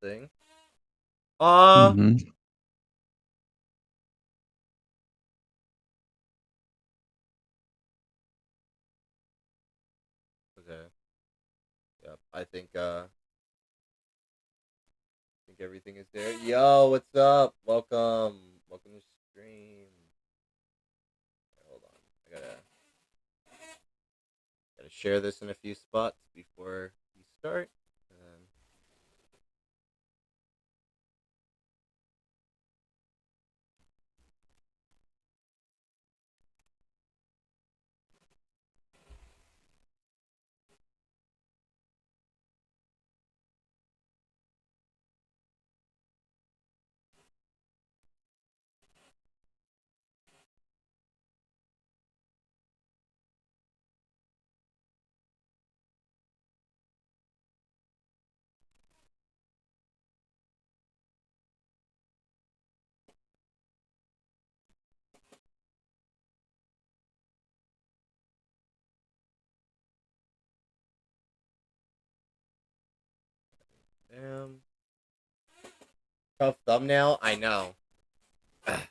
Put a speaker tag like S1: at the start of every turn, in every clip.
S1: thing.
S2: Hmm.
S1: Okay. Yep. I think everything is there. Yo, what's up? Welcome to stream. Hold on. I gotta share this in a few spots before we start. And damn. Tough thumbnail. I know. Alright.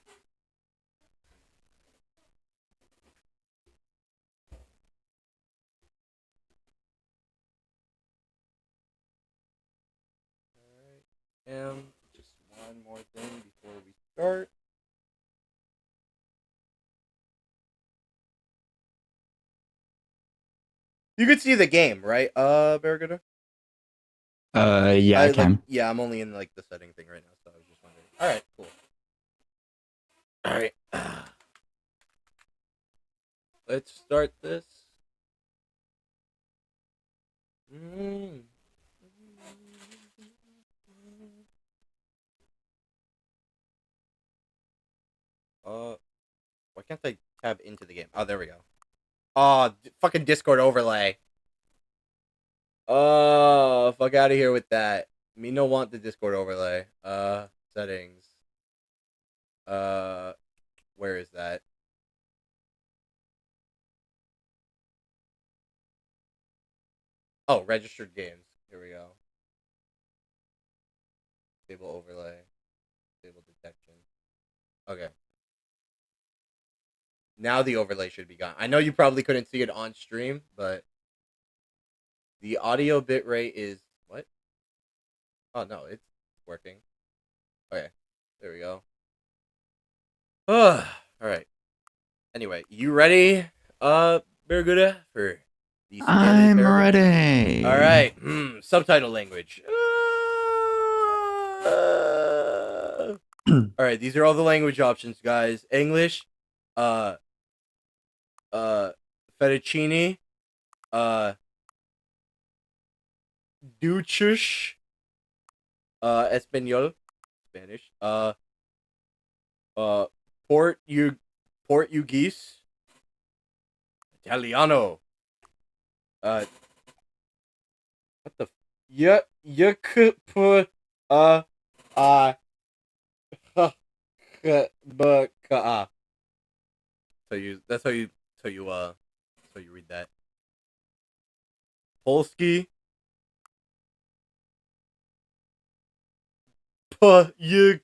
S1: Just one more thing before we start. You could see the game, right? Barracuda?
S2: Yeah, I can.
S1: Yeah, I'm only in like the setting thing right now, so I was just wondering. Alright, cool. Alright. Let's start this. Mm. Why can't I tab into the game? Oh, there we go. Oh, fucking Discord overlay. Oh, fuck out of here with that. Me no want the Discord overlay. Settings. Uh, where is that? Oh, registered games. Here we go. Stable overlay. Stable detection. Okay. Now the overlay should be gone. I know you probably couldn't see it on stream, but the audio bitrate is what? Oh no, it's working. Okay. There we go. All right. Anyway, you ready, Barracuda, for the Stanley
S2: I'm
S1: Parable? All
S2: ready.
S1: right. Subtitle language. All right. These are all the language options, guys. English, uh, uh, fettuccine, uh, duchess, Espanol, Spanish, uh, Portuguese, Italiano, uh, what the, yeah, you could put, uh, but so you read that. Polski, pa ye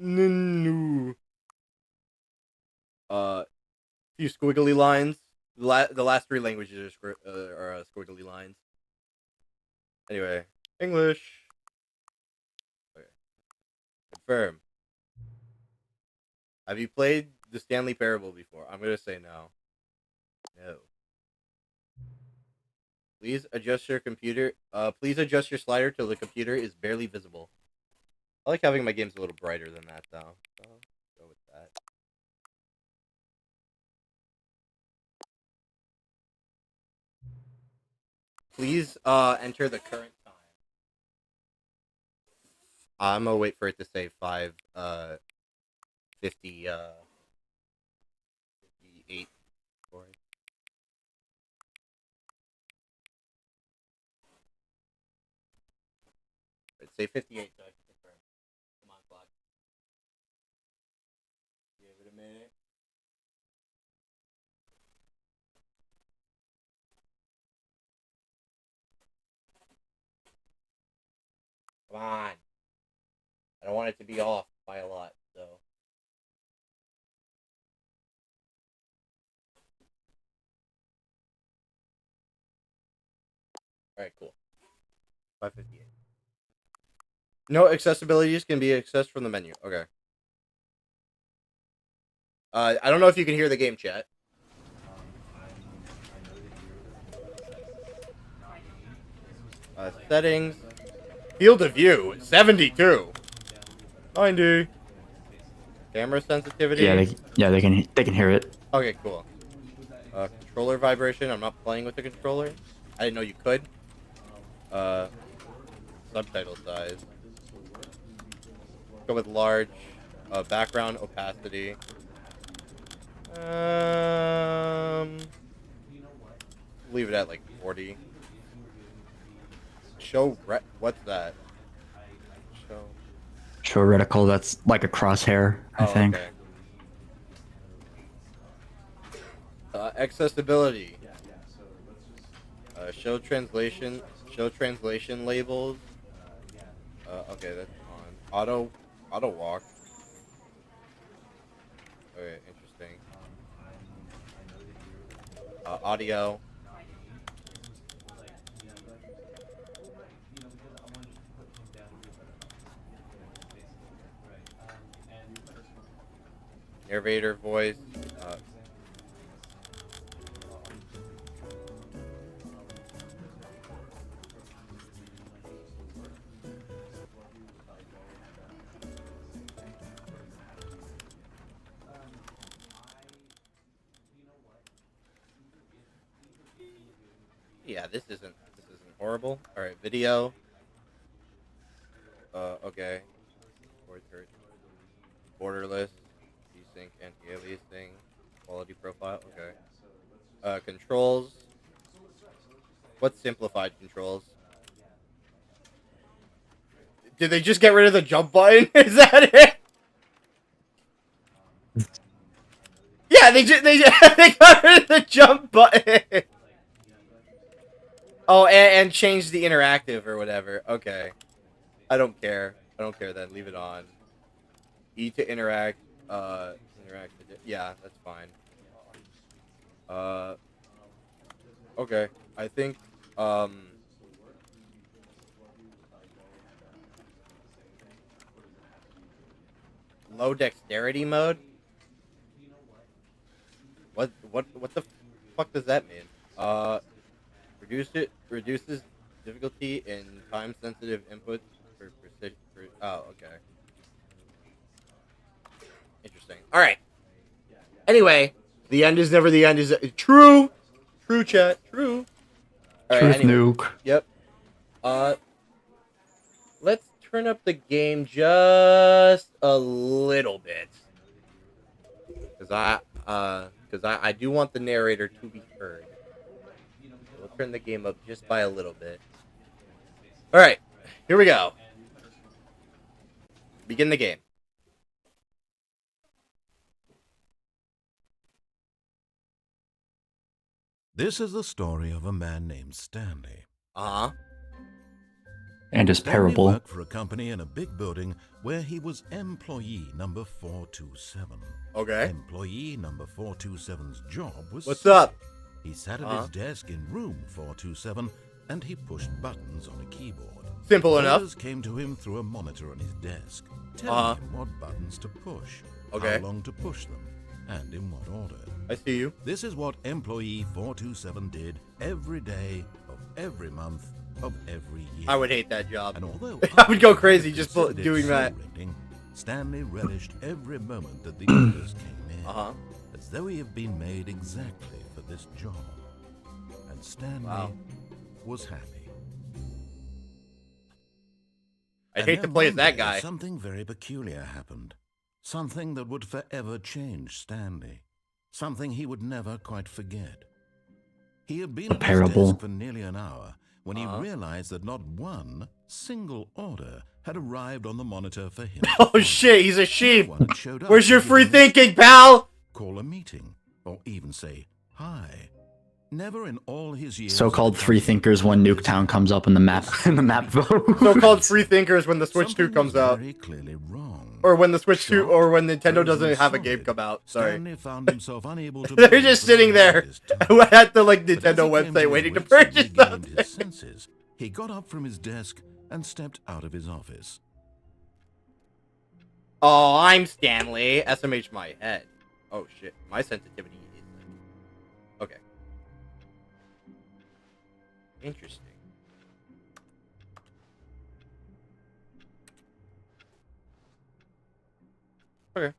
S1: knunu. Few squiggly lines. The last three languages are squiggly lines. Anyway, English. Okay. Confirm. Have you played the Stanley Parable before? I'm gonna say no. No. Please adjust your computer. Please adjust your slider till the computer is barely visible. I like having my games a little brighter than that, though. So go with that. Please enter the current time. I'm gonna wait for it to say 50 58 for it. Let's say 58 so I can confirm. Come on, clock. Give it a minute. Come on. I don't want it to be off by a lot, so. Alright, cool. 558. No accessibilities can be accessed from the menu. Okay. I don't know if you can hear the game chat. Settings. Field of view, 72. 90. Camera sensitivity.
S2: Yeah, they can hear it.
S1: Okay, cool. Controller vibration. I'm not playing with the controller. I didn't know you could. Subtitle size. Go with large. Background opacity. Leave it at like 40. What's that?
S2: Show reticle. That's like a crosshair, I think.
S1: Okay. Accessibility. Show translation labels. Okay, that's on. Auto walk. Okay, interesting. Audio. Narrator voice. Yeah, this isn't horrible. All right, video. Okay. Borderless. Desync, anti-aliasing, quality profile. Okay. Controls. What's simplified controls? Did they just get rid of the jump button? Is that it? Yeah, they got rid of the jump button. Oh, and changed the interactive or whatever. Okay. I don't care. I don't care then. Leave it on. E to interact. Interact. Yeah, that's fine. Okay. I think, low dexterity mode? What the fuck does that mean? Reduces difficulty in time-sensitive inputs for precision. Oh, okay. Interesting. All right. Anyway, the end is never the end. Is true. True, chat. True. All right.
S2: Truth nuke.
S1: Yep. Let's turn up the game just a little bit, because I do want the narrator to be heard. We'll turn the game up just by a little bit. All right, here we go. Begin the game.
S3: This is the story of a man named Stanley.
S1: Uh-huh.
S2: And his
S3: Stanley
S2: parable.
S3: worked for a company in a big building where he was employee number 427.
S1: Okay.
S3: Employee number 427's job was...
S1: What's up?
S3: He sat at his desk in room 427 and he pushed buttons on a keyboard.
S1: Simple enough.
S3: Orders came to him through a monitor on his desk, telling him what buttons to push, how long to push them, and in what order.
S1: I see you.
S3: This is what employee 427 did every day of every month of every year.
S1: I would hate that job.
S3: And although
S1: I would go crazy just doing that.
S3: Stanley relished every moment that the orders came in, as though he had been made exactly for this job. And Stanley was happy.
S1: I'd hate to play as that guy.
S3: Something very peculiar happened. Something that would forever change Stanley. Something he would never quite forget. He had been at his desk for nearly an hour when he realized that not one single order had arrived on the monitor for him.
S1: Oh shit, he's a sheep.
S3: Showed up
S1: Where's your free thinking, pal?
S3: Call a meeting, or even say hi. Never in all his years.
S2: So-called free thinkers when Nuketown comes up in the map in the map vote.
S1: So-called free thinkers when the Switch 2
S3: Something
S1: comes
S3: was
S1: out.
S3: very clearly wrong.
S1: Or when the Switch 2,
S3: Shocked,
S1: or when Nintendo
S3: frozen
S1: doesn't have a game
S3: solid,
S1: come out. Sorry.
S3: Stanley found himself unable to.
S1: They're
S3: believe
S1: just
S3: that he
S1: sitting
S3: had
S1: there
S3: his time.
S1: at the like
S3: But as
S1: Nintendo
S3: he came to
S1: website
S3: his
S1: waiting to
S3: wits and
S1: purchase
S3: regained
S1: something.
S3: his senses, he got up from his desk and stepped out of his office.
S1: Oh, I'm Stanley. SMH my head. Oh shit, my sensitivity is okay. Interesting. Okay.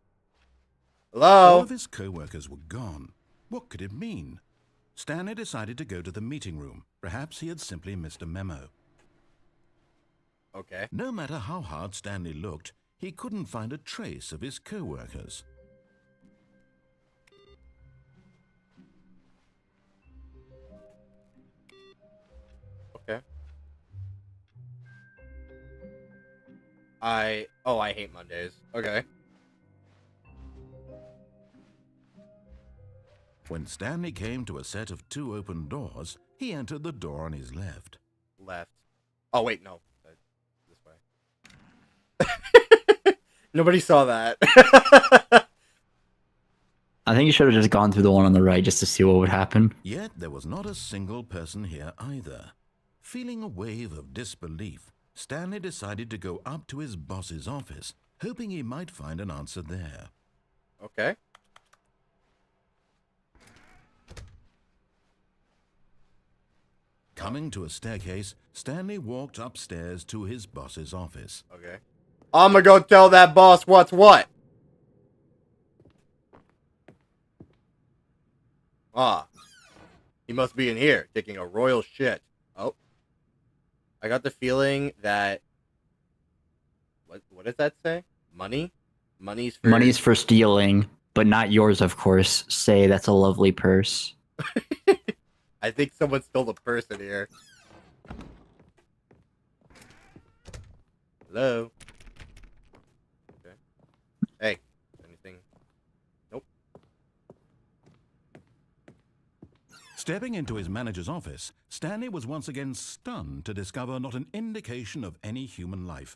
S3: All
S1: Hello.
S3: of his co-workers were gone. What could it mean? Stanley decided to go to the meeting room. Perhaps he had simply missed a memo.
S1: Okay.
S3: No matter how hard Stanley looked, he couldn't find a trace of his co-workers.
S1: Okay. I hate Mondays. Okay.
S3: When Stanley came to a set of 2 open doors, he entered the door on his left.
S1: Left. Oh wait, no. This way. Nobody saw that.
S2: I think you should have just gone through the one on the right just to see what would happen.
S3: Yet there was not a single person here either. Feeling a wave of disbelief, Stanley decided to go up to his boss's office, hoping he might find an answer there.
S1: Okay.
S3: Coming to a staircase, Stanley walked upstairs to his boss's office.
S1: Okay. I'ma go tell that boss what's what. Ah. He must be in here, taking a royal shit. Oh. I got the feeling that... What does that say? Money? Money's for...
S2: Money's for stealing, but not yours, of course. Say that's a lovely purse.
S1: I think someone stole a purse in here. Hello? Okay. Hey. Anything? Nope.
S3: Stepping into his manager's office, Stanley was once again stunned to discover not an indication of any human life.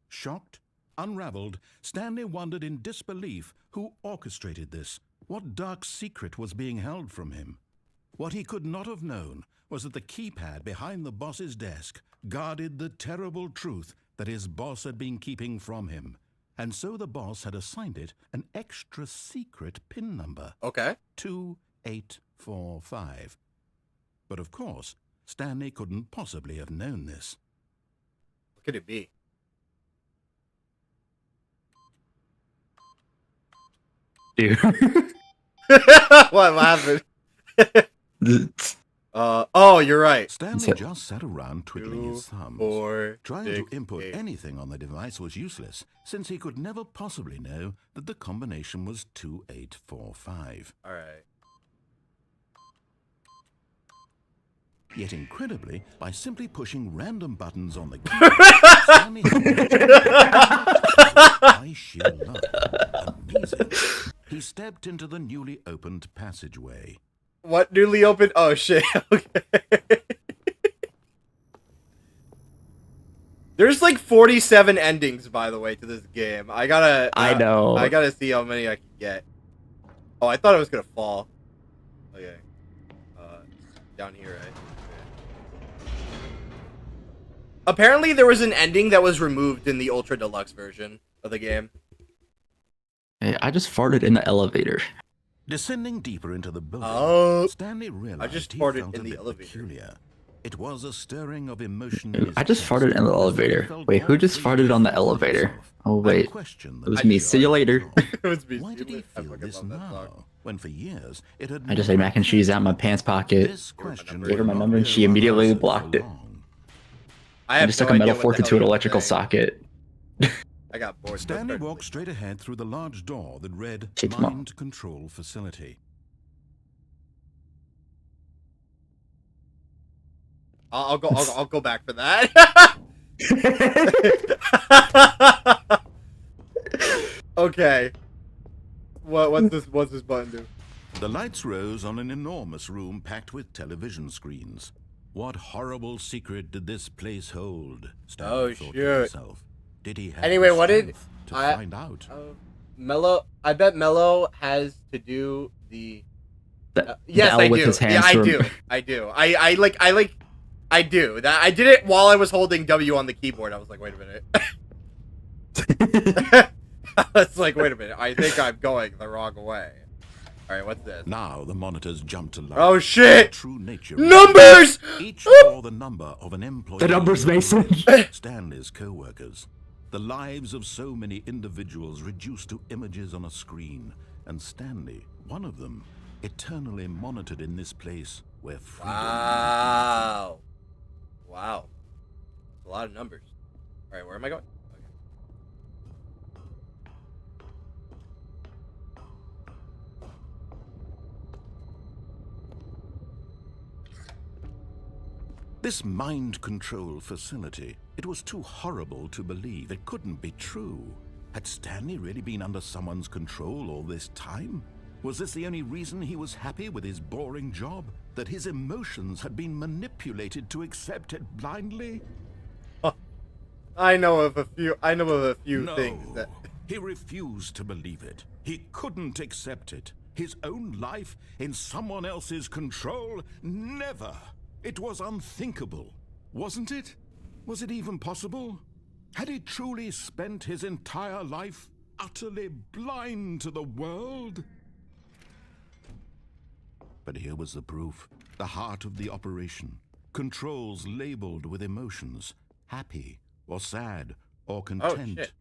S3: Shocked, unraveled, Stanley wondered in disbelief who orchestrated this. What dark secret was being held from him? What he could not have known was that the keypad behind the boss's desk guarded the terrible truth that his boss had been keeping from him. And so the boss had assigned it an extra secret PIN number.
S1: Okay.
S3: 2845. But of course, Stanley couldn't possibly have known this.
S1: What could it be?
S2: Dude.
S1: What happened? Oh, you're right.
S3: Stanley
S2: So-
S3: just sat around twiddling his
S1: 2,
S3: thumbs.
S1: 4,
S3: Trying
S1: 6,
S3: to input
S1: 8.
S3: anything on the device was useless, since he could never possibly know that the combination was 2845.
S1: All right.
S3: Yet incredibly, by simply pushing random buttons on the keyboard, Stanley by sheer luck. Amazing. He stepped into the newly opened passageway.
S1: What newly opened? Oh shit. Okay. There's like 47 endings, by the way, to this game. I
S2: know.
S1: I gotta see how many I can get. Oh, I thought I was gonna fall. Okay. Down here, right? Okay. Apparently, there was an ending that was removed in the Ultra Deluxe version of the game.
S2: Hey, I just farted in the elevator.
S3: Descending deeper into the building,
S1: Oh.
S3: Stanley realized
S1: I just
S3: he
S1: farted
S3: felt
S1: in
S3: a
S1: the
S3: bit
S1: elevator.
S3: peculiar. It was a stirring of emotion in his
S2: I just
S3: chest,
S2: farted in the
S3: as though he
S2: elevator.
S3: felt
S2: Wait, who
S3: all
S2: just
S3: free
S2: farted
S3: to
S2: on the
S3: think
S2: elevator?
S3: himself
S2: Oh,
S3: and
S2: wait.
S3: question the
S2: It was
S3: nature
S2: me.
S3: of
S2: See you
S3: his
S2: later.
S3: thought.
S1: It was me.
S3: Why did he
S1: I
S3: feel
S1: fucking
S3: this
S1: love that song.
S3: now, when for years it had
S2: I just ate mac and cheese out of my pants pocket.
S3: This question
S1: Gave her my
S3: did not
S2: number and she
S3: go
S2: immediately
S3: unanswered for
S2: blocked it.
S3: long.
S1: I
S2: I
S1: have
S2: just
S1: no
S2: stuck a metal
S1: idea what
S2: fork
S1: the
S2: into an
S1: hell you're
S2: electrical
S1: saying.
S2: socket.
S1: I got bored.
S3: Stanley walked straight ahead through the large door that read
S2: Shit's mom.
S3: Mind Control Facility.
S1: I'll go back for that. Okay. What's this button do?
S3: The lights rose on an enormous room packed with television screens. What horrible secret did this place hold? Stanley thought to himself. Did he have
S1: Anyway,
S3: the
S1: what did
S3: strength to find out?
S1: Mello? I bet Mello has to do the. Yes,
S2: L
S1: I
S2: with
S1: do.
S2: his hands
S1: Yeah, I
S2: from-
S1: do. I do. I do. That I did it while I was holding W on the keyboard. I was like, wait a minute. I was like, wait a minute. I think I'm going the wrong way. All right, what's this?
S3: Now the monitors jumped to life.
S1: Oh shit!
S3: True nature.
S1: Numbers!
S3: Each bore the number of an employee.
S2: The numbers, Mason.
S3: Stanley's co-workers. The lives of so many individuals reduced to images on a screen. And Stanley, one of them, eternally monitored in this place where freedom...
S1: Wow. Wow. That's a lot of numbers. All right, where am I going? Okay.
S3: This mind control facility, it was too horrible to believe. It couldn't be true. Had Stanley really been under someone's control all this time? Was this the only reason he was happy with his boring job? That his emotions had been manipulated to accept it blindly?
S1: I know of a few
S3: No,
S1: things that
S3: he refused to believe it. He couldn't accept it. His own life in someone else's control? Never. It was unthinkable, wasn't it? Was it even possible? Had he truly spent his entire life utterly blind to the world? But here was the proof. The heart of the operation. Controls labeled with emotions. Happy or sad or content.
S1: shit.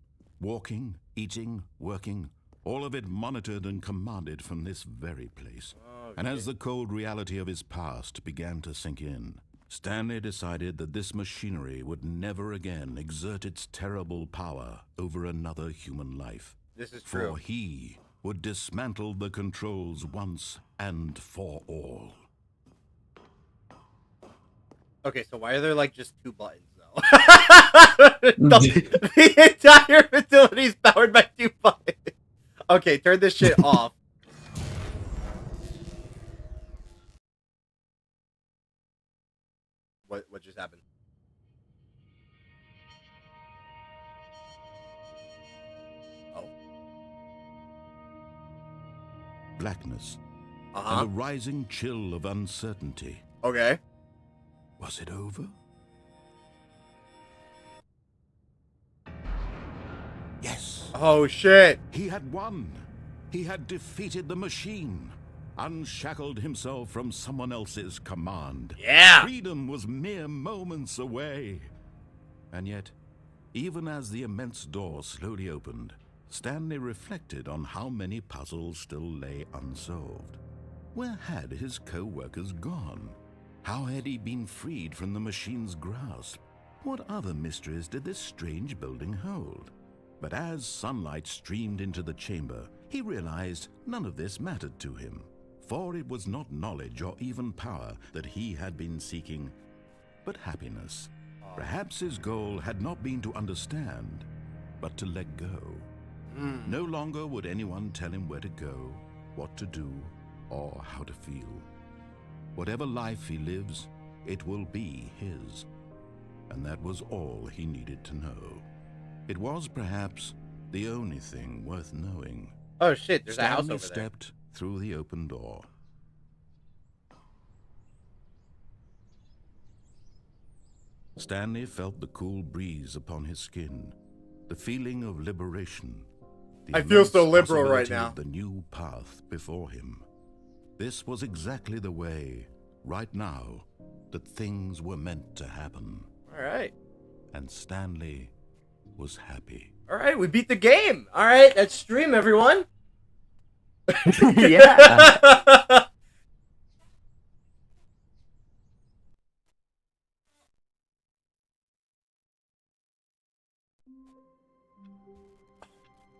S3: Walking, eating, working. All of it monitored and commanded from this very place. And as the cold reality of his past began to sink in, Stanley decided that this machinery would never again exert its terrible power over another human life.
S1: this is true.
S3: For he would dismantle the controls once and for all.
S1: Okay, so why are there like just 2 buttons though? the entire facility is powered by 2 buttons. Okay, turn this shit off. What just happened? Oh.
S3: Blackness
S1: Uh-huh.
S3: and a rising chill of uncertainty.
S1: Okay.
S3: Was it over? Yes.
S1: Oh shit.
S3: He had won. He had defeated the machine, unshackled himself from someone else's command.
S1: Yeah.
S3: Freedom was mere moments away. And yet, even as the immense door slowly opened, Stanley reflected on how many puzzles still lay unsolved. Where had his co-workers gone? How had he been freed from the machine's grasp? What other mysteries did this strange building hold? But as sunlight streamed into the chamber, he realized none of this mattered to him, for it was not knowledge or even power that he had been seeking, but happiness. Perhaps his goal had not been to understand, but to let go. No longer would anyone tell him where to go, what to do, or how to feel. Whatever life he lives, it will be his. And that was all he needed to know. It was perhaps the only thing worth knowing.
S1: Oh shit, there's a house
S3: Stanley
S1: over there.
S3: stepped through the open door. Stanley felt the cool breeze upon his skin, the feeling of liberation. The
S1: I feel so
S3: immense
S1: liberal right
S3: possibility
S1: now.
S3: of the new path before him. This was exactly the way, right now, that things were meant to happen.
S1: Alright.
S3: And Stanley was happy.
S1: Alright, we beat the game. Alright, that's stream, everyone.
S2: Yeah.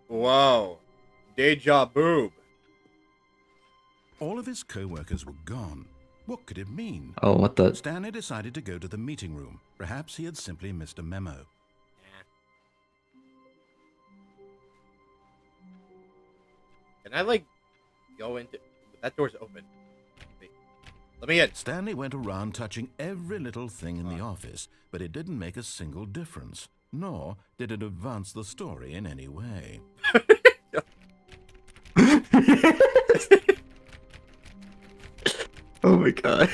S1: Whoa. Deja boob.
S3: All of his co-workers were gone. What could it mean?
S2: Oh, what the?
S3: Stanley decided to go to the meeting room. Perhaps he had simply missed a memo.
S1: Can I, like, go into the That door's open. Wait. Let me in.
S3: Stanley went around touching every little thing in the office, but it didn't make a single difference, nor did it advance the story in any way.
S2: Oh my god.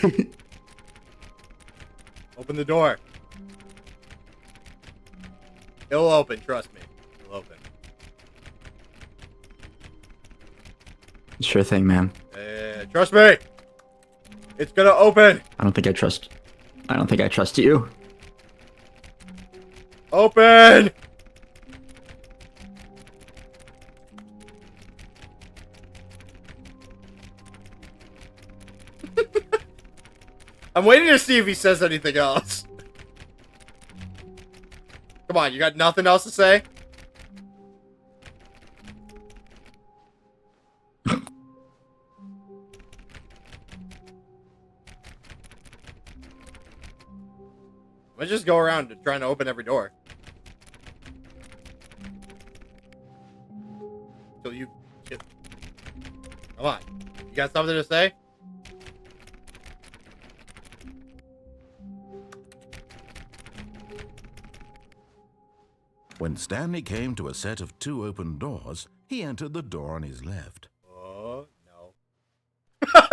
S1: Open the door. It'll open, trust me. It'll open.
S2: Sure thing, man.
S1: Trust me. It's gonna open.
S2: I don't think I trust you.
S1: Open. I'm waiting to see if he says anything else. Come on, you got nothing else to say? Let's just go around trying to open every door. Till you... Come on. You got something to say?
S3: When Stanley came to a set of 2 open doors, he entered the door on his left.
S1: Oh, no.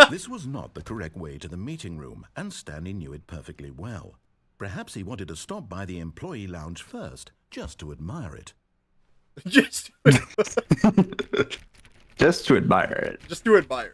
S3: This was not the correct way to the meeting room, and Stanley knew it perfectly well. Perhaps he wanted to stop by the employee lounge first, just to admire it.
S1: Just
S2: Just to admire it.
S1: Just to admire.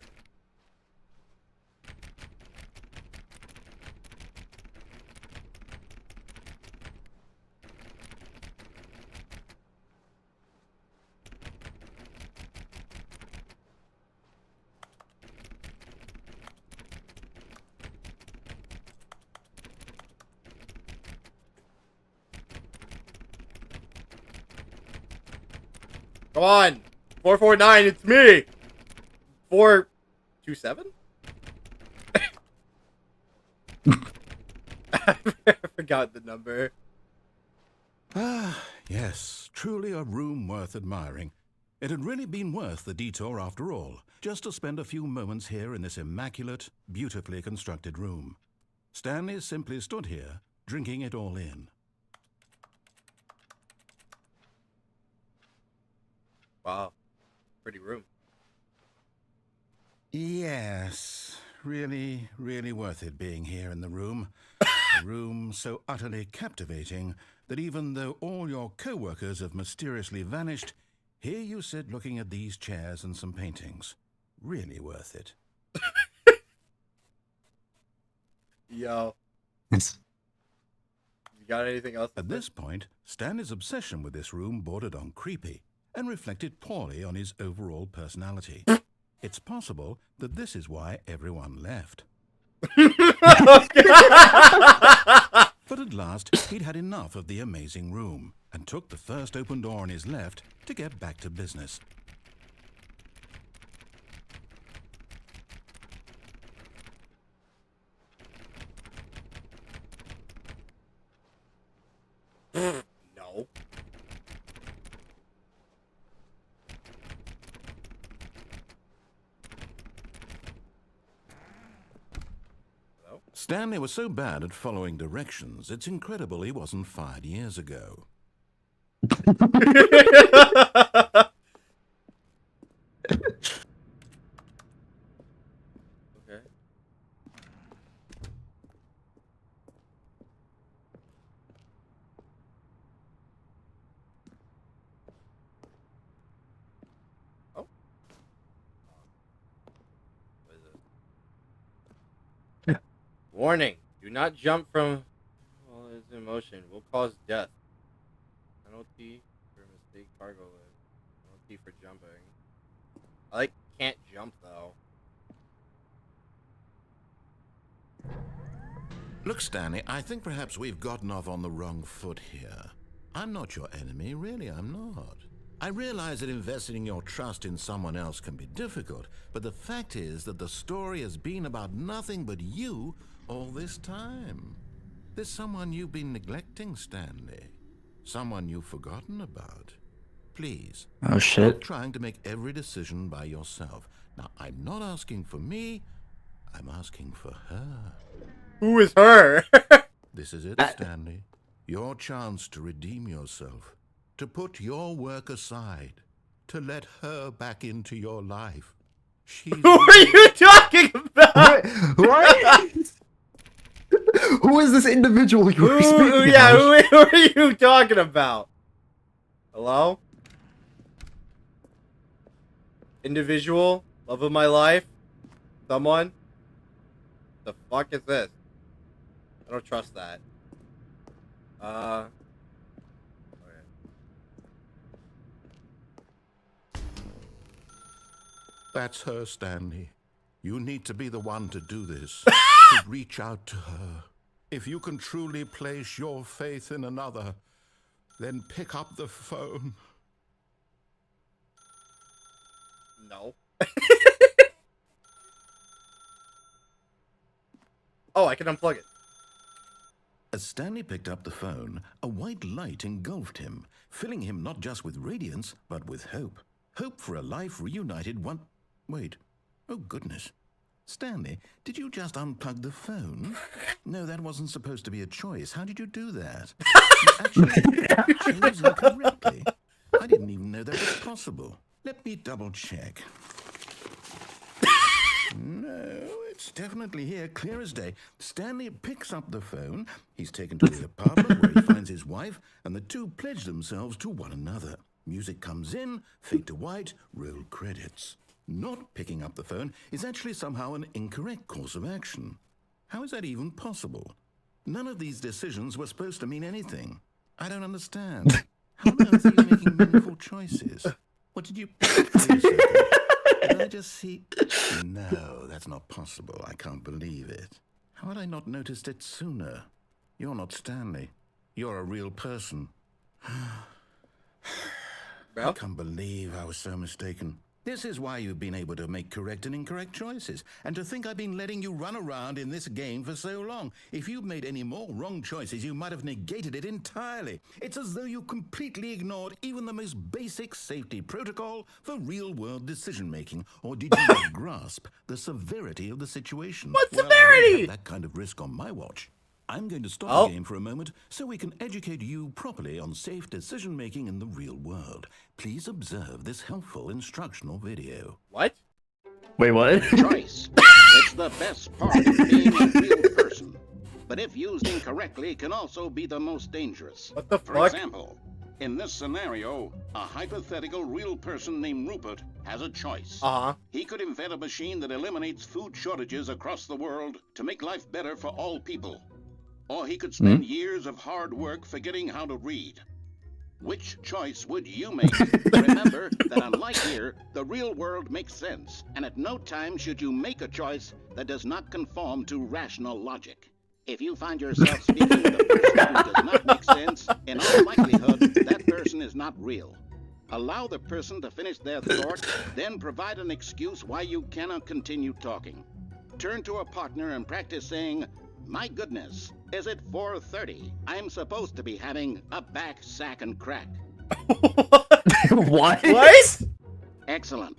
S1: Come on! 449, it's me! 427? I forgot the number.
S3: Ah, yes, truly a room worth admiring. It had really been worth the detour after all, just to spend a few moments here in this immaculate, beautifully constructed room. Stanley simply stood here, drinking it all in.
S1: Wow. Pretty room.
S3: Yes, really, really worth it being here in the room. A room so utterly captivating that even though all your co-workers have mysteriously vanished, here you sit looking at these chairs and some paintings. Really worth it.
S1: Yo.
S2: It's
S1: You got anything else?
S3: At this point, Stanley's obsession with this room bordered on creepy and reflected poorly on his overall personality. It's possible that this is why everyone left. But at last, he'd had enough of the amazing room and took the first open door on his left to get back to business.
S1: No. Hello?
S3: Stanley was so bad at following directions, it's incredible he wasn't fired years ago.
S1: Okay. Oh. What is it? Warning. Do not jump from all its emotion. Will cause death. Penalty for mistake cargo lift. Penalty for jumping. I can't jump though.
S3: Look, Stanley, I think perhaps we've gotten off on the wrong foot here. I'm not your enemy, really, I'm not. I realize that investing your trust in someone else can be difficult, but the fact is that the story has been about nothing but you all this time. There's someone you've been neglecting, Stanley. Someone you've forgotten about. Please.
S2: Oh shit.
S3: Stop trying to make every decision by yourself. Now, I'm not asking for me. I'm asking for her.
S1: Who is her?
S3: This is it, Stanley. Your chance to redeem yourself. To put your work aside. To let her back into your life. She's
S1: Who are you talking about?
S2: What? Who is this individual you were speaking
S1: Who
S2: of?
S1: are you talking about? Hello? Individual? Love of my life? Someone? The fuck is this? I don't trust that. Okay.
S3: That's her, Stanley. You need to be the one to do this. To reach out to her. If you can truly place your faith in another, then pick up the phone.
S1: No. Oh, I can unplug it.
S3: As Stanley picked up the phone, a white light engulfed him, filling him not just with radiance, but with hope. Hope for a life reunited one... Wait. Oh, goodness. Stanley, did you just unplug the phone? No, that wasn't supposed to be a choice. How did you do that? You actually chose it correctly. I didn't even know that was possible. Let me double check. No, it's definitely here, clear as day. Stanley picks up the phone. He's taken to the apartment where he finds his wife, and the two pledge themselves to one another. Music comes in, fade to white, roll credits. Not picking up the phone is actually somehow an incorrect course of action. How is that even possible? None of these decisions were supposed to mean anything. I don't understand. How on earth are you making meaningful choices? What did you... Wait a second. Did I just see... No, that's not possible. I can't believe it. How had I not noticed it sooner? You're not Stanley. You're a real person. I can't believe I was so mistaken. This is why you've been able to make correct and incorrect choices. And to think I've been letting you run around in this game for so long. If you'd made any more wrong choices, you might have negated it entirely. It's as though you completely ignored even the most basic safety protocol for real-world decision-making. Or did you not grasp the severity of the situation?
S1: What
S3: Well, I don't
S1: severity?
S3: have that kind of risk on my watch. I'm going to stop the game for a moment so we can educate you properly on safe decision-making in the real world. Please observe this helpful instructional video.
S1: What?
S2: Wait, what?
S4: Choice. It's the best part of being a real person. But if used incorrectly, can also be the most dangerous.
S1: What the
S4: For
S1: fuck?
S4: example, in this scenario, a hypothetical real person named Rupert has a choice.
S1: Uh-huh.
S4: He could invent a machine that eliminates food shortages across the world to make life better for all people. Or he could spend years of hard work forgetting how to read. Which choice would you make? Remember that unlike here, the real world makes sense, and at no time should you make a choice that does not conform to rational logic. If you find yourself speaking with a person who does not make sense, in all likelihood, that person is not real. Allow the person to finish their thought, then provide an excuse why you cannot continue talking. Turn to a partner and practice saying, "My goodness, is it 4:30? I'm supposed to be having a back, sack, and crack."
S2: What?
S1: What?
S4: Excellent.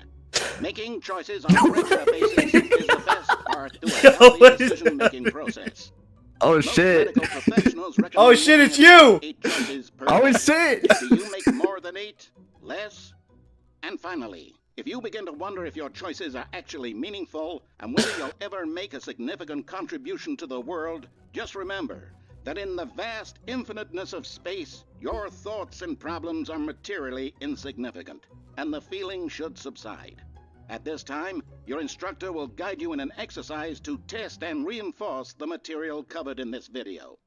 S4: Making choices on a regular basis is the best part to a
S1: Yo,
S4: healthy
S1: what is
S4: decision-making process.
S2: Oh
S4: Most
S2: shit.
S4: medical professionals recommend
S1: Oh shit, it's
S4: making
S1: you!
S4: 8 choices per
S2: Oh
S4: day.
S2: shit.
S4: Do you make more than 8? Less? And finally, if you begin to wonder if your choices are actually meaningful and whether you'll ever make a significant contribution to the world, just remember that in the vast infiniteness of space, your thoughts and problems are materially insignificant, and the feeling should subside. At this time, your instructor will guide you in an exercise to test and reinforce the material covered in this video.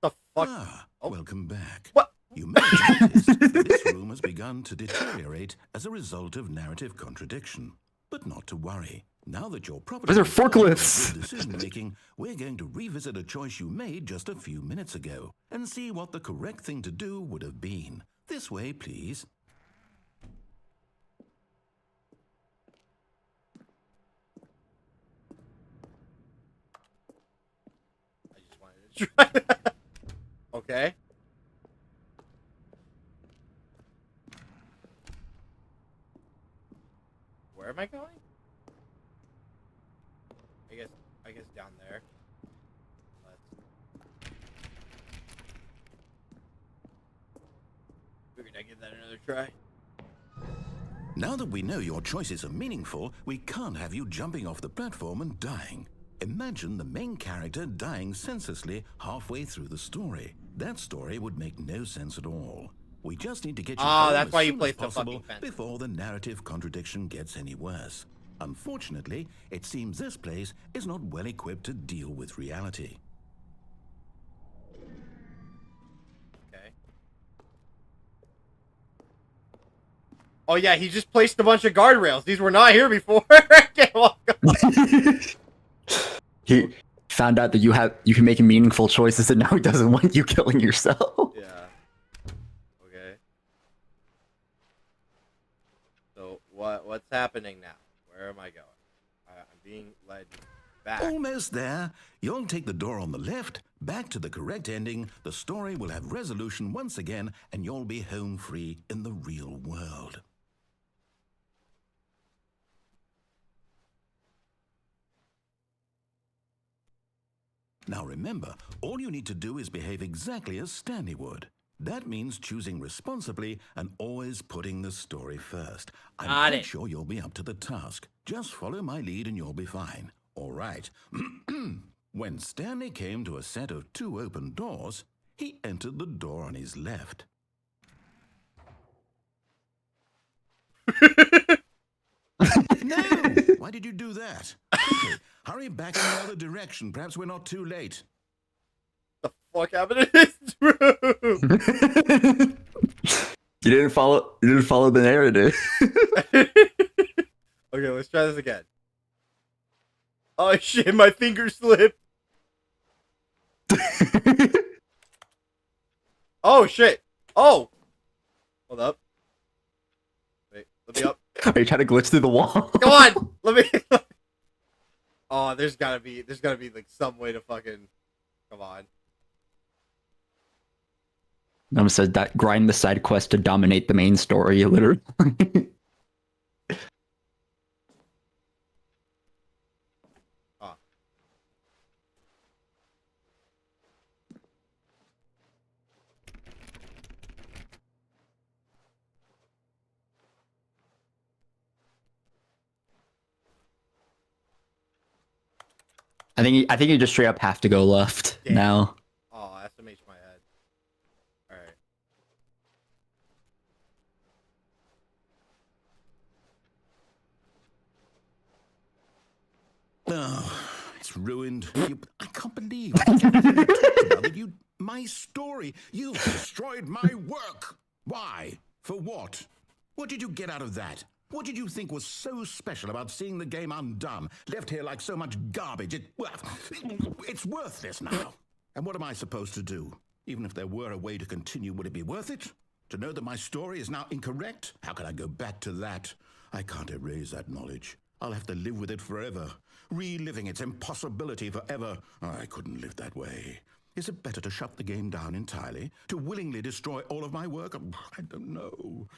S1: The fuck?
S3: Ah,
S1: Oh.
S3: welcome back.
S1: What?
S3: You may have noticed that this room has begun to deteriorate as a result of narrative contradiction. But not to worry. Now that you're properly
S2: Those are
S3: informed about
S2: forklifts.
S3: good decision-making, we're going to revisit a choice you made just a few minutes ago and see what the correct thing to do would have been. This way, please.
S1: I just wanted to try that. Okay. where am I going? I guess down there. Figured I'd give that another try.
S3: Now that we know your choices are meaningful, we can't have you jumping off the platform and dying. Imagine the main character dying senselessly halfway through the story. That story would make no sense at all. We just need to get you home
S1: that's
S3: as
S1: why you
S3: soon as
S1: placed the
S3: possible
S1: fucking fence.
S3: before the narrative contradiction gets any worse. Unfortunately, it seems this place is not well equipped to deal with reality.
S1: Okay. Oh yeah, he just placed a bunch of guardrails. These were not here before. Can't walk on.
S2: He found out that you can make meaningful choices, and now he doesn't want you killing yourself.
S1: Yeah. Okay. So what's happening now? Where am I going? I'm being led back.
S3: Almost there. You'll take the door on the left, back to the correct ending, the story will have resolution once again, and you'll be home free in the real world. Now remember, all you need to do is behave exactly as Stanley would. That means choosing responsibly and always putting the story first. I'm
S1: Got
S3: quite
S1: it.
S3: sure you'll be up to the task. Just follow my lead and you'll be fine. All right. When Stanley came to a set of 2 open doors, he entered the door on his left. No! Why did you do that? Quickly, hurry back in the other direction. Perhaps we're not too late.
S1: The fuck happened in this room?
S2: You didn't follow the narrative.
S1: Okay, let's try this again. Oh shit, my finger slipped. Oh shit. Oh. Hold up. Wait, let me up.
S2: Are you trying to glitch through the wall?
S1: Come on, let me. Oh, there's gotta be like some way to fucking. Come on.
S2: Said that grind the side quest to dominate the main story, literally.
S1: Oh.
S2: I think you just straight up have to go left
S1: Damn.
S2: now.
S1: Oh, SMH my head. Alright.
S3: Oh, it's ruined. I can't believe I can't believe you talked about it. My story. You've destroyed my work. Why? For what? What did you get out of that? What did you think was so special about seeing the game undone, left here like so much garbage? It's worthless now. And what am I supposed to do? Even if there were a way to continue, would it be worth it? To know that my story is now incorrect? How can I go back to that? I can't erase that knowledge. I'll have to live with it forever, reliving its impossibility forever. I couldn't live that way. Is it better to shut the game down entirely? To willingly destroy all of my work? I don't know.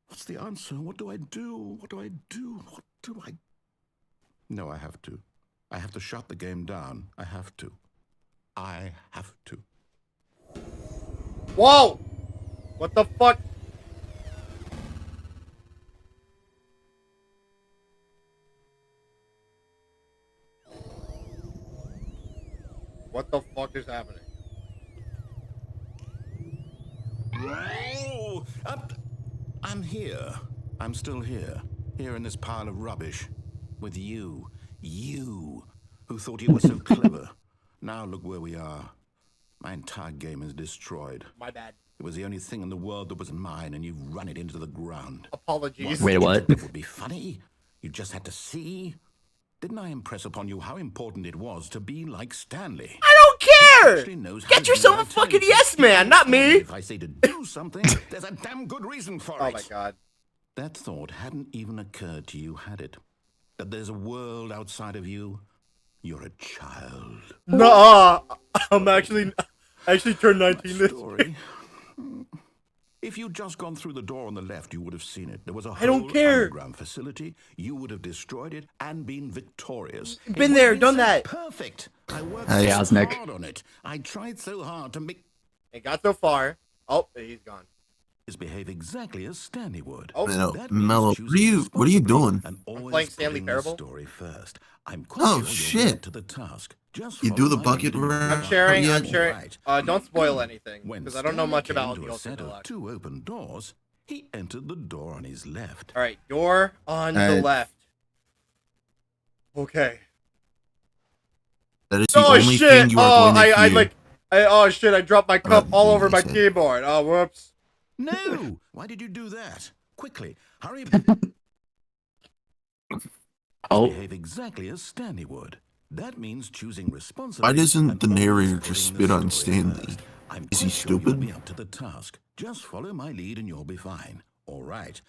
S3: What's the answer? What do I do? What do I do? What do I... No, I have to. I have to shut the game down. I have to. I have to.
S1: Whoa! What the fuck? What the fuck is happening?
S3: Oh, I'm here. I'm still here. Here in this pile of rubbish. With you. You, who thought you were so clever. Now look where we are. My entire game is destroyed.
S1: My bad.
S3: It was the only thing in the world that was mine, and you've run it into the ground.
S1: Apologies.
S2: Wait,
S3: Did you
S2: what?
S3: think that would be funny? You just had to see? Didn't I impress upon you how important it was to be like Stanley?
S1: I don't care!
S3: Actually knows how
S1: Get
S3: to do
S1: yourself
S3: what
S1: a
S3: I tell
S1: fucking
S3: you.
S1: yes man, not me!
S3: If I say to do something, there's a damn good reason for
S1: Oh
S3: it.
S1: my god.
S3: That thought hadn't even occurred to you, had it? That there's a world outside of you? You're a child.
S1: Nuh-uh. I'm actually turned
S3: My
S1: 19 this
S3: story. If you'd just gone through the door on the left, you would have seen it. There was a
S1: I don't
S3: whole
S1: care.
S3: underground facility. You would have destroyed it and been victorious. It
S1: Been
S3: would
S1: there,
S3: have
S1: done
S3: so
S1: that.
S3: Perfect. I worked
S2: Hey,
S3: so
S2: Osnick.
S3: hard on it. I tried so hard to make
S1: It got so far. Oh, he's gone.
S3: behave exactly as Stanley would.
S1: Oh,
S5: No,
S3: That means
S5: Mellow,
S3: choosing
S5: what are you
S3: responsibly
S5: doing?
S3: and always
S1: playing Stanley
S3: putting the
S1: Parable.
S3: story first. I'm quite
S5: Oh,
S3: sure you'll
S5: shit.
S3: get to the task. Just
S5: You
S3: follow
S5: do the
S3: my
S5: bucket
S3: lead and
S5: round?
S3: you'll
S1: I'm
S3: be
S1: sharing.
S5: Yeah.
S1: I'm sharing.
S3: Right.
S1: Don't spoil anything
S3: When
S1: because I don't know
S3: Stanley
S1: much
S3: came
S1: about
S3: to
S1: the
S3: a set
S1: Ultimate
S3: of
S1: Deluxe.
S3: 2 open doors, he entered the door on his left.
S1: All right, door on the
S5: Alright.
S1: left. Okay.
S5: That is the
S1: Oh
S5: only
S1: shit!
S5: thing you are
S1: Oh,
S5: going to
S1: I
S5: hear.
S1: like. Oh shit! I dropped my cup all over my
S5: he said.
S1: keyboard. Oh, whoops.
S3: No! Why did you do that? Quickly, hurry.
S2: Oh,
S3: Behave exactly as Stanley would. That means choosing responsibly.
S5: Why doesn't
S3: and
S5: the
S3: always
S5: narrator
S3: putting
S5: just
S3: the
S5: spit on
S3: story
S5: Stanley?
S3: first. I'm
S5: Is he
S3: quite sure you'll
S5: stupid?
S3: be up to the task. Just follow my lead and you'll be fine. All right.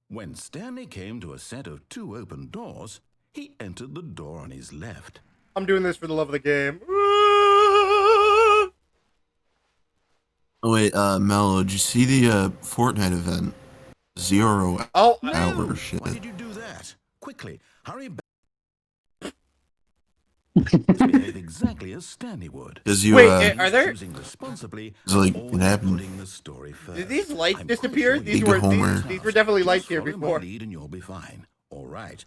S3: When Stanley came to a set of 2 open doors, he entered the door on his left.
S1: I'm doing this for the love of the game.
S5: Oh wait, Mellow, did you see the Fortnite event? 0
S1: Oh,
S5: hour shit.
S3: Why did you do that? Quickly, hurry back. Behave exactly as Stanley would.
S5: Because you,
S1: Wait, are there-
S3: Choosing responsibly
S5: It's like,
S3: and
S5: it
S3: always
S5: happened.
S3: putting the story first.
S1: did these lights
S3: I'm quite
S1: disappear?
S3: sure
S1: These
S3: you'll
S5: Big
S1: were
S3: get to the
S5: Homer.
S1: these were
S3: task.
S1: definitely
S3: Just
S1: lights here
S3: follow my
S1: before.
S3: lead and you'll be fine. All right.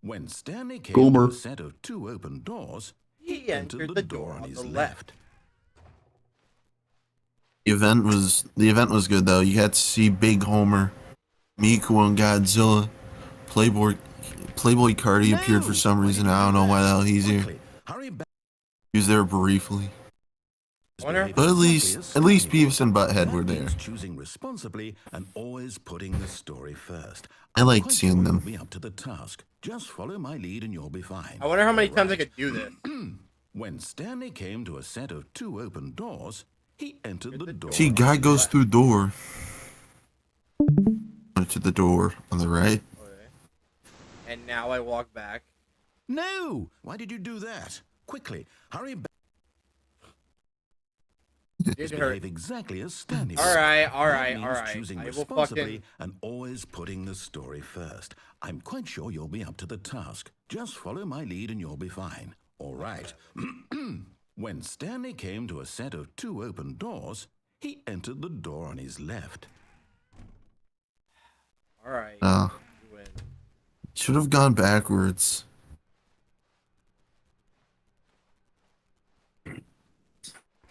S3: When Stanley came
S2: Goober.
S3: to a set of 2 open doors,
S1: He entered the door on
S3: his
S1: the left.
S5: The event was good though. You got to see Big Homer, Miku and Godzilla, Playboy Cardi appeared for some reason. I don't know why the hell he's here.
S3: Quickly, hurry back.
S5: He was there briefly.
S1: Wonder-
S5: But at least Beavis and Butthead were there.
S3: Choosing responsibly and always putting the story first.
S5: I liked
S3: Quite
S5: seeing
S3: sure
S5: them.
S3: you'll be up to the task. Just follow my lead and you'll be fine.
S1: I wonder how many
S3: All
S1: times I
S3: right.
S1: could do this.
S3: When Stanley came to a set of 2 open doors, he entered the door.
S5: See,
S3: on
S5: guy
S3: his
S5: goes
S3: left.
S5: through door. Went to the door on the right.
S1: Okay. And now I walk back.
S3: No! Why did you do that? Quickly, hurry back.
S1: It hurt.
S3: Behave exactly as Stanley.
S1: All
S3: would.
S1: right, all
S3: That
S1: right,
S3: means
S1: all right.
S3: Choosing
S1: I will
S3: responsibly
S1: fucking.
S3: and always putting the story first. I'm quite sure you'll be up to the task. Just follow my lead and you'll be fine. All right. When Stanley came to a set of 2 open doors, he entered the door on his left.
S1: All right.
S5: Oh,
S1: You win.
S5: should have gone backwards.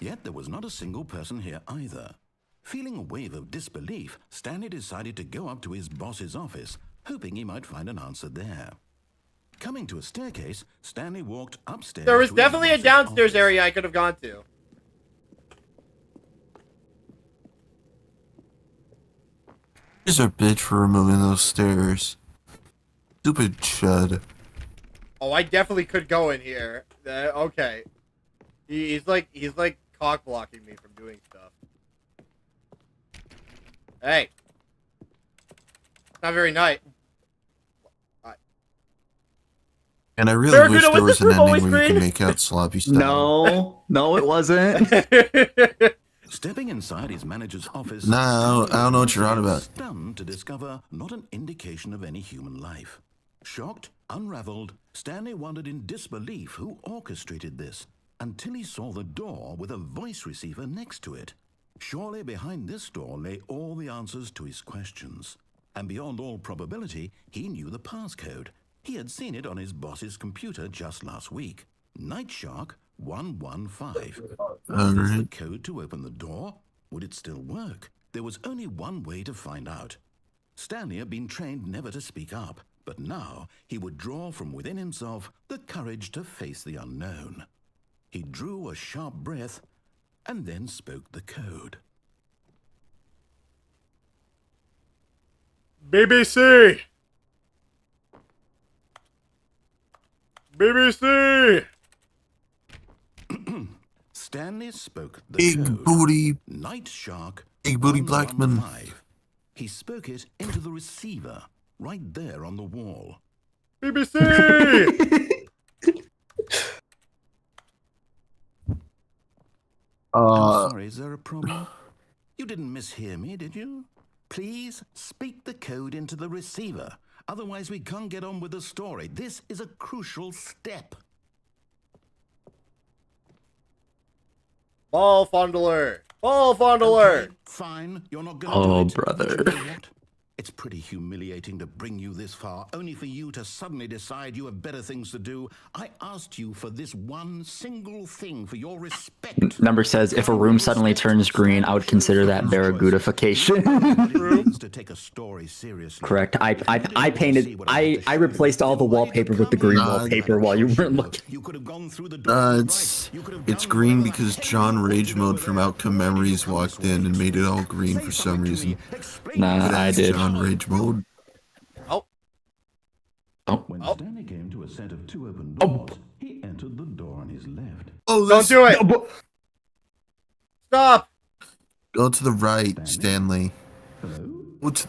S3: Yet there was not a single person here either. Feeling a wave of disbelief, Stanley decided to go up to his boss's office, hoping he might find an answer there. Coming to a staircase, Stanley walked upstairs.
S1: There was
S3: to his
S1: definitely a
S3: boss's
S1: downstairs
S3: office.
S1: area I could have gone to.
S5: Here's a bitch for removing those stairs. Stupid chud.
S1: Oh, I definitely could go in here. Okay. He's like cock blocking me from doing stuff. Hey. Not very nice.
S5: And I really
S1: Barracuda,
S5: wish there
S1: was
S5: was
S1: this
S5: an
S1: room
S5: ending
S1: always
S5: where you
S1: green?
S5: could make out sloppy style.
S2: no, it wasn't.
S3: Stepping inside his manager's office,
S5: Nah, I don't know what
S3: Stanley
S5: you're on
S3: was
S5: about.
S3: stunned to discover not an indication of any human life. Shocked, unraveled, Stanley wondered in disbelief who orchestrated this until he saw the door with a voice receiver next to it. Surely behind this door lay all the answers to his questions. And beyond all probability, he knew the passcode. He had seen it on his boss's computer just last week. Night Shark 115. Was this the
S5: Alright.
S3: code to open the door? Would it still work? There was only one way to find out. Stanley had been trained never to speak up, but now he would draw from within himself the courage to face the unknown. He drew a sharp breath and then spoke the code.
S1: BBC. BBC.
S3: Stanley spoke the
S5: Big
S3: code.
S5: booty.
S3: Night Shark.
S5: Big booty Blackman.
S3: 115. He spoke it into the receiver, right there on the wall.
S1: BBC.
S3: I'm sorry, is there a problem? You didn't mishear me, did you? Please speak the code into the receiver. Otherwise, we can't get on with the story. This is a crucial step.
S1: Ball fondler. Ball fondler.
S3: Okay, fine. You're not going to
S2: Oh,
S3: do it.
S2: brother.
S3: You know what? It's pretty humiliating to bring you this far, only for you to suddenly decide you have better things to do. I asked you for this one single thing, for your respect.
S2: Number says, if a room suddenly turns green, I would consider that barragudification.
S3: To take a story seriously.
S2: Correct. I replaced all the wallpaper with the green wallpaper while you weren't looking.
S3: You could have gone through the door.
S5: It's green because John Rage Mode from Outcome Memories walked in and made it all green for some reason.
S2: Nah, I did.
S5: John Rage Mode.
S1: Oh.
S2: Oh.
S3: When
S1: Oh.
S3: Stanley came to a set of 2 open
S2: Oh.
S3: doors, he entered the door on his left.
S5: Oh,
S1: Don't do it. Stop.
S5: Go to the right, Stanley.
S3: Hello?
S5: What's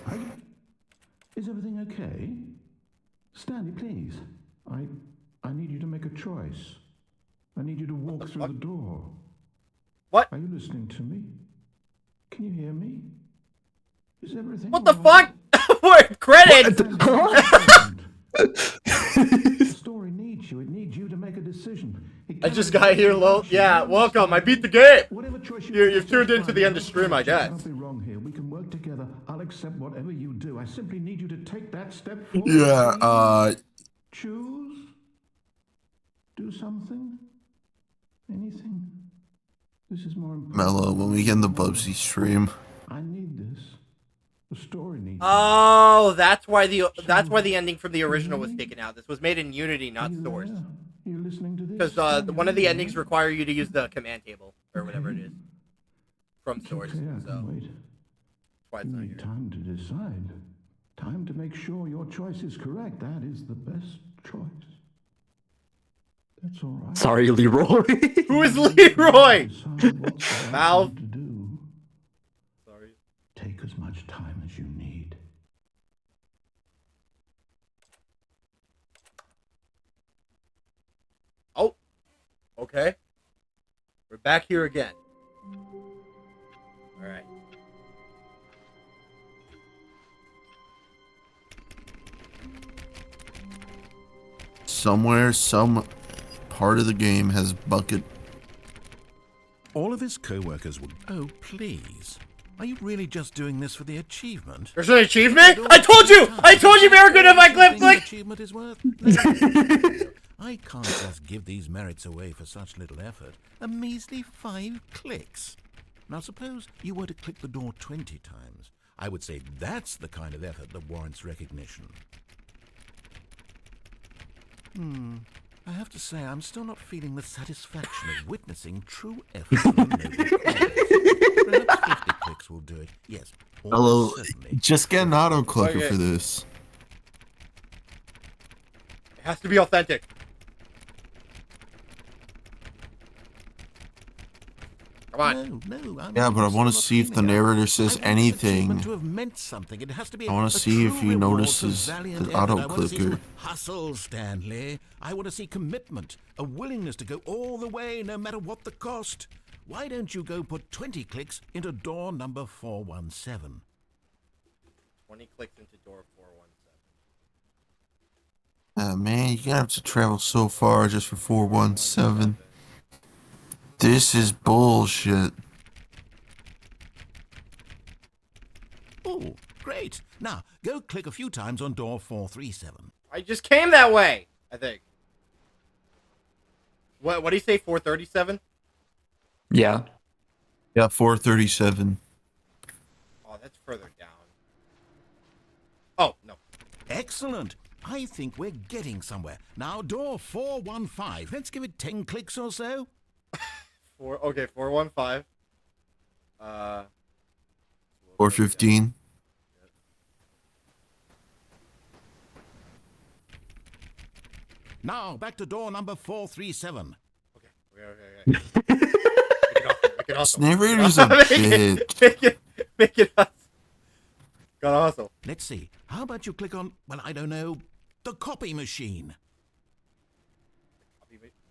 S3: Is everything okay? Stanley, please. I need you to make a choice. I need you to walk through the door.
S1: What?
S3: Are you listening to me? Can you hear me? Is everything
S1: What the
S3: all right?
S1: fuck? Word credit.
S3: The story needs you. It needs you to make a decision.
S1: I just got here, lol. Yeah, welcome. I beat the game. You've tuned into the end of stream, I guess.
S3: Can't be wrong here. We can work together. I'll accept whatever you do. I simply need you to take that step forward.
S5: yeah?
S3: Choose. Do something. Anything. This is more important.
S5: Mellow, when we get in the Bubsy stream.
S3: I need this. The story needs
S1: Oh, that's why the ending from the original was taken out. This was made in Unity, not Source.
S3: You're listening to this?
S1: Because one of the endings require you to use the command table or whatever it is from Source.
S3: Okay, I
S1: So
S3: can wait.
S1: that's why it's
S3: You
S1: not
S3: need
S1: here.
S3: time to decide. Time to make sure your choice is correct. That is the best choice. That's all right.
S2: Sorry, Leroy.
S1: Who is Leroy?
S3: Decide what's the right
S1: Valve.
S3: thing to do.
S1: Sorry.
S3: Take as much time as you need.
S1: Oh, okay. We're back here again. All right.
S5: Somewhere, some part of the game has bucket.
S3: All of his co-workers would... Oh, please. Are you really just doing this for the achievement?
S1: There's an achievement? I told you! I told you, American, if I click, click!
S3: Achievement is worth. I can't just give these merits away for such little effort. A measly 5 clicks. Now suppose you were to click the door 20 times. I would say that's the kind of effort that warrants recognition. I have to say, I'm still not feeling the satisfaction of witnessing true effort. from a noble cause. Perhaps 50 clicks will do it. Yes.
S5: Hello,
S3: almost certainly.
S5: just get an auto clicker
S1: Okay.
S5: for this.
S1: It has to be authentic. Come on.
S3: No, I'm
S5: Yeah, but I want to
S3: not
S5: see if the
S3: feeling it.
S5: narrator says
S3: I want this
S5: anything.
S3: achievement to have meant something. It has to be
S5: I want
S3: a
S5: to see if
S3: true
S5: he
S3: reward for
S5: notices
S3: valiant
S5: the
S3: effort.
S5: auto
S3: I want to see some
S5: clicker.
S3: hustle, Stanley. I want to see commitment, a willingness to go all the way, no matter what the cost. Why don't you go put 20 clicks into door number 417?
S1: 20 clicks into door 417.
S5: Man, you're gonna have to travel so far just for 417. This is bullshit.
S3: Oh, great. Now, go click a few times on door 437.
S1: I just came that way, I think. What do you say, 437?
S2: Yeah.
S5: Yeah, 437.
S1: Oh, that's further down. Oh, no.
S3: Excellent. I think we're getting somewhere. Now, door 415. Let's give it 10 clicks or so.
S1: 415.
S5: 415.
S3: Now, back to door number 437.
S1: Okay. Make it awesome.
S5: Narrator's a bitch.
S1: Make it awesome. Gotta hustle.
S3: Let's see. How about you click on, well, I don't know, the copy machine?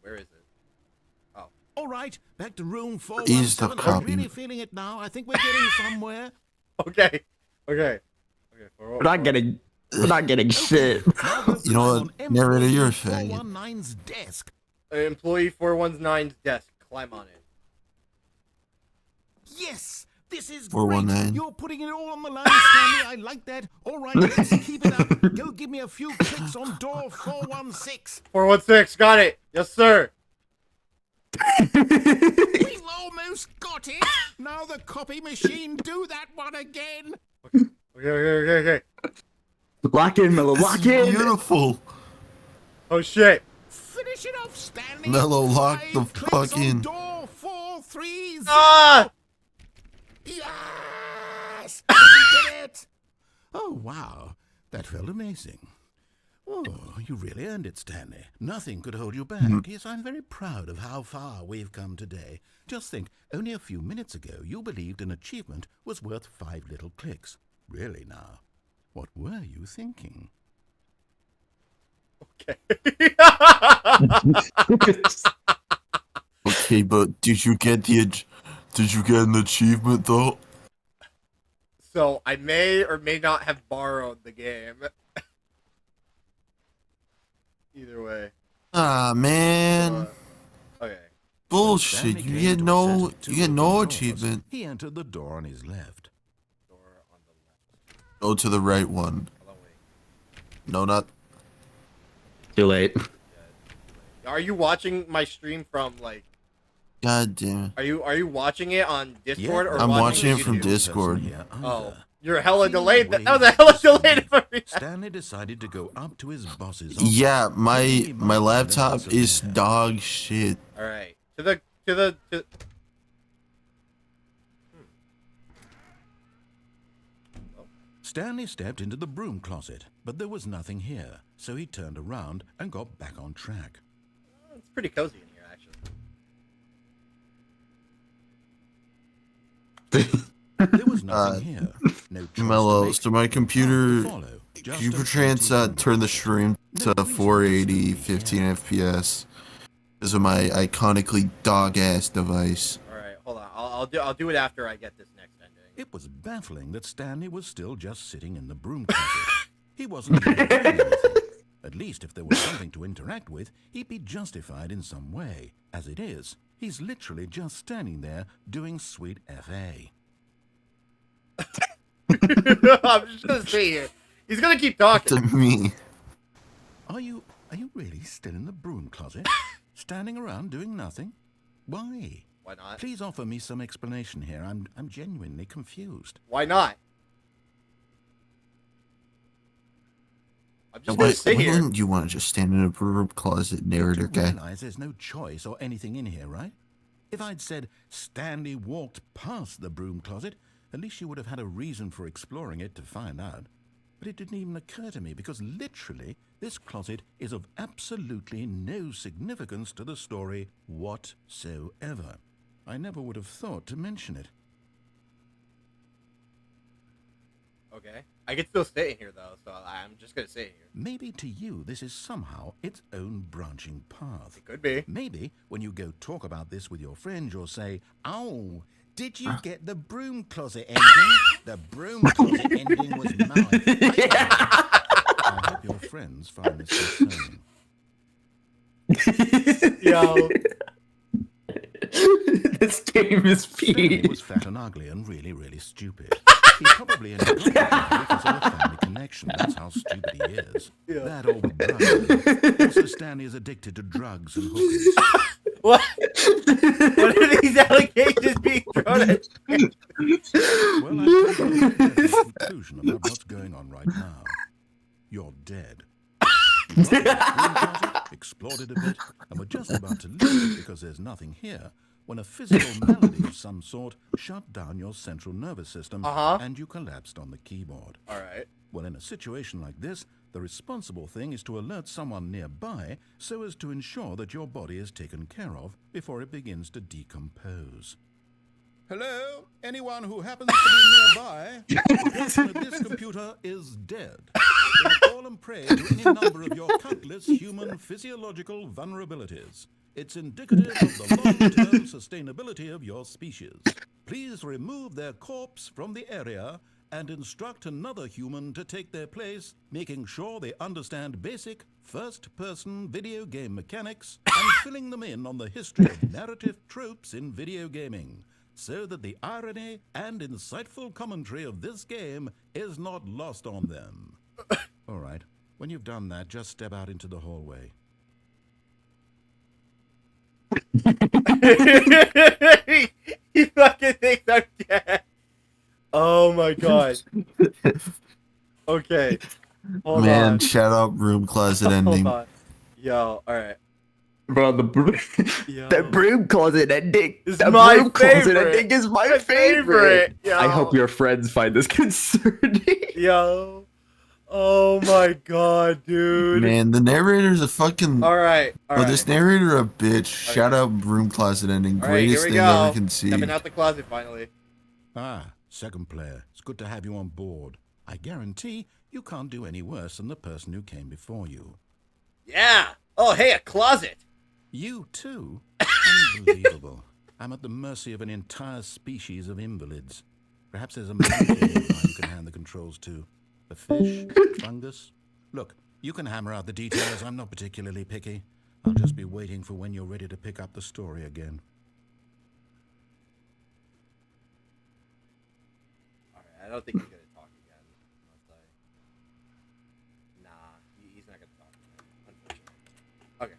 S1: Where is it? Oh.
S3: All right, back to room
S5: He's the
S3: 417. I'm
S5: copy.
S3: really feeling it now. I think we're getting somewhere.
S1: Okay. Okay.
S2: We're not getting shit.
S3: Now go
S5: You know
S3: climb
S5: what?
S3: on
S5: Narrator, you're a
S3: employee
S5: faggot.
S3: 419's desk.
S1: Employee 419's desk. Climb on it.
S3: Yes, this is
S5: 419.
S3: great. You're putting it all on the line, Stanley. I like that. All right, let's keep it up. Go give me a few clicks on door 416.
S1: 416. Got it. Yes, sir.
S3: We've almost got it. Now the copy machine, do that one again.
S1: Okay.
S2: Lock in, Mellow. Lock
S5: It's
S2: in.
S5: beautiful.
S1: Oh, shit.
S3: Finish it off, Stanley.
S5: Mellow, lock
S3: 5
S5: the
S3: clicks
S5: fuck
S3: on
S5: in.
S3: door 430.
S1: Ah!
S3: Yes! We did it! Oh, wow. That felt amazing. Oh, you really earned it, Stanley. Nothing could hold you back. Yes, I'm very proud of how far we've come today. Just think, only a few minutes ago, you believed an achievement was worth 5 little clicks. Really now, what were you thinking?
S1: Okay.
S5: Okay, but did you get an achievement though?
S1: So I may or may not have borrowed the game. Either way.
S5: Ah man,
S1: Okay.
S5: bullshit!
S3: Stanley
S5: You
S3: came
S5: get
S3: to a
S5: no,
S3: set of
S5: you
S3: two
S5: get no
S3: doors.
S5: achievement.
S3: He entered the door on his left.
S1: Door on the left.
S5: Go to the right one.
S1: Hold on, wait.
S5: No, not.
S2: Too late.
S1: Are you watching my stream from like?
S5: God damn.
S1: Are you watching it on Discord or
S5: I'm
S1: watching
S5: watching it from
S1: YouTube?
S5: Discord.
S1: Oh, you're hella delayed. That was a hella delayed for me.
S3: Stanley decided to go up to his boss's office.
S5: Yeah, my laptop is dog shit.
S1: All right. To the.
S3: Stanley stepped into the broom closet, but there was nothing here, so he turned around and got back on track.
S1: It's pretty cozy in here, actually.
S3: There was nothing here. No choice to
S5: Mellow.
S3: make,
S5: So my
S3: path to
S5: computer.
S3: follow, just
S5: Can you
S3: a
S5: perchance
S3: empty
S5: turn the
S3: room.
S5: stream
S3: No
S5: to
S3: reason
S5: 480,
S3: to stay
S5: 15
S3: here.
S5: FPS? Because of my iconically dog ass device.
S1: All right, hold on. I'll do it after I get this next ending.
S3: It was baffling that Stanley was still just sitting in the broom closet. He wasn't even doing anything. At least if there was something to interact with, he'd be justified in some way. As it is, he's literally just standing there doing sweet FA.
S1: I'm just gonna stay here. He's gonna keep talking.
S5: To me.
S3: Are you really still in the broom closet? Standing around doing nothing? Why?
S1: Why not?
S3: Please offer me some explanation here. I'm genuinely confused.
S1: Why not? I'm just
S5: Why
S1: gonna sit here.
S5: wouldn't you want to just stand in a broom closet, narrator
S3: You
S5: guy?
S3: realize there's no choice or anything in here, right? If I'd said Stanley walked past the broom closet, at least you would have had a reason for exploring it to find out. But it didn't even occur to me because literally this closet is of absolutely no significance to the story whatsoever. I never would have thought to mention it.
S1: Okay. I can still stay in here though, so I'm just gonna sit here.
S3: Maybe to you this is somehow its own branching path.
S1: It could be.
S3: Maybe when you go talk about this with your friends, you'll say, "Oh, did you get the broom closet ending? The broom closet ending was mine." I hope your friends find this concerning.
S1: Yo.
S2: This game is
S3: Stanley
S2: peak.
S3: was fat and ugly and really, really stupid. He probably ended up with me because of a family connection. That's how stupid he is.
S1: Yeah.
S3: That or with drugs. Also, Stanley is addicted to drugs and hookers.
S1: What? What are these allegations being thrown at me?
S3: Well, I've come to a definite conclusion about what's going on right now. You're dead. You got to the broom closet, explored it a bit, and were just about to leave because there's nothing here, when a physical malady of some sort shut down your central nervous system and you collapsed on the keyboard.
S1: Alright.
S3: Well, in a situation like this, the responsible thing is to alert someone nearby so as to ensure that your body is taken care of before it begins to decompose. Hello? Anyone who happens to be nearby? The person with this computer is dead. They have fallen prey to any number of your countless human physiological vulnerabilities. It's indicative of the long-term sustainability of your species. Please remove their corpse from the area and instruct another human to take their place, making sure they understand basic first-person video game mechanics and filling them in on the history of narrative tropes in video gaming, so that the irony and insightful commentary of this game is not lost on them. All right, when you've done that, just step out into the hallway.
S1: He fucking thinks I'm dead. Oh my god. Okay. Hold
S5: Man,
S1: on.
S5: shout out room closet ending.
S1: Hold on. Yo, alright.
S2: Bro,
S1: Yo.
S2: that broom closet ending.
S1: Is
S2: That
S1: my
S2: broom closet
S1: favorite.
S2: ending is my
S1: My
S2: favorite.
S1: favorite, yo.
S2: I hope your friends find this concerning.
S1: Yo. Oh my god, dude.
S5: Man, the narrator's a fucking.
S1: Alright,
S5: Oh,
S1: alright.
S5: this narrator a bitch. Shout out room closet ending.
S1: Alright, here
S5: Greatest
S1: we
S5: thing
S1: go.
S5: ever conceived.
S1: Stepping out the closet finally.
S3: Ah, second player. It's good to have you on board. I guarantee you can't do any worse than the person who came before you.
S1: Yeah. Oh, hey, a closet.
S3: You too? Unbelievable. I'm at the mercy of an entire species of invalids. Perhaps there's a monkey nearby you can hand the controls to. A fish? Fungus? Look, you can hammer out the details. I'm not particularly picky. I'll just be waiting for when you're ready to pick up the story again.
S1: Alright, I don't think he's gonna talk again. Nah, he's not gonna talk again, unfortunately. Okay.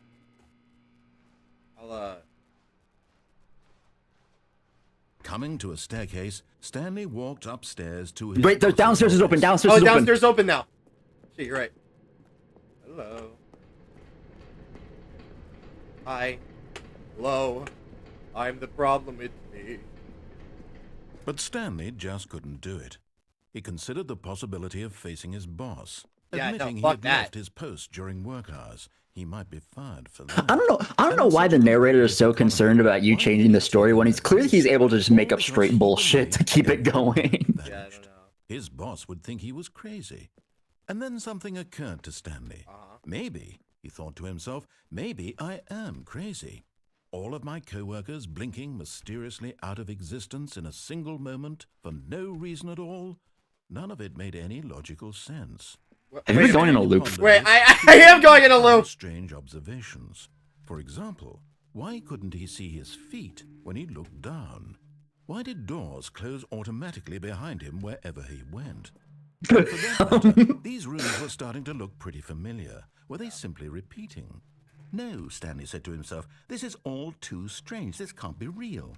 S1: I'll,
S3: Coming to a staircase, Stanley walked upstairs to his...
S2: Wait, the downstairs is open. Downstairs
S1: Oh,
S2: is open.
S1: downstairs open now. Shit, you're right. Hello. Hi. Hello. I'm the problem, it's me.
S3: But Stanley just couldn't do it. He considered the possibility of facing his boss,
S1: Yeah, no,
S3: admitting he
S1: fuck
S3: had
S1: that.
S3: left his post during work hours. He might be fired for that.
S2: I don't know why the narrator is so concerned about you changing the story when he's clearly able to just make up straight bullshit to keep it going.
S1: Yeah, I don't know.
S3: His boss would think he was crazy. And then something occurred to Stanley. Maybe, he thought to himself, maybe I am crazy. All of my co-workers blinking mysteriously out of existence in a single moment for no reason at all. None of it made any logical sense.
S2: Have you been going in a loop?
S1: Wait, I am going in a loop.
S3: Strange observations. For example, why couldn't he see his feet when he looked down? Why did doors close automatically behind him wherever he went? For that matter, these rooms were starting to look pretty familiar. Were they simply repeating? No, Stanley said to himself, this is all too strange. This can't be real.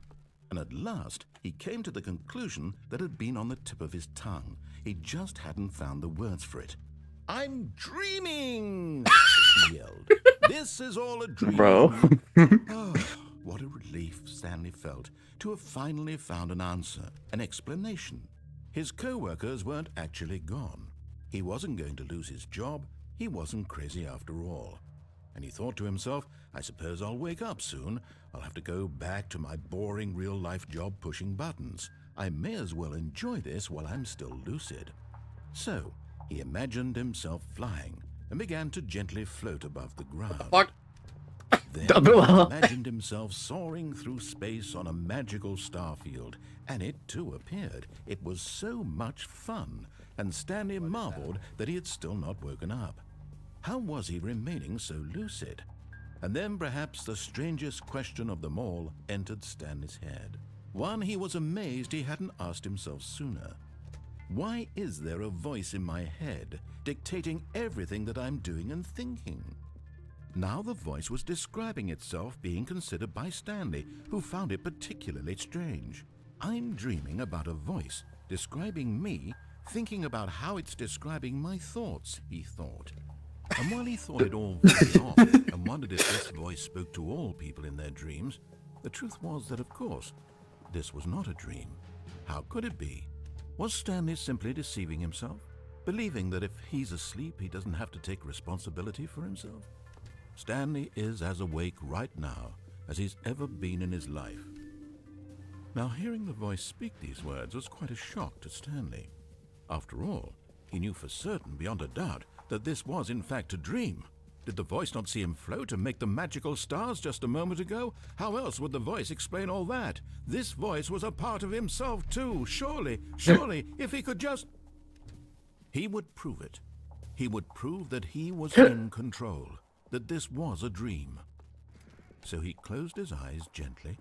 S3: And at last, he came to the conclusion that had been on the tip of his tongue. He just hadn't found the words for it. I'm dreaming, he yelled. This is all a dream.
S2: Bro.
S3: Oh, what a relief Stanley felt to have finally found an answer, an explanation. His co-workers weren't actually gone. He wasn't going to lose his job. He wasn't crazy after all. And he thought to himself, I suppose I'll wake up soon. I'll have to go back to my boring real-life job pushing buttons. I may as well enjoy this while I'm still lucid. So, he imagined himself flying and began to gently float above the ground.
S1: Fuck.
S3: Then he imagined himself soaring through space on a magical starfield, and it too appeared. It was so much fun, and Stanley marveled that he had still not woken up. How was he remaining so lucid? And then perhaps the strangest question of them all entered Stanley's head. One he was amazed he hadn't asked himself sooner. Why is there a voice in my head dictating everything that I'm doing and thinking? Now the voice was describing itself being considered by Stanley, who found it particularly strange. I'm dreaming about a voice describing me, thinking about how it's describing my thoughts, he thought. And while he thought it all very odd and wondered if this voice spoke to all people in their dreams, the truth was that, of course, this was not a dream. How could it be? Was Stanley simply deceiving himself, believing that if he's asleep, he doesn't have to take responsibility for himself? Stanley is as awake right now as he's ever been in his life. Now, hearing the voice speak these words was quite a shock to Stanley. After all, he knew for certain, beyond a doubt, that this was in fact a dream. Did the voice not see him float and make the magical stars just a moment ago? How else would the voice explain all that? This voice was a part of himself too. Surely, if he could just... He would prove it. He would prove that he was in control, that this was a dream. So he closed his eyes gently,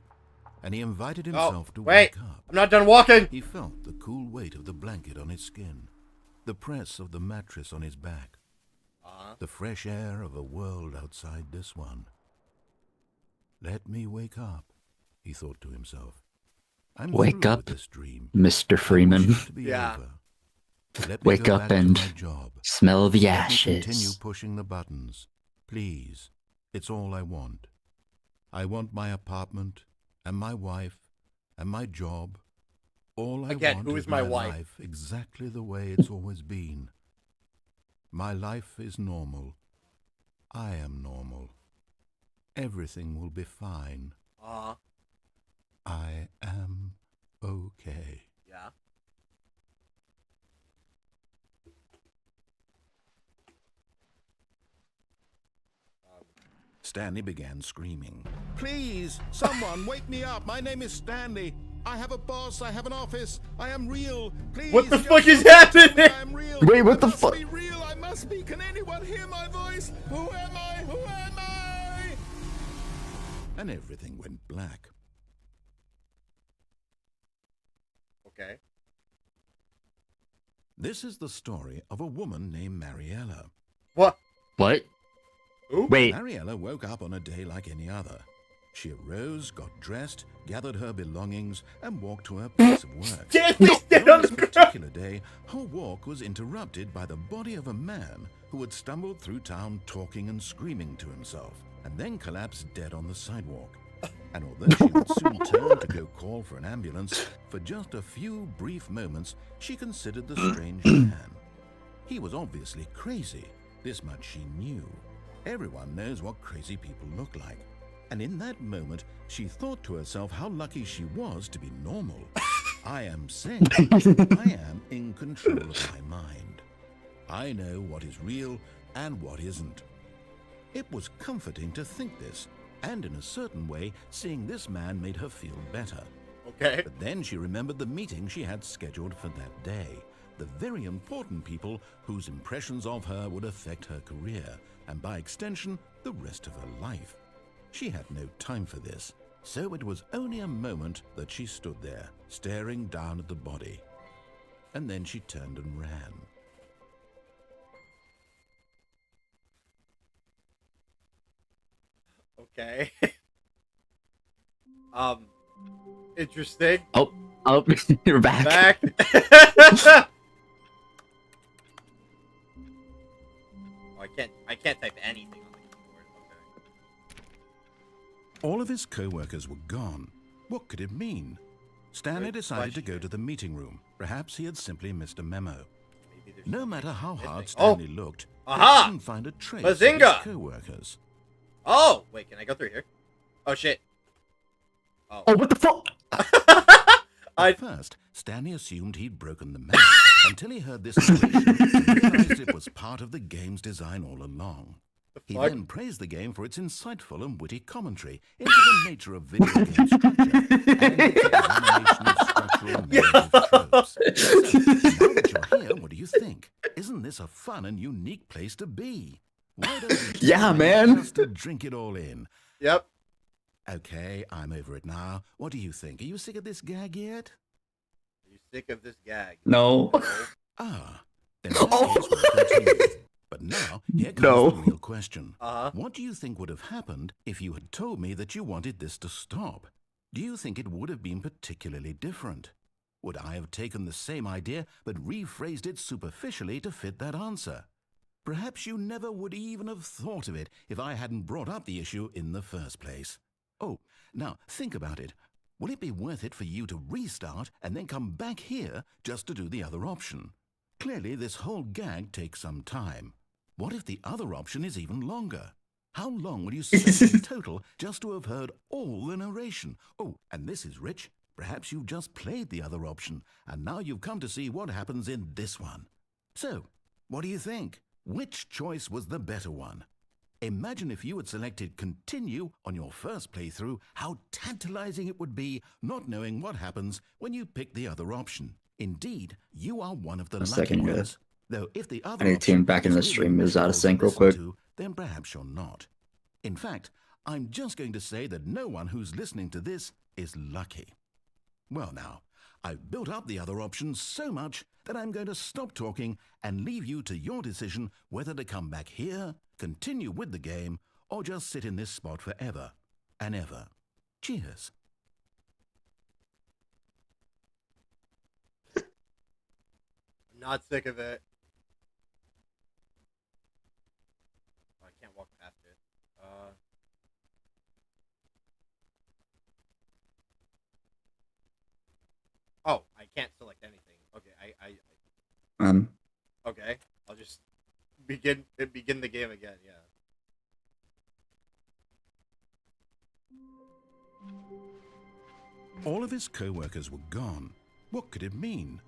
S3: and he invited himself to wake up.
S1: I'm not done walking.
S3: He felt the cool weight of the blanket on his skin, the press of the mattress on his back, the fresh air of a world outside this one. Let me wake up, he thought to himself. I'm
S2: Wake
S3: through
S2: up,
S3: with this dream.
S2: Mr. Freeman.
S3: To be
S1: Yeah.
S3: over. Let me
S2: Wake
S3: go
S2: up
S3: back to
S2: and
S3: my job.
S2: smell the
S3: Let me continue
S2: ashes.
S3: pushing the buttons. Please. It's all I want. I want my apartment, and my wife, and my job. All I
S1: Again,
S3: want
S1: who
S3: is
S1: is my
S3: my
S1: wife?
S3: life exactly the way it's always been. My life is normal. I am normal. Everything will be fine. I am okay.
S1: Yeah.
S3: Stanley began screaming. Please, someone wake me up. My name is Stanley. I have a boss. I have an office. I am real. Please.
S1: What the
S3: just
S1: fuck is
S3: tell me
S1: happening?
S3: I am real.
S2: Wait, what the
S3: I must
S2: fuck?
S3: be real. I must be. Can anyone hear my voice? Who am I? Who am I? And everything went black.
S1: Okay.
S3: This is the story of a woman named Mariella.
S1: What?
S2: What?
S1: Who?
S2: Wait,
S3: Mariella woke up on a day like any other. She arose, got dressed, gathered her belongings, and walked to her place of work.
S1: Can't we stand
S3: On
S1: on
S3: this
S1: the ground?
S3: particular day, her walk was interrupted by the body of a man who had stumbled through town talking and screaming to himself, and then collapsed dead on the sidewalk. And although she would soon turn to go call for an ambulance, for just a few brief moments she considered the strange man. He was obviously crazy. This much she knew. Everyone knows what crazy people look like. And in that moment, she thought to herself how lucky she was to be normal. I am sane. I am in control of my mind. I know what is real and what isn't. It was comforting to think this, and in a certain way, seeing this man made her feel better.
S1: Okay.
S3: But then she remembered the meeting she had scheduled for that day. The very important people whose impressions of her would affect her career, and by extension, the rest of her life. She had no time for this, so it was only a moment that she stood there, staring down at the body. And then she turned and ran.
S1: Okay. Interesting.
S2: oh, you're back.
S1: Back. Oh, I can't type anything on the keyboard. Okay.
S3: All of his co-workers were gone. What could it mean? Stanley
S1: Good
S3: decided to go
S1: question.
S3: to the meeting room. Perhaps he had simply missed a memo.
S1: Maybe there's
S3: No
S1: something
S3: matter how hard
S1: missing. Oh!
S3: Stanley looked,
S1: Aha!
S3: he couldn't find a trace
S1: Bazinga!
S3: of his co-workers.
S1: Oh, wait, can I go through here? Oh shit. Oh.
S2: Oh, what the fuck?
S3: At first, Stanley assumed he'd broken the memo until he heard this narration and realized it was part of the game's design all along. He
S1: fuck?
S3: then praised the game for its insightful and witty commentary into the nature of video game structure and its examination of structural narrative tropes. So, now that you're here, what do you think? Isn't this a fun and unique place to be? Why don't we
S2: Yeah, man.
S3: just to drink it all in?
S1: Yep.
S3: Okay, I'm over it now. What do you think? Are you sick of this gag yet?
S1: Are you sick of this gag?
S2: No.
S3: Ah, then in that case we'll continue. But now, here comes
S2: No.
S3: the real question.
S1: Uh-huh.
S3: What do you think would have happened if you had told me that you wanted this to stop? Do you think it would have been particularly different? Would I have taken the same idea but rephrased it superficially to fit that answer? Perhaps you never would even have thought of it if I hadn't brought up the issue in the first place. Oh, now think about it. Will it be worth it for you to restart and then come back here just to do the other option? Clearly, this whole gag takes some time. What if the other option is even longer? How long will you spend in total just to have heard all the narration? Oh, and this is rich. Perhaps you've just played the other option, and now you've come to see what happens in this one. So, what do you think? Which choice was the better one? Imagine if you had selected continue on your first playthrough, how tantalizing it would be not knowing what happens when you pick the other option. Indeed, you are one of the lucky
S2: second, yeah.
S3: ones. Though if the other
S2: I need to tune
S3: option
S2: back in
S3: is
S2: the
S3: really
S2: stream. It was out of
S3: miserable to
S2: sync real
S3: listen
S2: quick.
S3: to, then perhaps you're not. In fact, I'm just going to say that no one who's listening to this is lucky. Well now, I've built up the other options so much that I'm going to stop talking and leave you to your decision whether to come back here, continue with the game, or just sit in this spot forever and ever. Cheers.
S1: I'm not sick of it. Oh, I can't walk past it. Oh, I can't select anything. Okay, okay. I'll just begin the game again. Yeah.
S3: All of his co-workers were gone. What could it mean?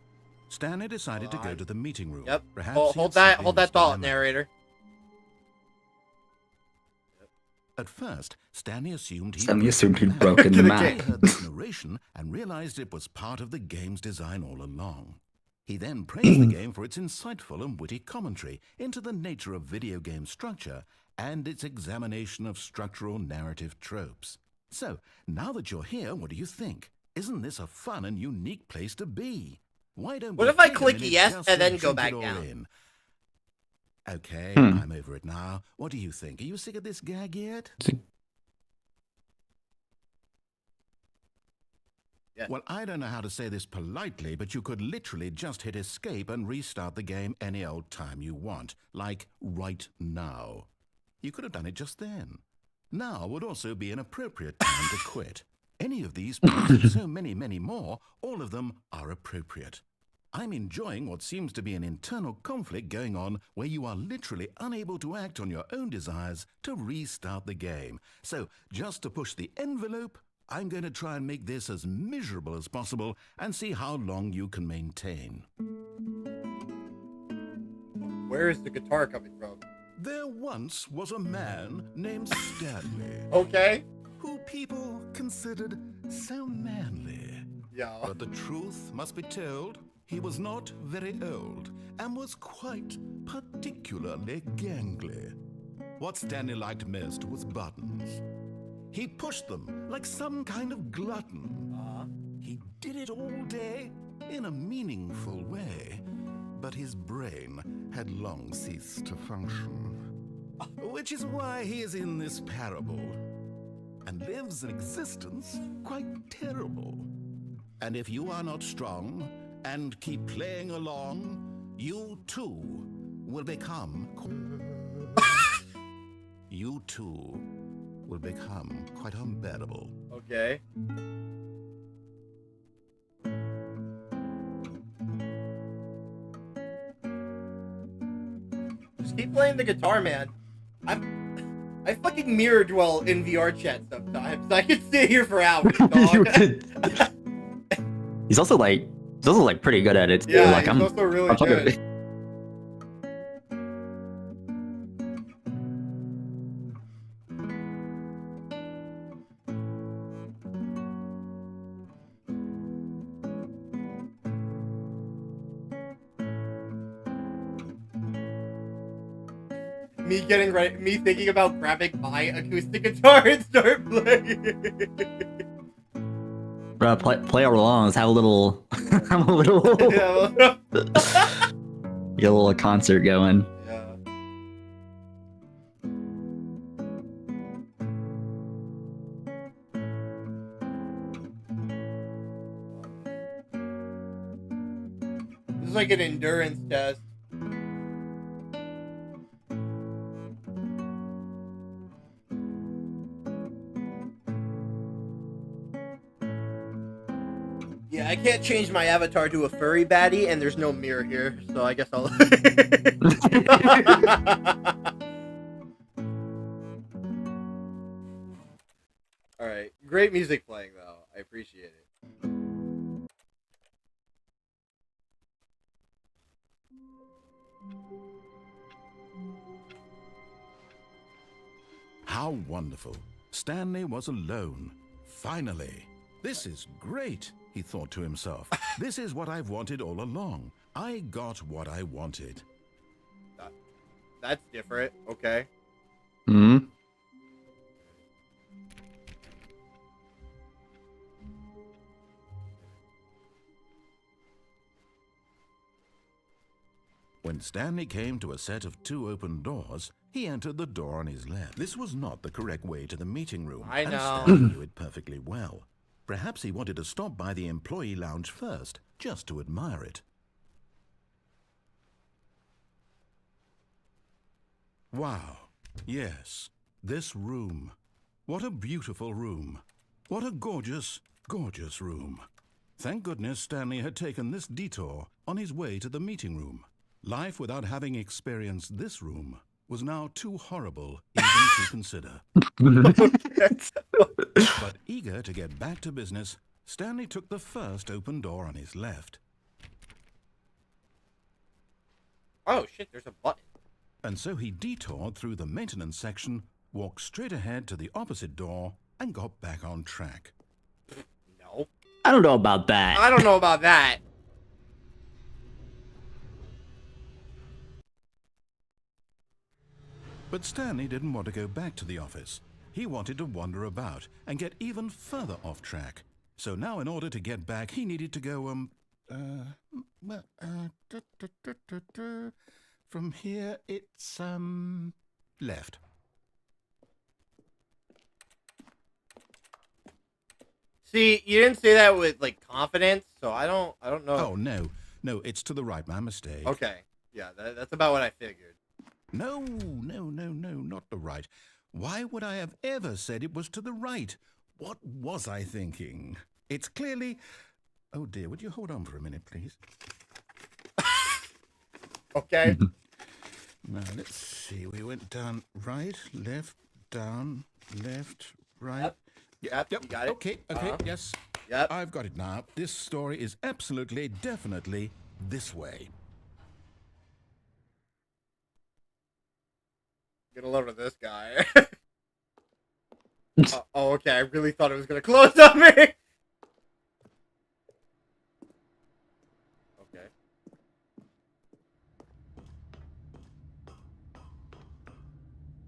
S3: Stanley decided to go to the meeting room.
S1: Yep.
S3: Perhaps
S1: Hold
S3: he had
S1: that thought,
S3: something
S1: narrator.
S3: At first, Stanley assumed
S2: he'd broken the map.
S3: He heard this narration and realized it was part of the game's design all along. He then praised the game for its insightful and witty commentary into the nature of video game structure and its examination of structural narrative tropes. So, now that you're here, what do you think? Isn't this a fun and unique place to be? Why don't
S1: What
S3: we
S1: if I
S3: take a
S1: click
S3: minute
S1: yes
S3: just
S1: and
S3: to
S1: then go
S3: drink
S1: back
S3: it all
S1: down?
S3: in? Okay,
S2: Hmm.
S3: I'm over it now. What do you think? Are you sick of this gag yet?
S1: Yeah.
S3: Well, I don't know how to say this politely, but you could literally just hit escape and restart the game any old time you want, like right now. You could have done it just then. Now would also be an appropriate time to quit. Any of these, plus so many, many more, all of them are appropriate. I'm enjoying what seems to be an internal conflict going on where you are literally unable to act on your own desires to restart the game. So, just to push the envelope, I'm going to try and make this as miserable as possible and see how long you can maintain.
S1: Where is the guitar coming from?
S3: There once was a man named Stanley,
S1: Okay.
S3: who people considered so manly.
S1: Yeah.
S3: But the truth must be told, he was not very old and was quite particularly gangly. What Stanley liked most was buttons. He pushed them like some kind of glutton. He did it all day in a meaningful way, but his brain had long ceased to function. Which is why he is in this parable and lives an existence quite terrible. And if you are not strong and keep playing along, you too will become... you too will become quite unbearable.
S1: Okay. Just keep playing the guitar, man. I fucking mirror dwell in VR chat sometimes. I can sit here for hours,
S2: You
S1: dog.
S2: could- he's also like pretty good at it too.
S1: Yeah,
S2: Like
S1: he's also really
S2: I'm talking-
S1: good. Me thinking about grabbing my acoustic guitar and start playing.
S2: Bro, play along. Let's have a little, have a little,
S1: Yeah.
S2: get a little concert going.
S1: Yeah. This is like an endurance test. Yeah, I can't change my avatar to a furry baddie, and there's no mirror here, so I guess I'll... Alright, great music playing, though. I appreciate it.
S3: How wonderful. Stanley was alone. Finally. This is great, he thought to himself. This is what I've wanted all along. I got what I wanted.
S1: That's different. Okay.
S2: Hmm.
S3: When Stanley came to a set of 2 open doors, he entered the door on his left. This was not the correct way to the meeting room,
S1: I
S3: and
S1: know.
S3: Stanley knew it perfectly well. Perhaps he wanted to stop by the employee lounge first, just to admire it. Wow. Yes, this room. What a beautiful room. What a gorgeous, gorgeous room. Thank goodness Stanley had taken this detour on his way to the meeting room. Life without having experienced this room was now too horrible even to consider. But eager to get back to business, Stanley took the first open door on his left.
S1: Oh shit, there's a button.
S3: And so he detoured through the maintenance section, walked straight ahead to the opposite door, and got back on track.
S1: No.
S2: I don't know about that.
S1: I don't know about that.
S3: But Stanley didn't want to go back to the office. He wanted to wander about and get even further off track. So now in order to get back, he needed to go, from here it's, left.
S1: See, you didn't say that with like confidence, so I don't know.
S3: Oh, no, it's to the right, my mistake.
S1: Okay. Yeah, that's about what I figured.
S3: No, not the right. Why would I have ever said it was to the right? What was I thinking? It's clearly... Oh dear, would you hold on for a minute, please?
S1: Okay.
S3: Now, let's see. We went down right, left, down, left, right.
S1: Yep, you got it.
S3: Okay, yes.
S1: Yep.
S3: I've got it now. This story is absolutely, definitely this way.
S1: Get a load of this guy. Oh, okay. I really thought it was gonna close on me. Okay.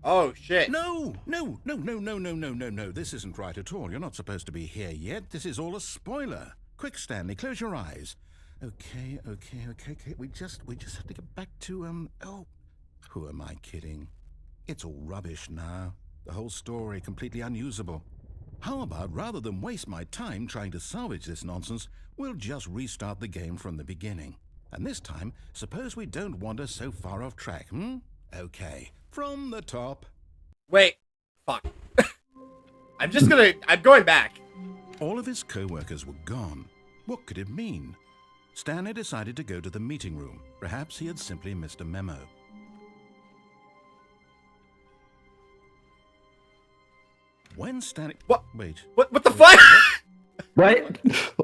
S1: Oh shit.
S3: No. This isn't right at all. You're not supposed to be here yet. This is all a spoiler. Quick, Stanley, close your eyes. Okay. We just have to get back to, oh, who am I kidding? It's all rubbish now. The whole story completely unusable. How about, rather than waste my time trying to salvage this nonsense, we'll just restart the game from the beginning. And this time, suppose we don't wander so far off track, Okay, from the top.
S1: Wait. Fuck. I'm going back.
S3: All of his co-workers were gone. What could it mean? Stanley decided to go to the meeting room. Perhaps he had simply missed a memo. When Stanley...
S1: What?
S3: Wait.
S1: What the fuck?
S2: What?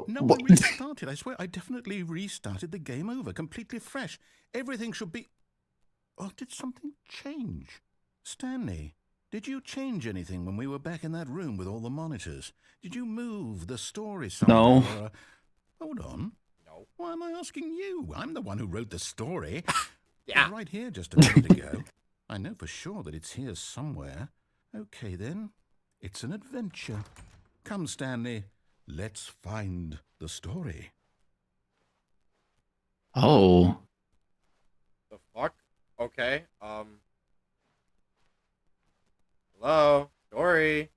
S3: No, I restarted. I swear, I definitely restarted the game over, completely fresh. Everything should be... Oh, did something change? Stanley, did you change anything when we were back in that room with all the monitors? Did you move the story somewhere?
S2: No.
S3: Or, hold on.
S1: No.
S3: Why am I asking you? I'm the one who wrote the story.
S1: Yeah.
S3: It's right here just a minute ago. I know for sure that it's here somewhere. Okay, then. It's an adventure. Come, Stanley. Let's find the story.
S2: Oh.
S1: The fuck? Okay. Hello? Story?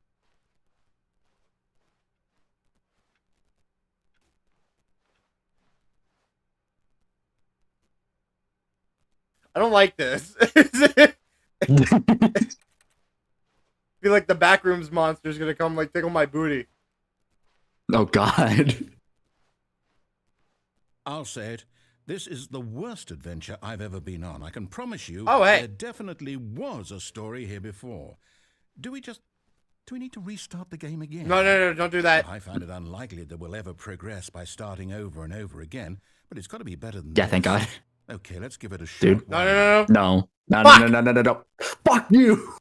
S1: I don't like this. I feel like the backrooms monster's gonna come like tickle my booty.
S2: Oh God.
S3: I'll say it. This is the worst adventure I've ever been on. I can promise you
S1: Oh, hey.
S3: there definitely was a story here before. Do we need to restart the game again?
S1: No, don't do that.
S3: I find it unlikely that we'll ever progress by starting over and over again, but it's got to be better than
S2: Yeah,
S3: this.
S2: thank God.
S3: Okay, let's give it a shot.
S2: Dude.
S1: No.
S2: No.
S1: Fuck!
S2: No. Fuck you.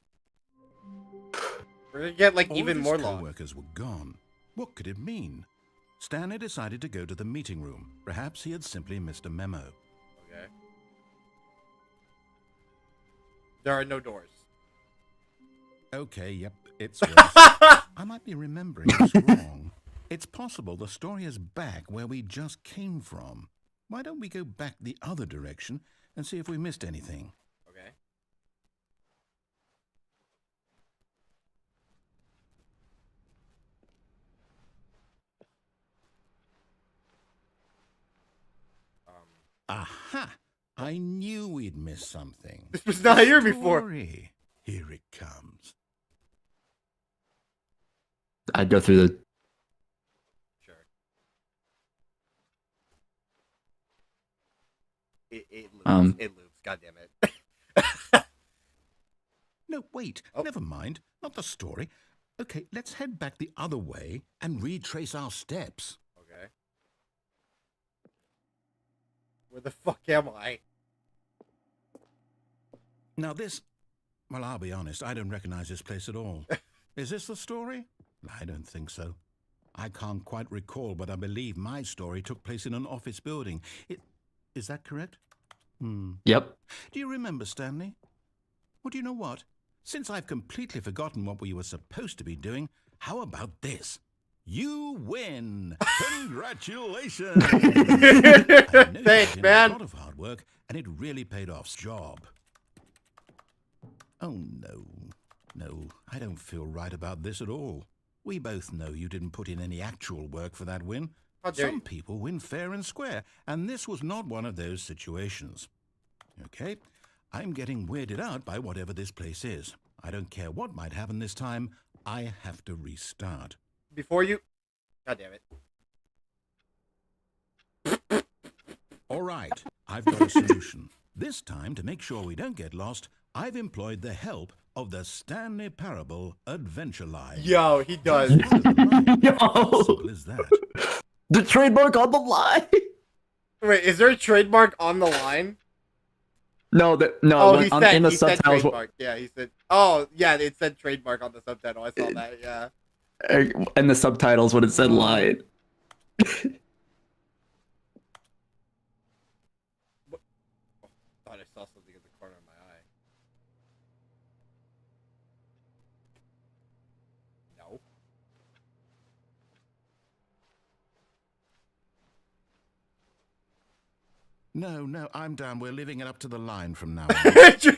S1: We're gonna get like
S3: All
S1: even
S3: of his
S1: more long.
S3: co-workers were gone. What could it mean? Stanley decided to go to the meeting room. Perhaps he had simply missed a memo.
S1: Okay. There are no doors.
S3: Okay, yep, it's worse. I might be remembering this wrong. It's possible the story is back where we just came from. Why don't we go back the other direction and see if we missed anything?
S1: Okay.
S3: Aha! I knew we'd missed something.
S1: This was not here before.
S3: Story. Here it comes.
S2: I'd go through the.
S1: Sure. It loops. It loops. God damn it.
S3: No, wait.
S1: Oh.
S3: Never mind. Not the story. Okay, let's head back the other way and retrace our steps.
S1: Okay. Where the fuck am I?
S3: Now this... Well, I'll be honest. I don't recognize this place at all. Is this the story? I don't think so. I can't quite recall, but I believe my story took place in an office building. Is that correct?
S2: Yep.
S3: Do you remember, Stanley? Well, do you know what? Since I've completely forgotten what we were supposed to be doing, how about this? You win! Congratulations! I know
S1: Thanks,
S3: you did
S1: man.
S3: A lot of hard work, and it really paid off. Job. Oh, no. No, I don't feel right about this at all. We both know you didn't put in any actual work for that win.
S1: How dare
S3: Some
S1: you.
S3: people win fair and square, and this was not one of those situations. Okay, I'm getting weirded out by whatever this place is. I don't care what might happen this time. I have to restart.
S1: Before you... God damn it.
S3: All right, I've got a solution. This time, to make sure we don't get lost, I've employed the help of the Stanley Parable Adventure Line.
S1: Yo, he does.
S2: Yo,
S3: Simple as that.
S2: the trademark on the line.
S1: Wait, is there a trademark on the line?
S2: No, no.
S1: Oh,
S2: In the
S1: he said
S2: subtitles,
S1: trademark. Yeah, he said... Oh, yeah, it said trademark on the subtitle. I saw that, yeah.
S2: in the subtitles when it said line.
S1: Thought I saw something in the corner of my eye. No.
S3: No, I'm down. We're living it up to the line from now on.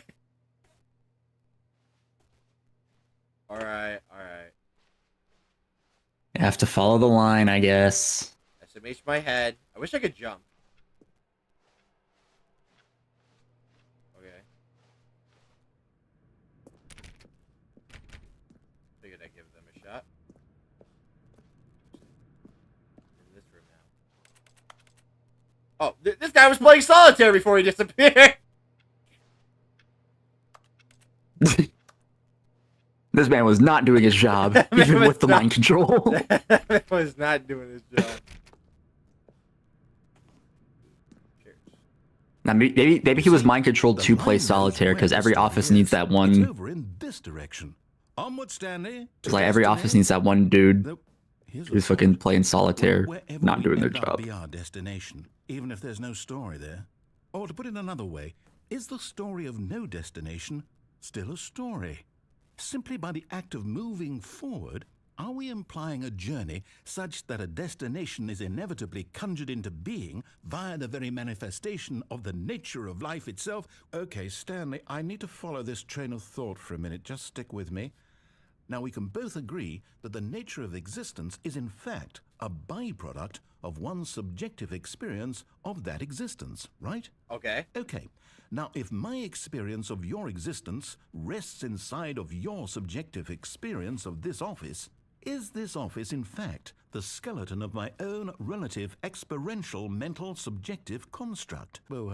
S1: Alright.
S2: You have to follow the line, I guess.
S1: SMH my head. I wish I could jump. Okay. Figured I'd give them a shot. In this room now. Oh, this guy was playing solitaire before he disappeared!
S2: This man was not doing his job,
S1: Man
S2: even
S1: was
S2: with the
S1: not-
S2: mind control.
S1: That was not doing his job. Cheers.
S2: Now, maybe he was mind controlled
S3: The
S2: to
S3: line
S2: play
S3: knows
S2: solitaire
S3: where
S2: because
S3: the
S2: every
S3: story
S2: office
S3: is.
S2: needs that
S3: It's
S2: one.
S3: over in this direction. Onward, Stanley.
S2: It's like every office needs that one dude
S3: Nope. Here's
S2: who's
S3: a
S2: fucking
S3: thought.
S2: playing solitaire,
S3: Wherever
S2: not
S3: we
S2: doing their
S3: end up
S2: job.
S3: Be our destination, even if there's no story there. Or to put it another way, is the story of no destination still a story? Simply by the act of moving forward, are we implying a journey such that a destination is inevitably conjured into being via the very manifestation of the nature of life itself? Okay, Stanley, I need to follow this train of thought for a minute. Just stick with me. Now, we can both agree that the nature of existence is in fact a byproduct of one's subjective experience of that existence, right?
S1: Okay.
S3: Okay. Now, if my experience of your existence rests inside of your subjective experience of this office, is this office in fact the skeleton of my own relative experiential mental subjective construct? Whoa.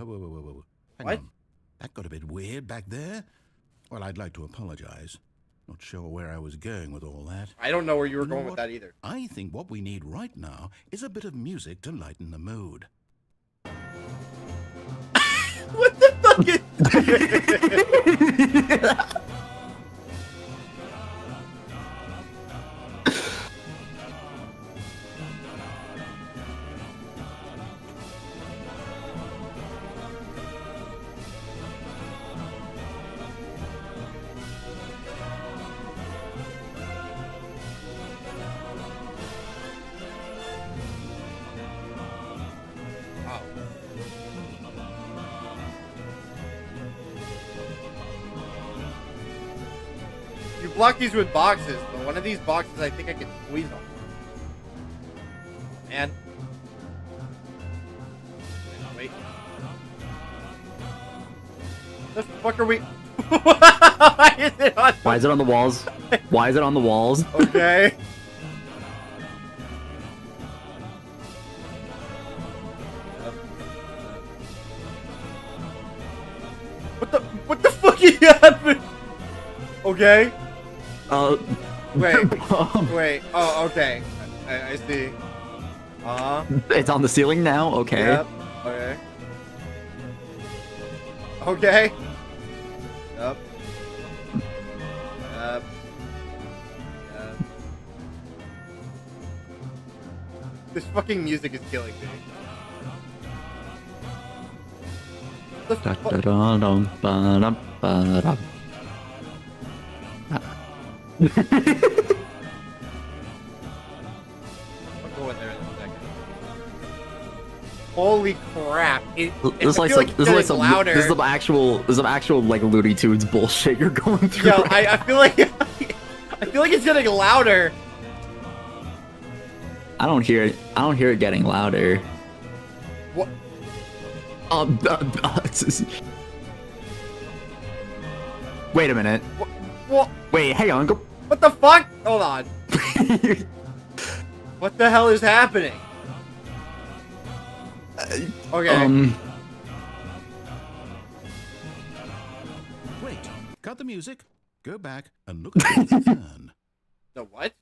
S3: Hang
S1: What?
S3: on. That got a bit weird back there. Well, I'd like to apologize. Not sure where I was going with all that.
S1: I don't know where you were
S3: You know
S1: going with
S3: what?
S1: that either.
S3: I think what we need right now is a bit of music to lighten the mood.
S1: What the fuck is... block these with boxes, but one of these boxes I think I can squeeze on. Man. Wait. The fuck are we? Why is it on?
S2: Why is it on the walls? Why is it on the walls?
S1: Okay. What the fuck is happening? Okay.
S2: Wait.
S1: Wait. Oh, okay. I see.
S2: It's on the ceiling now. Okay.
S1: Yep. Okay. Okay. Yep. Yep. Yep. This fucking music is killing me. The fuck?
S2: Da-da-da-dum-ba-dum-ba-dum.
S1: I'll go in there in a second. Holy crap!
S2: This is like some, this is some actual like Looney Tunes bullshit you're going through.
S1: Yo,
S2: right
S1: I feel like I feel like it's getting louder.
S2: I don't hear it. I don't hear it getting louder.
S1: What?
S2: Wait a minute.
S1: What?
S2: Wait, hang on. Go.
S1: What the fuck? Hold on. What the hell is happening? Okay.
S3: Wait, cut the music. Go back and look at the fern.
S1: The what?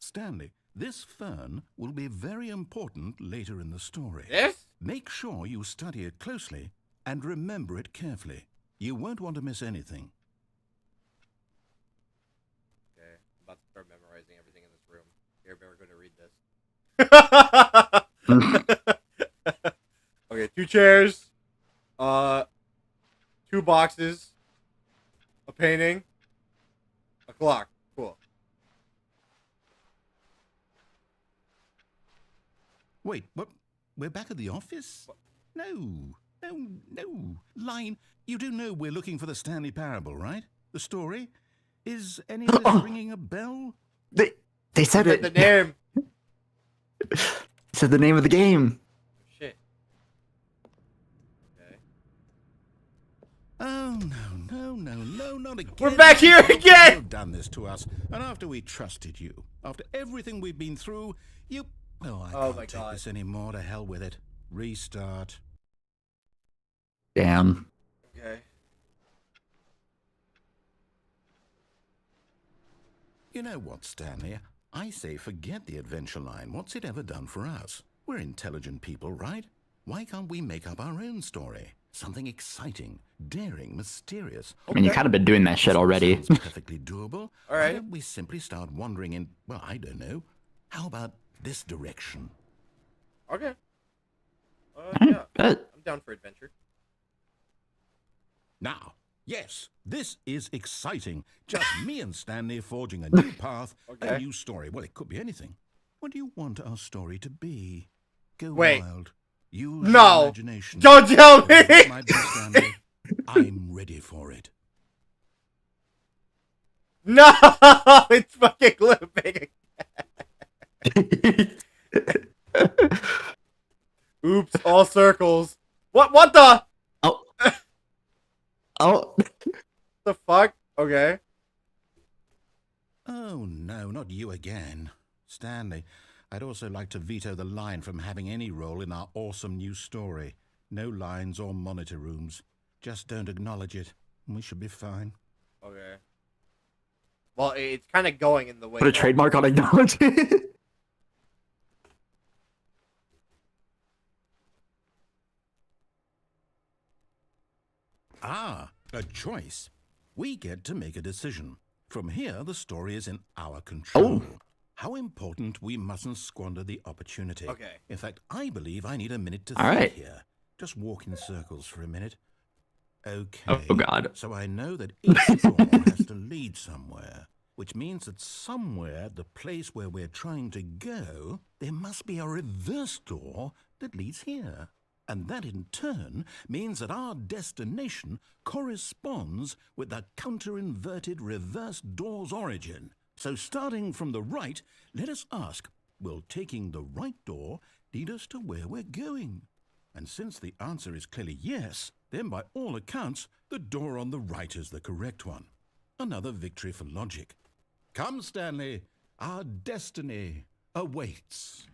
S3: Stanley, this fern will be very important later in the story.
S1: This?
S3: Make sure you study it closely and remember it carefully. You won't want to miss anything.
S1: Okay, I'm about to start memorizing everything in this room. You're never going to read this. Okay, 2 chairs, 2 boxes, a painting, a clock. Cool.
S3: Wait, what? We're back at the office? No. Line, you do know we're looking for the Stanley Parable, right? The story? Is any of this ringing a bell?
S2: They said it.
S1: The name.
S2: Said the name of the game.
S1: Shit. Okay.
S3: Oh, no, not again.
S1: We're back here again!
S3: You've done this to us, and after we trusted you, after everything we've been through, you... Oh, I can't take this anymore. To hell with it. Restart.
S2: Damn.
S1: Okay.
S3: You know what, Stanley? I say forget the adventure line. What's it ever done for us? We're intelligent people, right? Why can't we make up our own story? Something exciting, daring, mysterious.
S2: I mean, you kind of been doing that shit already.
S3: Sounds perfectly doable.
S1: All right.
S3: Why don't we simply start wandering in, well, I don't know. How about this direction?
S1: Okay.
S2: Yeah.
S1: I'm down for adventure.
S3: Now, yes, this is exciting. Just me and Stanley forging a new path,
S1: Okay.
S3: a new story. Well, it could be anything. What do you want our story to be? Go
S1: Wait.
S3: wild. Use
S1: No.
S3: your imagination.
S1: Don't tell me!
S3: Whatever it might be, Stanley, I'm ready for it.
S1: No! It's fucking looping. Oops, all circles. What the?
S2: Oh. Oh.
S1: The fuck? Okay.
S3: Oh, no, not you again. Stanley, I'd also like to veto the line from having any role in our awesome new story. No lines or monitor rooms. Just don't acknowledge it, and we should be fine.
S1: Okay. Well, it's kind of going in the way.
S2: Put a trademark on acknowledge it.
S3: Ah, a choice. We get to make a decision. From here, the story is in our control.
S2: Oh.
S3: How important we mustn't squander the opportunity.
S1: Okay.
S3: In fact, I believe I need a minute to
S2: All
S3: think
S2: right.
S3: here. Just walk in circles for a minute. Okay.
S2: Oh, God.
S3: So I know that each door has to lead somewhere, which means that somewhere, the place where we're trying to go, there must be a reverse door that leads here. And that in turn means that our destination corresponds with the counter-inverted reverse door's origin. So starting from the right, let us ask, will taking the right door lead us to where we're going? And since the answer is clearly yes, then by all accounts, the door on the right is the correct one. Another victory for logic. Come, Stanley, our destiny awaits.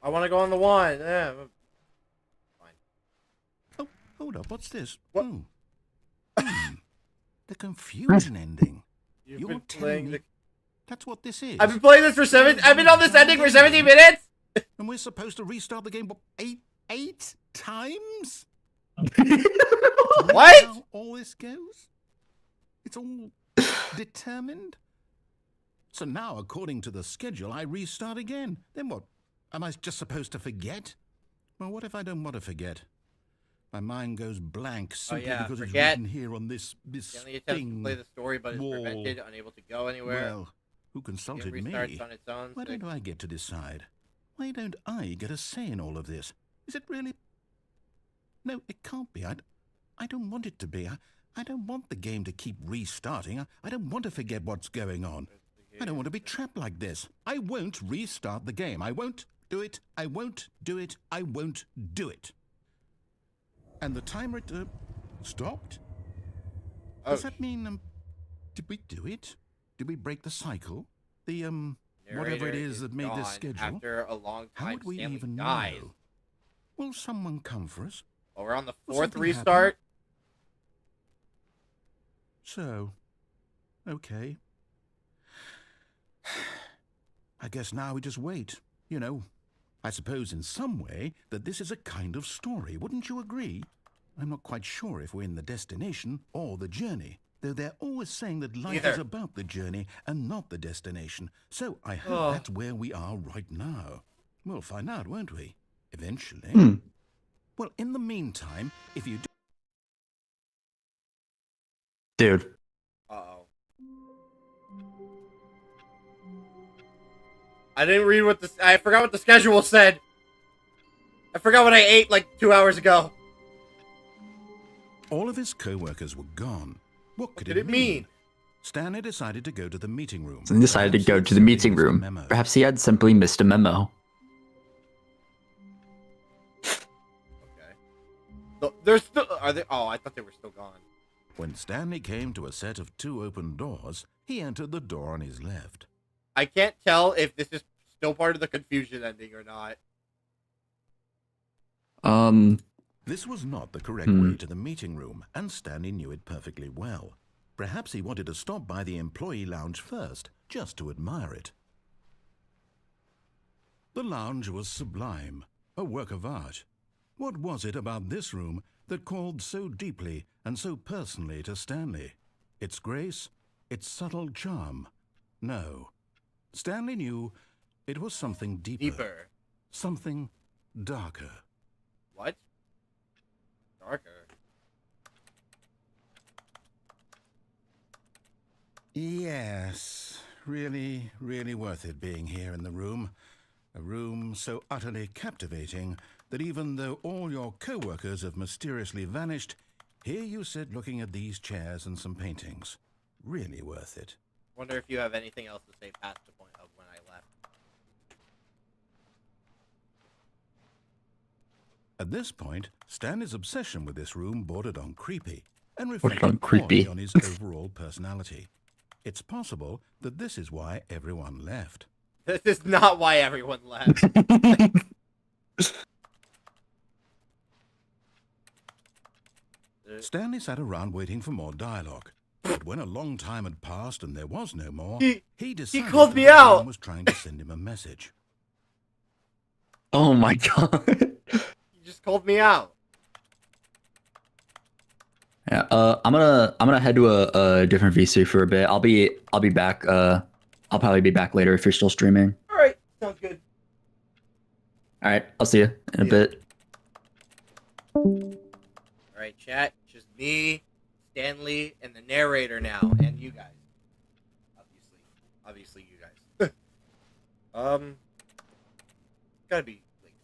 S1: I want to go on the one. Yeah, fine.
S3: Oh, hold up, what's this?
S1: What?
S3: Oh. The confusion ending.
S1: You've
S3: You're
S1: been
S3: telling
S1: playing
S3: me that's what this is?
S1: I've been playing this for I've been on this ending for 17 minutes.
S3: And we're supposed to restart the game what, eight times?
S1: What?
S3: How all this goes? It's all determined? So now, according to the schedule, I restart again. Then what? Am I just supposed to forget? Well, what if I don't want to forget? My mind goes blank simply because
S1: forget.
S3: it's written here on this
S1: Stanley attempts to play the story, but is
S3: wall.
S1: prevented, unable to go anywhere.
S3: Well, who consulted
S1: It
S3: me?
S1: restarts on its own.
S3: Why don't I get to decide? Why don't I get a say in all of this? Is it really? No, it can't be. I don't want it to be. I don't want the game to keep restarting. I don't want to forget what's going on. I don't want to be trapped like this. I won't restart the game. I won't do it. I won't do it. I won't do it. And the timer stopped?
S1: Oh,
S3: Does that mean, did we do it? Did we break the cycle? The, whatever it is that made this schedule?
S1: After a long time,
S3: How would we
S1: Stanley
S3: even
S1: dies.
S3: know? Will someone come for us?
S1: Oh, we're on the
S3: Will
S1: 4th
S3: something
S1: restart.
S3: So, okay. I guess now we just wait. You know, I suppose in some way that this is a kind of story. Wouldn't you agree? I'm not quite sure if we're in the destination or the journey, though they're always saying that life is about the journey and not the destination. So I hope that's where we are right now. We'll find out, won't we? Eventually. Well, in the meantime, if you do...
S2: Dude.
S1: Uh-oh. I didn't read what the... I forgot what the schedule said. I forgot what I ate like 2 hours ago.
S3: All of his co-workers were gone. What could
S1: did it mean?
S3: Stanley decided to go to the meeting room.
S2: And decided to
S3: Perhaps
S2: go
S3: he'd
S2: to the
S3: simply
S2: meeting
S3: missed a
S2: room.
S3: memo.
S2: Perhaps he had simply missed a memo.
S1: Okay. They're still... Are they... Oh, I thought they were still gone.
S3: When Stanley came to a set of 2 open doors, he entered the door on his left.
S1: I can't tell if this is still part of the confusion ending or not.
S3: This was not the correct way to the meeting room, and Stanley knew it perfectly well. Perhaps he wanted to stop by the employee lounge first, just to admire it. The lounge was sublime, a work of art. What was it about this room that called so deeply and so personally to Stanley? Its grace? Its subtle charm? No. Stanley knew it was something deeper. Something darker.
S1: What? Darker.
S3: Yes, really, really worth it being here in the room. A room so utterly captivating that even though all your co-workers have mysteriously vanished, here you sit looking at these chairs and some paintings. Really worth it.
S1: Wonder if you have anything else to say past the point of when I left.
S3: At this point, Stanley's obsession with this room bordered on creepy and
S2: Bordered
S3: reflected
S2: on creepy.
S3: poorly on his overall personality. It's possible that this is why everyone left.
S1: This is not why everyone left.
S3: Stanley sat around waiting for more dialogue. But when a long time had passed and there was no more, he decided
S1: called
S3: that
S1: me
S3: the
S1: out.
S3: game was trying to send him a message.
S2: Oh my god.
S1: You just called me out.
S2: Yeah, I'm gonna head to a different VC for a bit. I'll be back. I'll probably be back later if you're still streaming.
S1: All right, sounds good.
S2: All right, I'll see you in a bit.
S1: All right, chat. Just me, Stanley, and the narrator now, and you guys. Obviously, you guys. Gotta be like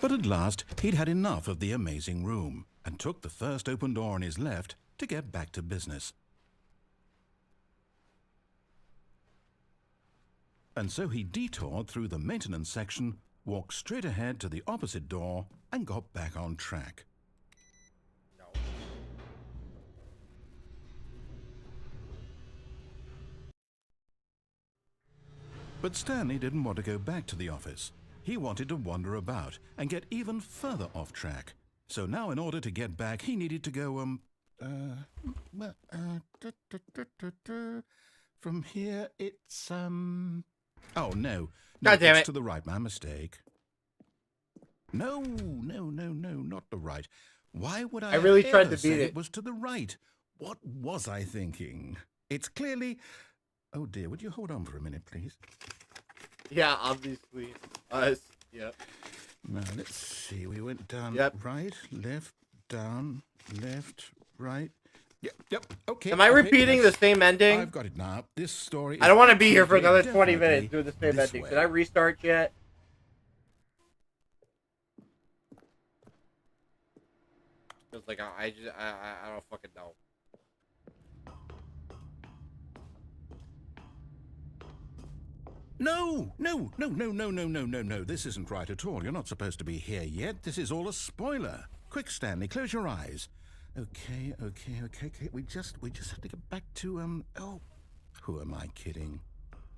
S3: But at last, he'd had enough of the amazing room and took the first open door on his left to get back to business. And so he detoured through the maintenance section, walked straight ahead to the opposite door, and got back on track.
S1: No.
S3: But Stanley didn't want to go back to the office. He wanted to wander about and get even further off track. So now in order to get back, he needed to go, from here it's, oh, no.
S1: God damn
S3: it's
S1: it.
S3: to the right, my mistake. No, not the right. Why would I
S1: really
S3: have
S1: tried
S3: ever
S1: to beat
S3: said
S1: it.
S3: was to the right? What was I thinking? It's clearly... Oh dear, would you hold on for a minute, please?
S1: Yeah, obviously. Us. Yep.
S3: Now, let's see. We went down right, left, down, left, right. Yep, okay.
S1: Am I
S3: okay,
S1: repeating the
S3: yes.
S1: same ending?
S3: I've got it now. This story
S1: I don't want to
S3: is
S1: be here for another 20
S3: definitely
S1: minutes doing the same
S3: this
S1: ending.
S3: way.
S1: Did I restart yet? Feels like I don't fucking know.
S3: No. This isn't right at all. You're not supposed to be here yet. This is all a spoiler. Quick, Stanley, close your eyes. Okay. We just have to get back to, oh, who am I kidding?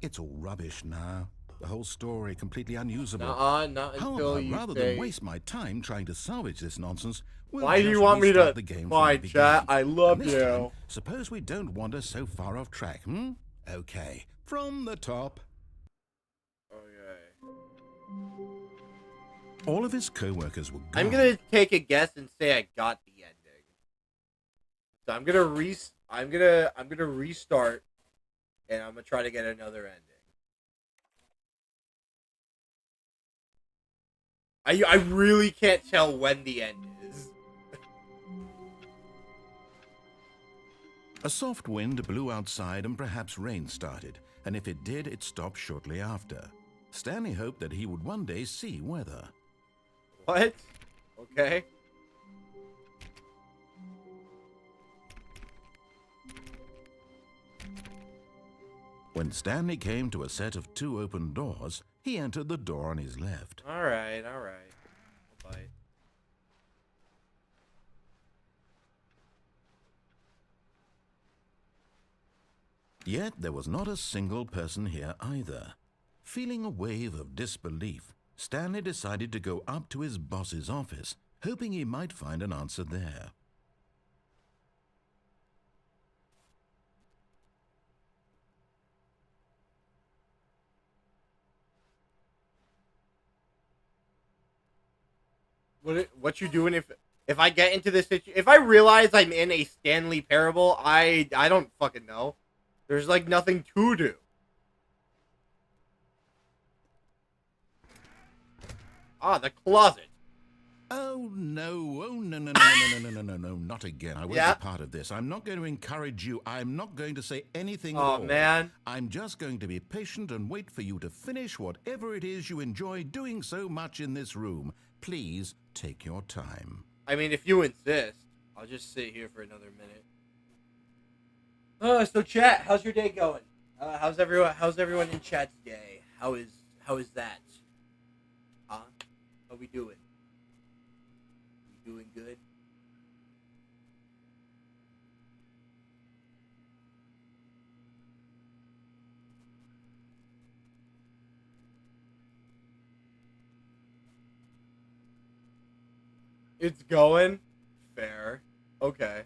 S3: It's all rubbish now. The whole story completely unusable.
S1: Not
S3: How
S1: until
S3: about
S1: you
S3: rather
S1: say...
S3: than waste my time trying to salvage this nonsense, we'll
S1: Why do
S3: just
S1: you want me to...
S3: restart the game from the
S1: Fine, chat.
S3: beginning.
S1: I love
S3: And this time,
S1: you.
S3: suppose we don't wander so far off track, Okay, from the top.
S1: Okay.
S3: All of his co-workers were gone.
S1: I'm gonna take a guess and say I got the ending. So I'm gonna restart, and I'm gonna try to get another ending. I really can't tell when the end is.
S3: A soft wind blew outside and perhaps rain started, and if it did, it stopped shortly after. Stanley hoped that he would one day see weather.
S1: What? Okay.
S3: When Stanley came to a set of 2 open doors, he entered the door on his left.
S1: All right. Bye.
S3: Yet there was not a single person here either. Feeling a wave of disbelief, Stanley decided to go up to his boss's office, hoping he might find an answer there.
S1: What you doing if I get into this situation? If I realize I'm in a Stanley Parable, I don't fucking know. There's like nothing to do. Ah, the closet.
S3: Oh no, no, not again. I won't
S1: Yeah.
S3: be part of this. I'm not going to encourage you. I'm not going to say anything at
S1: Oh
S3: all.
S1: man.
S3: I'm just going to be patient and wait for you to finish whatever it is you enjoy doing so much in this room. Please take your time.
S1: I mean, if you insist, I'll just sit here for another minute. So chat, how's your day going? How's everyone in chat's day? How is that? Huh? How we doing? We doing good? It's going? Fair. Okay.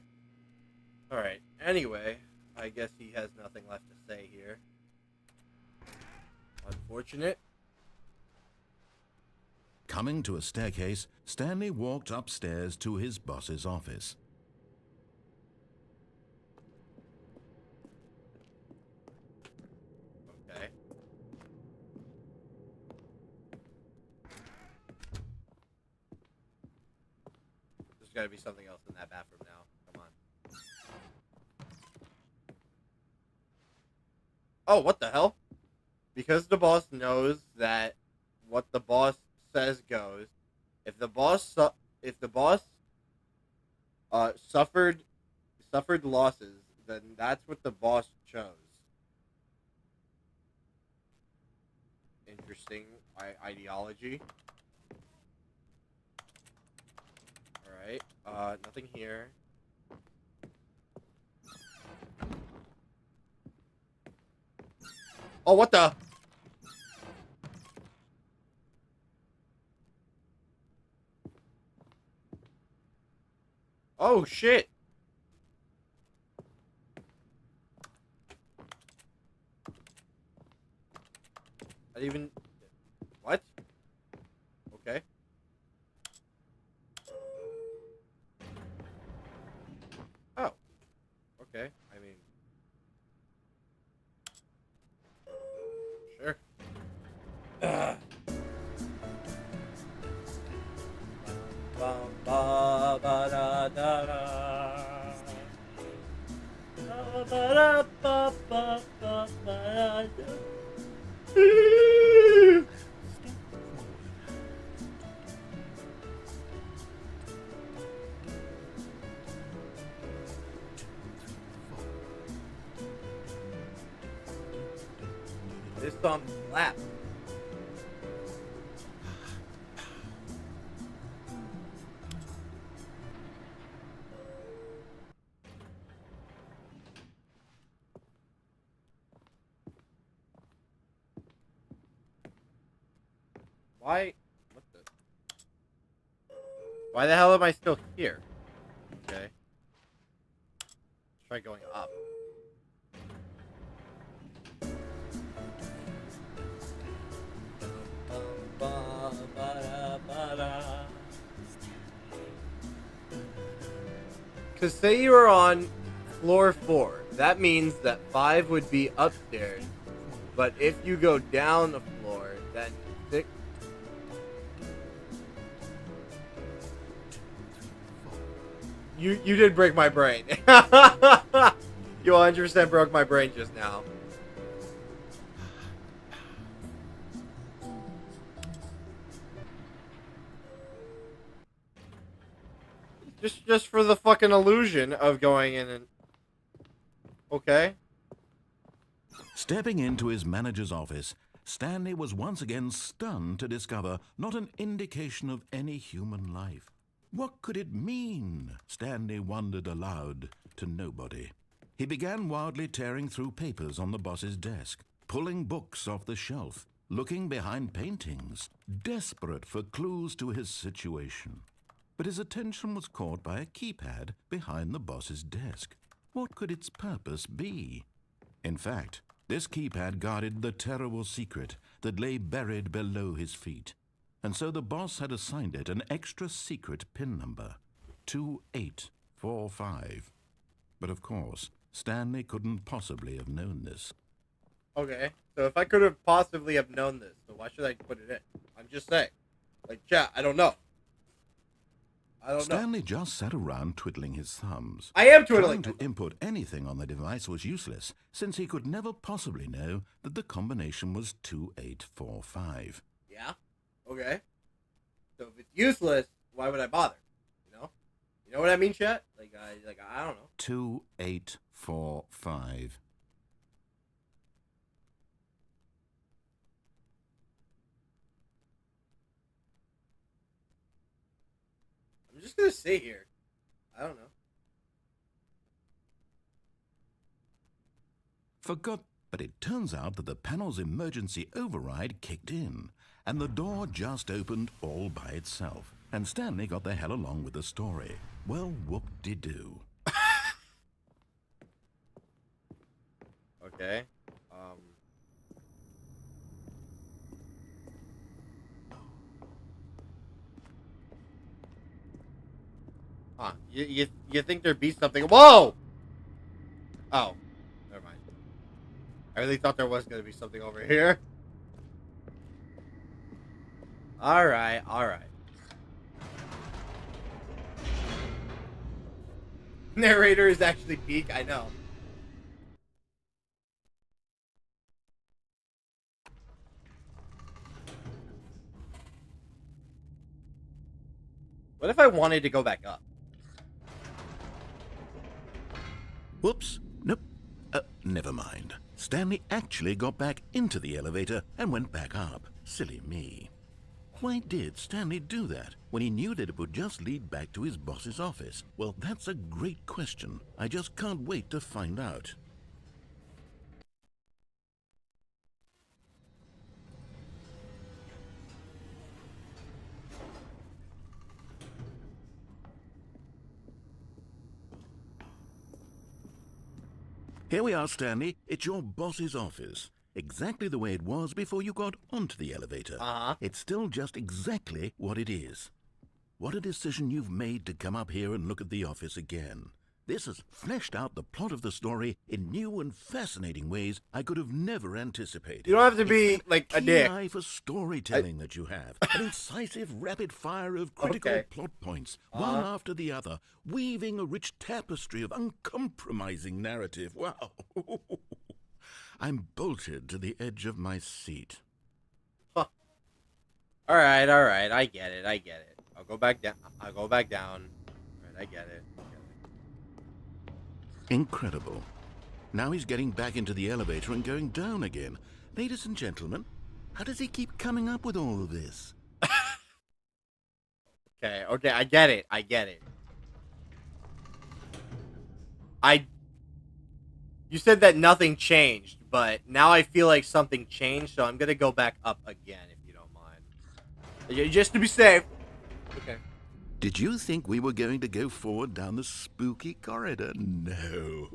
S1: Alright. Anyway, I guess he has nothing left to say here. Unfortunate.
S3: Coming to a staircase, Stanley walked upstairs to his boss's office.
S1: Okay. There's gotta be something else in that bathroom now. Come on. Oh, what the hell? Because the boss knows that what the boss says goes, If the boss suffered losses, then that's what the boss chose. Interesting ideology. Alright, nothing here. Oh, what the? Oh, shit. I didn't even... What? Okay. Oh. Okay. I mean... Sure. Bum, ba, ba, da, da, da. Ba, ba, da, ba, ba, ba, ba, da. This song slaps. Why? What the? Why the hell am I still here? Okay. Let's try going up. Because say you were on floor 4, that means that 5 would be upstairs. But if you go down a floor, then 6. You did break my brain. You 100% broke my brain just now. Just for the fucking illusion of going in and... Okay.
S3: Stepping into his manager's office, Stanley was once again stunned to discover not an indication of any human life. What could it mean? Stanley wondered aloud to nobody. He began wildly tearing through papers on the boss's desk, pulling books off the shelf, looking behind paintings, desperate for clues to his situation. But his attention was caught by a keypad behind the boss's desk. What could its purpose be? In fact, this keypad guarded the terrible secret that lay buried below his feet. And so the boss had assigned it an extra secret PIN number, 2845. But of course, Stanley couldn't possibly have known this.
S1: Okay, so if I could have possibly have known this, so why should I put it in? I'm just saying. Like, chat, I don't know. I don't know.
S3: Stanley just sat around twiddling his thumbs.
S1: I am twiddling.
S3: Trying to input anything on the device was useless, since he could never possibly know that the combination was 2845.
S1: Yeah? Okay. So if it's useless, why would I bother? You know? You know what I mean, chat? Like I don't know.
S3: 2845.
S1: I'm just gonna sit here. I don't know.
S3: But it turns out that the panel's emergency override kicked in, and the door just opened all by itself. And Stanley got the hell along with the story. Well, whoop-de-doo.
S1: Okay. Huh. You think there'd be something? Whoa! Oh. Never mind. I really thought there was gonna be something over here. Alright, alright. Narrator is actually peak, I know. What if I wanted to go back up?
S3: Whoops. Nope. Never mind. Stanley actually got back into the elevator and went back up. Silly me. Why did Stanley do that when he knew that it would just lead back to his boss's office? Well, that's a great question. I just can't wait to find out. Here we are, Stanley. It's your boss's office. Exactly the way it was before you got onto the elevator.
S1: Uh-huh.
S3: It's still just exactly what it is. What a decision you've made to come up here and look at the office again. This has fleshed out the plot of the story in new and fascinating ways I could have never anticipated.
S1: You don't have to be,
S3: It's
S1: like, a
S3: keen
S1: dick.
S3: eye for storytelling that you have. An incisive rapid fire of critical
S1: Okay.
S3: plot points, one after the other, weaving a rich tapestry of uncompromising narrative. Wow. I'm bolted to the edge of my seat.
S1: All right. I get it. I'll go back down. All right, I get it.
S3: Incredible. Now he's getting back into the elevator and going down again. Ladies and gentlemen, how does he keep coming up with all of this?
S1: Okay, I get it. You said that nothing changed, but now I feel like something changed, so I'm gonna go back up again, if you don't mind. Just to be safe. Okay.
S3: Did you think we were going to go forward down the spooky corridor? No.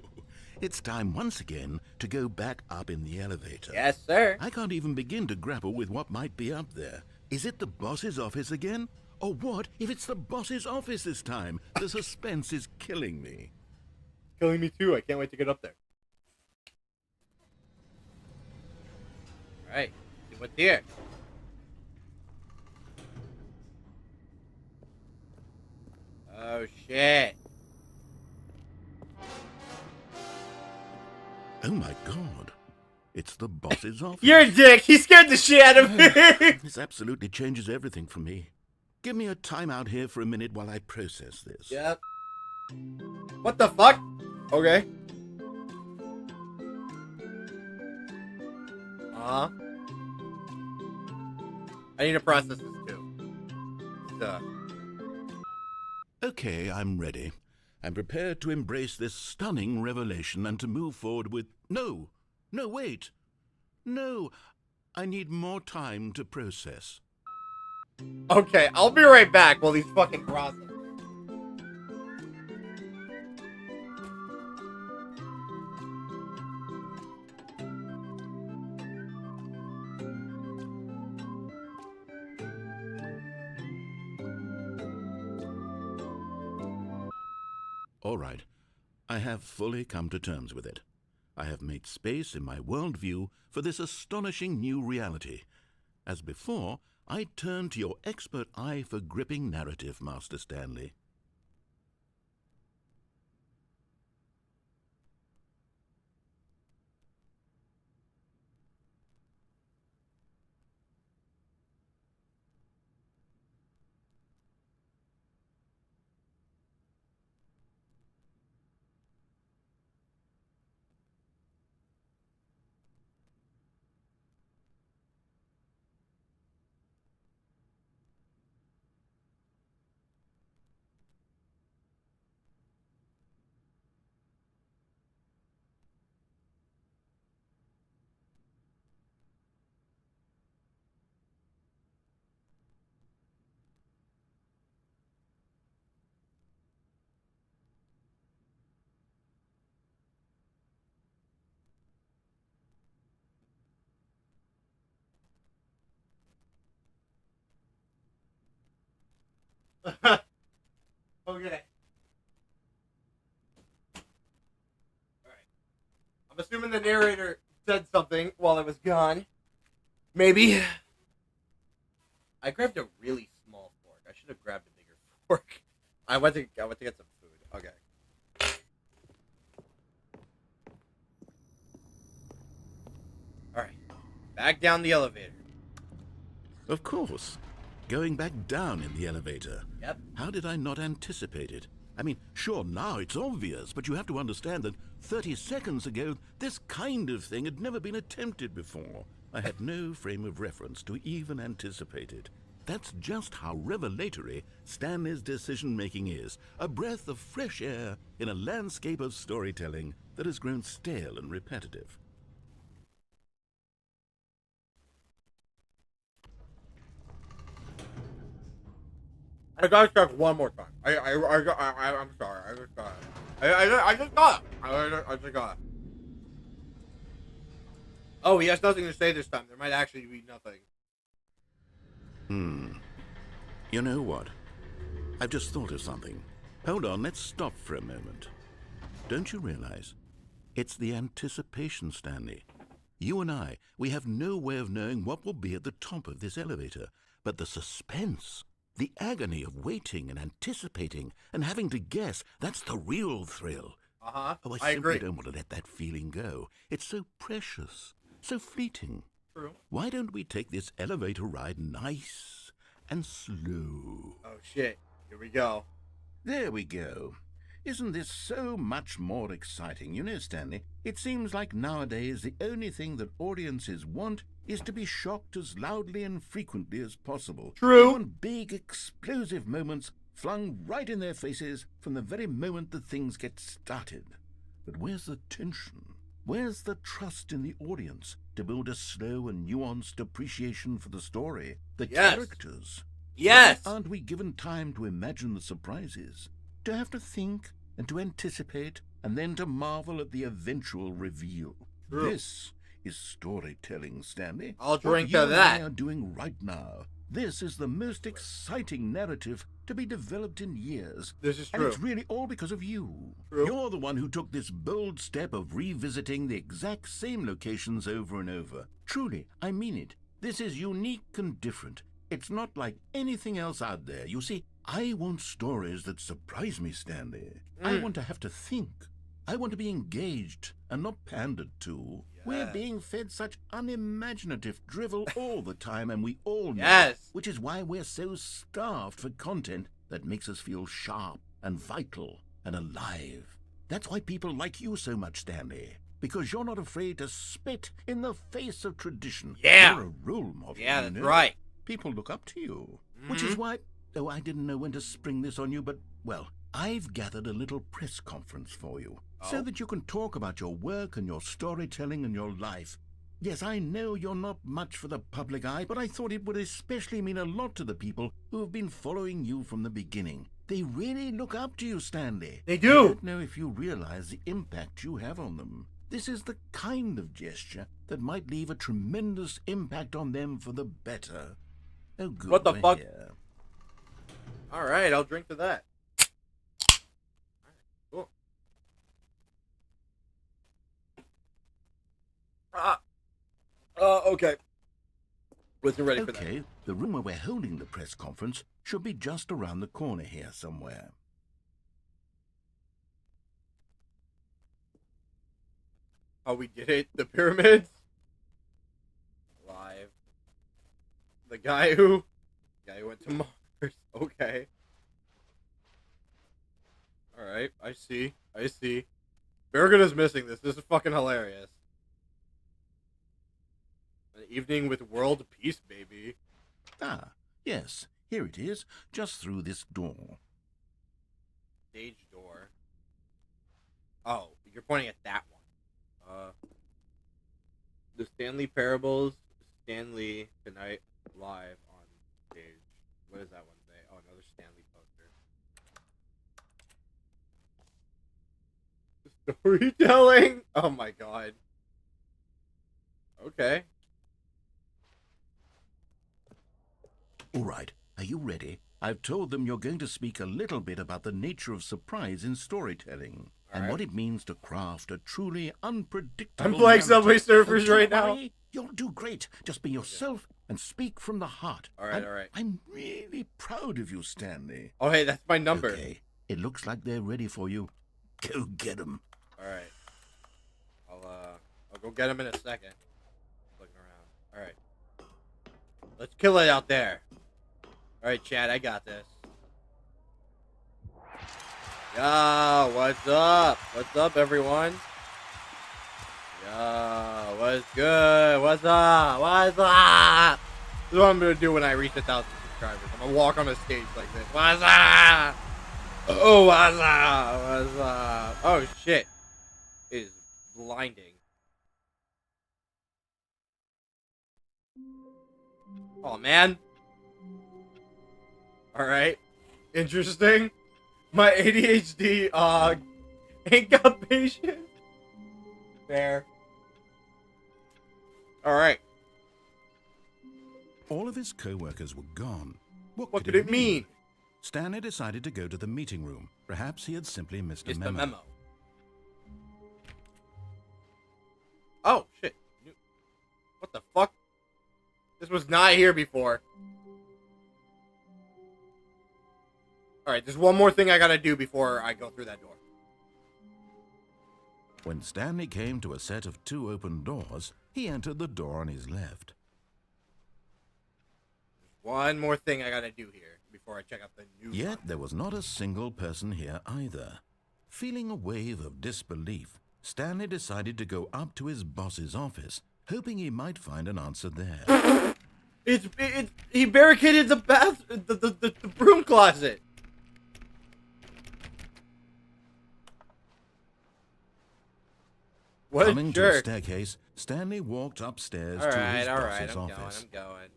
S3: It's time once again to go back up in the elevator.
S1: Yes, sir.
S3: I can't even begin to grapple with what might be up there. Is it the boss's office again? Or what if it's the boss's office this time? The suspense is killing me.
S1: Killing me too. I can't wait to get up there. All right. See what's here. Oh shit.
S3: Oh my god. It's the boss's office.
S1: You're a dick. He scared the shit out of me.
S3: This absolutely changes everything for me. Give me a timeout here for a minute while I process this.
S1: Yep. What the fuck? Okay. I need to process this too. Duh.
S3: Okay, I'm ready. I'm prepared to embrace this stunning revelation and to move forward with... No, wait. No, I need more time to process.
S1: Okay, I'll be right back while he's fucking processing.
S3: All right, I have fully come to terms with it. I have made space in my worldview for this astonishing new reality. As before, I turn to your expert eye for gripping narrative, Master Stanley.
S1: Okay. Alright. I'm assuming the narrator said something while I was gone. Maybe. I grabbed a really small fork. I should have grabbed a bigger fork. I went to get some food. Okay. Alright. Back down the elevator.
S3: Of course. Going back down in the elevator.
S1: Yep.
S3: How did I not anticipate it? I mean, sure, now it's obvious, but you have to understand that 30 seconds ago, this kind of thing had never been attempted before. I had no frame of reference to even anticipate it. That's just how revelatory Stanley's decision-making is. A breath of fresh air in a landscape of storytelling that has grown stale and repetitive.
S1: I gotta check one more time. I'm sorry. I just got it. I just got it. I just got it. Oh, he has nothing to say this time. There might actually be nothing.
S3: You know what? I've just thought of something. Hold on, let's stop for a moment. Don't you realize? It's the anticipation, Stanley. You and I, we have no way of knowing what will be at the top of this elevator. But the suspense, the agony of waiting and anticipating and having to guess, that's the real thrill.
S1: Uh-huh.
S3: Oh,
S1: I
S3: I simply
S1: agree.
S3: don't want to let that feeling go. It's so precious, so fleeting.
S1: True.
S3: Why don't we take this elevator ride nice and slow?
S1: Oh, shit. Here we go.
S3: There we go. Isn't this so much more exciting? You know, Stanley, it seems like nowadays the only thing that audiences want is to be shocked as loudly and frequently as possible.
S1: True.
S3: They want big, explosive moments flung right in their faces from the very moment that things get started. But where's the tension? Where's the trust in the audience to build a slow and nuanced appreciation for the story, the
S1: Yes.
S3: characters?
S1: Yes.
S3: Why aren't we given time to imagine the surprises, to have to think and to anticipate, and then to marvel at the eventual reveal?
S1: True.
S3: This is storytelling, Stanley.
S1: I'll drink
S3: what you
S1: to
S3: and
S1: that.
S3: I are doing right now. This is the most exciting narrative to be developed in years.
S1: This is
S3: And
S1: true.
S3: it's really all because of you.
S1: True.
S3: You're the one who took this bold step of revisiting the exact same locations over and over. Truly, I mean it. This is unique and different. It's not like anything else out there. You see, I want stories that surprise me, Stanley. I want to have to think. I want to be engaged and not pandered to. We're
S1: Yes.
S3: being fed such unimaginative drivel all the time, and we all know it,
S1: Yes.
S3: which is why we're so starved for content that makes us feel sharp and vital and alive. That's why people like you so much, Stanley. Because you're not afraid to spit in the face of tradition.
S1: Yeah.
S3: You're a role model.
S1: Yeah,
S3: you
S1: that's
S3: know?
S1: right.
S3: People look up to you. Which is why... Oh, I didn't know when to spring this on you, but, well, I've gathered a little press conference for you. So
S1: Oh.
S3: that you can talk about your work and your storytelling and your life. Yes, I know you're not much for the public eye, but I thought it would especially mean a lot to the people who have been following you from the beginning. They really look up to you, Stanley.
S1: They
S3: I
S1: do.
S3: don't know if you realize the impact you have on them. This is the kind of gesture that might leave a tremendous impact on them for the better. Oh, good.
S1: What the
S3: we're
S1: fuck?
S3: here.
S1: All right, I'll drink to that. Cool. Okay. Wasn't ready for that.
S3: Okay, the room where we're holding the press conference should be just around the corner here somewhere.
S1: Oh, we did it. The pyramids. Live. The guy who went to Mars. Okay. All right. I see. Bergen missing this. This is fucking hilarious. An evening with world peace, baby.
S3: Ah, yes, here it is, just through this door.
S1: Stage door. Oh, you're pointing at that one. The Stanley Parables, Stanley Tonight live on stage. What does that one say? Oh, another Stanley poster. Storytelling? Oh my god. Okay.
S3: All right, are you ready? I've told them you're going to speak a little bit about the nature of surprise in storytelling. And
S1: Alright.
S3: what it means to craft a truly unpredictable
S1: I'm playing Subway
S3: narrative.
S1: Surfers
S3: Don't
S1: right now.
S3: worry, you'll do great. Just be yourself and speak from the heart.
S1: Alright, alright.
S3: I'm really proud of you, Stanley.
S1: Oh, hey, that's my number.
S3: Okay, it looks like they're ready for you. Go get them.
S1: Alright. I'll go get him in a second. Looking around. Alright. Let's kill it out there. Alright, Chad, I got this. Yo, what's up? What's up, everyone? Yo, what's good? What's up? What's up? This is what I'm gonna do when I reach 1,000 subscribers. I'm gonna walk on a stage like this. What's up? Oh, what's up? What's up? Oh shit! It is blinding. Oh man. All right. Interesting. My ADHD ain't got patience. Fair. All right.
S3: All of his co-workers were gone. What
S1: What could it mean?
S3: Stanley decided to go to the meeting room. Perhaps he had simply missed a
S1: It's the
S3: memo.
S1: memo. Oh shit! What the fuck? This was not here before. All right, there's one more thing I gotta do before I go through that door.
S3: When Stanley came to a set of 2 open doors, he entered the door on his left.
S1: One more thing I gotta do here before I check out the new.
S3: Yet there was not a single person here either. Feeling a wave of disbelief, Stanley decided to go up to his boss's office, hoping he might find an answer there.
S1: He barricaded the the broom closet. What
S3: Coming
S1: a
S3: to a
S1: jerk.
S3: staircase, Stanley walked upstairs
S1: All
S3: to
S1: right,
S3: his
S1: all
S3: boss's
S1: right,
S3: office.
S1: I'm going.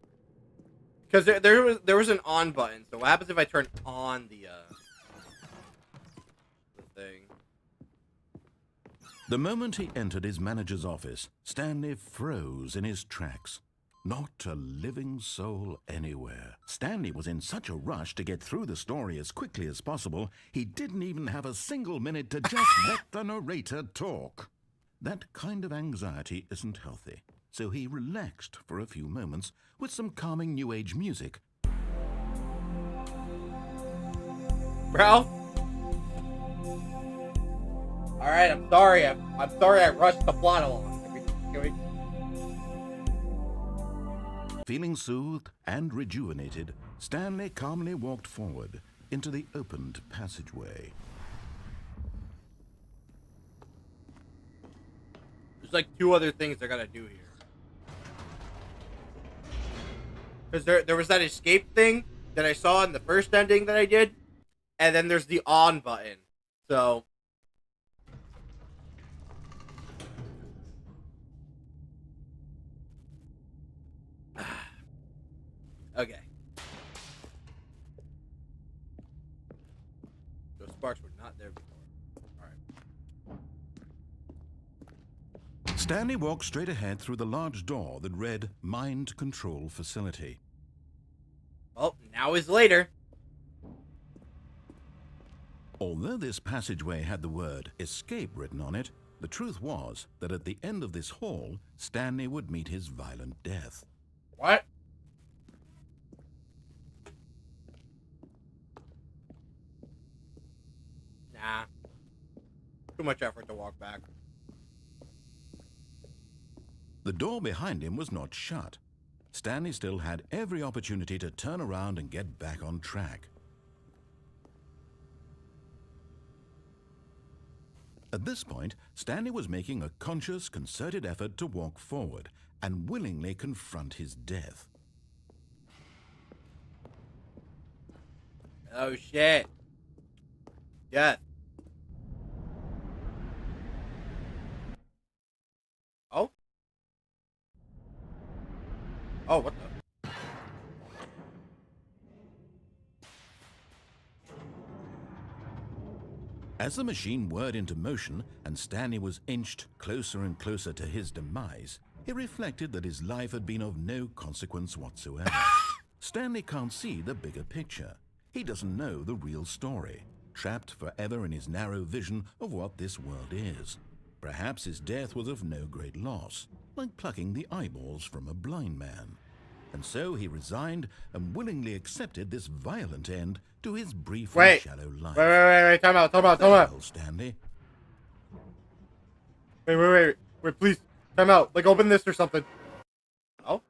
S1: Because there was an on button. So what happens if I turn on the thing?
S3: The moment he entered his manager's office, Stanley froze in his tracks. Not a living soul anywhere. Stanley was in such a rush to get through the story as quickly as possible, he didn't even have a single minute to just let the narrator talk. That kind of anxiety isn't healthy, so he relaxed for a few moments with some calming New Age music.
S1: Bro? Alright, I'm sorry. I'm sorry I rushed the plot along. Can we...
S3: Feeling soothed and rejuvenated, Stanley calmly walked forward into the opened passageway.
S1: There's like 2 other things I gotta do here. Because there was that escape thing that I saw in the first ending that I did. And then there's the on button. So... okay. Those sparks were not there before. Alright.
S3: Stanley walked straight ahead through the large door that read Mind Control Facility.
S1: Well, now is later.
S3: Although this passageway had the word escape written on it, the truth was that at the end of this hall, Stanley would meet his violent death.
S1: What? Nah. Too much effort to walk back.
S3: The door behind him was not shut. Stanley still had every opportunity to turn around and get back on track. At this point, Stanley was making a conscious, concerted effort to walk forward and willingly confront his death.
S1: Oh shit. Death. Oh? Oh, what the?
S3: As the machine whirred into motion and Stanley was inched closer and closer to his demise, he reflected that his life had been of no consequence whatsoever. Stanley can't see the bigger picture. He doesn't know the real story, trapped forever in his narrow vision of what this world is. Perhaps his death was of no great loss, like plucking the eyeballs from a blind man. And so he resigned and willingly accepted this violent end to his brief and shallow life.
S1: Wait, time out.
S3: Well, Stanley.
S1: Wait, please. Time out. Like, open this or something. Oh?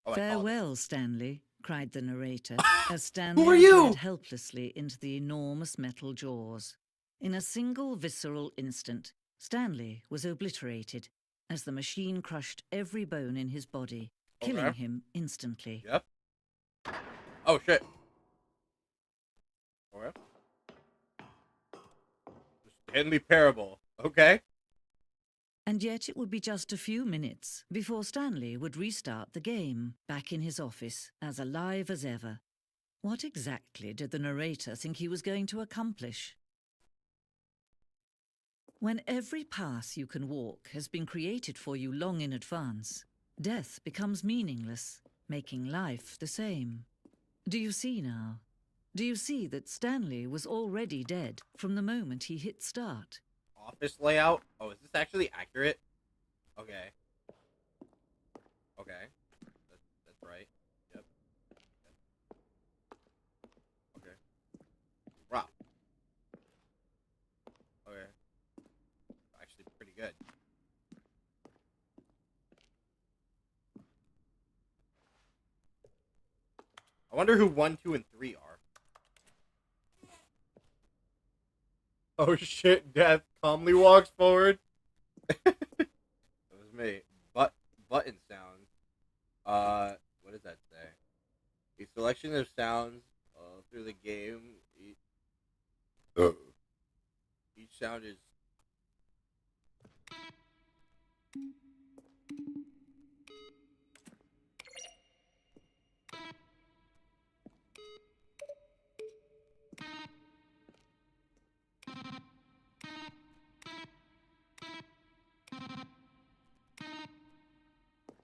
S1: Oh, I
S6: Farewell, Stanley. cried the narrator as
S1: Who
S6: Stanley
S1: are you?
S6: stared helplessly into the enormous metal jaws. In a single visceral instant, Stanley was obliterated as the machine crushed every bone in his body, killing
S1: Okay.
S6: him instantly.
S1: Yep. Oh shit. Okay. Stanley Parable. Okay.
S6: And yet it would be just a few minutes before Stanley would restart the game, back in his office, as alive as ever. What exactly did the narrator think he was going to accomplish? When every path you can walk has been created for you long in advance, death becomes meaningless, making life the same. Do you see now? Do you see that Stanley was already dead from the moment he hit start?
S1: Office layout. Oh, is this actually accurate? Okay. Okay. That's right. Yep. Okay. Wow. Okay. Actually pretty good. I wonder who 1, 2, and 3 are. Oh shit, Death calmly walks forward. That was me. Button sounds. What does that say? A selection of sounds through the game. Each sound is.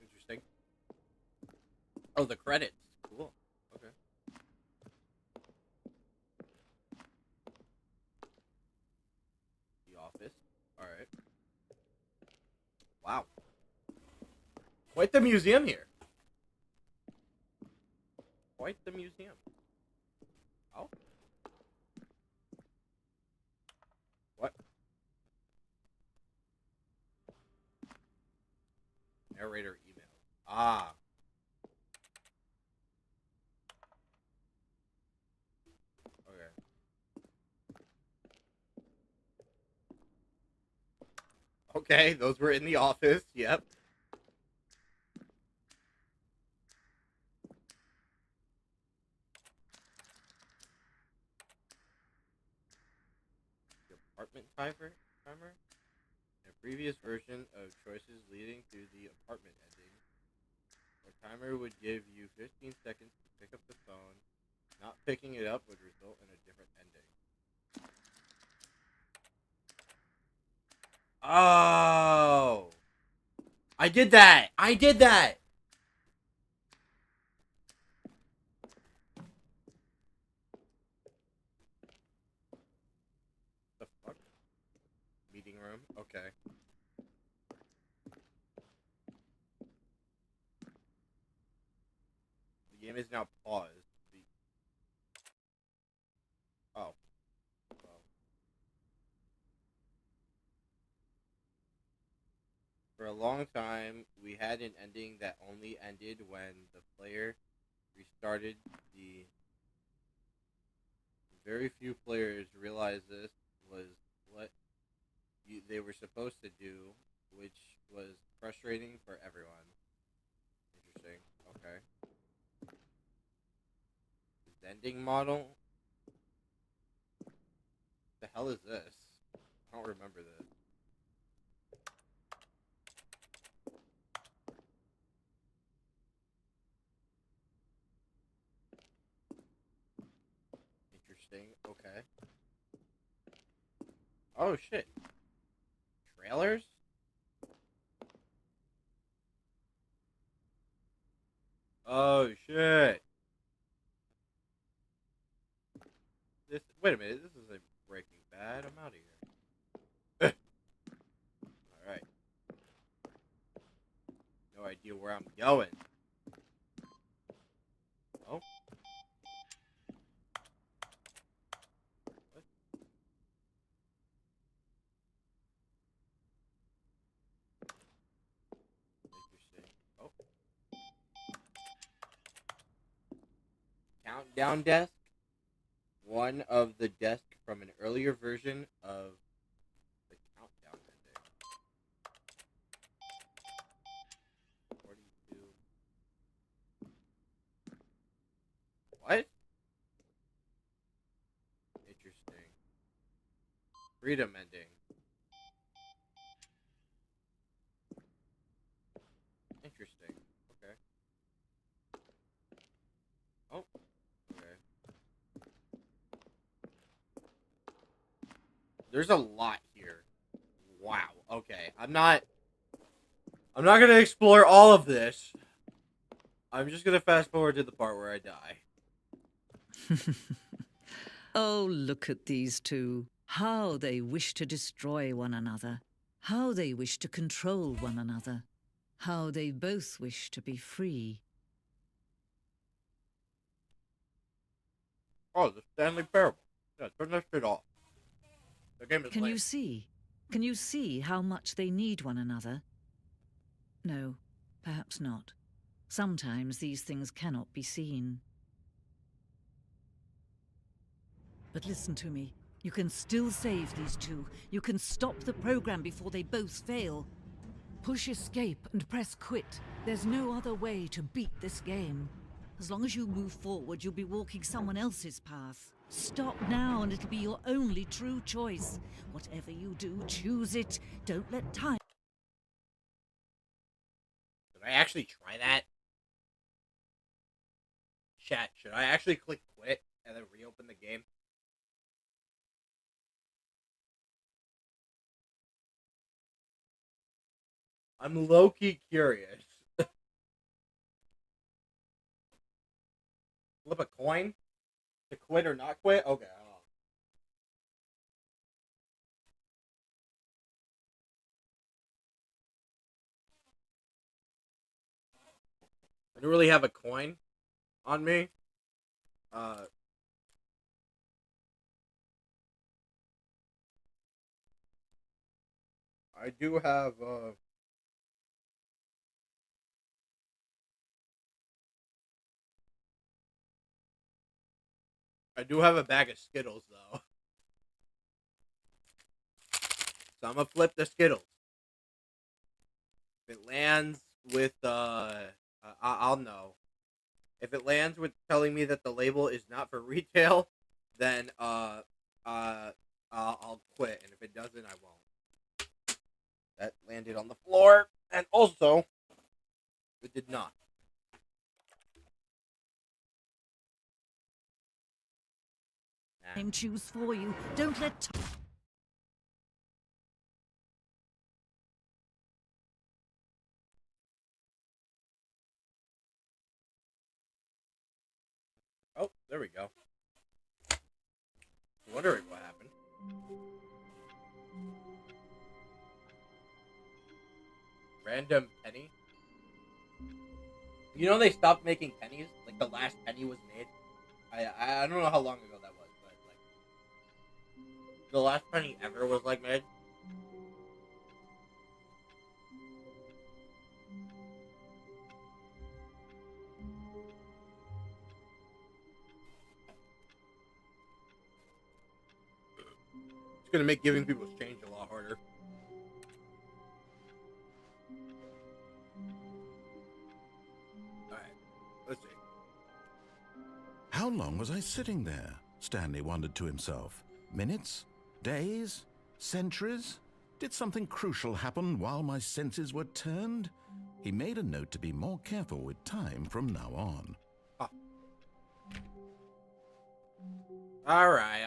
S1: Interesting. Oh, the credits. Cool. Okay. The Office. Alright. Wow. Quite the museum here. Quite the museum. Oh. What? Narrator email. Ah. Okay, those were in the office. Yep. The apartment timer. In a previous version of choices leading to the apartment ending, the timer would give you 15 seconds to pick up the phone. Not picking it up would result in a different ending. Oh! I did that! I did that! The fuck? Meeting room? Okay. The game is now paused. Oh. Well. For a long time, we had an ending that only ended when the player restarted. The very few players realized this was what they were supposed to do, which was frustrating for everyone. Interesting. Okay. Ending model? The hell is this? I don't remember this. Interesting. Okay. Oh shit. Trailers? Oh shit. This. Wait a minute. This is a Breaking Bad. I'm out of here. All right. No idea where I'm going. Oh. What? Interesting. Oh. countdown desk, one of the desks from an earlier version of the countdown ending. 42. What? Interesting. Freedom ending. Interesting. Okay. Oh. Okay. There's a lot here. Wow. Okay. I'm not gonna explore all of this. I'm just gonna fast forward to the part where I die.
S6: Oh, look at these two. How they wish to destroy one another. How they wish to control one another. How they both wish to be free.
S1: Oh, the Stanley Parable. Yeah, turn that shit off. The game is
S6: Can
S1: lame.
S6: you see? Can you see how much they need one another? No, perhaps not. Sometimes these things cannot be seen. But listen to me. You can still save these two. You can stop the program before they both fail. Push escape and press quit. There's no other way to beat this game. As long as you move forward, you'll be walking someone else's path. Stop now and it'll be your only true choice. Whatever you do, choose it. Don't let time...
S1: Did I actually try that? Chat, should I actually click quit and then reopen the game? I'm low-key curious. Flip a coin? To quit or not quit? Okay, hold on. I don't really have a coin on me. I do have, I do have a bag of Skittles, though. So I'm gonna flip the Skittles. If it lands with, I'll know. If it lands with telling me that the label is not for retail, then, I'll quit. And if it doesn't, I won't. That landed on the floor. And also, it did not.
S6: Time choose for you. Don't let...
S1: Oh, there we go. Wondering what happened. Random penny. You know they stopped making pennies? Like the last penny was made. I don't know how long ago that was, but like the last penny ever was like made. It's gonna make giving people change a lot harder. Alright, let's see.
S3: How long was I sitting there? Stanley wondered to himself. Minutes? Days? Centuries? Did something crucial happen while my senses were turned? He made a note to be more careful with time from now on.
S1: Alright.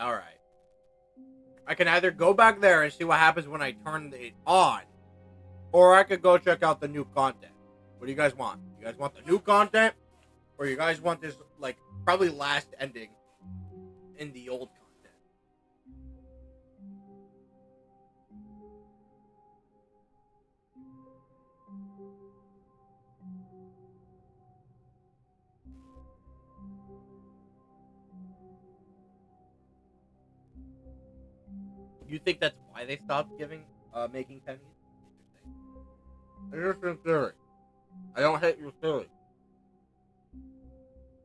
S1: I can either go back there and see what happens when I turn it on, or I could go check out the new content. What do you guys want? You guys want the new content? Or you guys want this, like, probably last ending in the old content? You think that's why they stopped making pennies? Interesting theory. I don't hate your theory.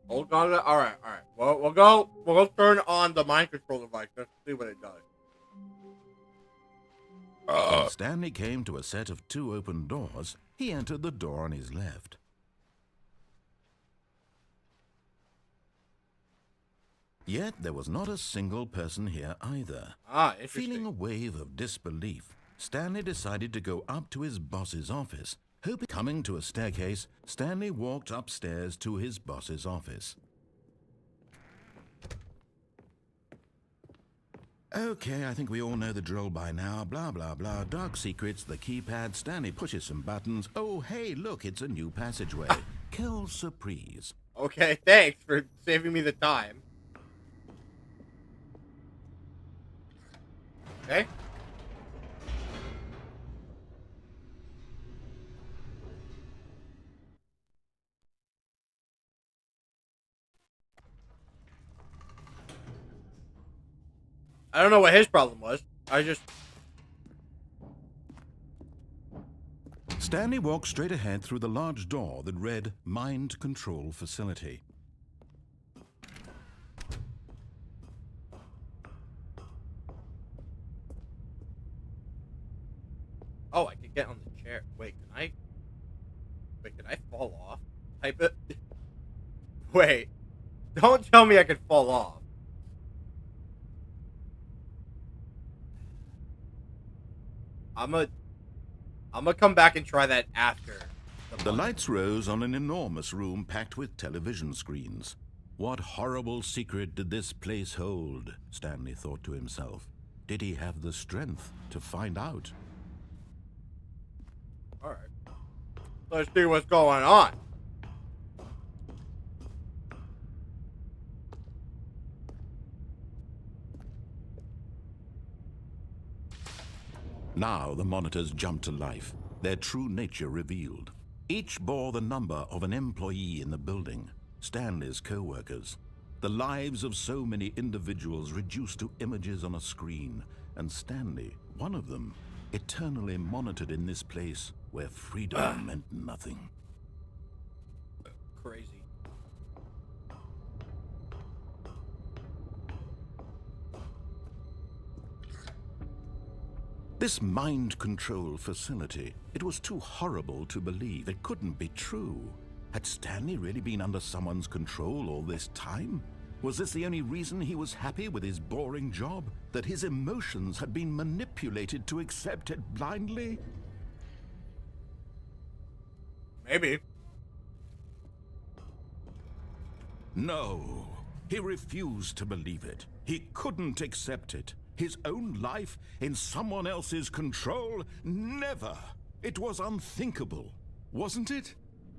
S1: Hold on. All right. Well, we'll go turn on the mind control device. Let's see what it does.
S3: When Stanley came to a set of 2 open doors, he entered the door on his left. Yet there was not a single person here either.
S1: Ah, interesting.
S3: Feeling a wave of disbelief, Stanley decided to go up to his boss's office. Coming to a staircase, Stanley walked upstairs to his boss's office. Okay, I think we all know the drill by now. Blah, blah, blah. Dark secrets, the keypad. Stanley pushes some buttons. Oh, hey, look, it's a new passageway. Quelle surprise.
S1: Okay, thanks for saving me the time. Okay. I don't know what his problem was.
S3: Stanley walked straight ahead through the large door that read Mind Control Facility.
S1: Oh, I can get on the chair. Wait, can I fall off? Type it. Wait. Don't tell me I can fall off. I'm gonna come back and try that after.
S3: The lights rose on an enormous room packed with television screens. What horrible secret did this place hold? Stanley thought to himself. Did he have the strength to find out?
S1: Alright. Let's see what's going on.
S3: Now the monitors jumped to life, their true nature revealed. Each bore the number of an employee in the building, Stanley's co-workers. The lives of so many individuals reduced to images on a screen, and Stanley, one of them, eternally monitored in this place where freedom meant nothing.
S1: Crazy.
S3: This mind control facility, it was too horrible to believe. It couldn't be true. Had Stanley really been under someone's control all this time? Was this the only reason he was happy with his boring job? That his emotions had been manipulated to accept it blindly?
S1: Maybe.
S3: No, he refused to believe it. He couldn't accept it. His own life in someone else's control? Never! It was unthinkable, wasn't it?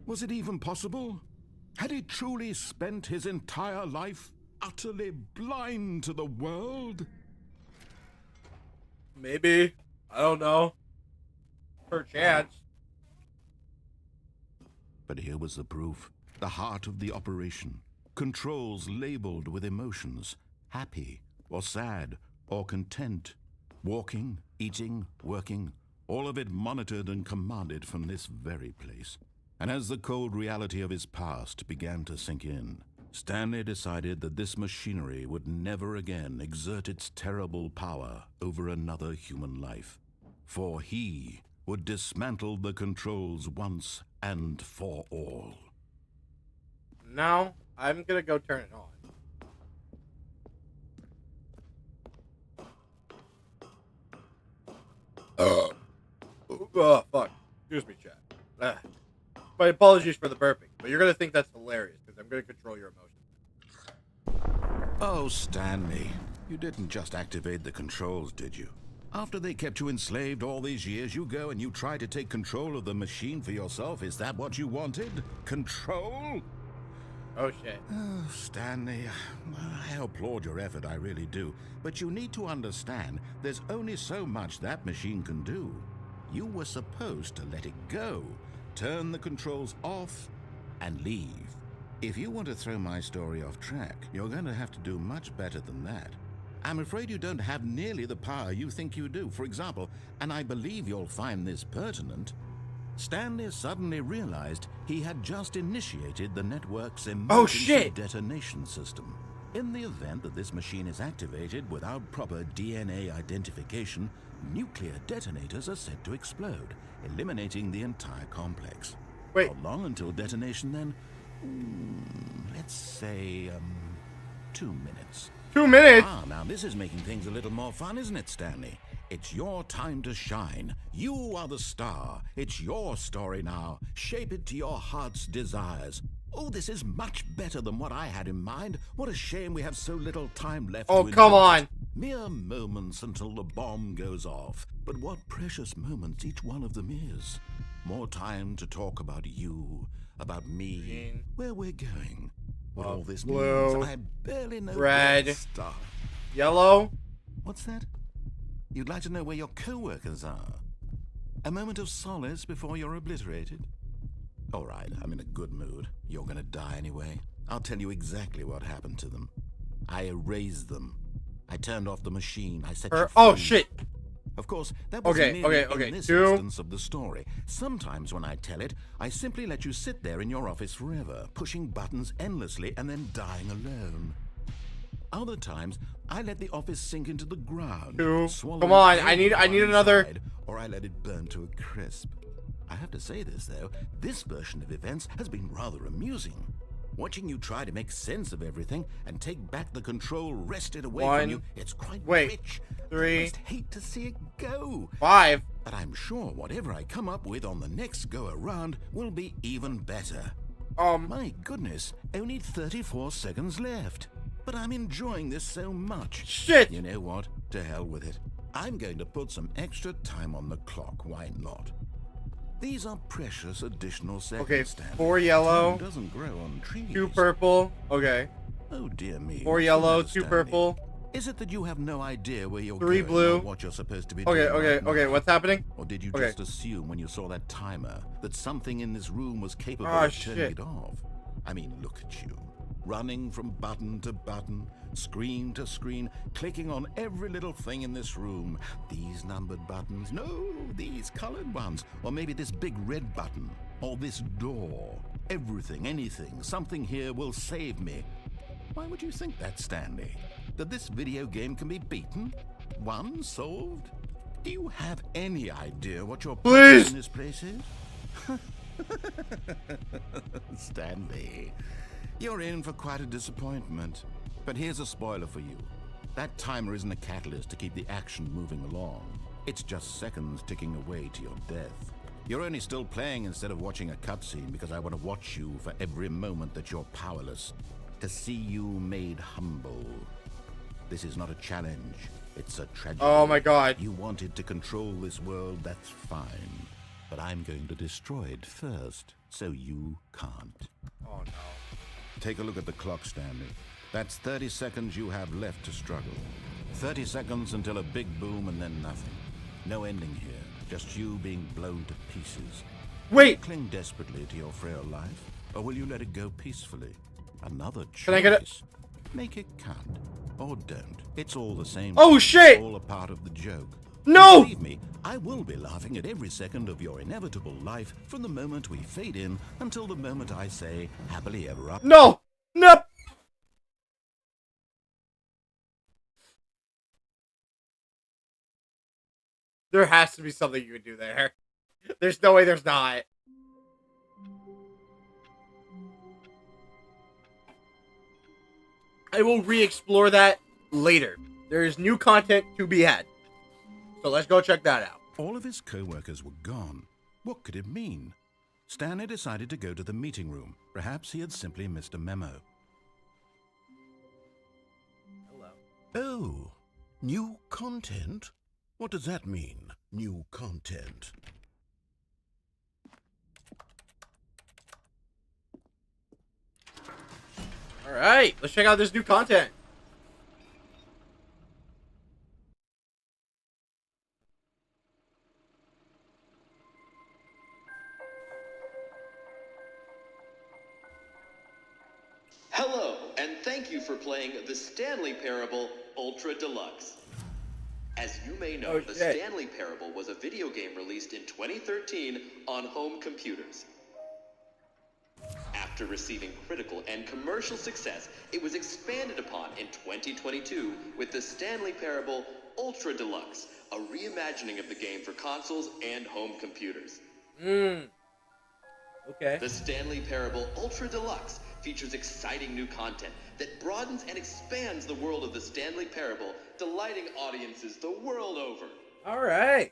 S3: Was it even possible? Had he truly spent his entire life utterly blind to the world?
S1: Maybe. I don't know. Perchance.
S3: But here was the proof. The heart of the operation. Controls labeled with emotions. Happy or sad or content. Walking, eating, working. All of it monitored and commanded from this very place. And as the cold reality of his past began to sink in, Stanley decided that this machinery would never again exert its terrible power over another human life. For he would dismantle the controls once and for all.
S1: Now, I'm gonna go turn it on. Oh, fuck. Excuse me, chat. My apologies for the burping, but you're gonna think that's hilarious because I'm gonna control your emotions.
S3: Oh, Stanley, you didn't just activate the controls, did you? After they kept you enslaved all these years, you go and you try to take control of the machine for yourself. Is that what you wanted? Control?
S1: Oh, shit.
S3: Oh, Stanley, I applaud your effort, I really do. But you need to understand, there's only so much that machine can do. You were supposed to let it go, turn the controls off, and leave. If you want to throw my story off track, you're going to have to do much better than that. I'm afraid you don't have nearly the power you think you do. For example, and I believe you'll find this pertinent, Stanley suddenly realized he had just initiated the network's
S1: Oh,
S3: emergency
S1: shit.
S3: detonation system. In the event that this machine is activated without proper DNA identification, nuclear detonators are set to explode, eliminating the entire complex.
S1: Wait.
S3: How long until detonation then? Let's say, 2 minutes.
S1: 2 minutes?
S3: Ah, now this is making things a little more fun, isn't it, Stanley? It's your time to shine. You are the star. It's your story now. Shape it to your heart's desires. Oh, this is much better than what I had in mind. What a shame we have so little time left.
S1: Oh,
S3: to
S1: come
S3: enjoy
S1: on.
S3: it. Mere moments until the bomb goes off. But what precious moments each one of them is. More time to talk about you, about me,
S1: Green.
S3: where we're going. What all this
S1: Blue.
S3: means, I barely know.
S1: Red.
S3: where to start.
S1: Yellow?
S3: What's that? You'd like to know where your co-workers are? A moment of solace before you're obliterated? All right, I'm in a good mood. You're gonna die anyway. I'll tell you exactly what happened to them. I erased them. I turned off the machine. I set you free.
S1: Oh, shit.
S3: Of course, that was
S1: Okay,
S3: merely
S1: okay.
S3: in this
S1: 2.
S3: instance of the story. Sometimes when I tell it, I simply let you sit there in your office forever, pushing buttons endlessly and then dying alone. Other times, I let the office sink into the ground.
S1: 2.
S3: swallowing
S1: Come on, I need
S3: everyone
S1: another.
S3: inside, or I let it burn to a crisp. I have to say this, though. This version of events has been rather amusing. Watching you try to make sense of everything and take back the control wrested away
S1: 1.
S3: from you, it's quite
S1: Wait.
S3: rich.
S1: 3.
S3: I just hate to see it go.
S1: 5.
S3: But I'm sure whatever I come up with on the next go-around will be even better. My goodness, only 34 seconds left. But I'm enjoying this so much.
S1: Shit.
S3: You know what? To hell with it. I'm going to put some extra time on the clock. Why not? These are precious additional seconds.
S1: Okay,
S3: Stanley.
S1: 4 yellow.
S3: Time doesn't grow on trees.
S1: 2 purple. Okay.
S3: Oh dear me.
S1: 4
S3: what's the
S1: yellow,
S3: matter,
S1: 2
S3: Stanley?
S1: purple.
S3: Is it that you have no idea where you're
S1: 3
S3: going
S1: blue.
S3: or what you're supposed to be
S1: Okay,
S3: doing? right
S1: okay.
S3: now?
S1: What's happening?
S3: Or did you
S1: Okay.
S3: just assume when you saw that timer that something in this room was capable
S1: Ah,
S3: of turning
S1: shit.
S3: it off? I mean, look at you. Running from button to button, screen to screen, clicking on every little thing in this room. These numbered buttons, no, these colored ones. Or maybe this big red button, or this door. Everything, anything, something here will save me. Why would you think that, Stanley? That this video game can be beaten? Won? Solved? Do you have any idea what your
S1: Please!
S3: purpose in this place is? Stanley, you're in for quite a disappointment. But here's a spoiler for you. That timer isn't a catalyst to keep the action moving along. It's just seconds ticking away to your death. You're only still playing instead of watching a cutscene because I want to watch you for every moment that you're powerless. To see you made humble. This is not a challenge. It's a tragedy.
S1: Oh my god.
S3: You wanted to control this world, that's fine. But I'm going to destroy it first, so you can't.
S1: Oh no.
S3: Take a look at the clock, Stanley. That's 30 seconds you have left to struggle. 30 seconds until a big boom and then nothing. No ending here, just you being blown to pieces.
S1: Wait.
S3: Cling desperately to your frail life, or will you let it go peacefully? Another choice.
S1: Can I get it?
S3: Make it count, or don't. It's all the same.
S1: Oh, shit!
S3: It's all a part of the joke.
S1: No!
S3: Believe me, I will be laughing at every second of your inevitable life from the moment we fade in until the moment I say happily ever after.
S1: No! Nope! There has to be something you can do there. There's no way there's not. I will re-explore that later. There is new content to be had. So let's go check that out.
S3: All of his co-workers were gone. What could it mean? Stanley decided to go to the meeting room. Perhaps he had simply missed a memo.
S1: Hello.
S3: Oh, new content? What does that mean, new content?
S1: Alright, let's check out this new content.
S7: Hello, and thank you for playing the Stanley Parable Ultra Deluxe. As you may know,
S1: Oh,
S7: the
S1: shit.
S7: Stanley Parable was a video game released in 2013 on home computers. After receiving critical and commercial success, it was expanded upon in 2022 with the Stanley Parable Ultra Deluxe, a reimagining of the game for consoles and home computers.
S1: Okay.
S7: The Stanley Parable Ultra Deluxe features exciting new content that broadens and expands the world of the Stanley Parable, delighting audiences the world over.
S1: All right.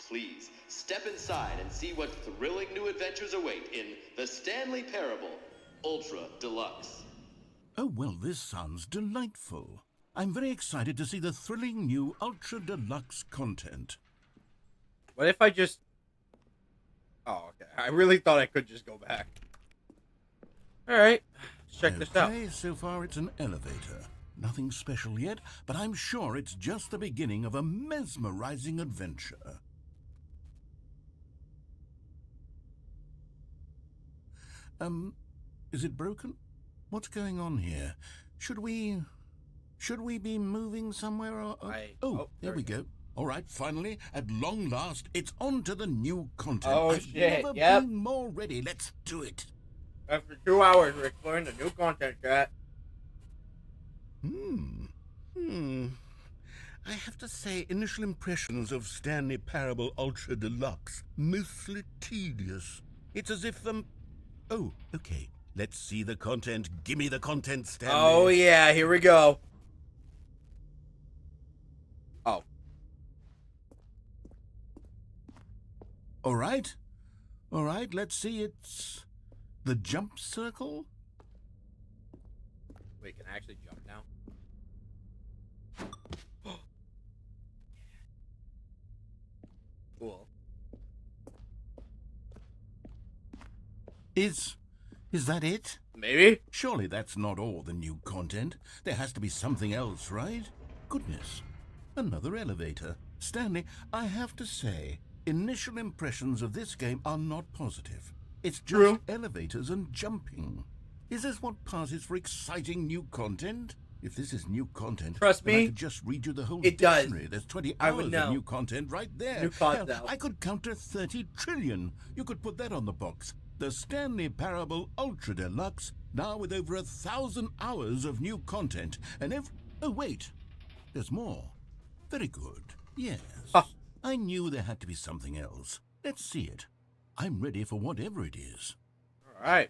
S7: Please, step inside and see what thrilling new adventures await in The Stanley Parable Ultra Deluxe.
S3: Oh, well, this sounds delightful. I'm very excited to see the thrilling new Ultra Deluxe content.
S1: What if I just... Oh, okay. I really thought I could just go back. Alright. Let's check this out.
S3: Okay, so far it's an elevator. Nothing special yet, but I'm sure it's just the beginning of a mesmerizing adventure. Is it broken? What's going on here? Should we be moving somewhere or... Oh, there we go. All right, finally, at long last, it's on to the new content.
S1: Oh,
S3: I've
S1: shit,
S3: never
S1: yep.
S3: been more ready. Let's do it.
S1: After 2 hours, we're exploring the new content, chat.
S3: I have to say, initial impressions of Stanley Parable Ultra Deluxe, mostly tedious. It's as if Oh, okay. Let's see the content. Gimme the content, Stanley.
S1: Oh, yeah. Here we go. Oh.
S3: All right. All right, let's see. It's the jump circle.
S1: Wait, can I actually jump now? Cool.
S3: Is that it?
S1: Maybe?
S3: Surely that's not all the new content. There has to be something else, right? Goodness. Another elevator. Stanley, I have to say, initial impressions of this game are not positive. It's just
S1: True.
S3: elevators and jumping. Is this what passes for exciting new content? If this is new content,
S1: Trust
S3: then I
S1: me,
S3: could just read you the whole
S1: it does.
S3: dictionary. There's 20
S1: I would
S3: hours
S1: know.
S3: of new content right there.
S1: New content.
S3: Hell, I could count to 30 trillion. You could put that on the box. The Stanley Parable Ultra Deluxe, now with over 1,000 hours of new content. And oh, wait. There's more. Very good. Yes.
S1: Huh.
S3: I knew there had to be something else. Let's see it. I'm ready for whatever it is.
S1: All right.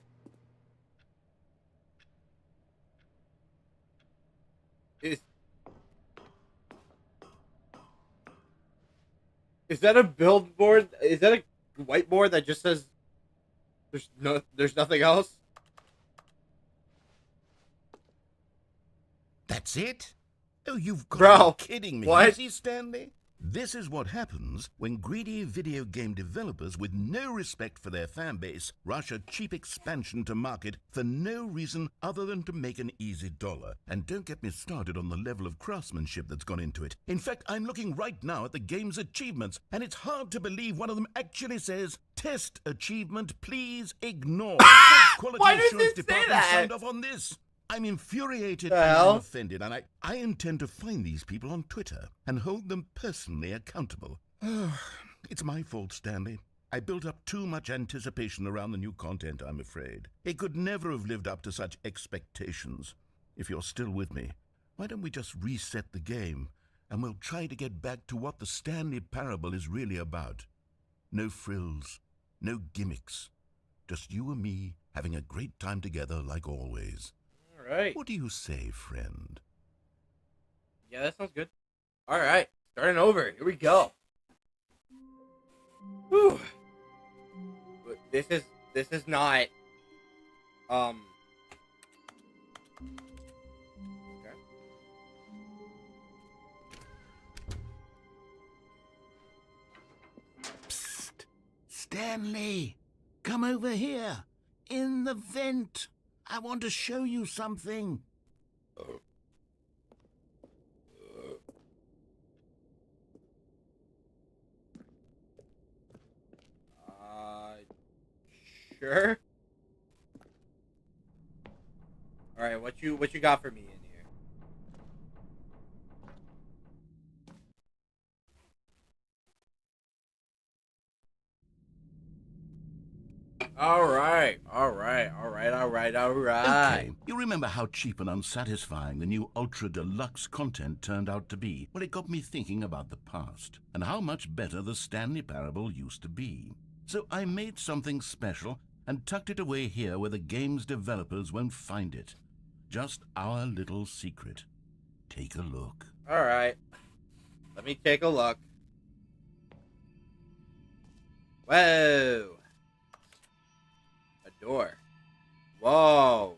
S1: Is that a billboard? Is that a whiteboard that just says there's nothing else?
S3: That's it? Oh, you've got
S1: Bro,
S3: to be kidding me.
S1: what?
S3: Is he, Stanley? This is what happens when greedy video game developers with no respect for their fan base rush a cheap expansion to market for no reason other than to make an easy dollar. And don't get me started on the level of craftsmanship that's gone into it. In fact, I'm looking right now at the game's achievements, and it's hard to believe one of them actually says, "Test achievement, please ignore." Quality
S1: Why does
S3: assurance
S1: it say
S3: department
S1: that?
S3: signed off on this. I'm infuriated
S1: The
S3: and
S1: hell?
S3: I'm offended, and I intend to find these people on Twitter and hold them personally accountable. It's my fault, Stanley. I built up too much anticipation around the new content, I'm afraid. It could never have lived up to such expectations. If you're still with me, why don't we just reset the game, and we'll try to get back to what the Stanley Parable is really about. No frills, no gimmicks. Just you and me having a great time together like always.
S1: All right.
S3: What do you say, friend?
S1: Yeah, that sounds good. All right, starting over. Here we go. Whew. But this is not. Okay.
S3: Psst! Stanley! Come over here! In the vent! I want to show you something.
S1: Sure. All right, what you got for me in here? All right.
S3: Okay, you remember how cheap and unsatisfying the new Ultra Deluxe content turned out to be? Well, it got me thinking about the past and how much better the Stanley Parable used to be. So I made something special and tucked it away here where the game's developers won't find it. Just our little secret. Take a look.
S1: All right. Let me take a look. Whoa. A door. Whoa.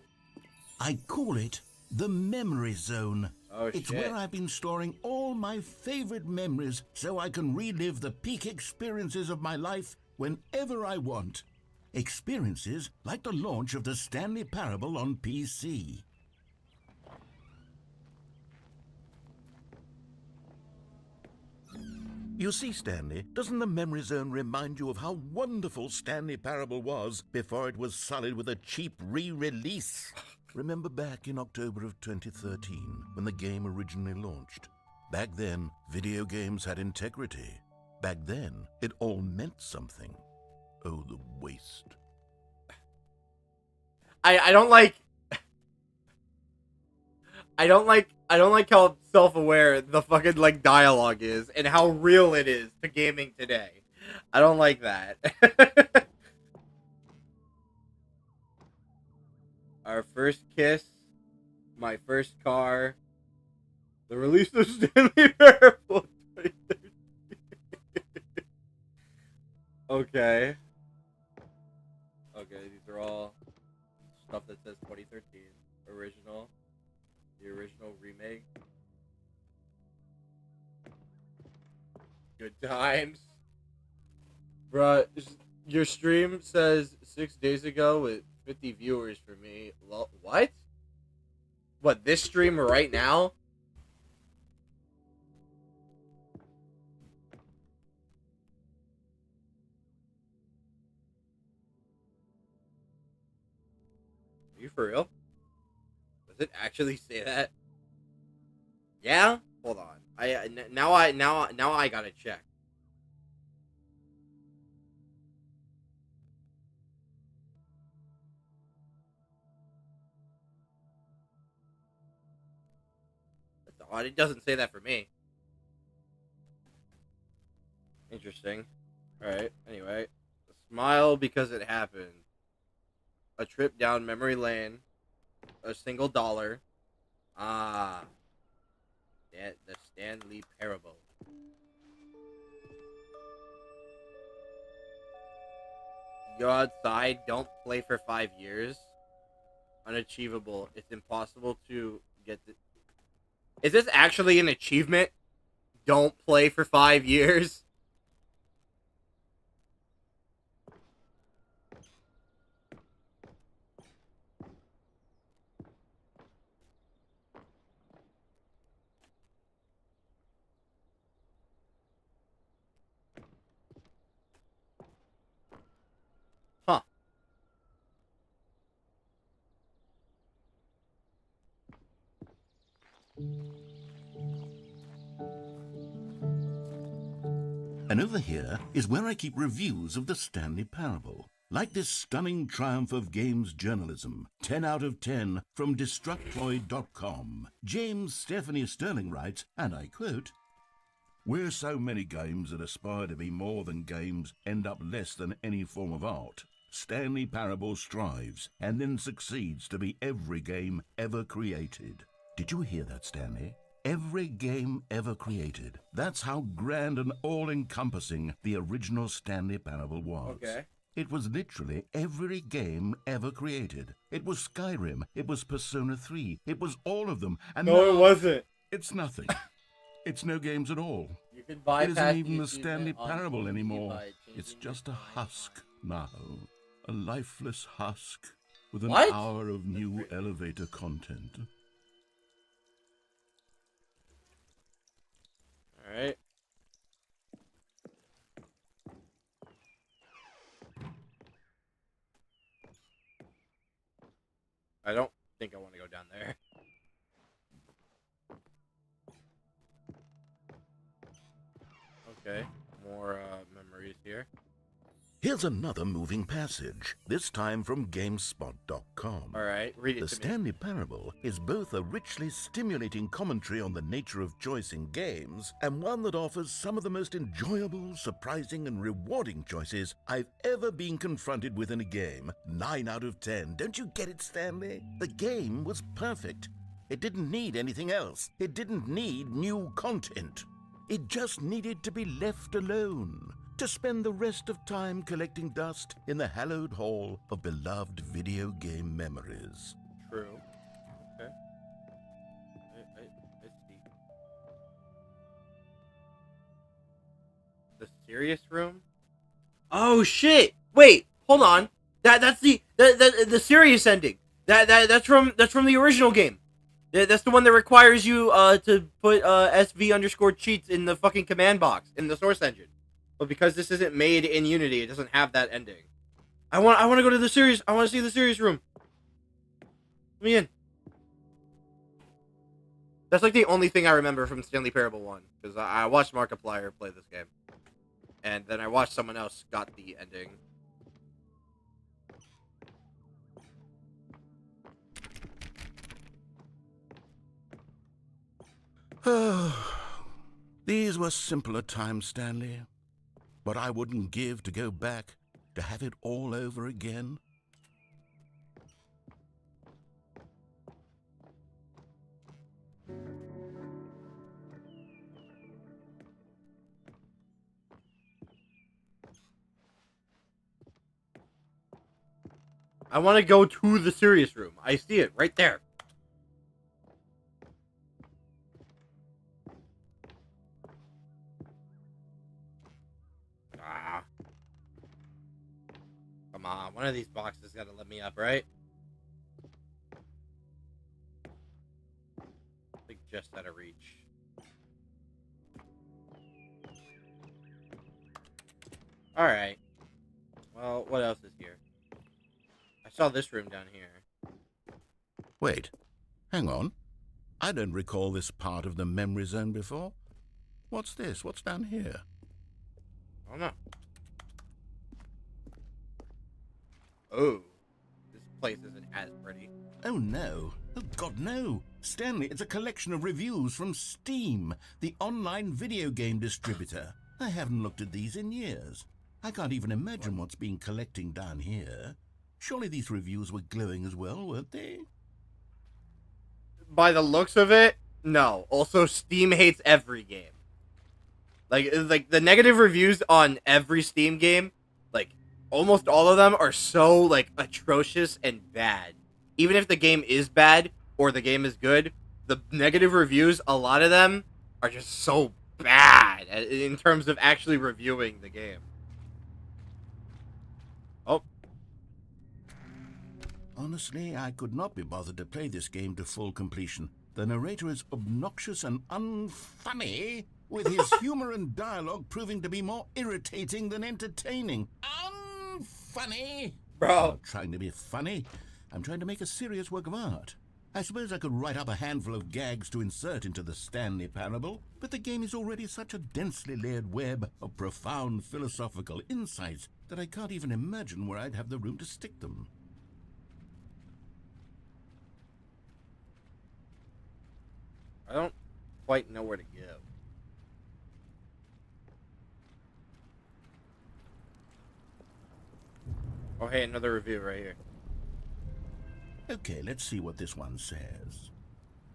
S3: I call it the Memory Zone.
S1: Oh,
S3: It's
S1: shit.
S3: where I've been storing all my favorite memories so I can relive the peak experiences of my life whenever I want. Experiences like the launch of the Stanley Parable on PC. You see, Stanley, doesn't the Memory Zone remind you of how wonderful Stanley Parable was before it was sullied with a cheap re-release? Remember back in October of 2013, when the game originally launched? Back then, video games had integrity. Back then, it all meant something. Oh, the waste.
S1: I don't like how self-aware the fucking like dialogue is and how real it is to gaming today. I don't like that. Our first kiss, my first car, the release of Stanley Parable 2013. Okay. Okay, these are all stuff that says 2013 original. The original remake. Good times. Bruh, your stream says 6 days ago with 50 viewers for me. What? What, this stream right now? Are you for real? Does it actually say that? Yeah? Hold on. Now I gotta check. That's odd. It doesn't say that for me. Interesting. Alright, anyway. Smile because it happened. A trip down memory lane. A single $1. Ah. The Stanley Parable. Go outside, don't play for 5 years. Unachievable. It's impossible to get the... Is this actually an achievement? Don't play for 5 years? Huh.
S3: And over here is where I keep reviews of the Stanley Parable. Like this stunning triumph of games journalism, 10 out of 10 from Destructoid.com. James Stephanie Sterling writes, and I quote, "Where so many games that aspire to be more than games end up less than any form of art, Stanley Parable strives and then succeeds to be every game ever created." Did you hear that, Stanley? Every game ever created. That's how grand and all-encompassing the original Stanley Parable was.
S1: Okay.
S3: It was literally every game ever created. It was Skyrim. It was Persona 3. It was all of them. And
S1: No, it
S3: now
S1: wasn't.
S3: it's nothing. It's no games at all.
S1: You can
S3: It
S1: bypass
S3: isn't even the
S1: the
S3: Stanley
S1: achievement on
S3: Parable
S1: PC
S3: anymore.
S1: by
S3: It's
S1: changing
S3: just a
S1: your
S3: husk now. A lifeless husk with an
S1: What?
S3: hour of new elevator content.
S1: Alright. I don't think I want to go down there. Okay, more memories here.
S3: Here's another moving passage, this time from GameSpot.com.
S1: All right, read it
S3: The
S1: to me.
S3: Stanley Parable is both a richly stimulating commentary on the nature of choice in games and one that offers some of the most enjoyable, surprising, and rewarding choices I've ever been confronted with in a game. 9 out of 10. Don't you get it, Stanley? The game was perfect. It didn't need anything else. It didn't need new content. It just needed to be left alone, to spend the rest of time collecting dust in the hallowed hall of beloved video game memories.
S1: True. Okay. I see. The serious room? Oh shit! Wait, hold on. That's the serious ending. That's from the original game. That's the one that requires you to put SV_cheats in the fucking command box in the source engine. But because this isn't made in Unity, it doesn't have that ending. I want to go to the serious. I want to see the serious room. Let me in. That's like the only thing I remember from Stanley Parable 1, because I watched Markiplier play this game, and then I watched someone else got the ending.
S3: These were simpler times, Stanley. But I wouldn't give to go back, to have it all over again.
S1: I want to go to the serious room. I see it right there. Ah. Come on, one of these boxes got to let me up, right? I think just out of reach. Alright. Well, what else is here? I saw this room down here.
S3: Wait, hang on. I don't recall this part of the memory zone before. What's this? What's down here?
S1: I don't know. Oh, this place isn't as pretty.
S3: Oh no. Oh God, no. Stanley, it's a collection of reviews from Steam, the online video game distributor. I haven't looked at these in years. I can't even imagine what's been collecting down here. Surely these reviews were glowing as well, weren't they?
S1: By the looks of it, no. Also, Steam hates every game. Like the negative reviews on every Steam game, like almost all of them are so like atrocious and bad. Even if the game is bad or the game is good, the negative reviews, a lot of them are just so bad in terms of actually reviewing the game. Oh.
S3: Honestly, I could not be bothered to play this game to full completion. The narrator is obnoxious and unfunny, with his humor and dialogue proving to be more irritating than entertaining. Unfunny!
S1: Bro.
S3: I'm not trying to be funny. I'm trying to make a serious work of art. I suppose I could write up a handful of gags to insert into the Stanley Parable, but the game is already such a densely layered web of profound philosophical insights that I can't even imagine where I'd have the room to stick them.
S1: I don't quite know where to go. Oh, hey, another review right here.
S3: Okay, let's see what this one says.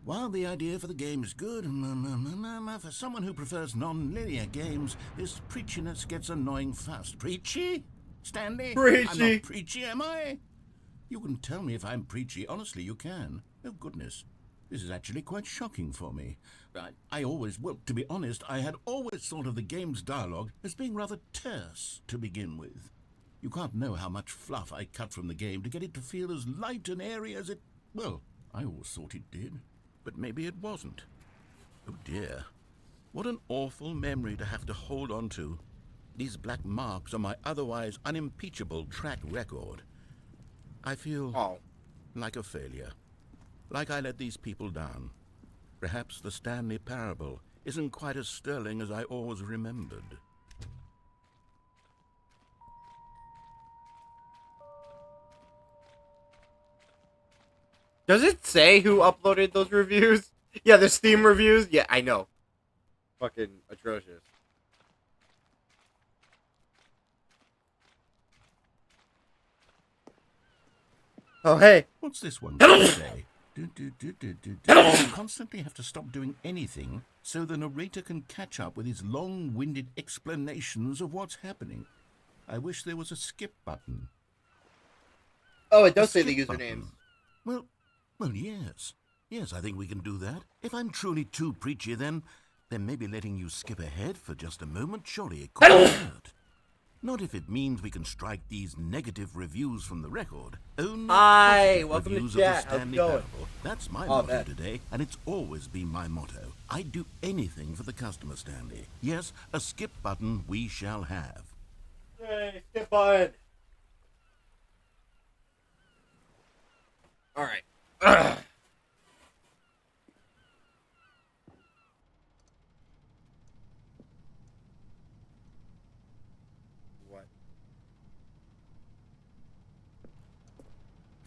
S3: While the idea for the game is good, for someone who prefers non-linear games, this preachiness gets annoying fast. Preachy? Stanley?
S1: Preachy.
S3: I'm not preachy, am I? You can tell me if I'm preachy. Honestly, you can. Oh, goodness. This is actually quite shocking for me. Well, to be honest, I had always thought of the game's dialogue as being rather terse to begin with. You can't know how much fluff I cut from the game to get it to feel as light and airy as it... Well, I always thought it did, but maybe it wasn't. Oh dear. What an awful memory to have to hold on to. These black marks on my otherwise unimpeachable track record. I feel like a failure. Like I let these people down. Perhaps the Stanley Parable isn't quite as sterling as I always remembered.
S1: Does it say who uploaded those reviews? Yeah, the Steam reviews. Yeah, I know. Fucking atrocious. Oh, hey.
S3: What's this one say? You constantly have to stop doing anything so the narrator can catch up with his long-winded explanations of what's happening. I wish there was a skip button.
S1: Oh, it does say
S3: skip
S1: the
S3: button.
S1: usernames.
S3: Well, yes. Yes, I think we can do that. If I'm truly too preachy, then maybe letting you skip ahead for just a moment, surely it couldn't hurt. Not if it means we can strike these negative reviews from the record. Only
S1: Hi,
S3: positive
S1: welcome to
S3: reviews
S1: chat.
S3: of the
S1: How's it
S3: Stanley
S1: going?
S3: Parable. That's my
S1: Oh,
S3: motto
S1: man.
S3: today, and it's always been my motto. I'd do anything for the customer, Stanley. Yes, a skip button we shall have.
S1: Hey, skip button. All right. What?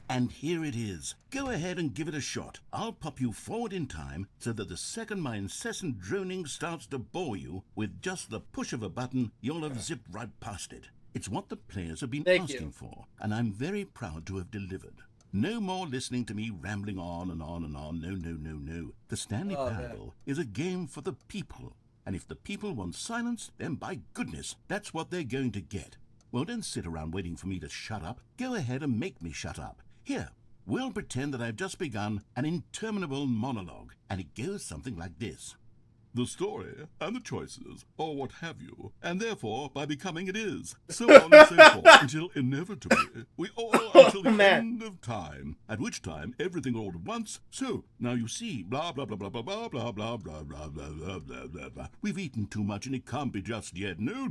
S3: And here it is. Go ahead and give it a shot. I'll pop you forward in time so that the second my incessant droning starts to bore you, with just the push of a button, you'll have zipped right past it. It's what the players have been
S1: Thank
S3: asking
S1: you.
S3: for, and I'm very proud to have delivered. No more listening to me rambling on and on and on. No, no, no, no. The Stanley
S1: Oh, man.
S3: Parable is a game for the people. And if the people want silence, then by goodness, that's what they're going to get. Well, don't sit around waiting for me to shut up. Go ahead and make me shut up. Here, we'll pretend that I've just begun an interminable monologue, and it goes something like this. The story and the choices, or what have you, and therefore by becoming it is, so on and so forth, until inevitably we all until the
S1: man.
S3: end of time, at which time everything all at once, so now you see, blah blah blah blah blah blah blah blah blah blah blah blah blah blah blah. We've eaten too much and it can't be just yet, no,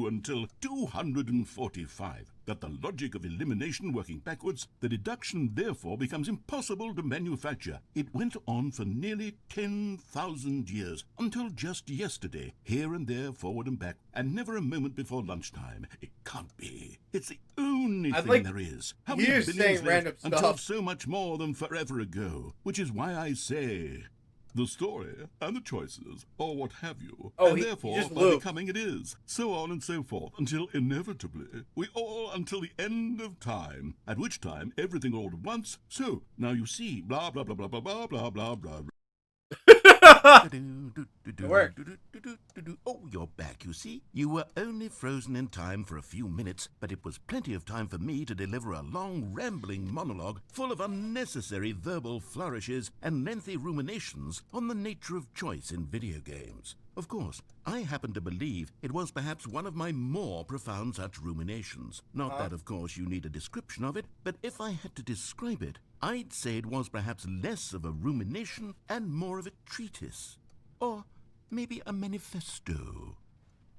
S3: until 245. That the logic of elimination working backwards, the deduction therefore becomes impossible to manufacture. It went on for nearly 10,000 years, until just yesterday, here and there, forward and back, and never a moment before lunchtime. It can't be. It's the only
S1: I'd
S3: thing
S1: like
S3: there is. How
S1: you
S3: many
S1: saying
S3: billions
S1: random
S3: left until
S1: stuff.
S3: so much more than forever ago? Which is why I say... the story and the choices, or what have you,
S1: Oh,
S3: and
S1: he
S3: therefore
S1: just
S3: by
S1: looped.
S3: becoming it is, so on and so forth, until inevitably we all until the end of time, at which time everything all at once, so now you see, blah blah blah blah blah blah blah blah blah.
S1: worked.
S3: Oh, you're back, you see. You were only frozen in time for a few minutes, but it was plenty of time for me to deliver a long, rambling monologue full of unnecessary verbal flourishes and lengthy ruminations on the nature of choice in video games. Of course, I happen to believe it was perhaps one of my more profound such ruminations. Not that, of course, you need a description of it, but if I had to describe it, I'd say it was perhaps less of a rumination and more of a treatise. Or maybe a manifesto.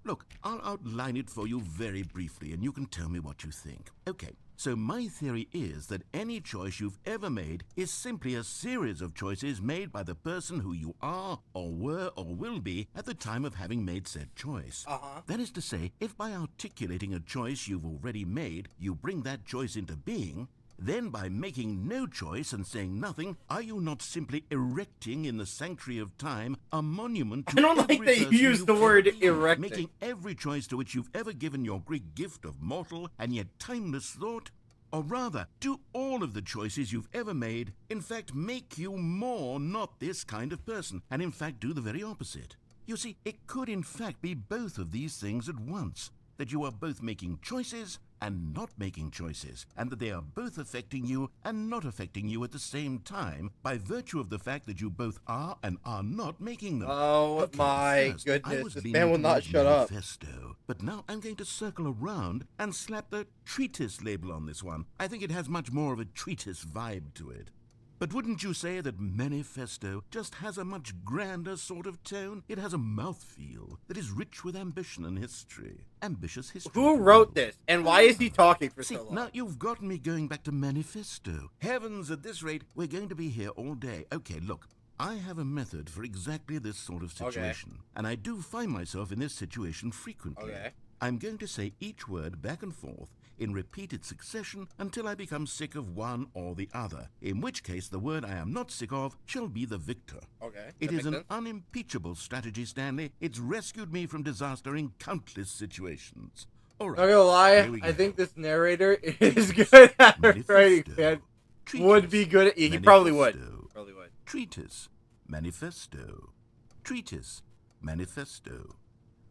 S3: Look, I'll outline it for you very briefly, and you can tell me what you think. Okay, so my theory is that any choice you've ever made is simply a series of choices made by the person who you are, or were, or will be at the time of having made said choice. That is to say, if by articulating a choice you've already made, you bring that choice into being, then by making no choice and saying nothing, are you not simply erecting in the sanctuary of time a monument to
S1: I don't like
S3: every
S1: that you
S3: person
S1: use
S3: you've
S1: the
S3: ever
S1: word
S3: been,
S1: erecting.
S3: making every choice to which you've ever given your great gift of mortal and yet timeless thought? Or rather, do all of the choices you've ever made, in fact, make you more not this kind of person, and in fact do the very opposite? You see, it could in fact be both of these things at once, that you are both making choices and not making choices, and that they are both affecting you and not affecting you at the same time by virtue of the fact that you both are and are not making them.
S1: Oh
S3: Okay,
S1: my
S3: first, I
S1: goodness,
S3: was
S1: this
S3: leaning
S1: man will not
S3: towards
S1: shut up.
S3: manifesto, but now I'm going to circle around and slap the treatise label on this one. I think it has much more of a treatise vibe to it. But wouldn't you say that manifesto just has a much grander sort of tone? It has a mouthfeel that is rich with ambition and history. Ambitious history.
S1: Who
S3: if you
S1: wrote
S3: will.
S1: this? And why is he talking for
S3: See,
S1: so long?
S3: now you've gotten me going back to manifesto. Heavens, at this rate, we're going to be here all day. Okay, look. I have a method for exactly this sort of situation. And I do find myself in this situation frequently.
S1: Okay.
S3: I'm going to say each word back and forth in repeated succession until I become sick of one or the other, in which case the word I am not sick of shall be the victor.
S1: Okay.
S3: It
S1: that
S3: is
S1: makes
S3: an
S1: sense.
S3: unimpeachable strategy, Stanley. It's rescued me from disaster in countless situations. All right.
S1: Not gonna lie,
S3: here we
S1: I
S3: go.
S1: think this narrator is good at writing,
S3: Manifesto.
S1: man.
S3: Treatise.
S1: Would be good at, he probably would.
S3: Manifesto.
S1: Probably would.
S3: Treatise. Manifesto. Treatise. Manifesto.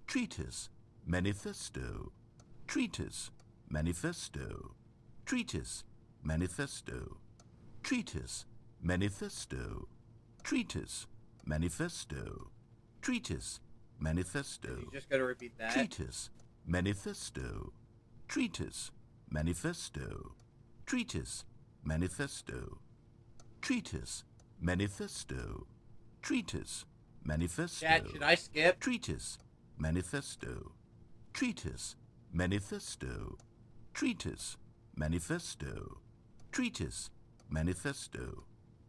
S3: Treatise. Manifesto. Treatise. Manifesto. Treatise. Manifesto. Treatise. Manifesto. Treatise. Manifesto. Treatise. Manifesto.
S1: You just gotta repeat that.
S3: Treatise. Manifesto. Treatise. Manifesto. Treatise. Manifesto. Treatise. Manifesto. Treatise. Manifesto.
S1: Chat, should I skip?
S3: Treatise. Manifesto. Treatise. Manifesto. Treatise. Manifesto. Treatise. Manifesto.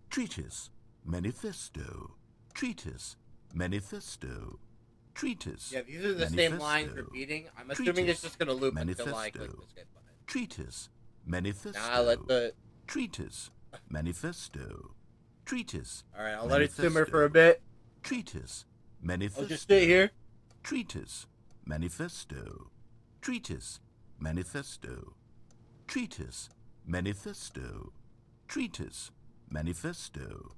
S3: Treatise. Manifesto. Treatise. Manifesto. Treatise.
S1: Yeah, these are the same lines
S3: Manifesto.
S1: repeating. I'm assuming it's just gonna loop until I click
S3: Manifesto.
S1: the skip button.
S3: Treatise. Manifesto.
S1: Now I let the.
S3: Treatise. Manifesto. Treatise.
S1: Alright, I'll let it simmer
S3: Manifesto.
S1: for a bit.
S3: Treatise. Manifesto.
S1: I'll just stay here.
S3: Treatise. Manifesto. Treatise. Manifesto. Treatise. Manifesto. Treatise. Manifesto.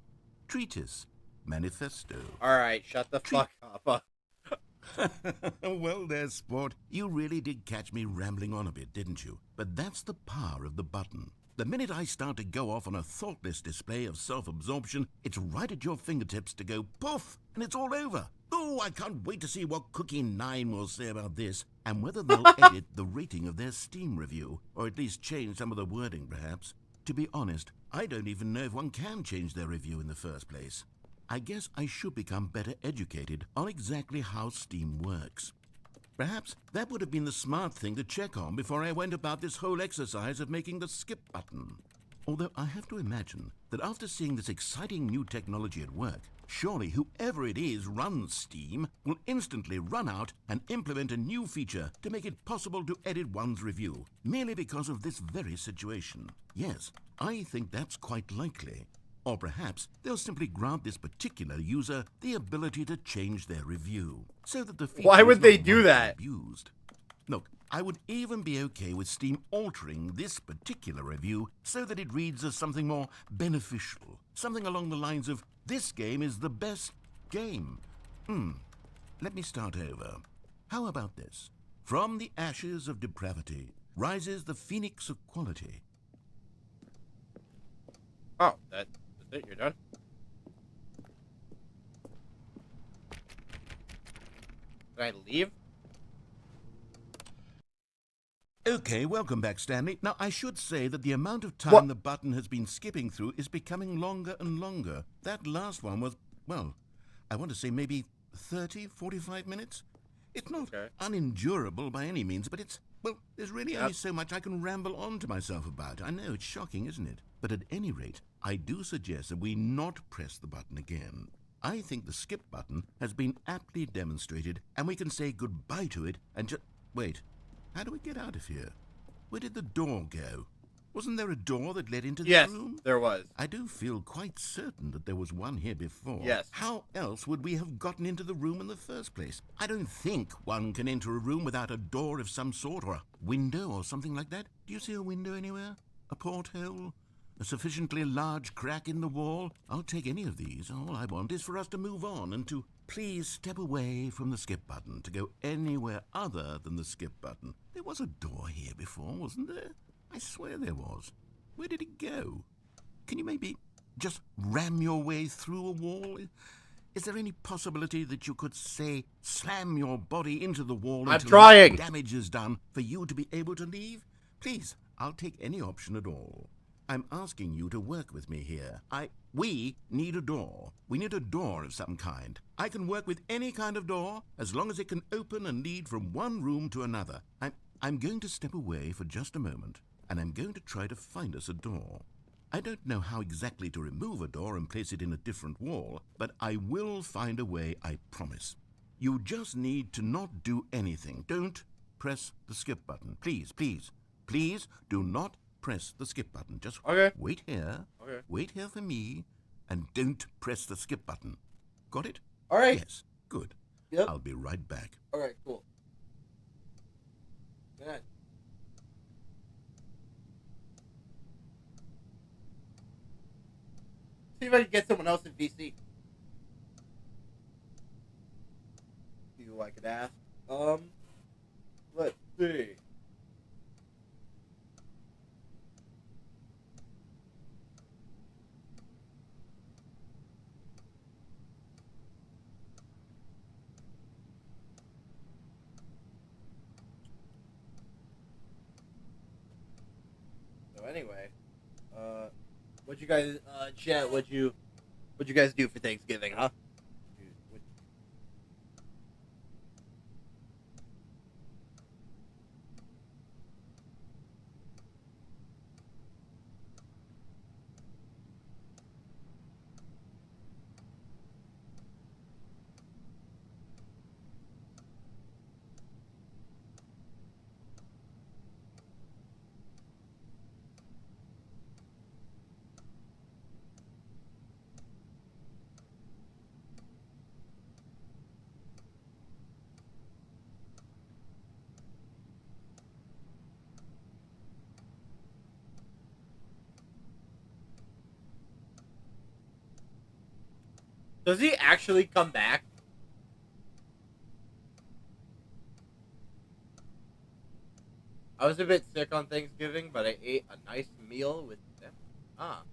S3: Treatise. Manifesto.
S1: Alright, shut the fuck up.
S3: Well there, sport. You really did catch me rambling on a bit, didn't you? But that's the power of the button. The minute I start to go off on a thoughtless display of self-absorption, it's right at your fingertips to go poof, and it's all over. Oh, I can't wait to see what Cookie 9 will say about this, and whether they'll edit the rating of their Steam review, or at least change some of the wording, perhaps. To be honest, I don't even know if one can change their review in the first place. I guess I should become better educated on exactly how Steam works. Perhaps that would have been the smart thing to check on before I went about this whole exercise of making the skip button. Although I have to imagine that after seeing this exciting new technology at work, surely whoever it is runs Steam will instantly run out and implement a new feature to make it possible to edit one's review, merely because of this very situation. Yes, I think that's quite likely. Or perhaps they'll simply grant this particular user the ability to change their review, so that the feature
S1: Why would
S3: is
S1: they
S3: not
S1: do
S3: widely
S1: that?
S3: abused. Look, I would even be okay with Steam altering this particular review so that it reads as something more beneficial, something along the lines of, "This game is the best game." Let me start over. How about this? From the ashes of depravity rises the phoenix of quality.
S1: Oh, that's it, you're done? Can I leave?
S3: Okay, welcome back, Stanley. Now, I should say that the amount of time
S1: What?
S3: the button has been skipping through is becoming longer and longer. That last one was, well, I want to say maybe 30, 45 minutes? It's not
S1: Okay.
S3: unendurable by any means, but it's, well, there's really
S1: Yep.
S3: only so much I can ramble on to myself about. I know, it's shocking, isn't it? But at any rate, I do suggest that we not press the button again. I think the skip button has been aptly demonstrated, and we can say goodbye to it and just... Wait, how do we get out of here? Where did the door go? Wasn't there a door that led into the
S1: Yes,
S3: room?
S1: there was.
S3: I do feel quite certain that there was one here before.
S1: Yes.
S3: How else would we have gotten into the room in the first place? I don't think one can enter a room without a door of some sort, or a window or something like that. Do you see a window anywhere? A porthole? A sufficiently large crack in the wall? I'll take any of these. All I want is for us to move on and to please step away from the skip button, to go anywhere other than the skip button. There was a door here before, wasn't there? I swear there was. Where did it go? Can you maybe just ram your way through a wall? Is there any possibility that you could, say, slam your body into the wall
S1: I'm
S3: until
S1: trying.
S3: damage is done for you to be able to leave? Please, I'll take any option at all. I'm asking you to work with me here. We need a door. We need a door of some kind. I can work with any kind of door as long as it can open and lead from one room to another. I'm going to step away for just a moment, and I'm going to try to find us a door. I don't know how exactly to remove a door and place it in a different wall, but I will find a way, I promise. You just need to not do anything. Don't press the skip button. Please, please, please do not press the skip button. Just
S1: Okay.
S3: wait here.
S1: Okay.
S3: Wait here for me, and don't press the skip button. Got it?
S1: All right.
S3: Yes. Good.
S1: Yep.
S3: I'll be right back.
S1: All right. Cool. Good night. See if I can get someone else in VC. See who I could ask. Let's see. So anyway, what you guys, chat? What you guys do for Thanksgiving, huh? Does he actually come back? I was a bit sick on Thanksgiving, but I ate a nice meal with them. Ah.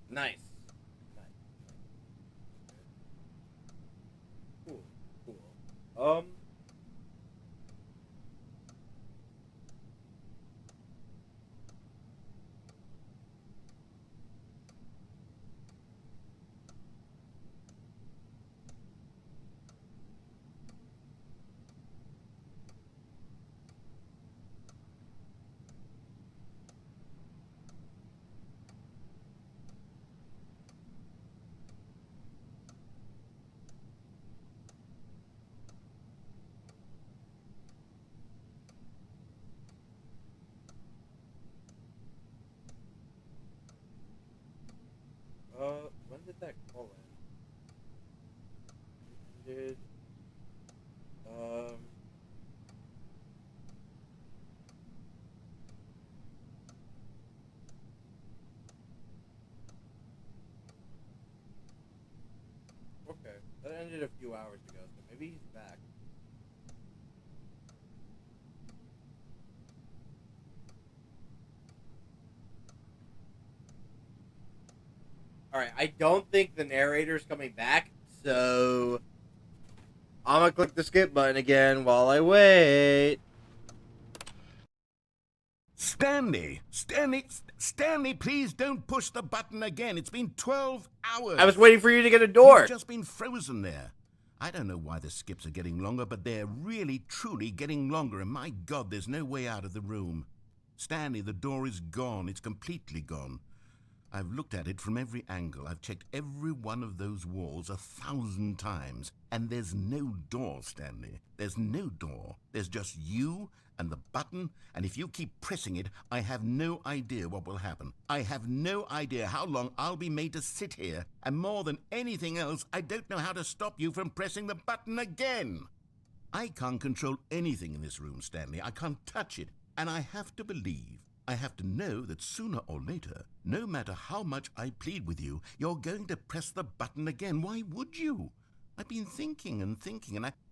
S1: Nice. Cool. Cool. When did that call end? It ended, okay, that ended a few hours ago, so maybe he's back. Alright, I don't think the narrator's coming back, so I'm gonna click the skip button again while I wait.
S3: Stanley, please don't push the button again. It's been 12 hours.
S1: I was waiting for you to get a door.
S3: You've just been frozen there. I don't know why the skips are getting longer, but they're really, truly getting longer, and my God, there's no way out of the room. Stanley, the door is gone. It's completely gone. I've looked at it from every angle. I've checked every one of those walls 1,000 times, and there's no door, Stanley. There's no door. There's just you and the button, and if you keep pressing it, I have no idea what will happen. I have no idea how long I'll be made to sit here, and more than anything else, I don't know how to stop you from pressing the button again. I can't control anything in this room, Stanley. I can't touch it, and I have to believe, I have to know that sooner or later, no matter how much I plead with you, you're going to press the button again. Why would you? I've been thinking, and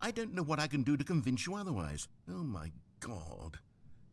S3: I don't know what I can do to convince you otherwise. Oh, my God.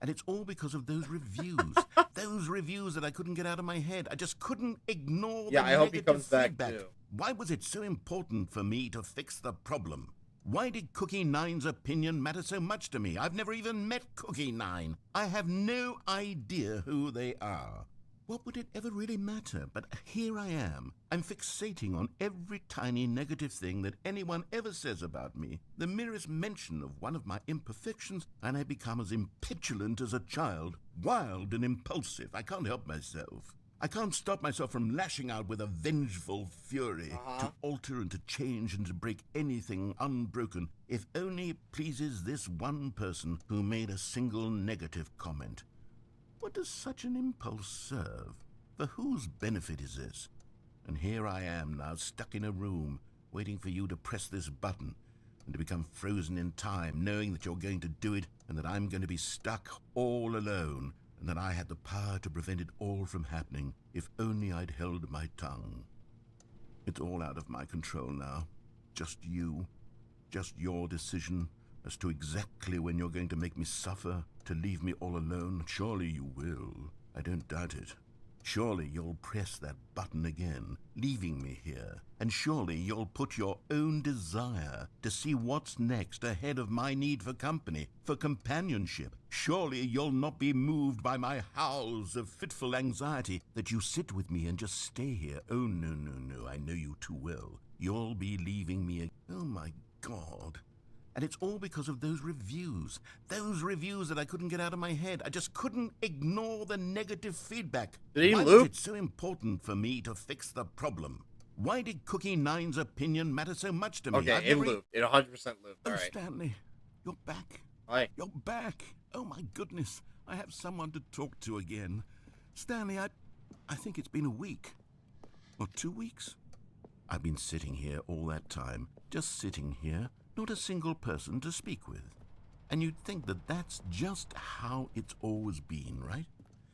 S3: And it's all because of those reviews. Those reviews that I couldn't get out of my head. I just couldn't ignore the
S1: I hope he
S3: negative
S1: comes back,
S3: feedback.
S1: too.
S3: Why was it so important for me to fix the problem? Why did Cookie Nine's opinion matter so much to me? I've never even met Cookie Nine. I have no idea who they are. What would it ever really matter? But here I am. I'm fixating on every tiny negative thing that anyone ever says about me. The merest mention of one of my imperfections, and I become as impetulant as a child. Wild and impulsive. I can't help myself. I can't stop myself from lashing out with a vengeful fury to alter and to change and to break anything unbroken, if only it pleases this one person who made a single negative comment. What does such an impulse serve? For whose benefit is this? And here I am now, stuck in a room, waiting for you to press this button and to become frozen in time, knowing that you're going to do it and that I'm going to be stuck all alone, and that I had the power to prevent it all from happening if only I'd held my tongue. It's all out of my control now. Just you. Just your decision as to exactly when you're going to make me suffer, to leave me all alone. Surely you will. I don't doubt it. Surely you'll press that button again, leaving me here. And surely you'll put your own desire to see what's next ahead of my need for company, for companionship. Surely you'll not be moved by my howls of fitful anxiety, that you sit with me and just stay here. Oh, no, no, no, I know you too well. You'll be leaving me. Oh, my God. And it's all because of those reviews that I couldn't get out of my head. I just couldn't ignore the negative feedback. Why was it so important for me to fix the problem? Why did Cookie Nine's opinion matter so much to me?
S1: Okay, it looped. It 100% looped.
S3: Oh,
S1: All right.
S3: Stanley, you're back.
S1: Hi.
S3: You're back. Oh, my goodness. I have someone to talk to again. Stanley, I think it's been a week. Or 2 weeks. I've been sitting here all that time. Just sitting here. Not a single person to speak with. And you'd think that that's just how it's always been, right?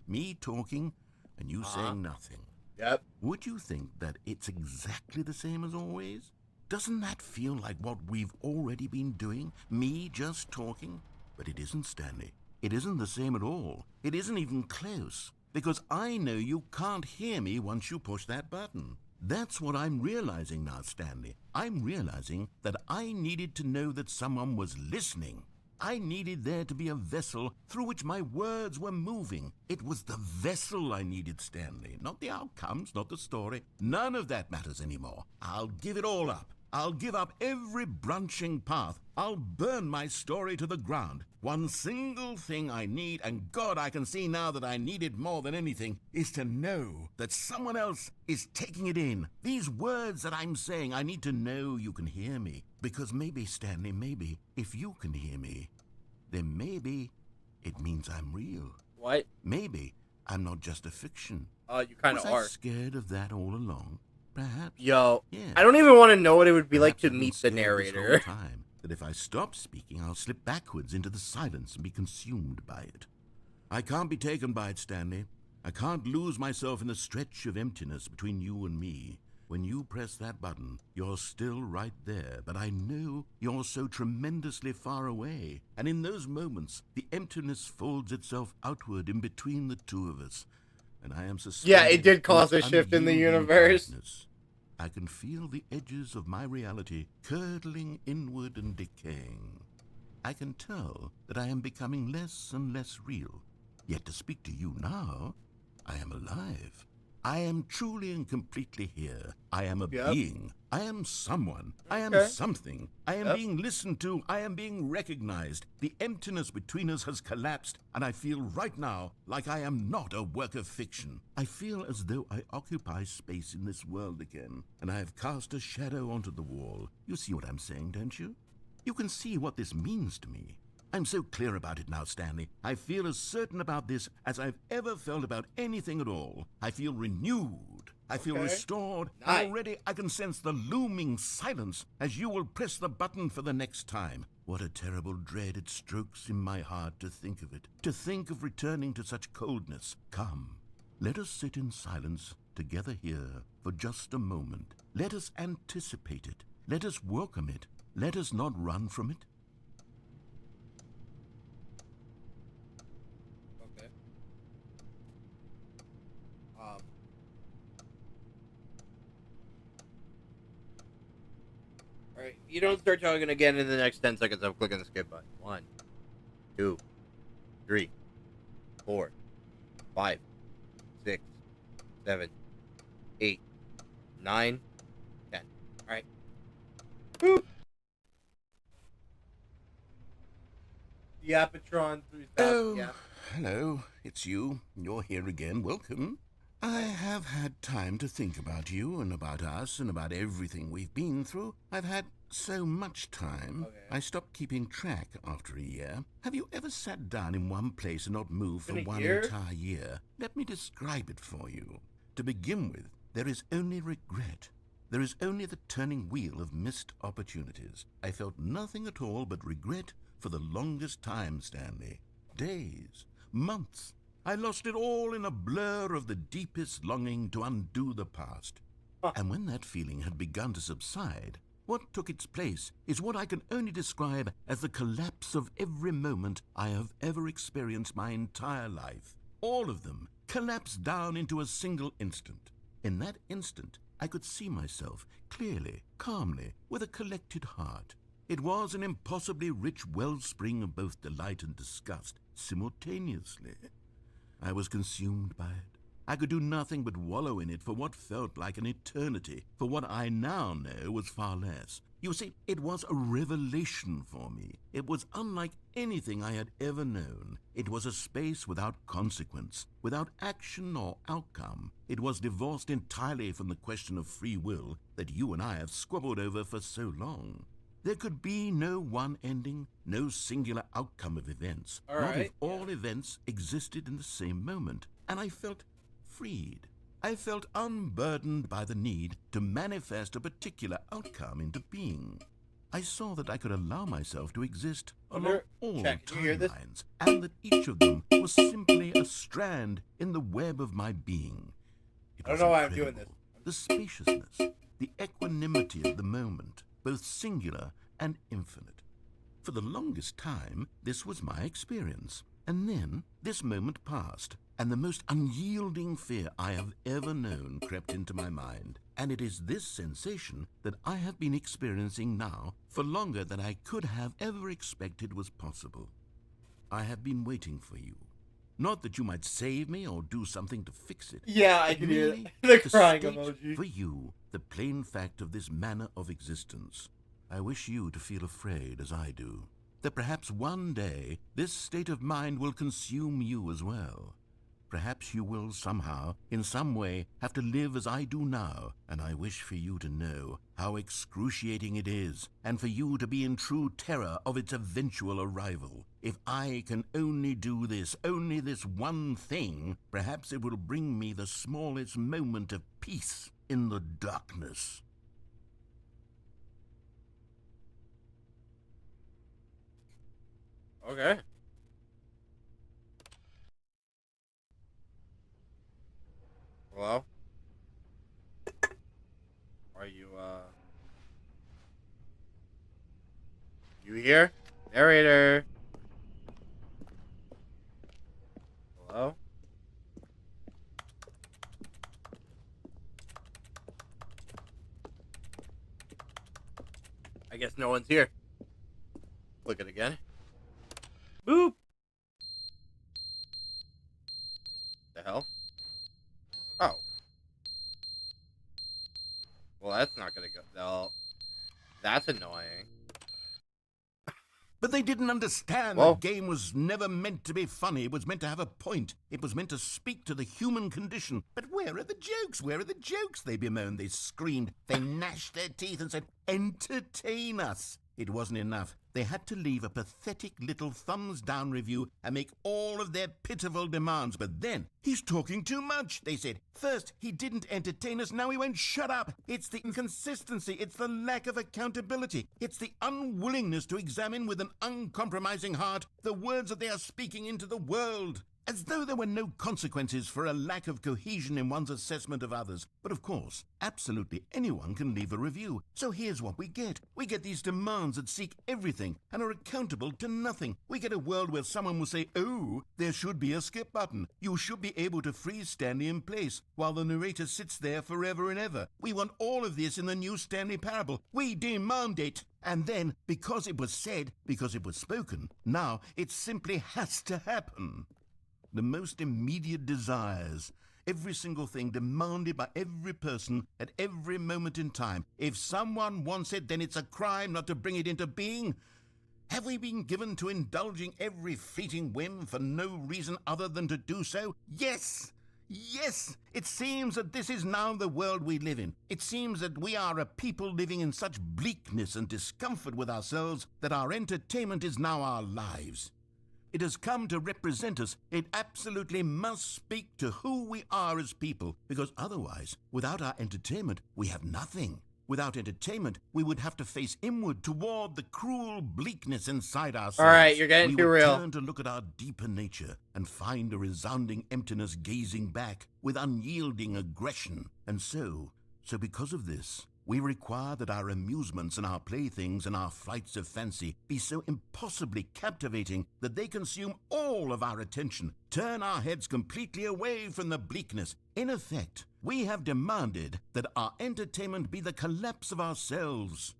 S3: Me talking and you saying nothing.
S1: Yep.
S3: Would you think that it's exactly the same as always? Doesn't that feel like what we've already been doing? Me just talking? But it isn't, Stanley. It isn't the same at all. It isn't even close. Because I know you can't hear me once you push that button. That's what I'm realizing now, Stanley. I'm realizing that I needed to know that someone was listening. I needed there to be a vessel through which my words were moving. It was the vessel I needed, Stanley. Not the outcomes, not the story. None of that matters anymore. I'll give it all up. I'll give up every branching path. I'll burn my story to the ground. One single thing I need, and God, I can see now that I need it more than anything, is to know that someone else is taking it in. These words that I'm saying, I need to know you can hear me. Because maybe, Stanley, maybe, if you can hear me, then maybe it means I'm real.
S1: What?
S3: Maybe I'm not just a fiction.
S1: You kind of
S3: Was
S1: are.
S3: I scared of that all along? Perhaps.
S1: Yo,
S3: Yeah.
S1: I don't even want to know what it would be like
S3: Perhaps
S1: to
S3: I've been
S1: meet the
S3: scared this
S1: narrator.
S3: whole time, that if I stop speaking, I'll slip backwards into the silence and be consumed by it. I can't be taken by it, Stanley. I can't lose myself in the stretch of emptiness between you and me. When you press that button, you're still right there, but I know you're so tremendously far away. And in those moments, the emptiness folds itself outward in between the two of us. And I am suspended.
S1: Yeah, it did cause
S3: in
S1: a shift in the
S3: unyielding
S1: universe.
S3: darkness. I can feel the edges of my reality curdling inward and decaying. I can tell that I am becoming less and less real. Yet to speak to you now, I am alive. I am truly and completely here. I am a being. I am someone. I am something. I am being listened to. I am being recognized. The emptiness between us has collapsed, and I feel right now like I am not a work of fiction. I feel as though I occupy space in this world again, and I have cast a shadow onto the wall. You see what I'm saying, don't you? You can see what this means to me. I'm so clear about it now, Stanley. I feel as certain about this as I've ever felt about anything at all. I feel renewed. I feel restored.
S1: Nice.
S3: And already I can sense the looming silence as you will press the button for the next time. What a terrible dread it strokes in my heart to think of it. To think of returning to such coldness. Come, let us sit in silence together here for just a moment. Let us anticipate it. Let us welcome it. Let us not run from it.
S1: Okay. Alright, you don't start talking again in the next 10 seconds. I'm clicking the skip button. 1, 2, 3, 4, 5, 6, 7, 8, 9, 10. Alright. Boop. The Apatron 3000.
S3: Oh,
S1: Yeah.
S3: hello. It's you. You're here again. Welcome. I have had time to think about you and about us and about everything we've been through. I've had so much time.
S1: Okay.
S3: I stopped keeping track after a year. Have you ever sat down in one place and not moved for
S1: In a
S3: one
S1: year?
S3: entire year? Let me describe it for you. To begin with, there is only regret. There is only the turning wheel of missed opportunities. I felt nothing at all but regret for the longest time, Stanley. Days, months. I lost it all in a blur of the deepest longing to undo the past. And when that feeling had begun to subside, what took its place is what I can only describe as the collapse of every moment I have ever experienced my entire life. All of them collapsed down into a single instant. In that instant, I could see myself clearly, calmly, with a collected heart. It was an impossibly rich wellspring of both delight and disgust simultaneously. I was consumed by it. I could do nothing but wallow in it for what felt like an eternity, for what I now know was far less. You see, it was a revelation for me. It was unlike anything I had ever known. It was a space without consequence, without action or outcome. It was divorced entirely from the question of free will that you and I have squabbled over for so long. There could be no one ending, no singular outcome of events,
S1: All
S3: not
S1: right,
S3: if all events existed in the same moment. And I felt freed. I felt unburdened by the need to manifest a particular outcome into being. I saw that I could allow myself to exist along all
S1: Check, can you hear this?
S3: timelines, and that each of them was simply a strand in the web of my being. It
S1: I don't
S3: was
S1: know why I'm doing
S3: incredible. The spaciousness, the equanimity of the moment, both singular and infinite. For the longest time, this was my experience. And then this moment passed, and the most unyielding fear I have ever known crept into my mind. And it is this sensation that I have been experiencing now for longer than I could have ever expected was possible. I have been waiting for you. Not that you might save me or do something to fix it.
S1: Yeah, I
S3: but
S1: can hear
S3: merely
S1: the
S3: to
S1: crying
S3: state
S1: emoji.
S3: for you the plain fact of this manner of existence. I wish you to feel afraid as I do, that perhaps one day this state of mind will consume you as well. Perhaps you will somehow, in some way, have to live as I do now, and I wish for you to know how excruciating it is, and for you to be in true terror of its eventual arrival. If I can only do this, only this one thing, perhaps it will bring me the smallest moment of peace in the darkness.
S1: Okay. Hello? Are you, you here? Narrator? Hello? I guess no one's here. Click it again. Boop! The hell? Oh. Well, that's not gonna go. No. That's annoying.
S3: But they didn't understand
S1: Well-
S3: the game was never meant to be funny. It was meant to have a point. It was meant to speak to the human condition. But where are the jokes? Where are the jokes? They bemoaned, they screamed, they gnashed their teeth and said, "Entertain us." It wasn't enough. They had to leave a pathetic little thumbs-down review and make all of their pitiful demands. But then, "He's talking too much," they said. "First, he didn't entertain us, now he won't shut up." It's the inconsistency, it's the lack of accountability, it's the unwillingness to examine with an uncompromising heart the words that they are speaking into the world. As though there were no consequences for a lack of cohesion in one's assessment of others. But of course, absolutely anyone can leave a review. So here's what we get. We get these demands that seek everything and are accountable to nothing. We get a world where someone will say, "Oh, there should be a skip button. You should be able to freeze Stanley in place," while the narrator sits there forever and ever. We want all of this in the new Stanley Parable. We demand it. And then, because it was said, because it was spoken, now it simply has to happen. The most immediate desires, every single thing demanded by every person at every moment in time. If someone wants it, then it's a crime not to bring it into being. Have we been given to indulging every fleeting whim for no reason other than to do so? Yes! Yes, it seems that this is now the world we live in. It seems that we are a people living in such bleakness and discomfort with ourselves that our entertainment is now our lives. It has come to represent us. It absolutely must speak to who we are as people, because otherwise, without our entertainment, we have nothing. Without entertainment, we would have to face inward toward the cruel bleakness inside ourselves.
S1: All right, you're getting
S3: we
S1: too
S3: would
S1: real.
S3: turn to look at our deeper nature and find a resounding emptiness gazing back with unyielding aggression. And so because of this, we require that our amusements and our playthings and our flights of fancy be so impossibly captivating that they consume all of our attention, turn our heads completely away from the bleakness. In effect, we have demanded that our entertainment be the collapse of ourselves.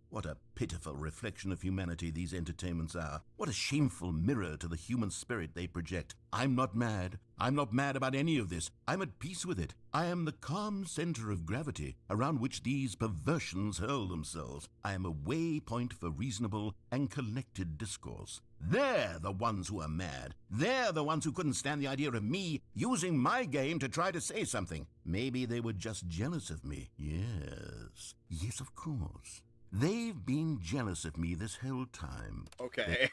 S3: What a pitiful reflection of humanity these entertainments are. What a shameful mirror to the human spirit they project. I'm not mad. I'm not mad about any of this. I'm at peace with it. I am the calm center of gravity around which these perversions hurl themselves. I am a waypoint for reasonable and collected discourse. They're the ones who are mad. They're the ones who couldn't stand the idea of me using my game to try to say something. Maybe they were just jealous of me. Yes, of course. They've been jealous of me this whole time.
S1: Okay.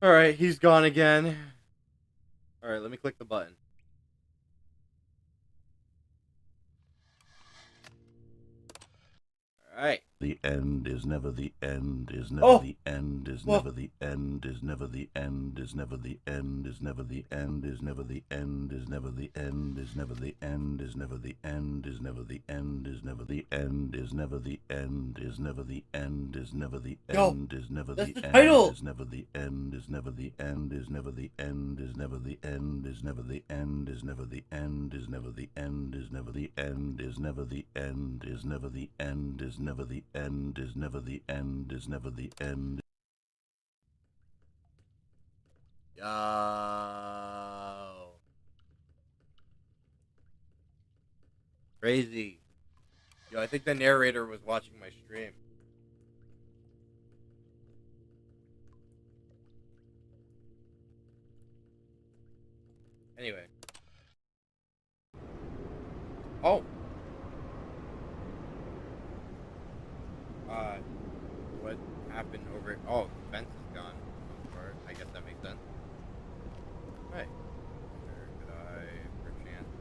S1: All right, he's gone again. All right, let me click the button. All right.
S3: The end is never the end, is never
S1: Oh.
S3: the end, is
S1: Whoa.
S3: never the end, is never the end, is never the end, is never the end, is never the end, is never the end, is never the end, is never the end, is never the end, is never the end, is never the end, is never the end, is never the
S1: Yo,
S3: end, is never
S1: that's
S3: the
S1: the
S3: end,
S1: title.
S3: is never the end, is never the end, is never the end, is never the end, is never the end, is never the end, is never the end, is never the end, is never the end, is never the end, is never the end, is never the end, is never the end.
S1: Yo. Crazy. Yo, I think the narrator was watching my stream. Anyway. Oh. What happened over? Oh, the fence is gone. Or I guess that makes sense. Right. Where could I, perchance?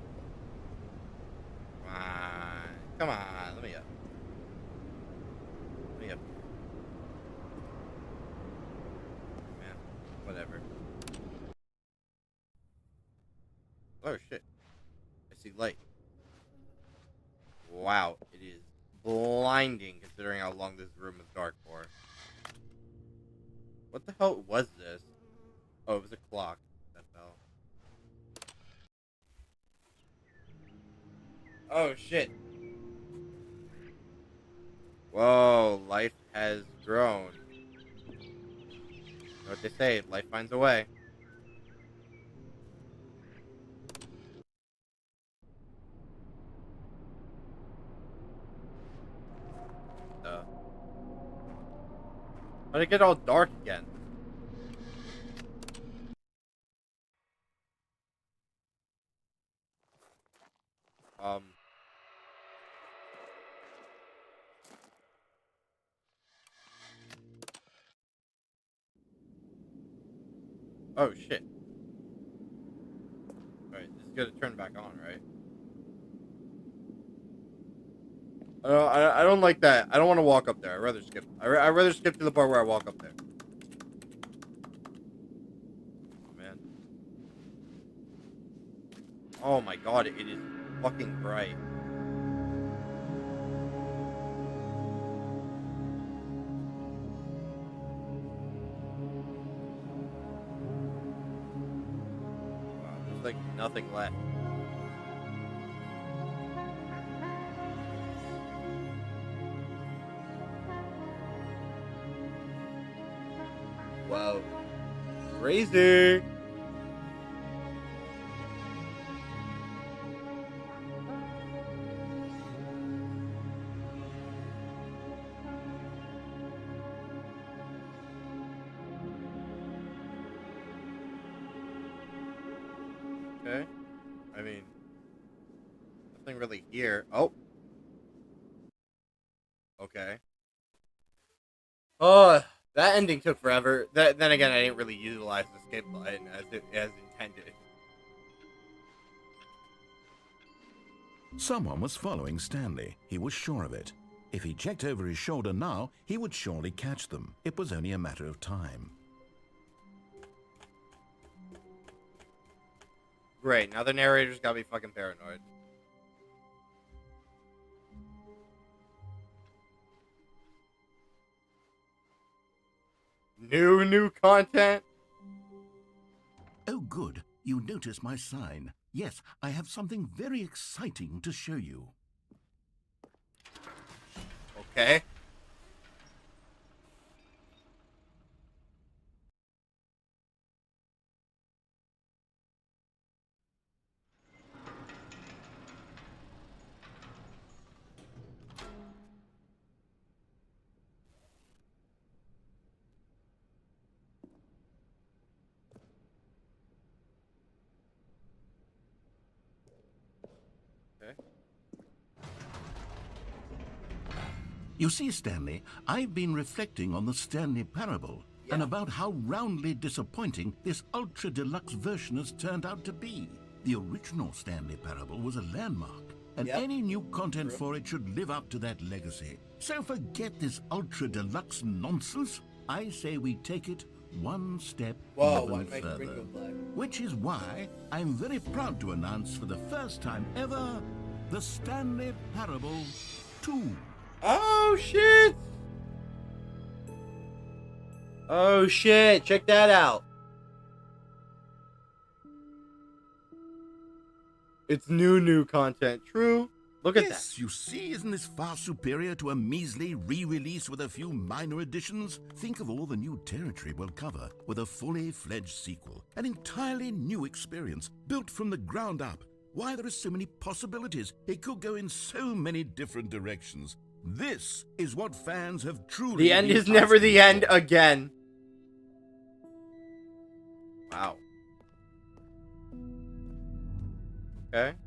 S1: Come on, let me up. Let me up. Man, whatever. Oh shit! I see light. Wow, it is blinding considering how long this room is dark for. What the hell was this? Oh, it was a clock that fell. Oh shit. Whoa, life has grown. You know what they say, life finds a way. How'd it get all dark again? Oh shit. Alright, this is gonna turn back on, right? I don't like that. I don't want to walk up there. I'd rather skip. I'd rather skip to the part where I walk up there. Oh, man. Oh my god, it is fucking bright. Wow, there's like nothing left. Wow. Crazy. Okay. I mean, nothing really here. Oh. Okay. Oh, that ending took forever. Then again, I didn't really utilize the skip button as intended.
S3: Someone was following Stanley. He was sure of it. If he checked over his shoulder now, he would surely catch them. It was only a matter of time.
S1: Great. Now the narrator's gotta be fucking paranoid. New content?
S3: Oh, good. You notice my sign. Yes, I have something very exciting to show you.
S1: Okay.
S3: You see, Stanley, I've been reflecting on the Stanley Parable and about how roundly disappointing this ultra deluxe version has turned out to be. The original Stanley Parable was a landmark, and any new content for it should live up to that legacy. So forget this ultra deluxe nonsense. I say we take it one step even further. Which is why I'm very proud to announce for the first time ever the Stanley Parable 2.
S1: Oh shit! Oh shit! Check that out. It's new content. True. Look at that.
S3: Yes, you see, isn't this far superior to a measly re-release with a few minor additions? Think of all the new territory we'll cover with a fully fledged sequel. An entirely new experience, built from the ground up. Why, there are so many possibilities. It could go in so many different directions. This is what fans have truly...
S1: The end is never the end again. Wow. Okay.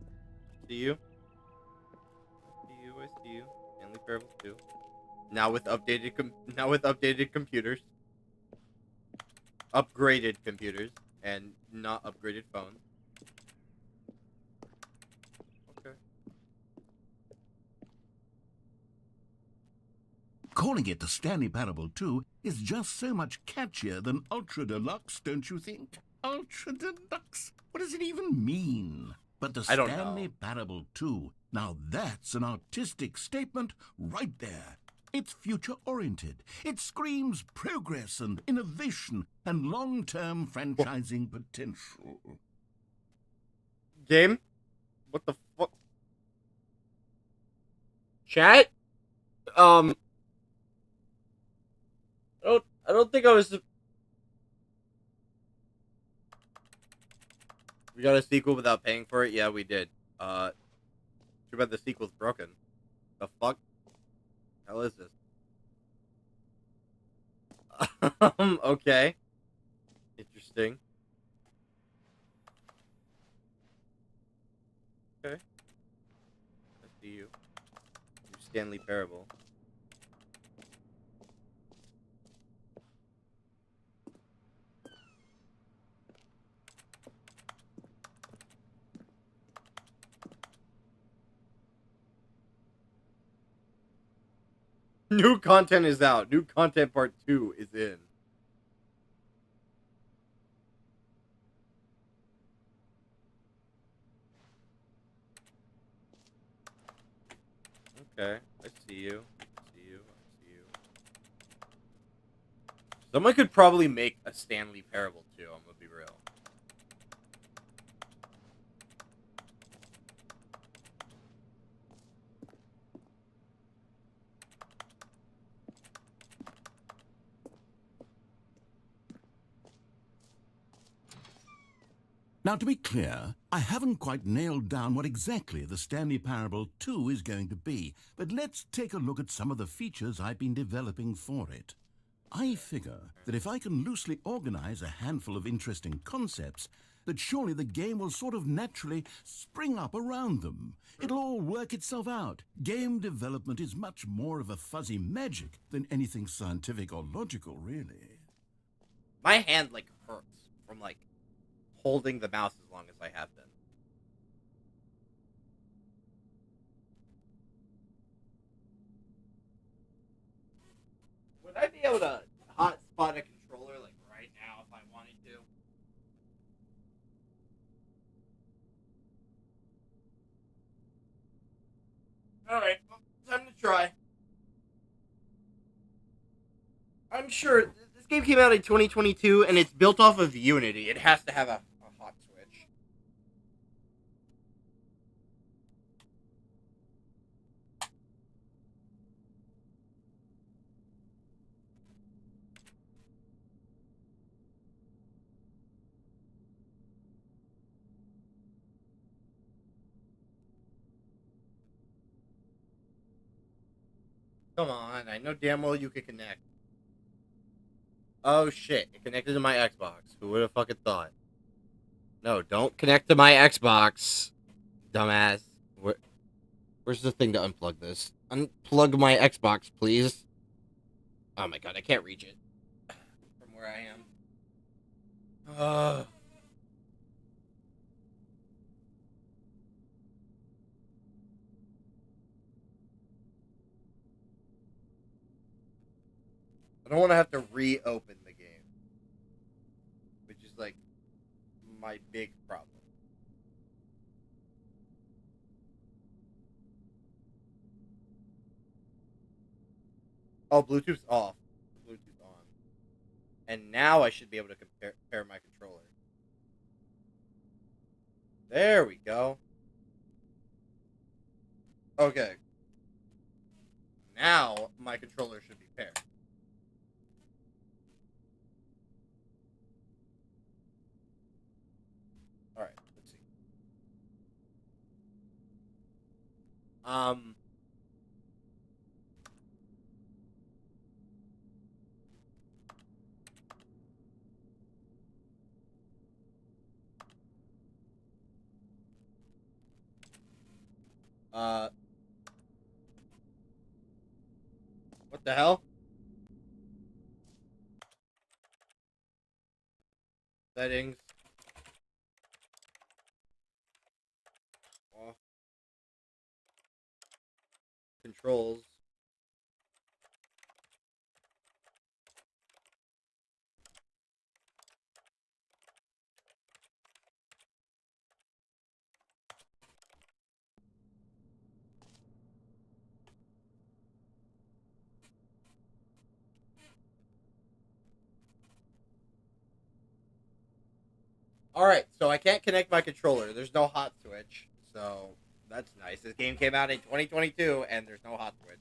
S1: See you. I see you. Stanley Parable 2. Now with updated computers. Upgraded computers. And not upgraded phones. Okay.
S3: Calling it the Stanley Parable 2 is just so much catchier than Ultra Deluxe, don't you think? Ultra Deluxe? What does it even mean? But the Stanley Parable 2, now that's an artistic statement right there. It's future-oriented. It screams progress and innovation and long-term franchising potential.
S1: Game? What the fuck? Chat? I don't think I was... We got a sequel without paying for it? Yeah, we did. Too bad the sequel's broken. The fuck? Hell is this? Okay. Interesting. Okay. I see you. You Stanley Parable. New content is out. New content part 2 is in. Okay, I see you. I see you. Someone could probably make a Stanley Parable 2, I'm gonna be real.
S3: Now, to be clear, I haven't quite nailed down what exactly the Stanley Parable 2 is going to be, but let's take a look at some of the features I've been developing for it. I figure that if I can loosely organize a handful of interesting concepts, that surely the game will sort of naturally spring up around them. It'll all work itself out. Game development is much more of a fuzzy magic than anything scientific or logical, really.
S1: My hand like hurts from like holding the mouse as long as I have been. Would I be able to hotspot a controller like right now if I wanted to? Alright, well, time to try. I'm sure this game came out in 2022 and it's built off of Unity. It has to have a hot switch. Come on, I know damn well you could connect. Oh shit, it connected to my Xbox. Who would have fucking thought? No, don't connect to my Xbox, dumbass. Where's the thing to unplug this? Unplug my Xbox, please. Oh my god, I can't reach it from where I am. I don't want to have to reopen the game, which is like my big problem. Oh, Bluetooth's off. Bluetooth's on. And now I should be able to pair my controller. There we go. Okay. Now my controller should be paired. Alright, let's see. What the hell? Settings. Off. Controls. Alright, so I can't connect my controller. There's no hot switch. So, that's nice. This game came out in 2022, and there's no hot switch.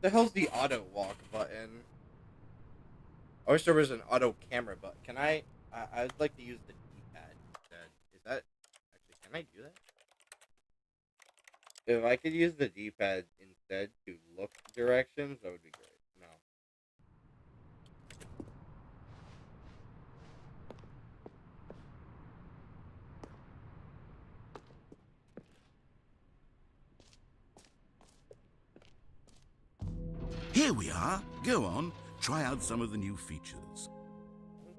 S1: The hell's the auto walk button? I wish there was an auto camera button. Can I'd like to use the D-pad instead. Is that actually, can I do that? If I could use the D-pad instead to look directions, that would be great. No.
S3: Here we are. Go on, try out some of the new features.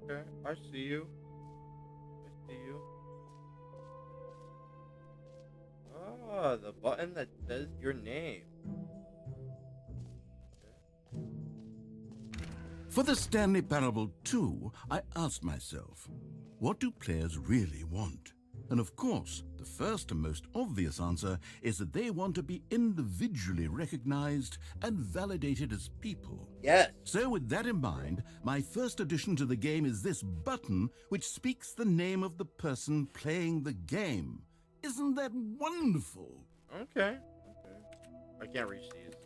S1: Okay, I see you. I see you. Ah, the button that says your name.
S3: For the Stanley Parable 2, I asked myself, what do players really want? And of course, the first and most obvious answer is that they want to be individually recognized and validated as people.
S1: Yes.
S3: So with that in mind, my first addition to the game is this button which speaks the name of the person playing the game. Isn't that wonderful?
S1: Okay. I can't reach these.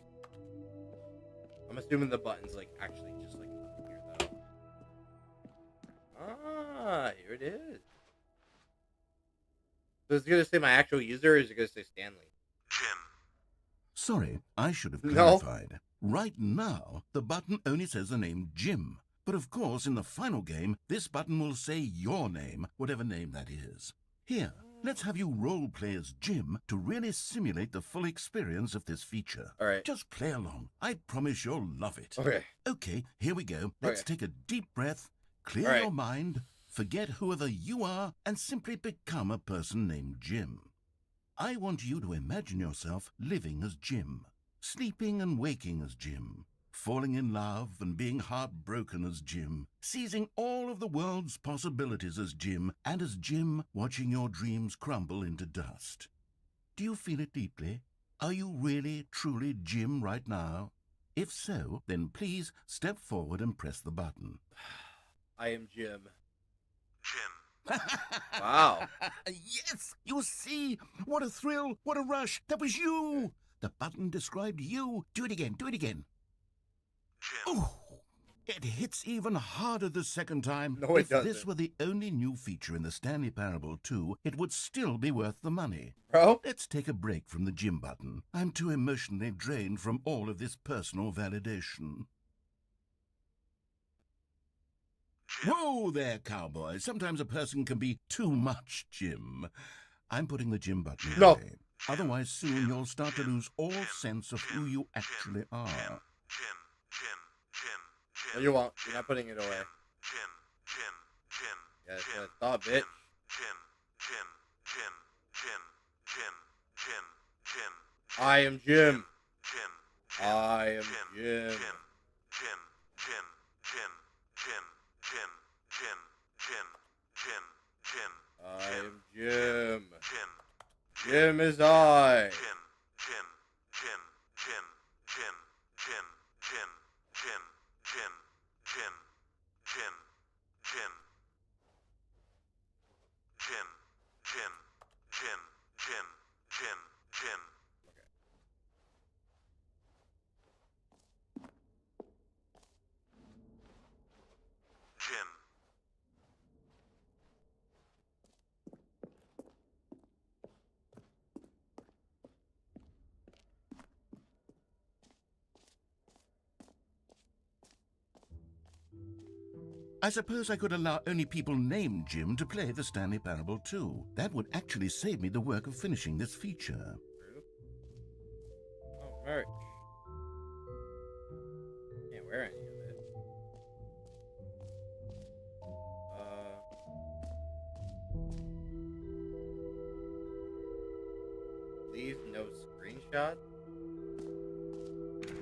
S1: I'm assuming the button's like actually just like here though. Ah, here it is. So it's gonna say my actual user, or is it gonna say Stanley?
S3: Jim. Sorry, I should have
S1: No.
S3: clarified. Right now, the button only says the name Jim. But of course, in the final game, this button will say your name, whatever name that is. Here, let's have you role-play as Jim to really simulate the full experience of this feature.
S1: All right.
S3: Just play along. I promise you'll love it.
S1: Okay.
S3: Okay, here we go. Let's take a deep breath, clear
S1: All right.
S3: your mind, forget whoever you are, and simply become a person named Jim. I want you to imagine yourself living as Jim, sleeping and waking as Jim, falling in love and being heartbroken as Jim, seizing all of the world's possibilities as Jim, and as Jim watching your dreams crumble into dust. Do you feel it deeply? Are you really, truly Jim right now? If so, then please step forward and press the button.
S1: I am Jim.
S3: Jim.
S1: Wow.
S3: Yes, you see? What a thrill, what a rush. That was you. The button described you. Do it again, do it again. Jim. Oh, it hits even harder the second time.
S1: No, it
S3: if
S1: doesn't.
S3: this were the only new feature in the Stanley Parable 2, it would still be worth the money.
S1: Bro?
S3: Let's take a break from the Jim button. I'm too emotionally drained from all of this personal validation. Whoa there, cowboy. Sometimes a person can be too much Jim. I'm putting the Jim button
S1: No.
S3: away. Otherwise, soon you'll start to lose all sense of who you actually are.
S1: No, you won't. You're not putting it away. Yeah, stop, bitch. I am Jim. I am Jim. I am Jim. Jim is I.
S3: I suppose I could allow only people named Jim to play the Stanley Parable 2. That would actually save me the work of finishing this feature.
S1: Oh, merch. Can't wear any of it. Leave no screenshot?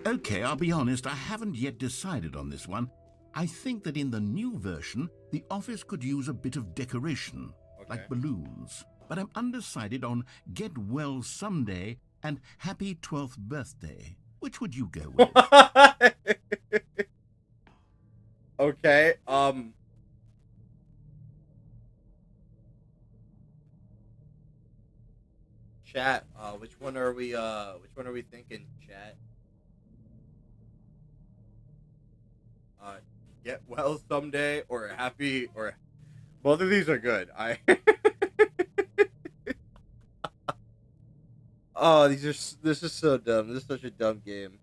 S3: Okay, I'll be honest, I haven't yet decided on this one. I think that in the new version, the office could use a bit of decoration, like balloons. But I'm undecided on Get Well Someday and Happy 12th Birthday. Which would you go with?
S1: Okay, chat, which one are we thinking, chat? Get well someday or happy, or both of these are good. Oh, this is so dumb. This is such a dumb game.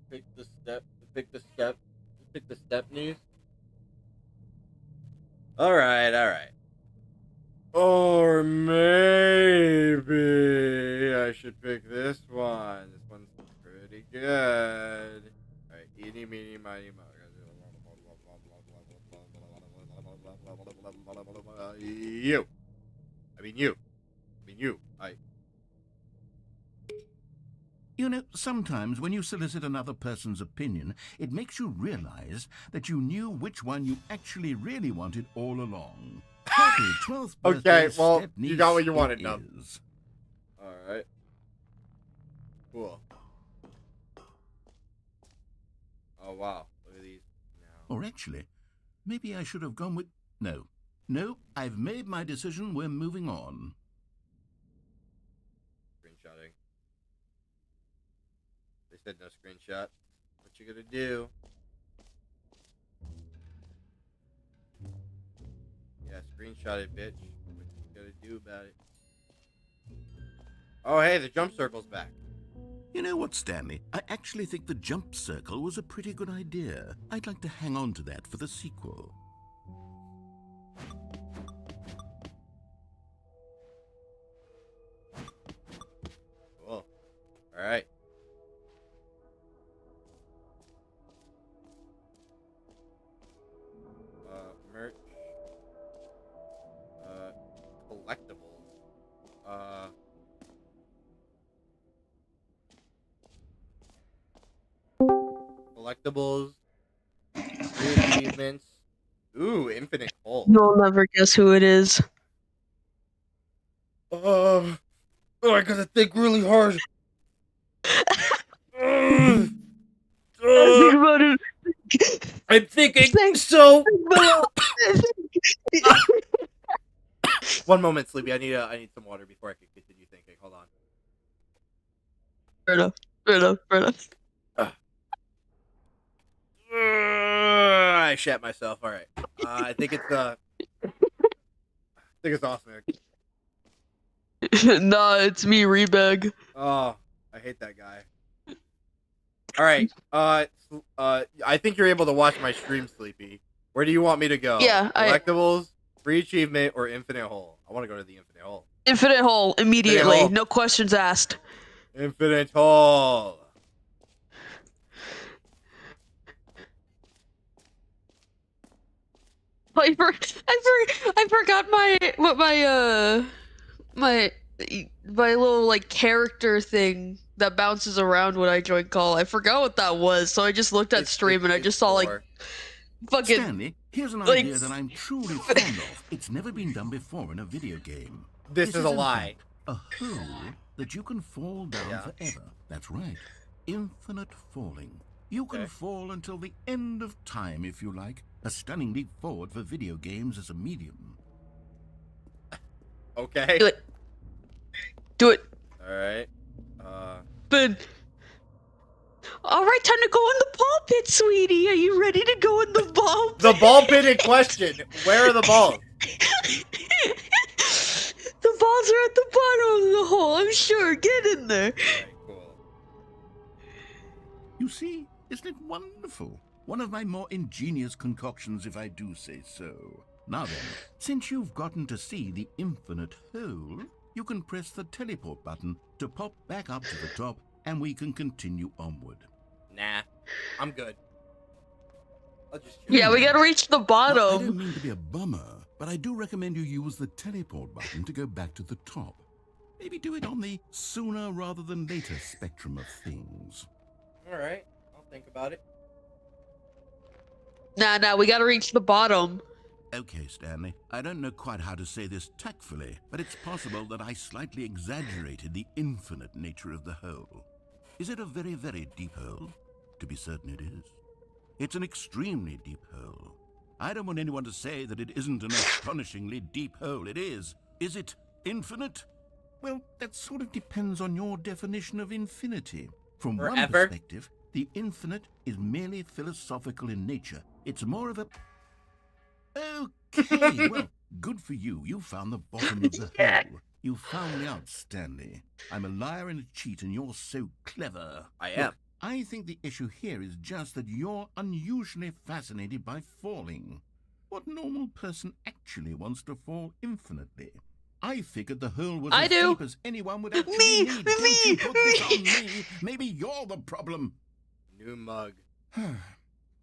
S1: Pick the step news. All right. Or maybe I should pick this one. This one's pretty good. Alright, eeny, meeny, miny, moe. You. I mean you.
S3: You know, sometimes when you solicit another person's opinion, it makes you realize that you knew which one you actually really wanted all along. Happy 12th birthday,
S1: Okay, well,
S3: step-niece
S1: you got what you wanted,
S3: it
S1: Nub.
S3: is.
S1: Alright. Cool. Oh, wow. Look at these now.
S3: Or actually, maybe I should have gone with... No, No, I've made my decision. We're moving on.
S1: Screenshotting. They said no screenshot. What you gonna do? Yeah, screenshot it, bitch. What you gonna do about it? Oh, hey, the jump circle's back.
S3: You know what, Stanley? I actually think the jump circle was a pretty good idea. I'd like to hang on to that for the sequel.
S1: Cool. Alright. Merch. Collectibles. Collectibles. New achievements. Ooh, infinite hole.
S8: You'll never guess who it is.
S1: Oh, I gotta think really hard.
S8: Think about it.
S1: I'm thinking
S8: Think-
S1: so.
S8: Think-
S1: 1 moment, Sleepy. I need some water before I can continue thinking. Hold on.
S8: Fair enough. Fair enough. Fair enough.
S1: I shat myself. All right. I think it's awesome.
S8: Nah, it's me, Rebag.
S1: Oh, I hate that guy. All right. I think you're able to watch my stream, Sleepy. Where do you want me to go?
S8: Yeah,
S1: Collectibles, free achievement, or infinite hole? I want to go to the infinite hole.
S8: Infinite hole immediately.
S1: Infinite hole.
S8: No questions asked.
S1: Infinite hole.
S8: I forgot my little like character thing that bounces around when I join call. I forgot what that was, so I just looked at stream and I just saw like fucking
S3: Stanley, here's an
S8: like-
S3: idea that I'm truly fond of. It's never been done before in a video game.
S1: This is a
S3: in
S1: lie.
S3: fact a hole that you can fall down
S1: Yeah.
S3: forever. That's right. Infinite falling. You can
S1: Okay.
S3: fall until the end of time if you like. A stunning leap forward for video games as a medium.
S1: Okay.
S8: Do it. Do it.
S1: All right.
S8: Ben. All right, time to go in the ball pit, sweetie. Are you ready to go in the ball pit?
S1: The ball pit in question. Where are the balls?
S8: The balls are at the bottom of the hole, I'm sure. Get in there.
S1: Alright, cool.
S3: You see, isn't it wonderful? One of my more ingenious concoctions, if I do say so. Now then, since you've gotten to see the infinite hole, you can press the teleport button to pop back up to the top, and we can continue onward.
S1: Nah, I'm good. I'll just chill.
S8: Yeah, we gotta reach the
S3: Now, I don't
S8: bottom.
S3: mean to be a bummer, but I do recommend you use the teleport button to go back to the top. Maybe do it on the sooner rather than later spectrum of things.
S1: Alright, I'll think about it.
S8: Nah, we gotta reach the bottom.
S3: Okay, Stanley, I don't know quite how to say this tactfully, but it's possible that I slightly exaggerated the infinite nature of the hole. Is it a very, very deep hole? To be certain it is. It's an extremely deep hole. I don't want anyone to say that it isn't an astonishingly deep hole. It is. Is it infinite? Well, that sort of depends on your definition of infinity. From one
S1: Forever?
S3: perspective, the infinite is merely philosophical in nature. It's more of a... Okay, well, good for you. You found the bottom of the hole. You found me out, Stanley. I'm a liar and a cheat, and you're so clever.
S1: I am.
S3: Look, I think the issue here is just that you're unusually fascinated by falling. What normal person actually wants to fall infinitely? I figured the hole was
S8: I
S3: as
S8: do.
S3: deep as anyone would actually
S8: Me,
S3: need. Don't you
S8: me,
S3: put this on
S8: me.
S3: me. Maybe you're the problem.
S1: New mug.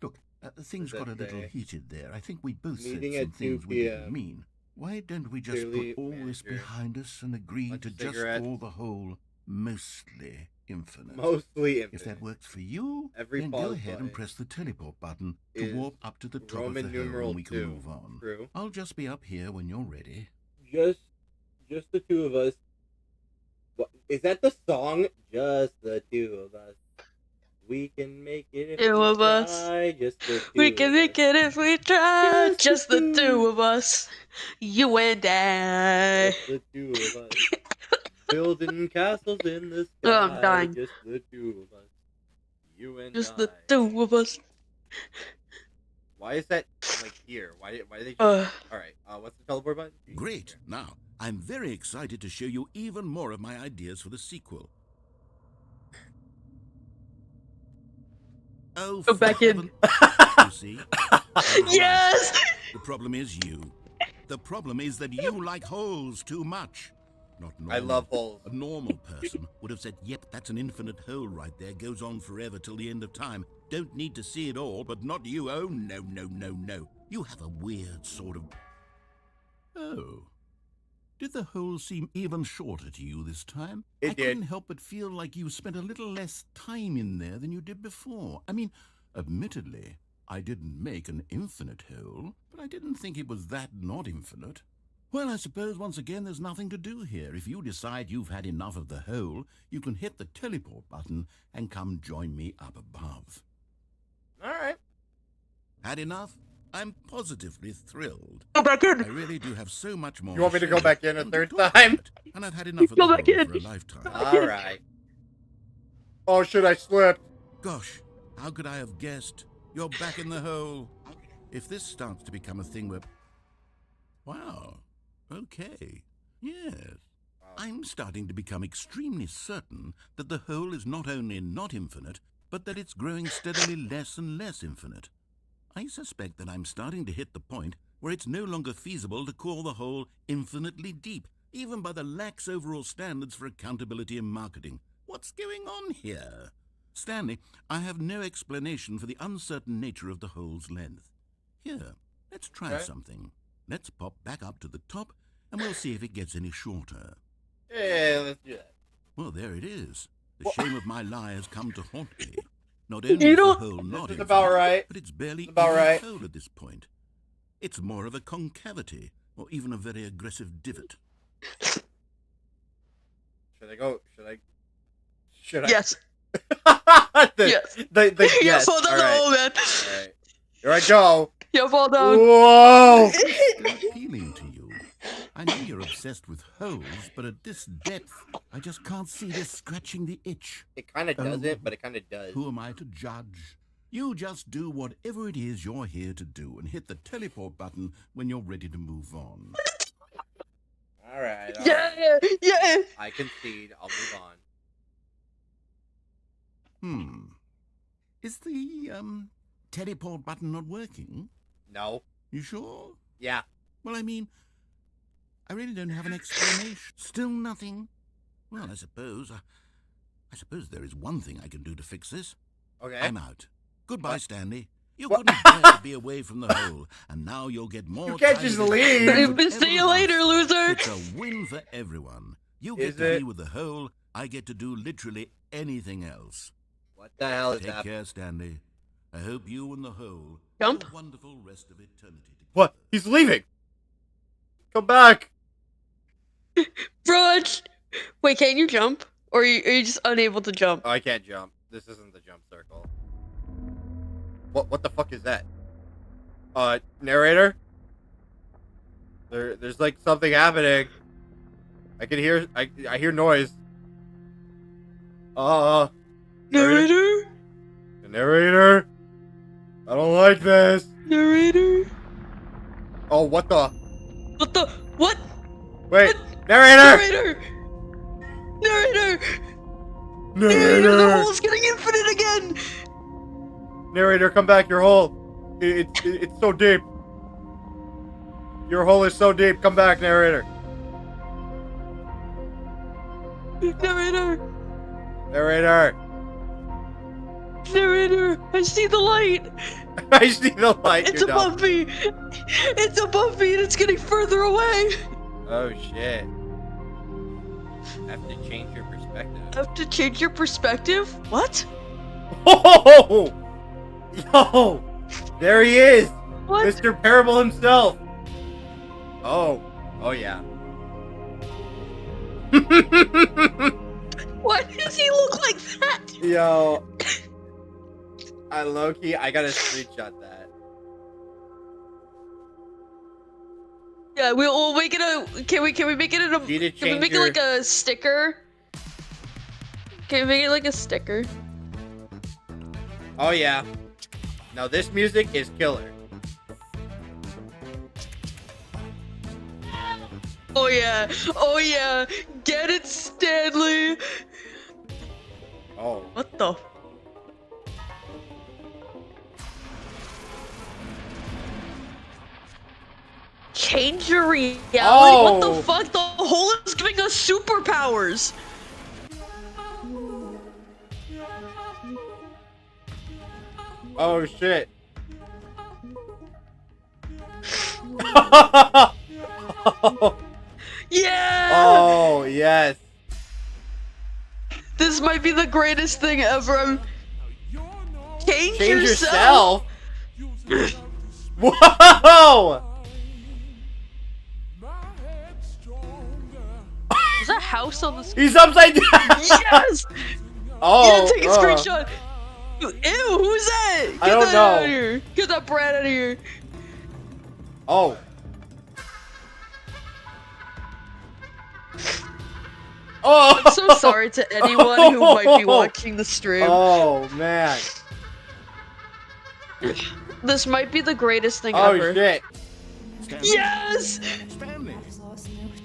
S3: Look, things got a little
S1: Day.
S3: heated there. I think we both
S1: Meeting
S3: said some
S1: at 2
S3: things we didn't
S1: p.m.
S3: mean. Why don't we just
S1: Clearly,
S3: put all this
S1: manager.
S3: behind us and agree
S1: Lunch
S3: to just
S1: cigarette.
S3: call the whole mostly infinite?
S1: Mostly
S3: If that
S1: infinite.
S3: works for you,
S1: Every
S3: then go
S1: pause
S3: ahead and
S1: button
S3: press the teleport button
S1: is
S3: to warp up to the top
S1: Roman
S3: of the hole
S1: numeral
S3: and we can
S1: 2.
S3: move on.
S1: True.
S3: I'll just be up here when you're ready.
S1: Just the two of us. What, is that the song? Just the two of us. We can make it if
S8: Two
S1: we
S8: of us.
S1: try, just the
S8: We
S1: two
S8: can
S1: of
S8: make
S1: us.
S8: it if we try.
S1: Just
S8: Just
S1: the
S8: the
S1: two.
S8: two of us. You and I.
S1: Just the two of us. Building castles in the sky.
S8: Oh, I'm dying.
S1: Just the two of us. You and
S8: Just
S1: I.
S8: the two of us.
S1: Why is that like here? Why did they?
S8: Uh.
S1: All right. What's the teleport button?
S3: Great. Now, I'm very excited to show you even more of my ideas for the sequel. Oh,
S8: Go back in.
S3: You see?
S8: Yes!
S3: The problem is you. The problem is that you like holes too much. Not normal.
S1: I love holes.
S3: A normal person would have said, yep, that's an infinite hole right there. Goes on forever till the end of time. Don't need to see it all, but not you. Oh, no, no, no, no. You have a weird sort of... Oh. Did the hole seem even shorter to you this time?
S1: It
S3: I
S1: did.
S3: couldn't help but feel like you spent a little less time in there than you did before. I mean, admittedly, I didn't make an infinite hole, but I didn't think it was that not infinite. Well, I suppose once again there's nothing to do here. If you decide you've had enough of the hole, you can hit the teleport button and come join me up above.
S1: All right.
S3: Had enough? I'm positively thrilled.
S8: Go back
S3: I
S8: in.
S3: really do have so much more.
S1: You want me to go
S3: say
S1: back in a
S3: and
S1: third
S3: talk
S1: time?
S3: about, and I've had enough of
S8: Go
S3: the
S8: back
S3: hole
S8: in.
S3: for a lifetime.
S1: All right. Oh shit! I slipped.
S3: Gosh, how could I have guessed? You're back in the hole. If this starts to become a thing where... Wow. Okay. Yes. I'm starting to become extremely certain that the hole is not only not infinite, but that it's growing steadily less and less infinite. I suspect that I'm starting to hit the point where it's no longer feasible to call the hole infinitely deep, even by the lax overall standards for accountability and marketing. What's going on here? Stanley, I have no explanation for the uncertain nature of the hole's length. Here, let's try
S1: Okay.
S3: something. Let's pop back up to the top, and we'll see if it gets any shorter.
S1: Yeah, let's do that.
S3: Well, there it is. The
S1: Well-
S3: shame of my lie has come to haunt me. Not only
S8: You
S3: is the
S8: don't-
S3: hole not
S1: This is
S3: infinite,
S1: about right.
S3: but it's barely
S1: It's about
S3: even
S1: right.
S3: a hole at this point. It's more of a concavity, or even a very aggressive divot.
S1: Should I go? Should I?
S8: Yes.
S1: Yes.
S8: Yes.
S1: The
S8: You
S1: yes.
S8: fall down
S1: All
S8: the
S1: right.
S8: hole, man.
S1: All right. Here I go.
S8: You fall down.
S1: Whoa!
S3: Appealing to you. I know you're obsessed with holes, but at this depth, I just can't see this scratching the itch.
S1: It kind of
S3: Oh.
S1: doesn't, but it kind of does.
S3: Who am I to judge? You just do whatever it is you're here to do and hit the teleport button when you're ready to move on.
S1: All right. all right.
S8: Yeah, yeah.
S1: I concede. I'll move on.
S3: Is the, teleport button not working?
S1: No.
S3: You sure?
S1: Yeah.
S3: Well, I mean, I really don't have an explanation. Still nothing? Well, I suppose there is one thing I can do to fix this.
S1: Okay.
S3: I'm out. Goodbye,
S1: What?
S3: Stanley. You
S1: What?
S3: couldn't bear to be away from the hole, and now you'll get more.
S1: You can't
S3: time
S1: just
S3: to get
S1: leave.
S3: than you would
S8: See
S3: ever
S8: you
S3: have
S8: later,
S3: asked.
S8: loser.
S3: It's a win for everyone. You
S1: Is
S3: get to
S1: it?
S3: be with the hole. I get to do literally anything else.
S1: What the hell is
S3: Take
S1: happening?
S3: care, Stanley. I hope you and the hole
S8: Jump.
S3: have a wonderful rest of eternity together.
S1: What? He's leaving. Come back.
S8: Brunch. Wait, can you jump? Or are you just unable to jump?
S1: Oh, I can't jump. This isn't the jump circle. What the fuck is that? Narrator? There's like something happening. I can hear I hear noise.
S8: Narrator?
S1: The narrator? I don't like this.
S8: Narrator?
S1: Oh, what the?
S8: What the? What?
S1: Wait, narrator!
S8: Narrator! Narrator! Narrator! The
S1: Narrator!
S8: hole's getting infinite again!
S1: Narrator, come back, your hole. It's so deep. Your hole is so deep. Come back, narrator.
S8: Narrator!
S1: Narrator.
S8: Narrator! I see the light!
S1: I see the light.
S8: It's
S1: you're dumb.
S8: above me! It's above me and it's getting further away!
S1: Oh shit. I have to change your perspective.
S8: I have to change your perspective? What?
S1: Oh! Yo! There he is!
S8: What?
S1: Mr. Parable himself! Oh. Oh yeah.
S8: Why does he look like that?
S1: Yo. I low-key, I gotta screenshot that.
S8: Yeah, we'll make it a. Can we make it in a?
S1: Need to
S8: Can we
S1: change
S8: make it like a sticker? Can we make it like a sticker?
S1: Oh yeah. Now this music is killer.
S8: Oh yeah! Oh yeah! Get it, Stanley!
S1: Oh.
S8: What the? Change your reality? What the
S1: Oh.
S8: fuck? The hole is giving us superpowers!
S1: Oh shit.
S8: Yeah!
S1: Oh yes.
S8: This might be the greatest thing ever. Change
S1: Change
S8: yourself.
S1: yourself. Whoa!
S8: Is that house on the screen?
S1: He's upside down.
S8: Yes!
S1: Oh.
S8: Yeah, take a screenshot. Ew, who's that? Get
S1: I don't
S8: that out
S1: know.
S8: of here. Get that brat out of here.
S1: Oh. Oh.
S8: I'm so sorry to anyone who might be watching the stream.
S1: Oh man.
S8: This might be the greatest thing
S1: Oh
S8: ever.
S1: shit.
S3: Stanley?
S8: Yes!
S3: Stanley!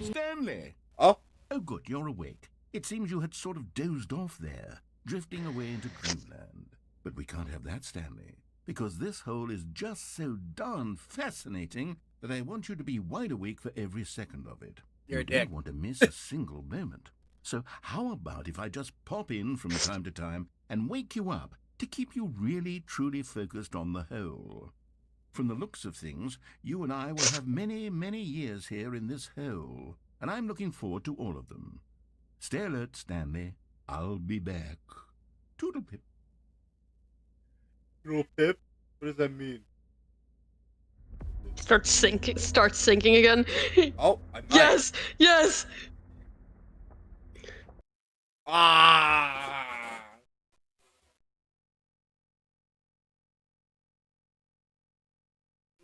S3: Stanley!
S1: Oh.
S3: Oh, good, you're awake. It seems you had sort of dozed off there, drifting away into dreamland. But we can't have that, Stanley, because this hole is just so darn fascinating that I want you to be wide awake for every second of it.
S1: You're a
S3: You
S1: dick.
S3: don't want to miss a single moment. So how about if I just pop in from time to time and wake you up to keep you really, truly focused on the hole? From the looks of things, you and I will have many, many years here in this hole, and I'm looking forward to all of them. Stay alert, Stanley. I'll be back. Toodle pip.
S1: Little Pip? What does that mean?
S8: Start sinking again.
S1: Oh, I might.
S8: Yes! Yes!
S1: Ah.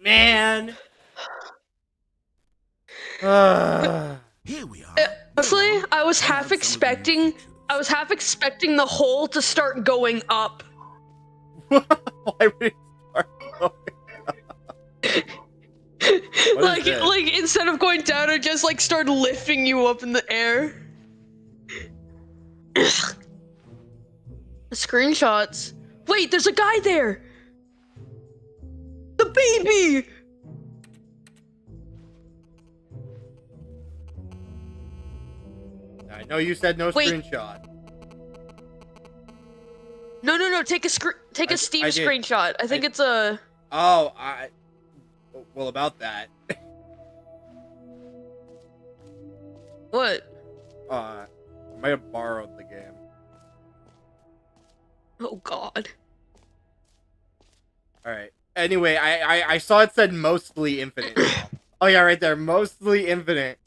S1: Man.
S3: Here we are.
S8: Honestly, I was half expecting the hole to start going up.
S1: Why would it start going up? What is this?
S8: Like instead of going down, it just like start lifting you up in the air. The screenshots. Wait, there's a guy there. The baby.
S1: I know you said no
S8: Wait.
S1: screenshot.
S8: No. Take a Steam
S1: I did.
S8: screenshot. I think it's a.
S1: Oh, well, about that.
S8: What?
S1: I might have borrowed the game.
S8: Oh God.
S1: All right. Anyway, I saw it said mostly infinite. Now. Oh yeah, right there, mostly infinite.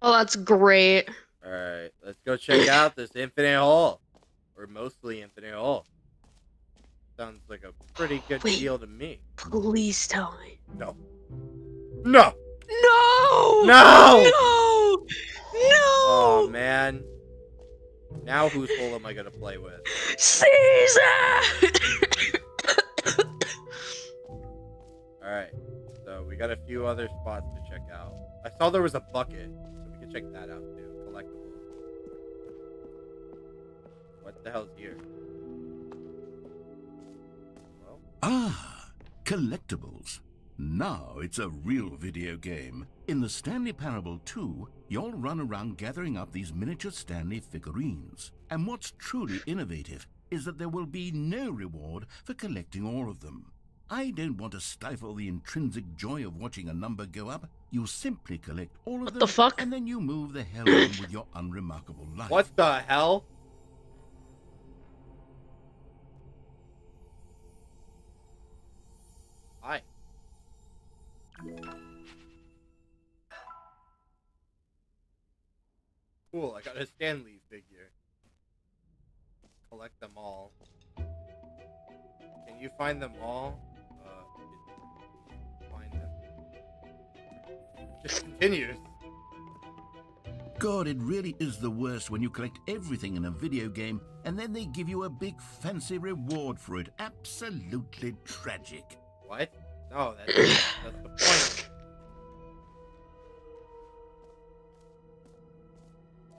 S8: Oh, that's great.
S1: All right, let's go check out this infinite hole, or mostly infinite hole. Sounds like a pretty good
S8: Wait.
S1: deal to me.
S8: Please tell me.
S1: No. No.
S8: No!
S1: No!
S8: No! No!
S1: Oh man. Now whose hole am I gonna play with?
S8: Caesar!
S1: All right. So we got a few other spots to check out. I saw there was a bucket, so we can check that out too. Collectibles. What the hell's here? Well,
S3: Ah, collectibles. Now it's a real video game. In the Stanley Parable 2, you'll run around gathering up these miniature Stanley figurines. And what's truly innovative is that there will be no reward for collecting all of them. I don't want to stifle the intrinsic joy of watching a number go up. You simply collect all of
S8: What
S3: them,
S8: the fuck?
S3: and then you move the hell on with your unremarkable life.
S1: what the hell? Hi. cool. I got a Stanley figure. Collect them all. Can you find them all? Find them. Just continues.
S3: God, it really is the worst when you collect everything in a video game and then they give you a big fancy reward for it. Absolutely tragic.
S1: What? No, that's the point.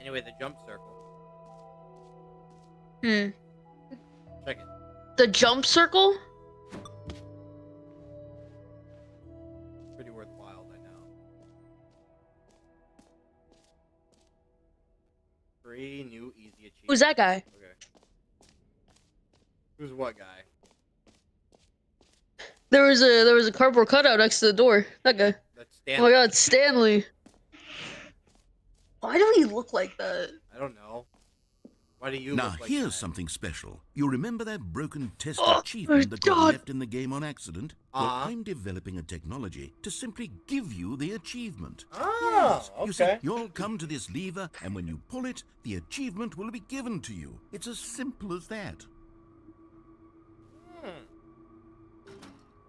S1: Anyway, the jump circle.
S8: Hmm.
S1: Check it.
S8: The jump circle?
S1: Pretty worthwhile, I know. 3 new easy achievements.
S8: Who's that guy?
S1: Okay. Who's what guy?
S8: There was a cardboard cutout next to the door. That guy.
S1: That's
S8: Oh my
S1: Stanley.
S8: god, Stanley. Why do he look like that?
S1: I don't know. Why do you
S3: Now,
S1: look like
S3: here's
S1: that?
S3: something special. You remember that broken test
S8: Oh,
S3: achievement that got
S8: God.
S3: left in the game on accident? Well, I'm developing a technology to simply give you the achievement.
S1: Oh,
S3: You see,
S1: okay.
S3: you'll come to this lever, and when you pull it, the achievement will be given to you. It's as simple as that.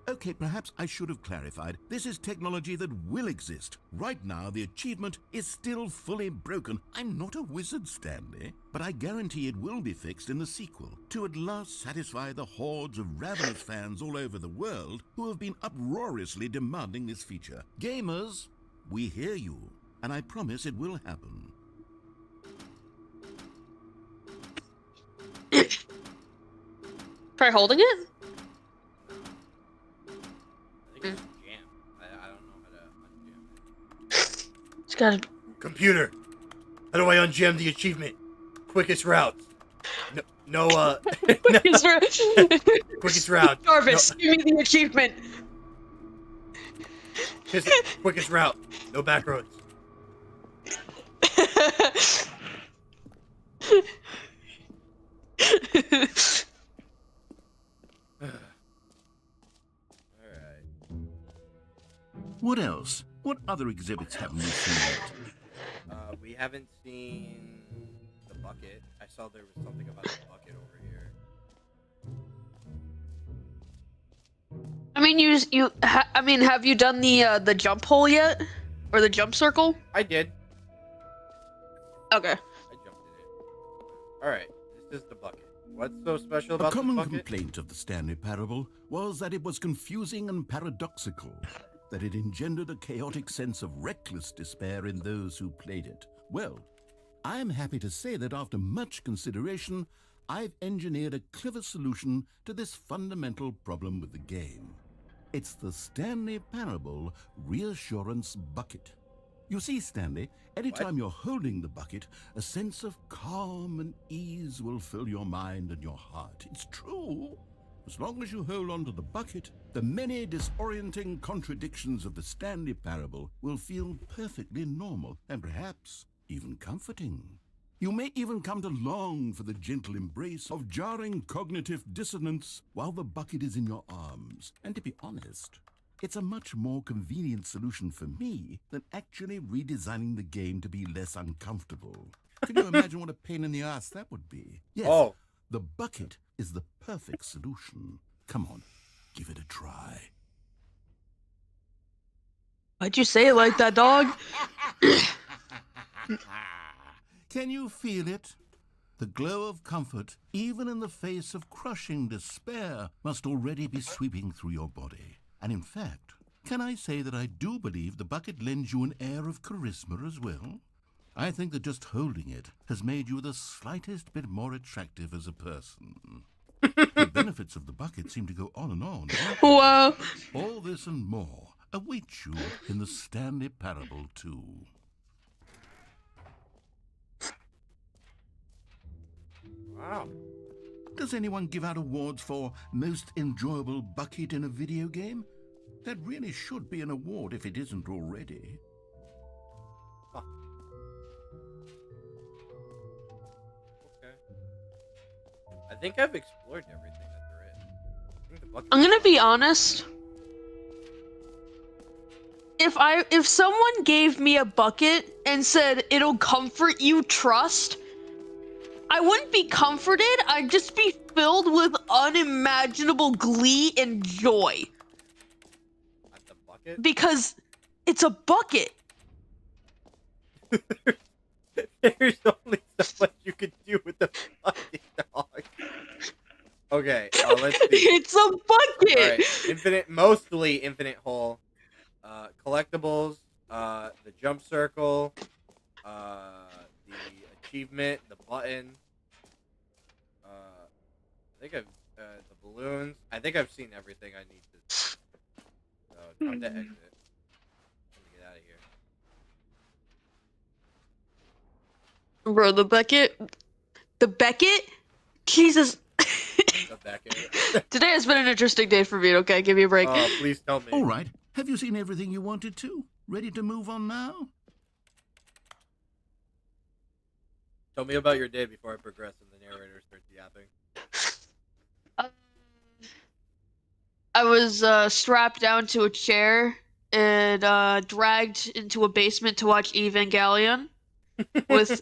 S3: Okay, perhaps I should have clarified. This is technology that will exist. Right now, the achievement is still fully broken. I'm not a wizard, Stanley, but I guarantee it will be fixed in the sequel to at last satisfy the hordes of ravenous fans all over the world who have been uproariously demanding this feature. Gamers, we hear you, and I promise it will happen.
S8: Try holding it?
S1: I think it's jam. I don't know how to unjam it.
S8: It's gotta.
S1: Computer, how do I unjam the achievement? Quickest route. No, quickest route.
S8: Jarvis, give me the achievement.
S1: Quickest route. No back roads.
S3: What else? What other exhibits haven't we seen yet?
S1: We haven't seen the bucket. I saw there was something about the bucket over here.
S8: I mean, have you done the jump hole yet, or the jump circle?
S1: I did.
S8: Okay.
S1: I jumped in it. All right, this is the bucket. What's so special
S3: A
S1: about the
S3: common
S1: bucket?
S3: complaint of the Stanley Parable was that it was confusing and paradoxical, that it engendered a chaotic sense of reckless despair in those who played it. Well, I am happy to say that after much consideration, I've engineered a clever solution to this fundamental problem with the game. It's the Stanley Parable Reassurance Bucket. You see, Stanley, anytime you're holding the bucket, a sense of calm and ease will fill your mind and your heart. It's true. As long as you hold on to the bucket, the many disorienting contradictions of the Stanley Parable will feel perfectly normal and perhaps even comforting. You may even come to long for the gentle embrace of jarring cognitive dissonance while the bucket is in your arms. And to be honest, it's a much more convenient solution for me than actually redesigning the game to be less uncomfortable. Can you imagine what a pain in the ass that would be? Yes,
S1: Oh.
S3: the bucket is the perfect solution. Come on, give it a try.
S8: Why'd you say it like that, dog?
S3: Can you feel it? The glow of comfort, even in the face of crushing despair, must already be sweeping through your body. And in fact, can I say that I do believe the bucket lends you an air of charisma as well? I think that just holding it has made you the slightest bit more attractive as a person. The benefits of the bucket seem to go on and on.
S8: Wow.
S3: All this and more await you in the Stanley Parable 2.
S1: Wow.
S3: Does anyone give out awards for most enjoyable bucket in a video game? That really should be an award if it isn't already.
S1: Huh. Okay. I think I've explored everything that there is. I think the bucket
S8: I'm gonna be honest. if someone gave me a bucket and said it'll comfort you, trust, I wouldn't be comforted. I'd just be filled with unimaginable glee and joy.
S1: At the bucket?
S8: Because it's a bucket.
S1: There's only so much you could do with the fucking dog. Okay, let's see.
S8: It's a bucket.
S1: All right, mostly infinite hole, collectibles, the jump circle, the achievement, the button. I think I've the balloons. I think I've seen everything I need to. So time to exit. Let me get out of here.
S8: Bro, the Beckett? Jesus.
S1: The Beckett.
S8: Today has been an interesting day for me, okay? Give me a break.
S1: Oh, please tell me.
S3: All right. Have you seen everything you wanted to? Ready to move on now?
S1: Tell me about your day before I progress and the narrator starts yapping.
S8: I was strapped down to a chair and dragged into a basement to watch Evangelion with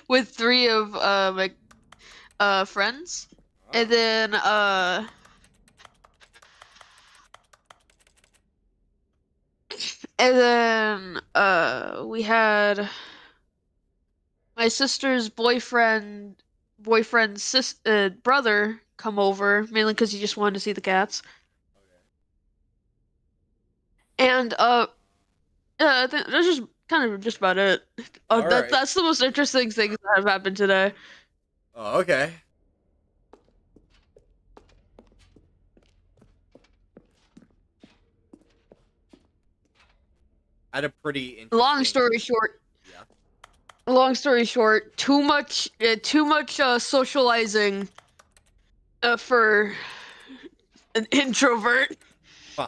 S8: with 3 of my friends, and then we had my sister's boyfriend's brother come over, mainly because he just wanted to see the cats. And that's just kind of just about it.
S1: Alright.
S8: That's the most interesting things that have happened today.
S1: Oh, okay. I had a pretty interesting...
S8: Long story short.
S1: Yeah.
S8: Long story short, too much socializing for an introvert.
S1: Huh.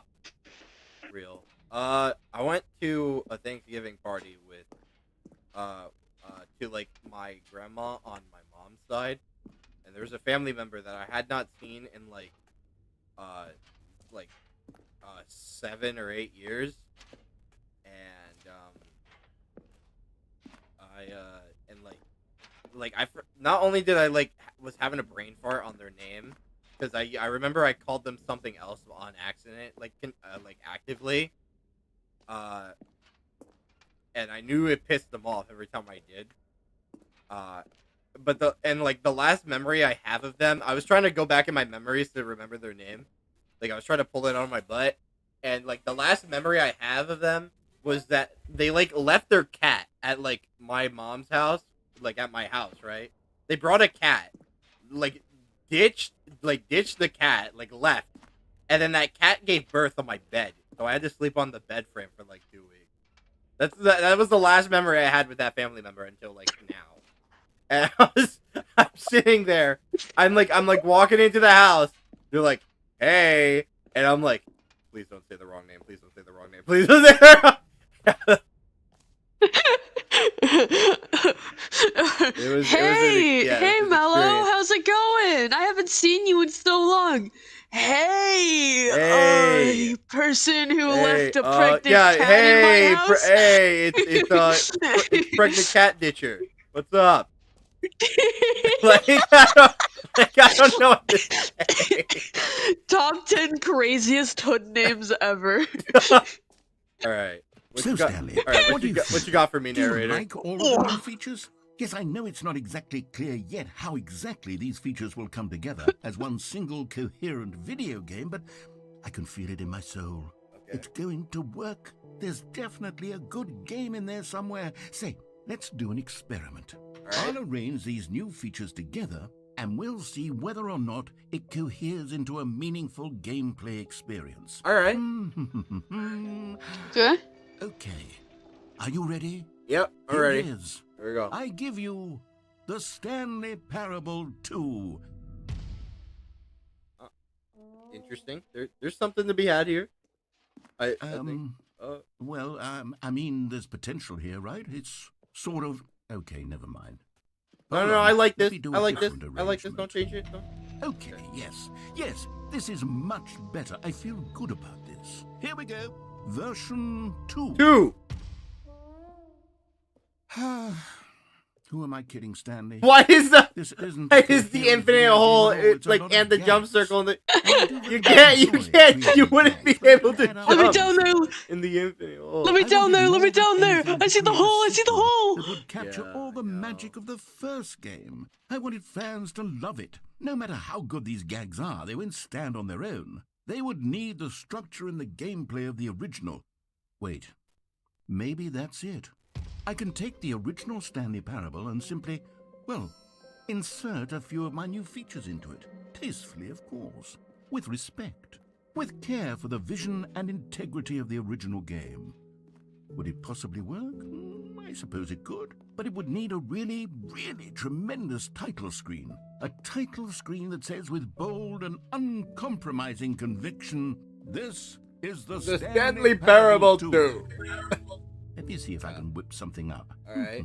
S1: Real. I went to a Thanksgiving party with to like my grandma on my mom's side, and there was a family member that I had not seen in like 7 or 8 years, and not only did I was having a brain fart on their name, because I remember I called them something else on accident, actively, and I knew it pissed them off every time I did. But the last memory I have of them, I was trying to go back in my memories to remember their name. Like, I was trying to pull it out of my butt, and the last memory I have of them was that they left their cat at my mom's house, at my house, right? They brought a cat, ditched the cat, left, and then that cat gave birth on my bed, so I had to sleep on the bed frame for 2 weeks. That was the last memory I had with that family member until now. And I'm sitting there, I'm walking into the house. They're like, "Hey," and I'm like, "Please don't say the wrong name. Please don't say the wrong name. Please don't say the wrong."
S8: Hey, Mello, how's it going? I haven't seen you in so long. Hey, person who left a pregnant cat in my house.
S1: It's pregnant cat ditcher. What's up? I don't know what to say.
S8: Top 10 craziest hood names ever.
S1: All right.
S3: Stanley,
S1: What you got for me, narrator?
S3: Do you like all of the new features? Yes, I know it's not exactly clear yet how exactly these features will come together as one single coherent video game, but I can feel it in my soul.
S1: Okay.
S3: It's going to work. There's definitely a good game in there somewhere. Say, let's do an experiment.
S1: Right.
S3: I'll arrange these new features together, and we'll see whether or not it coheres into a meaningful gameplay experience.
S1: All right.
S8: Okay.
S3: Okay. Are you ready?
S1: Yep, I'm
S3: Here
S1: ready.
S3: it is.
S1: Here we go.
S3: I give you the Stanley Parable 2.
S1: Interesting. There's something to be had here. I think.
S3: Well, I mean, there's potential here, right? It's sort of... Okay, never mind.
S1: No, I like this.
S3: Let me do
S1: I
S3: a
S1: like this.
S3: different
S1: I like this.
S3: arrangement.
S1: Don't change it. Don't.
S3: Okay, yes, this is much better. I feel good about this. Yes. Here we go. Version 2.
S1: 2.
S3: Who am I kidding, Stanley?
S1: Why is the
S3: This isn't
S1: why
S3: a
S1: is the
S3: coherent
S1: infinite
S3: video
S1: hole
S3: game at all. It's a
S1: like
S3: lot
S1: and
S3: of
S1: the jump
S3: gaps.
S1: circle and the
S3: I do
S1: you
S3: very
S1: can't
S3: much enjoy
S1: you wouldn't be able to
S3: Let
S8: Let me
S1: jump
S8: down there.
S1: in the infinite hole.
S8: Let me
S3: I
S8: down
S3: would
S8: there. Let me
S3: love
S8: down there.
S3: anything
S8: I
S3: to
S8: see the
S3: create a
S8: hole. I see the
S3: sequel
S8: hole.
S3: that would capture
S1: Yeah,
S3: all the
S1: I know.
S3: magic of the first game. I wanted fans to love it. No matter how good these gags are, they won't stand on their own. They would need the structure and the gameplay of the original. Wait, maybe that's it. I can take the original Stanley Parable and simply, well, insert a few of my new features into it. Tastefully, of course. With respect. With care for the vision and integrity of the original game. Would it possibly work? I suppose it could. But it would need a really, really tremendous title screen. A title screen that says with bold and uncompromising conviction, this is the
S1: Stanley Parable 2.
S3: Let me see if I can whip something up.
S1: Alright.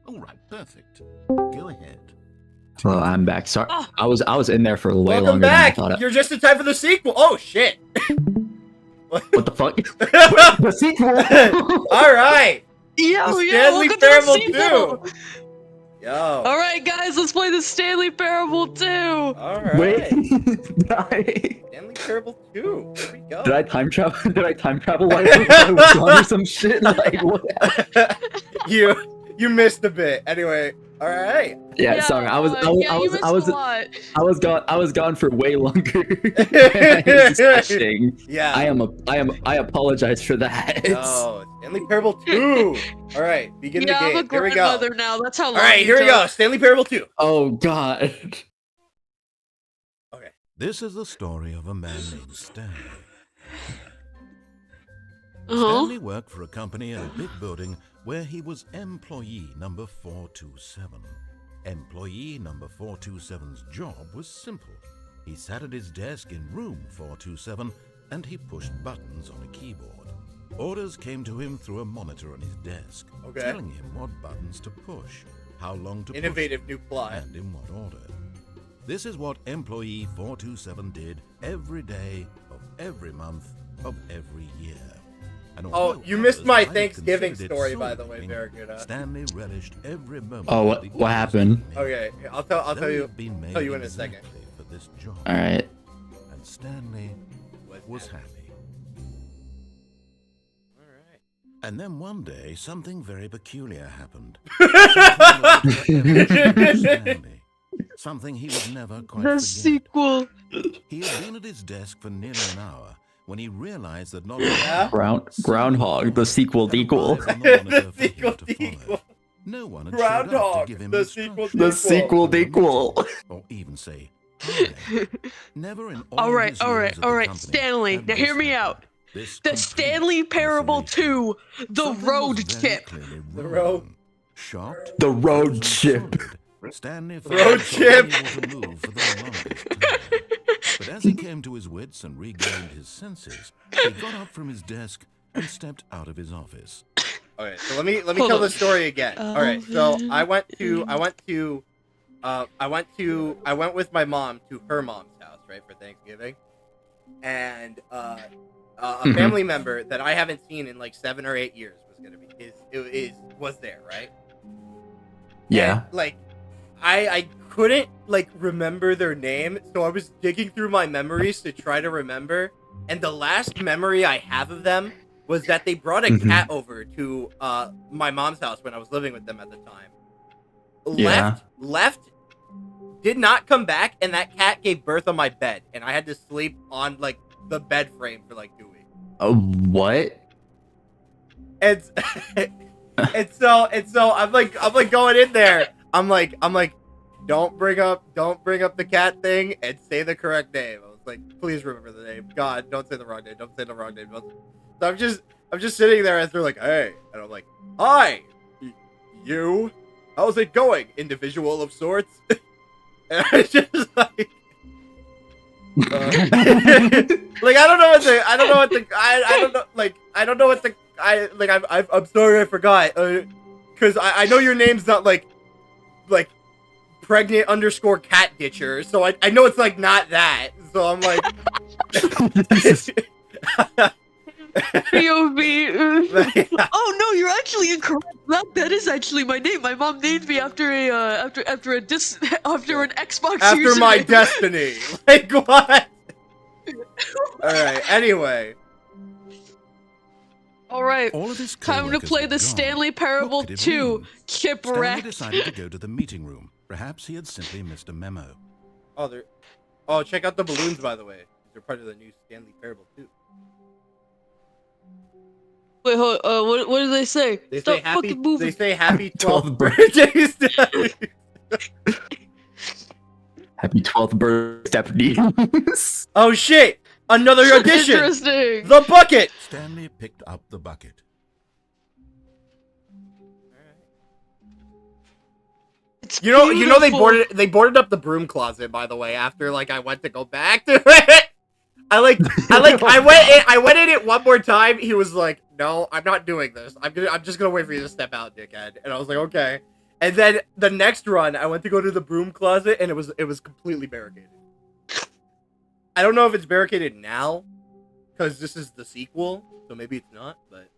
S3: All right, perfect. Go ahead.
S2: Hello, I'm back. Sorry,
S8: Oh.
S2: I was in there for way
S1: Welcome
S2: longer
S1: back.
S2: than I thought.
S1: You're just in time for the sequel. Oh shit.
S2: What the fuck? The sequel.
S1: All right.
S8: Yo,
S1: The
S8: yo,
S1: Stanley
S8: welcome
S1: Parable
S8: to the sequel.
S1: 2. Yo.
S8: All right, guys, let's play the Stanley Parable 2.
S1: All right.
S2: Wait, did
S1: Stanley Parable 2. Here we go.
S2: I time travel? Did I time travel while I was gone or some shit? Like what?
S1: you missed a bit. Anyway, all right.
S2: Yeah, sorry. I was gone for way longer. than I was expecting.
S1: Yeah.
S2: I apologize for that.
S1: Oh, Stanley Parable 2. All right, begin the
S8: Yeah, I'm
S1: game.
S8: a
S1: Here we go.
S8: grandmother now. That's how
S1: All
S8: long
S1: right,
S8: it
S1: here we go.
S8: took.
S1: Stanley Parable 2.
S2: Oh god.
S1: Okay.
S3: This is the story of a man named Stanley.
S8: Uh-huh.
S3: Stanley worked for a company in a big building where he was employee number 427. Employee number 427's job was simple. He sat at his desk in room 427 and he pushed buttons on a keyboard. Orders came to him through a monitor on his desk,
S1: Okay.
S3: telling him what buttons to push, how long to
S1: Innovative
S3: push
S1: new
S3: them,
S1: plot.
S3: and in what order. This is what employee 427 did every day of every month of every year. And
S1: Oh,
S3: although
S1: you missed
S3: others
S1: my
S3: might have
S1: Thanksgiving
S3: considered it
S1: story, by the way,
S3: soul-breaking,
S1: Barracuda.
S3: Stanley relished every moment.
S2: Oh,
S3: of the
S2: what happened?
S3: orders he
S1: Okay,
S3: made.
S1: I'll
S3: Though
S1: tell
S3: he
S1: you.
S3: had been made
S1: tell you in a second.
S3: exactly for this job.
S2: All right.
S3: And Stanley was happy.
S1: All right.
S3: And then one day, something very peculiar happened. Stanley. Something he would never quite
S8: The
S3: forget.
S8: sequel.
S3: He had been at his desk for nearly an hour when he realized that not
S1: Yeah?
S2: Groundhog, the sequel dequel.
S1: The sequel dequel.
S3: No one had showed up to
S1: Groundhog.
S3: give him
S1: The sequel
S3: instructions.
S2: The sequel dequel.
S3: Or even say hi. Never in all
S8: All right,
S3: his
S8: all
S3: years
S8: right,
S3: at the
S8: all right,
S3: company
S8: Stanley.
S3: had
S8: Now
S3: this
S8: hear me
S3: happened.
S8: out.
S3: This
S8: The
S3: complete
S8: Stanley Parable
S3: isolation.
S8: 2, the
S3: Something
S8: road
S3: was very
S8: chip.
S3: clearly
S1: The
S3: wrong.
S1: road-
S3: Shocked.
S2: The road
S3: puzzled,
S2: chip.
S3: sorted, Stanley
S1: Road
S3: found
S1: chip.
S3: himself unable to move for the longest time. But as he came to his wits and regained his senses, he got up from his desk and stepped out of his office.
S1: Okay, so let me
S8: Hold
S1: tell
S8: on.
S1: the story again. All right, so I went with my mom to her mom's house, right, for Thanksgiving, and a family member that I haven't seen in like 7 or 8 years was there, right?
S2: Yeah.
S1: And, like, I couldn't like remember their name, so I was digging through my memories to try to remember. And the last memory I have of them was that they brought a
S2: Mhm.
S1: cat over to my mom's house when I was living with them at the time.
S2: Yeah.
S1: Left, did not come back, and that cat gave birth on my bed, and I had to sleep on like the bed frame for like 2 weeks.
S2: What?
S1: And and so I'm like going in there. I'm like, don't bring up the cat thing and say the correct name. I was like, please remember the name. God, don't say the wrong name. Don't say the wrong name. So I'm just sitting there as they're like, hey, and I'm like, hi, you, how's it going, individual of sorts? And I just like. Like I don't know what I'm sorry I forgot because I know your name's not like pregnant _ cat ditcher, so I know it's like not that, so I'm like
S8: POV. Oh no, you're actually incorrect. That is actually my name. My mom named me after a after an Xbox
S1: After my
S8: username.
S1: destiny. Like what? Alright, anyway.
S8: Alright,
S3: All of his
S8: time to
S3: co-workers
S8: play
S3: were
S8: the
S3: gone.
S8: Stanley Parable
S3: What could it
S8: 2,
S3: mean? Stanley
S8: Shipwreck.
S3: decided to go to the meeting room. Perhaps he had simply missed a memo.
S1: Oh, check out the balloons, by the way. They're part of the new Stanley Parable too.
S8: Wait, hold, what do they say?
S1: They say
S8: Stop
S1: happy.
S8: fucking moving.
S1: They say happy
S2: 12th
S1: 12th birthday, Stephanie.
S2: Happy 12th birthday, Stephanie.
S1: Oh shit! Another audition.
S8: Interesting.
S1: The bucket.
S3: Stanley picked up the bucket.
S8: It's
S1: You know they
S8: beautiful.
S1: boarded up the broom closet, by the way, after like I went to go back to it. I went in it one more time. He was like, "No, I'm not doing this. I'm just gonna wait for you to step out, dickhead." And I was like, "Okay." And then the next run, I went to go to the broom closet, and it was completely barricaded. I don't know if it's barricaded now, because this is the sequel, so maybe it's not. But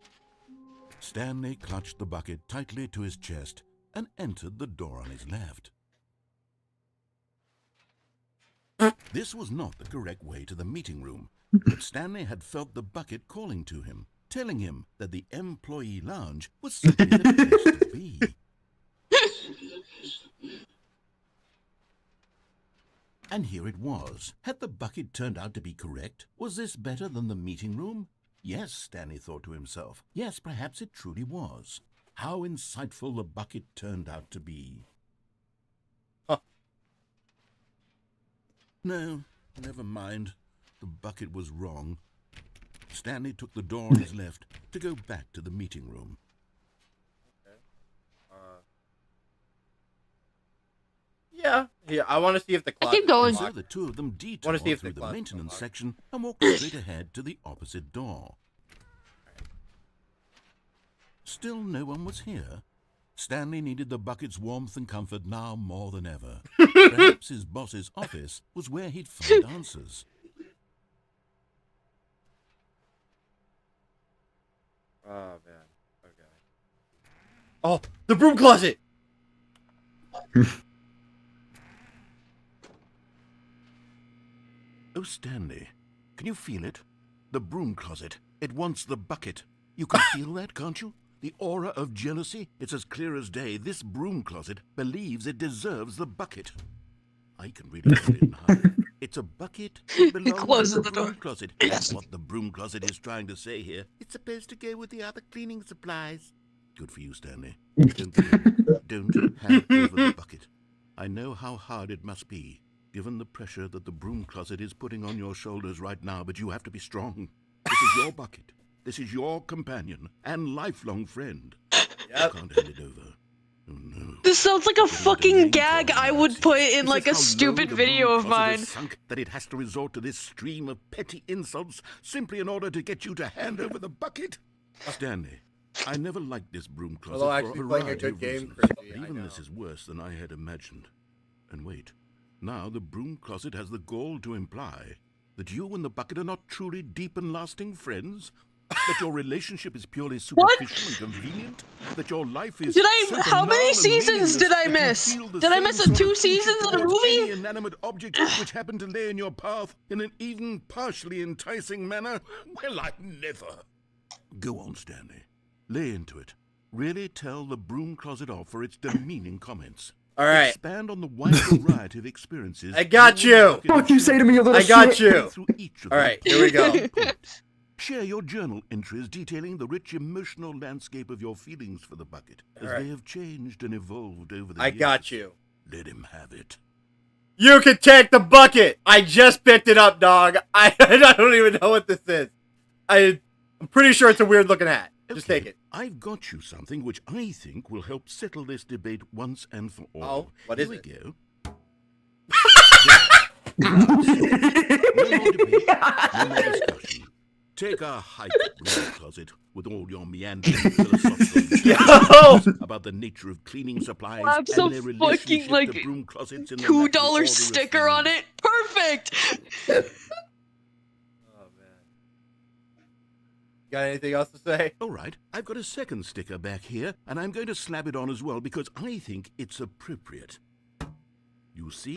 S3: Stanley clutched the bucket tightly to his chest and entered the door on his left. This was not the correct way to the meeting room, but Stanley had felt the bucket calling to him, telling him that the employee lounge was simply the place to be. And here it was. Had the bucket turned out to be correct? Was this better than the meeting room? Yes, Stanley thought to himself. Yes, perhaps it truly was. How insightful the bucket turned out to be. No, never mind. The bucket was wrong. Stanley took the door on his left to go back to the meeting room.
S1: yeah, I want to see if the closet.
S8: keep going.
S3: So the two of them
S1: Wanna
S3: detoured
S1: see if
S3: through
S1: the
S3: the
S1: closet's
S3: maintenance
S1: unlocked.
S3: section and walked straight ahead to the opposite door. Still no one was here. Stanley needed the bucket's warmth and comfort now more than ever. Perhaps his boss's office was where he'd find answers.
S1: Oh man. Okay. Oh, the broom closet.
S3: Oh, Stanley, can you feel it? The broom closet. It wants the bucket. You can feel that, can't you? The aura of jealousy. It's as clear as day. This broom closet believes it deserves the bucket. I can really feel it now. It's a bucket. It belongs
S8: Closes
S3: in the
S8: the door.
S3: broom closet. That's what the broom closet is trying to say here. It's supposed to go with the other cleaning supplies. Good for you, Stanley. Don't hand over the bucket. I know how hard it must be, given the pressure that the broom closet is putting on your shoulders right now, but you have to be strong. This is your bucket. This is your companion and lifelong friend. You
S1: Yep.
S3: can't hand it over. Oh no.
S8: This sounds like a
S3: Give it
S8: fucking
S3: name
S8: gag
S3: for it,
S8: I would
S3: Nancy.
S8: put in
S3: This
S8: like a
S3: is how low
S8: stupid
S3: the
S8: video
S3: broom
S8: of
S3: closet
S8: mine.
S3: is sunk that it has to resort to this stream of petty insults simply in order to get you to hand over the bucket. Stanley, I never liked this broom closet
S1: Although
S3: for
S1: actually
S3: a
S1: playing a
S3: variety
S1: good
S3: of
S1: game,
S3: reasons.
S1: Chrissy,
S3: But
S1: I
S3: even
S1: know.
S3: this is worse than I had imagined. And wait, now the broom closet has the gall to imply that you and the bucket are not truly deep and lasting friends? That your relationship is purely superficial and convenient? That your life is so
S8: How many
S3: banal and
S8: seasons did I
S3: meaningless that you
S8: miss?
S3: feel the
S8: Did I
S3: same
S8: miss the
S3: sort of
S8: 2
S3: kinship
S8: seasons of the
S3: towards any
S8: movie?
S3: inanimate object which happened to lay in your path in an even partially enticing manner? Well, I never. Go on, Stanley. Lay into it. Really tell the broom closet off for its demeaning comments.
S1: All right.
S3: Expand on the wide variety of experiences.
S1: I got
S3: you and the
S1: you.
S3: bucket
S2: Fuck you
S3: have
S2: say to me, you little
S1: I got
S2: shit.
S1: you.
S3: through each of
S1: All
S3: them.
S1: right, here we go.
S3: Share your journal entries detailing the rich emotional landscape of your feelings for the bucket as
S1: All right.
S3: they have changed and evolved over the
S1: I
S3: years.
S1: got you.
S3: Let him have it.
S1: You can take the bucket. I just picked it up, dog. I don't even know what this is. I'm pretty sure it's a weird looking hat. Just
S3: Okay,
S1: take it.
S3: I've got you something which I think will help settle this debate once and for all.
S1: Oh, what
S3: Here
S1: is
S3: we
S1: it?
S3: go. No more debate, no more discussion. Take a hike, broom closet, with all your meandering philosophical discussions about the nature of cleaning supplies
S8: Slap
S3: and
S8: some
S3: their
S8: fucking,
S3: relationship
S8: like,
S3: to broom closets in the natural
S8: $2
S3: order of
S8: sticker on
S3: things.
S8: it. Perfect.
S1: Oh man. got anything else to say?
S3: All right, I've got a second sticker back here, and I'm going to slap it on as well because I think it's appropriate. You see?
S8: You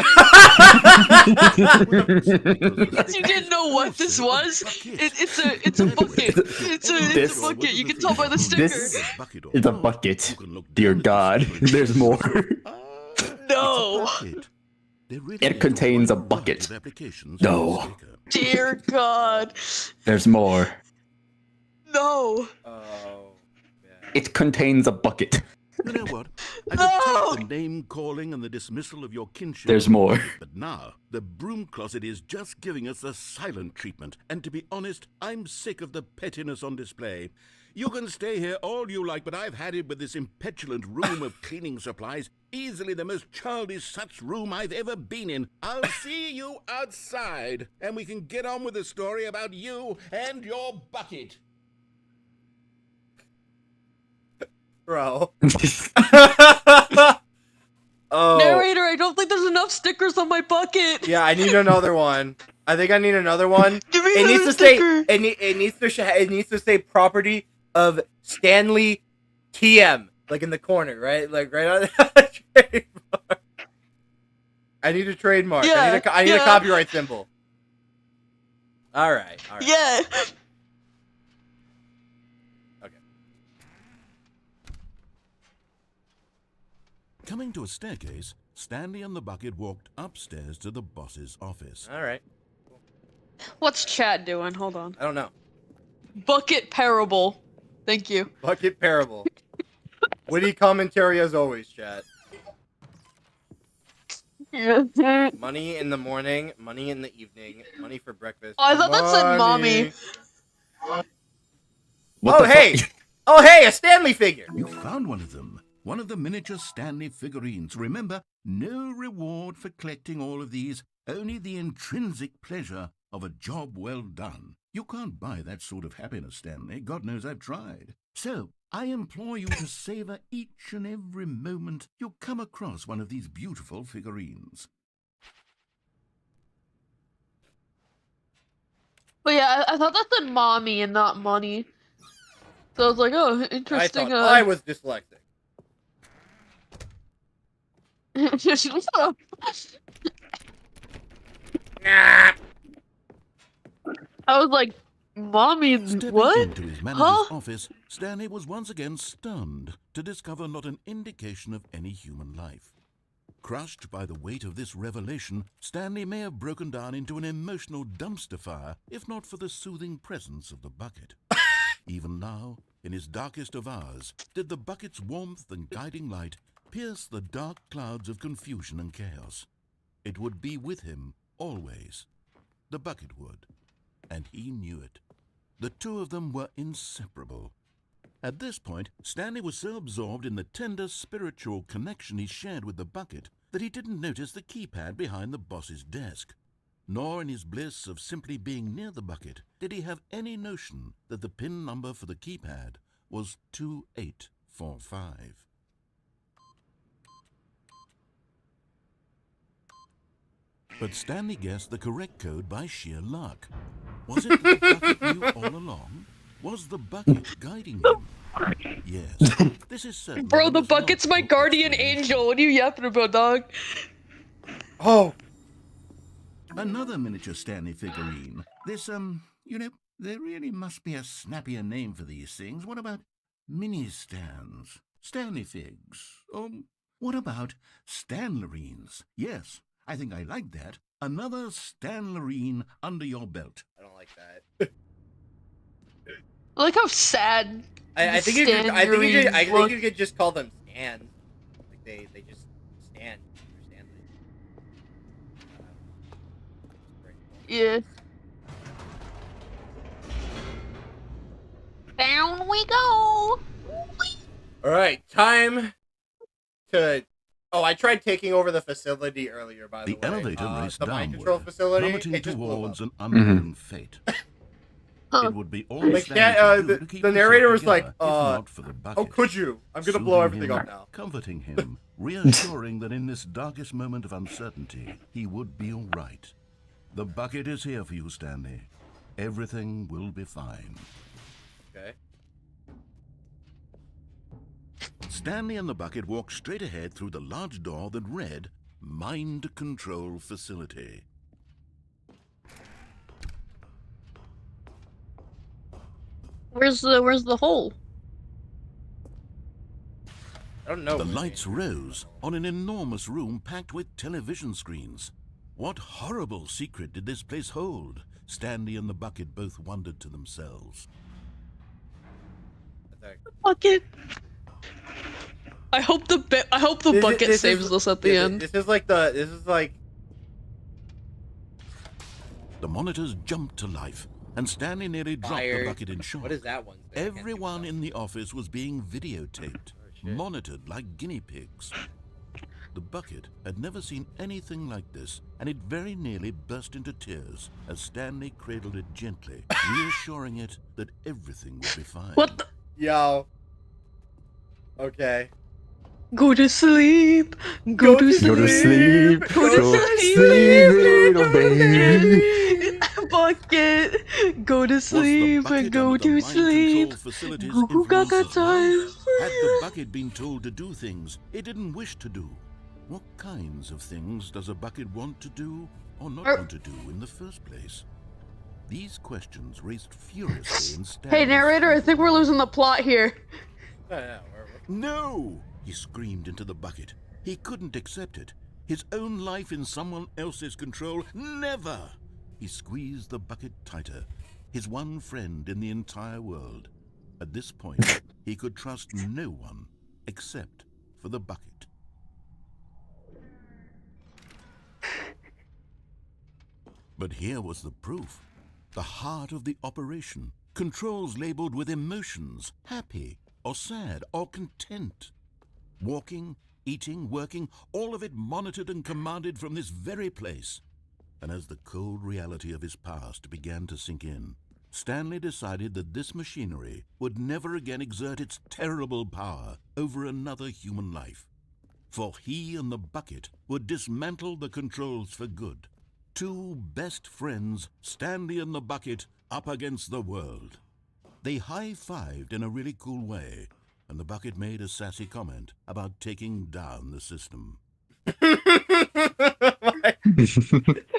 S8: didn't know what this was? It's a bucket. It's a bucket. You can tell by the sticker.
S2: This is a bucket. Dear God, there's more.
S8: No.
S2: It contains a bucket. No.
S8: Dear God.
S2: There's more.
S8: No.
S1: Oh, yeah.
S2: It contains a bucket.
S3: You know what? I
S8: No!
S3: could take the name calling and the dismissal of your kinship.
S2: There's more.
S3: But now, the broom closet is just giving us the silent treatment. And to be honest, I'm sick of the pettiness on display. You can stay here all you like, but I've had it with this impetulant room of cleaning supplies. Easily the most childish such room I've ever been in. I'll see you outside, and we can get on with the story about you and your bucket.
S1: Bro.
S8: Oh. Narrator, I don't think there's enough stickers on my bucket.
S1: Yeah, I need another one. I think I need another one.
S8: Give me
S1: It needs
S8: another
S1: to say
S8: sticker.
S1: it needs to say property of Stanley TM, like in the corner, right? Like right on the trademark. I need a trademark.
S8: Yeah,
S1: I need a copyright symbol. All right.
S8: Yeah.
S1: Okay.
S3: Coming to a staircase, Stanley and the bucket walked upstairs to the boss's office.
S1: All right.
S8: What's chat doing? Hold on.
S1: I don't know.
S8: Bucket parable. Thank you.
S1: Bucket parable. Witty commentary as always, chat. Money in the morning, money in the evening, money for breakfast.
S8: Oh, I thought that said
S1: money.
S8: mommy.
S2: What
S1: Oh
S2: the
S1: hey!
S2: fuck?
S1: Oh hey, a Stanley figure!
S3: You found one of them. One of the miniature Stanley figurines. Remember, no reward for collecting all of these, only the intrinsic pleasure of a job well done. You can't buy that sort of happiness, Stanley. God knows I've tried. So, I implore you to savor each and every moment you come across one of these beautiful figurines.
S8: But yeah, I thought that said mommy and not money. So I was like, oh,
S1: I
S8: interesting.
S1: thought I was dyslexic.
S8: Shut up.
S1: Nah.
S8: I was like, mommy,
S3: Stepping
S8: what?
S3: into his manager's
S8: Huh?
S3: office, Stanley was once again stunned to discover not an indication of any human life. Crushed by the weight of this revelation, Stanley may have broken down into an emotional dumpster fire if not for the soothing presence of the bucket. Even now, in his darkest of hours, did the bucket's warmth and guiding light pierce the dark clouds of confusion and chaos. It would be with him always. The bucket would. And he knew it. The two of them were inseparable. At this point, Stanley was so absorbed in the tender spiritual connection he shared with the bucket that he didn't notice the keypad behind the boss's desk. Nor in his bliss of simply being near the bucket did he have any notion that the PIN number for the keypad was 2845. But Stanley guessed the correct code by sheer luck. Was it that the bucket knew all along? Was the bucket guiding him? Yes. This is certain.
S8: Bro, the bucket's my guardian angel. What are you yapping about, dog?
S1: Oh.
S3: Another miniature Stanley figurine. This, you know, there really must be a snappier name for these things. What about mini-stands? Stanley figs? What about Stanlerines? Yes, I think I like that. Another Stanlerine under your belt.
S1: I don't like that.
S8: I like how sad.
S1: I think you could just call them stands. Like they just stand. They're Stanley.
S8: Yeah. Down we go.
S1: All right, time to. Oh, I tried taking over the facility earlier. By the way,
S3: The elevator raced
S1: the mind
S3: downward,
S1: control facility.
S3: plummeting
S1: It just blew
S3: towards
S1: up.
S3: an unknown fate.
S8: Huh.
S3: It would be all
S1: Like
S3: Stanley
S1: that,
S3: could do to keep
S1: the
S3: himself
S1: narrator was
S3: together,
S1: like,
S3: if not for the
S1: "How
S3: bucket.
S1: could you? I'm gonna blow
S3: Soothing
S1: everything
S3: him,
S1: up now."
S3: Comforting him, reassuring that in this darkest moment of uncertainty, he would be all right. The bucket is here for you, Stanley. Everything will be fine.
S1: Okay.
S3: Stanley and the bucket walked straight ahead through the large door that read Mind Control Facility.
S8: Where's the hole?
S1: I don't know.
S3: The lights rose on an enormous room packed with television screens. What horrible secret did this place hold? Stanley and the bucket both wondered to themselves.
S8: Bucket. I hope the bucket
S1: This
S8: saves us at the end.
S1: This is like
S3: The monitors jumped to life, and Stanley nearly dropped the bucket in shock.
S1: What is that one?
S3: Everyone in the office was being videotaped, monitored like guinea pigs. The bucket had never seen anything like this, and it very nearly burst into tears as Stanley cradled it gently, reassuring it that everything would be fine.
S8: What the?
S1: Yo. Okay.
S8: Go to sleep. Go to sleep.
S2: Go to sleep.
S8: Go to sleep,
S2: little baby.
S8: Bucket. Go to
S3: Was the
S8: sleep
S3: bucket
S8: and go
S3: under the
S8: to
S3: mind
S8: sleep.
S3: control facility's
S8: Goo goo
S3: influence
S8: gaga
S3: as well?
S8: time.
S3: Had the bucket been told to do things it didn't wish to do? What kinds of things does a bucket want to do or not want to do in the first place? These questions raced furiously in Stanley's
S8: Hey narrator, I think we're losing the plot here.
S3: No! He screamed into the bucket. He couldn't accept it. His own life in someone else's control, never! He squeezed the bucket tighter, his one friend in the entire world. At this point, he could trust no one except for the bucket. But here was the proof. The heart of the operation. Controls labeled with emotions, happy or sad or content. Walking, eating, working, all of it monitored and commanded from this very place. And as the cold reality of his past began to sink in, Stanley decided that this machinery would never again exert its terrible power over another human life. For he and the bucket would dismantle the controls for good. Two best friends, Stanley and the bucket, up against the world. They high-fived in a really cool way, and the bucket made a sassy comment about taking down the system.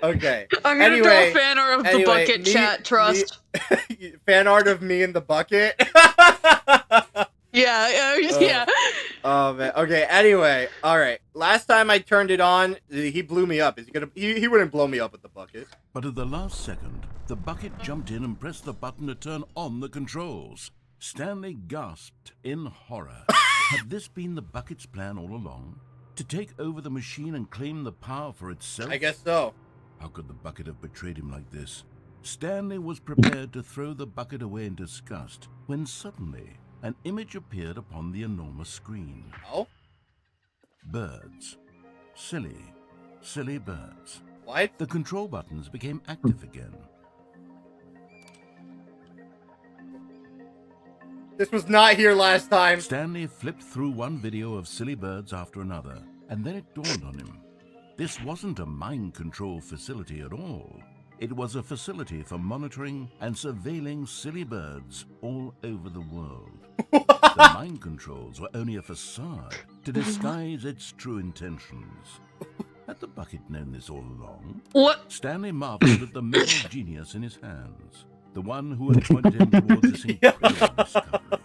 S1: Okay.
S8: I'm gonna
S1: Anyway,
S8: draw fan art of the bucket chat, trust.
S1: Fan art of me in the bucket.
S8: Yeah.
S1: Oh man. Okay. Anyway, all right. Last time I turned it on, he blew me up. Is he gonna? He wouldn't blow me up with the bucket.
S3: But at the last second, the bucket jumped in and pressed the button to turn on the controls. Stanley gasped in horror. Had this been the bucket's plan all along? To take over the machine and claim the power for itself?
S1: I guess so.
S3: How could the bucket have betrayed him like this? Stanley was prepared to throw the bucket away in disgust when suddenly an image appeared upon the enormous screen.
S1: Oh?
S3: Birds. Silly, silly birds.
S1: What?
S3: The control buttons became active again.
S1: This was not here last time.
S3: Stanley flipped through one video of silly birds after another, and then it dawned on him. This wasn't a mind control facility at all. It was a facility for monitoring and surveilling silly birds all over the world. The mind controls were only a facade to disguise its true intentions. Had the bucket known this all along?
S8: What?
S3: Stanley marveled at the metal genius in his hands, the one who had pointed him towards this incredible discovery.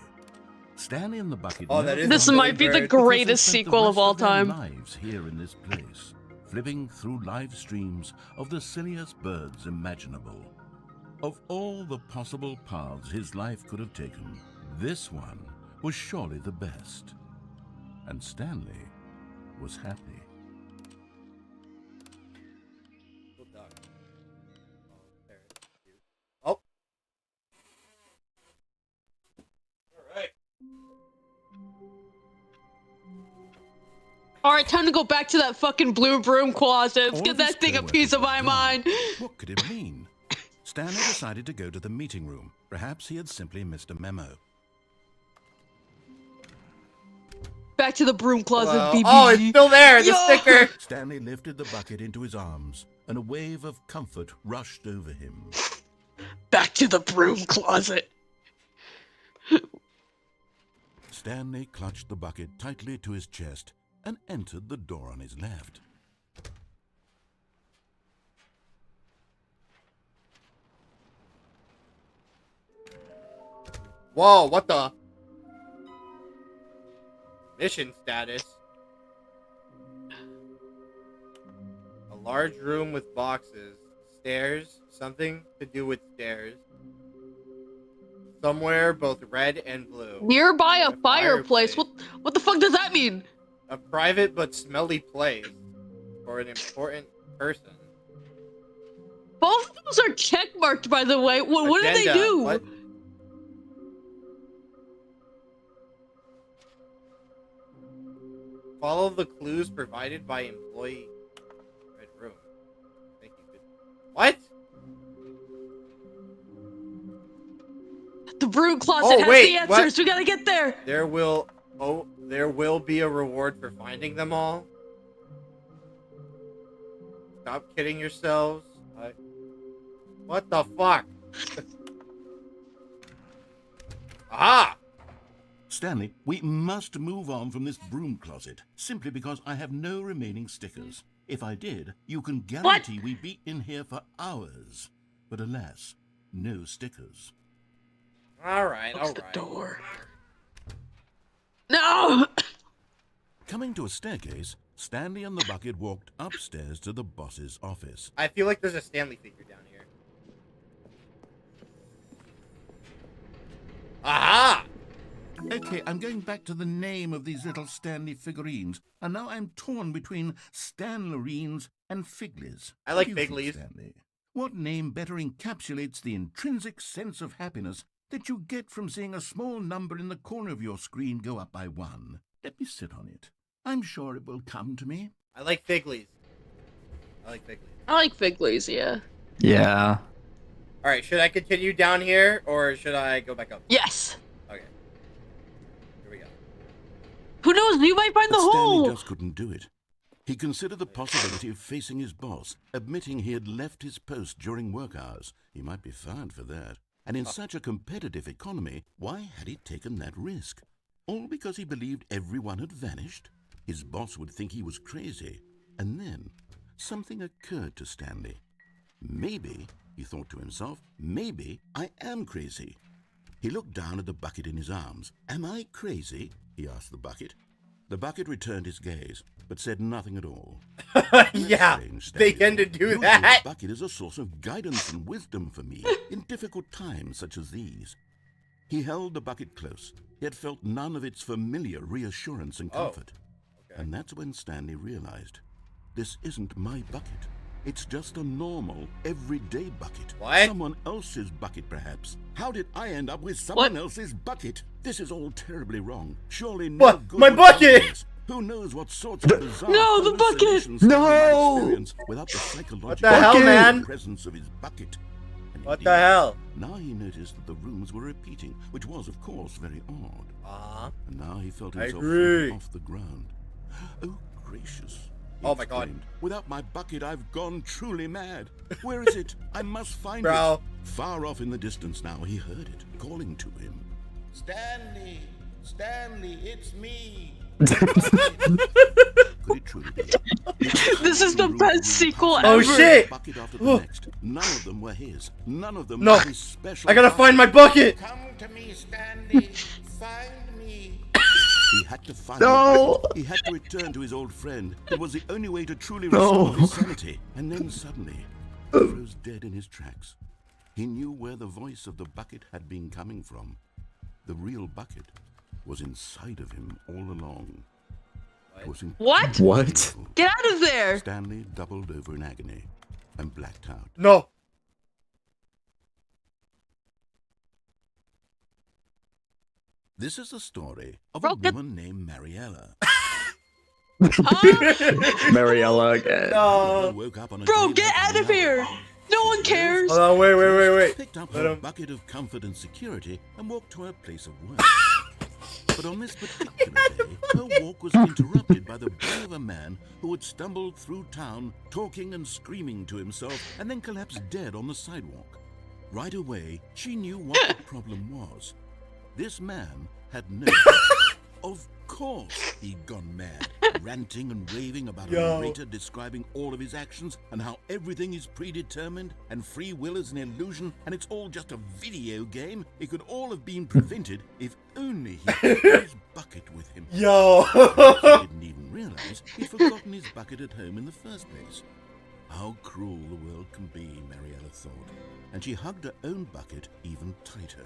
S3: Stanley and the bucket.
S1: Oh, that is
S8: This
S1: something
S8: might be the
S1: very-
S3: because they
S8: greatest
S3: spent the
S8: sequel of
S3: rest
S8: all
S3: their
S8: time.
S3: Lives here in this place, flipping through live streams of the silliest birds imaginable. Of all the possible paths his life could have taken, this one was surely the best. And Stanley was happy.
S1: Oh. Alright.
S8: Alright, time to go back to that fucking blue broom closet. Let's
S3: All
S8: get
S3: of
S8: that
S3: his
S8: thing a
S3: co-workers
S8: piece of
S3: were
S8: my
S3: gone.
S8: mind.
S3: What could it mean? Stanley decided to go to the meeting room. Perhaps he had simply missed a memo.
S8: Back to the broom closet,
S1: Well,
S8: BBG.
S1: oh, it's still there. The
S8: Yo!
S1: sticker.
S3: Stanley lifted the bucket into his arms, and a wave of comfort rushed over him.
S8: Back to the broom closet.
S3: Stanley clutched the bucket tightly to his chest and entered the door on his left.
S1: Whoa, what the? Mission status. A large room with boxes. Stairs. Something to do with stairs. Somewhere both red and blue.
S8: Nearby a
S1: A
S8: fireplace.
S1: fireplace.
S8: What the fuck does that mean?
S1: A private but smelly place for an important person.
S8: Both of those are checkmarked, by the way. What do they
S1: Agenda.
S8: do?
S1: What? Follow the clues provided by employee. Red room. Thank you. Good. What?
S8: The broom closet
S1: Oh,
S8: has
S1: wait,
S8: the answers.
S1: what?
S8: We gotta get there.
S1: There will be a reward for finding them all. Stop kidding yourselves. What the fuck? Aha!
S3: Stanley, we must move on from this broom closet, simply because I have no remaining stickers. If I did, you can guarantee we'd be in here for hours. But alas, no stickers.
S1: Alright,
S8: Close the
S1: alright.
S8: door. No!
S3: Coming to a staircase, Stanley and the bucket walked upstairs to the boss's office.
S1: I feel like there's a Stanley figure down here. Aha!
S3: Okay, I'm going back to the name of these little Stanley figurines, and now I'm torn between Stanlerines and Figlies.
S1: I like
S3: What do you think,
S1: Figlies.
S3: Stanley? What name better encapsulates the intrinsic sense of happiness that you get from seeing a small number in the corner of your screen go up by 1? Let me sit on it. I'm sure it will come to me.
S1: I like Figlies. I like Figlies.
S8: I like Figlies, yeah.
S2: Yeah.
S1: Alright, should I continue down here, or should I go back up?
S8: Yes.
S1: Okay. Here we go.
S8: Who knows? You might find the
S3: But Stanley
S8: hole.
S3: just couldn't do it. He considered the possibility of facing his boss, admitting he had left his post during work hours. He might be fired for that. And in such a competitive economy, why had he taken that risk? All because he believed everyone had vanished? His boss would think he was crazy. And then something occurred to Stanley. Maybe, he thought to himself, maybe I am crazy. He looked down at the bucket in his arms. Am I crazy? He asked the bucket. The bucket returned his gaze, but said nothing at all.
S1: Yeah,
S3: Strange,
S1: they
S3: Stanley
S1: tend to
S3: thought.
S1: do
S3: Usually
S1: that.
S3: The bucket is a source of guidance and wisdom for me in difficult times such as these. He held the bucket close, yet felt none of its familiar reassurance and
S1: Oh,
S3: comfort.
S1: okay.
S3: And that's when Stanley realized, this isn't my bucket. It's just a normal, everyday bucket.
S1: What?
S3: Someone else's bucket, perhaps. How did I end up with someone
S8: What?
S3: else's bucket? This is all terribly wrong. Surely no
S1: What?
S3: good
S1: My
S3: would come
S1: bucket!
S3: from this. Who knows what sorts of bizarre
S8: No, the bucket!
S3: hallucinations
S2: No!
S3: he might experience without the psychological
S1: hell, man?
S3: presence of his bucket. And
S1: What
S3: indeed,
S1: the hell?
S3: now he noticed that the rooms were repeating, which was, of course, very odd.
S1: Uh-huh.
S3: And now he felt
S1: I
S3: himself
S1: agree.
S3: falling off the ground. Oh, gracious. he
S1: Oh my God.
S3: exclaimed. Without my bucket, I've gone truly mad. Where is it? I must find
S1: Bro.
S3: it. Far off in the distance now, he heard it, calling to him.
S9: Stanley! Stanley, it's me!
S3: Could it truly be?
S8: This is the best sequel ever.
S1: Oh, shit!
S3: Bucket after the
S1: Oh.
S3: next. None of them were his. None of them
S1: No.
S3: were his special
S1: I gotta
S3: bucket.
S1: find my bucket!
S9: Come to me, Stanley! Find me!
S3: He had to find
S2: No.
S3: it. He had to return to his old friend. It was the only way to truly
S2: No.
S3: restore his sanity. And then suddenly, he froze dead in his tracks. He knew where the voice of the bucket had been coming from. The real bucket was inside of him all along. It was
S8: What?
S2: What?
S3: beautiful.
S8: Get out of there.
S3: Stanley doubled over in agony and blacked out.
S1: No.
S3: This is the story of
S8: Bro,
S3: a
S8: get-
S3: woman named Mariella.
S8: Huh?
S2: Mariella again.
S1: No.
S3: Who woke up on a
S8: Bro,
S3: day
S8: get
S3: like
S8: out of
S3: another.
S8: here. No one cares.
S1: Hold on, wait.
S3: Picked up
S1: Let
S3: her
S1: him-
S3: bucket of comfort and security and walked to her place of work. But on this particular day, her walk was interrupted by the bray of a man who had stumbled through town, talking and screaming to himself, and then collapsed dead on the sidewalk. Right away, she knew what the problem was. This man had no... Of course he'd gone mad, ranting and raving about a narrator describing all of his actions and how everything is predetermined and free will is an illusion and it's all just a video game. It could all have been prevented if only he had his bucket with him.
S1: Yo!
S3: He didn't even realize he'd forgotten his bucket at home in the first place. How cruel the world can be, Mariella thought, and she hugged her own bucket even tighter.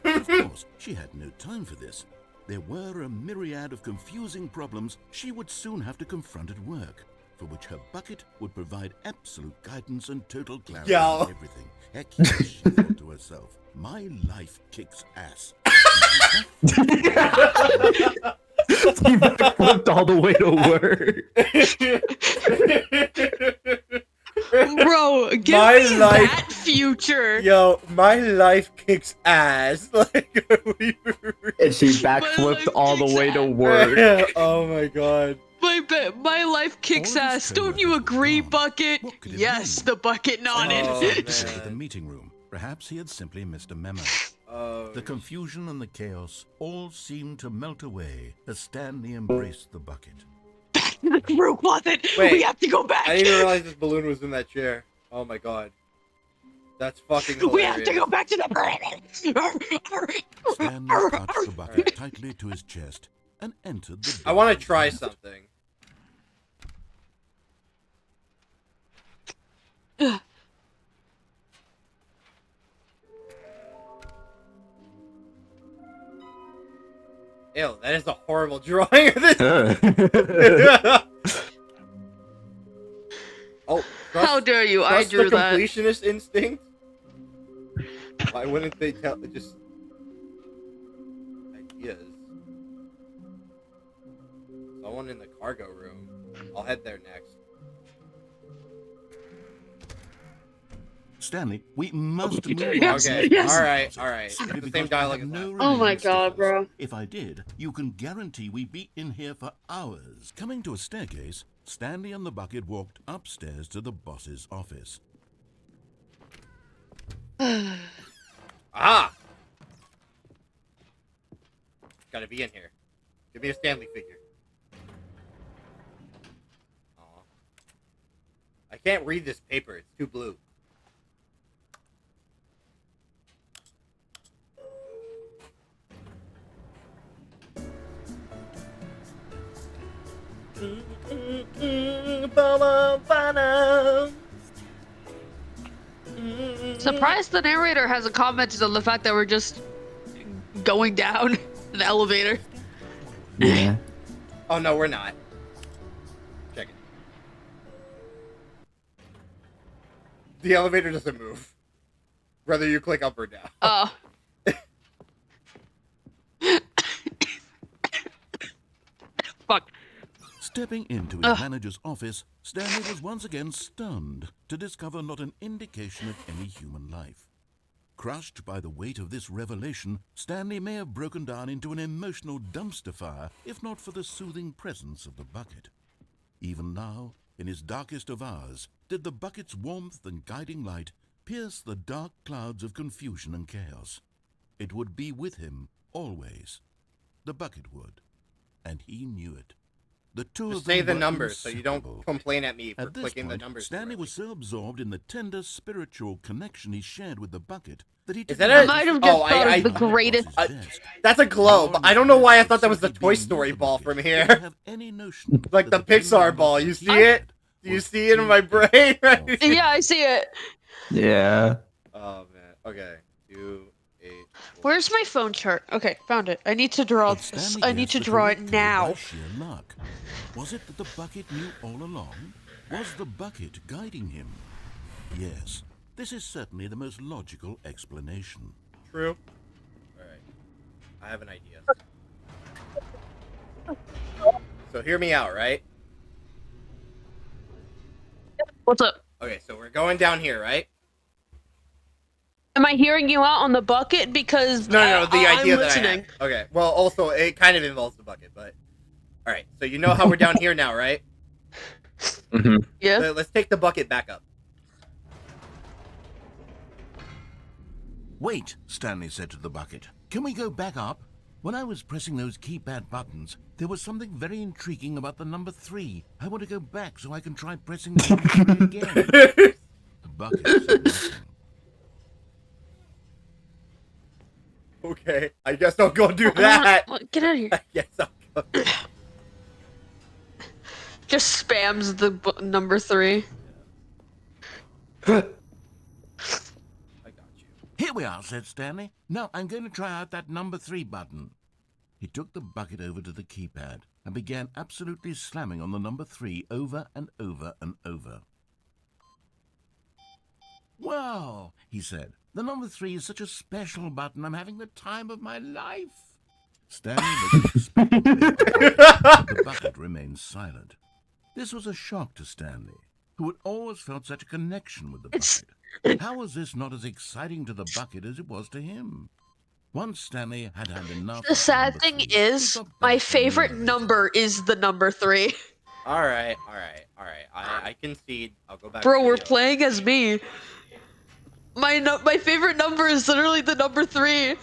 S3: Of course, she had no time for this. There were a myriad of confusing problems she would soon have to confront at work, for which her bucket would provide absolute guidance and total clarity on everything. Heck yes, she thought to herself, my life kicks ass.
S2: He backflipped all the way to work.
S8: Bro, give
S1: My
S8: me
S1: life-
S8: that future.
S1: Yo, my life kicks ass. Like,
S2: And she backflipped all the way to work.
S1: oh my god.
S8: My life kicks
S3: All of his
S8: ass. Don't you
S3: coworkers were
S8: agree,
S3: gone.
S8: Bucket?
S3: What could it
S8: Yes,
S3: mean?
S8: the bucket nodded.
S1: Oh,
S3: He decided
S1: man.
S3: the meeting room. Perhaps he had simply missed a memo.
S1: Oh,
S3: The confusion and the chaos all seemed to melt away as Stanley embraced the bucket.
S8: The crew closet.
S1: Wait,
S8: We have to go back.
S1: I didn't even realize this balloon was in that chair. Oh my god. That's fucking hilarious.
S8: We have to go back to the.
S3: Stanley clutched the bucket tightly to his chest and entered the
S1: I want to
S3: door
S1: try
S3: of the vent.
S1: something. Ew, that is a horrible drawing of this. Oh,
S8: How dare you? I
S1: trust
S8: drew
S1: the
S8: that.
S1: completionist instinct. Why wouldn't they tell? Just ideas. Someone in the cargo room. I'll head there next.
S3: Stanley, we must move on.
S8: Yes,
S1: Okay,
S8: yes.
S1: all right.
S3: Simply
S1: It's the
S3: because
S1: same
S3: I
S1: dialogue
S3: have
S1: as
S3: no
S1: last.
S8: Oh my
S3: remaining
S8: God,
S3: stickers.
S8: bro.
S3: If I did, you can guarantee we'd be in here for hours. Coming to a staircase, Stanley and the bucket walked upstairs to the boss's office.
S1: Ah! Gotta be in here. Give me a Stanley figure. Aw. I can't read this paper, it's too blue.
S8: Surprised the narrator hasn't commented on the fact that we're just going down an elevator.
S2: Yeah.
S1: Oh no, we're not. Check it. The elevator doesn't move. Whether you click up or down.
S8: Oh. Fuck.
S3: Stepping into his manager's office, Stanley was once again stunned to discover not an indication of any human life. Crushed by the weight of this revelation, Stanley may have broken down into an emotional dumpster fire if not for the soothing presence of the bucket. Even now, in his darkest of hours, did the bucket's warmth and guiding light pierce the dark clouds of confusion and chaos. It would be with him always. The bucket would, and he knew it. The two
S1: Just
S3: of
S1: say
S3: them
S1: the
S3: were
S1: numbers so you don't
S3: inseparable.
S1: complain at me for
S3: At this
S1: clicking the
S3: point,
S1: numbers.
S3: Stanley
S1: correctly.
S3: was so absorbed in the tender spiritual connection he shared with the bucket that he
S1: Is
S3: didn't
S1: that a-
S8: I might have just
S1: Oh,
S8: thought
S1: I-
S8: of the greatest.
S1: That's a globe. I don't know why I thought that was the Toy Story ball from here. Like the Pixar ball. You see it? Do you see it in my brain? Right?
S8: Yeah, I see it.
S2: Yeah.
S1: Oh man. Okay. 2, 8.
S8: Where's my phone chart? Okay, found it. I need to draw
S3: But
S8: this.
S3: Stanley
S8: I need
S3: guessed
S8: to
S3: the
S8: draw it
S3: correct clue by
S8: now.
S3: sheer luck. Was it that the bucket knew all along? Was the bucket guiding him? Yes, this is certainly the most logical explanation.
S1: True. Alright. I have an idea. So hear me out, right?
S8: What's up?
S1: Okay, so we're going down here, right?
S8: Am I hearing you out on the bucket? Because
S1: No, the idea
S8: I'm
S1: that
S8: listening.
S1: I had. Okay, well, also, it kind of involves the bucket, but... Alright, so you know how we're down here now, right?
S2: Mm-hmm.
S8: Yeah.
S1: Let's take the bucket back up.
S3: Wait, Stanley said to the bucket. Can we go back up? When I was pressing those keypad buttons, there was something very intriguing about the number 3. I want to go back so I can try pressing the number 3 again. The bucket said nothing.
S1: Okay, I guess I'll go do that.
S8: Get out of here.
S1: I guess I'll go.
S8: Just spams the number 3.
S1: I got you.
S3: Here we are, said Stanley. Now I'm going to try out that number 3 button. He took the bucket over to the keypad and began absolutely slamming on the number 3 over and over and over. Wow, he said. The number 3 is such a special button. I'm having the time of my life. Stanley looked expectantly at the bucket, but the bucket remained silent. This was a shock to Stanley, who had always felt such a connection with the bucket. How was this not as exciting to the bucket as it was to him? Once Stanley had had enough.
S8: The sad thing is, my favorite number is the number 3.
S1: Alright. I concede. I'll go back.
S8: Bro,
S1: to
S8: we're
S1: the
S8: playing as me. My favorite number is literally the number 3.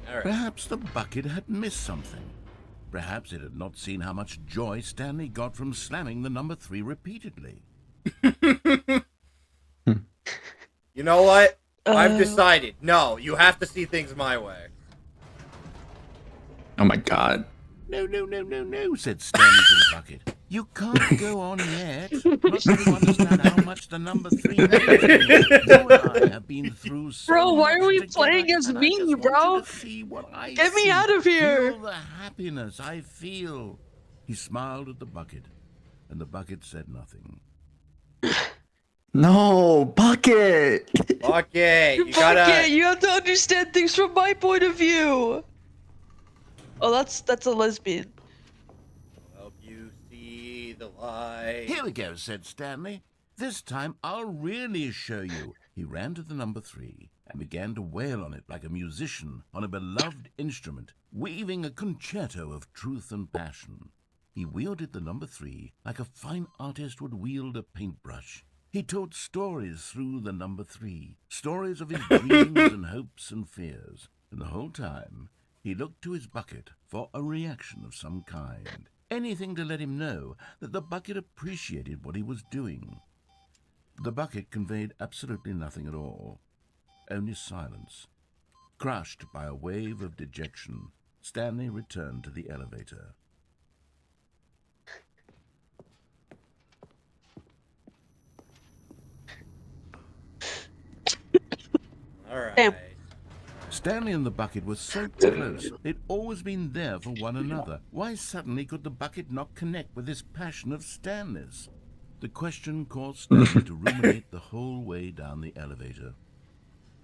S1: Alright.
S3: Perhaps the bucket had missed something. Perhaps it had not seen how much joy Stanley got from slamming the number 3 repeatedly.
S1: You know what? I've decided. No, you have to see things my way.
S2: Oh my god.
S3: No, said Stanley to the bucket. You can't go on yet. Not till you understand how much the number 3 means. You and I have been through so
S8: Bro, why
S3: much
S8: are we
S3: together,
S8: playing as
S3: and I
S8: me,
S3: just want
S8: bro?
S3: you to see what I
S8: Get me
S3: see.
S8: out of here.
S3: Feel the happiness I feel. He smiled at the bucket, and the bucket said nothing.
S2: No, bucket.
S1: Okay, you gotta.
S8: Bucket, you have to understand things from my point of view. Oh, that's a lesbian.
S1: Help you see the light.
S3: Here we go, said Stanley. This time I'll really show you. He ran to the number 3 and began to wail on it like a musician on a beloved instrument, weaving a concerto of truth and passion. He wielded the number 3 like a fine artist would wield a paintbrush. He told stories through the number 3, stories of his dreams and hopes and fears. And the whole time, he looked to his bucket for a reaction of some kind. Anything to let him know that the bucket appreciated what he was doing. The bucket conveyed absolutely nothing at all, only silence. Crushed by a wave of dejection, Stanley returned to the elevator.
S1: Alright.
S8: Damn.
S3: Stanley and the bucket were so close. They'd always been there for one another. Why suddenly could the bucket not connect with this passion of Stanley's? The question caused Stanley to ruminate the whole way down the elevator.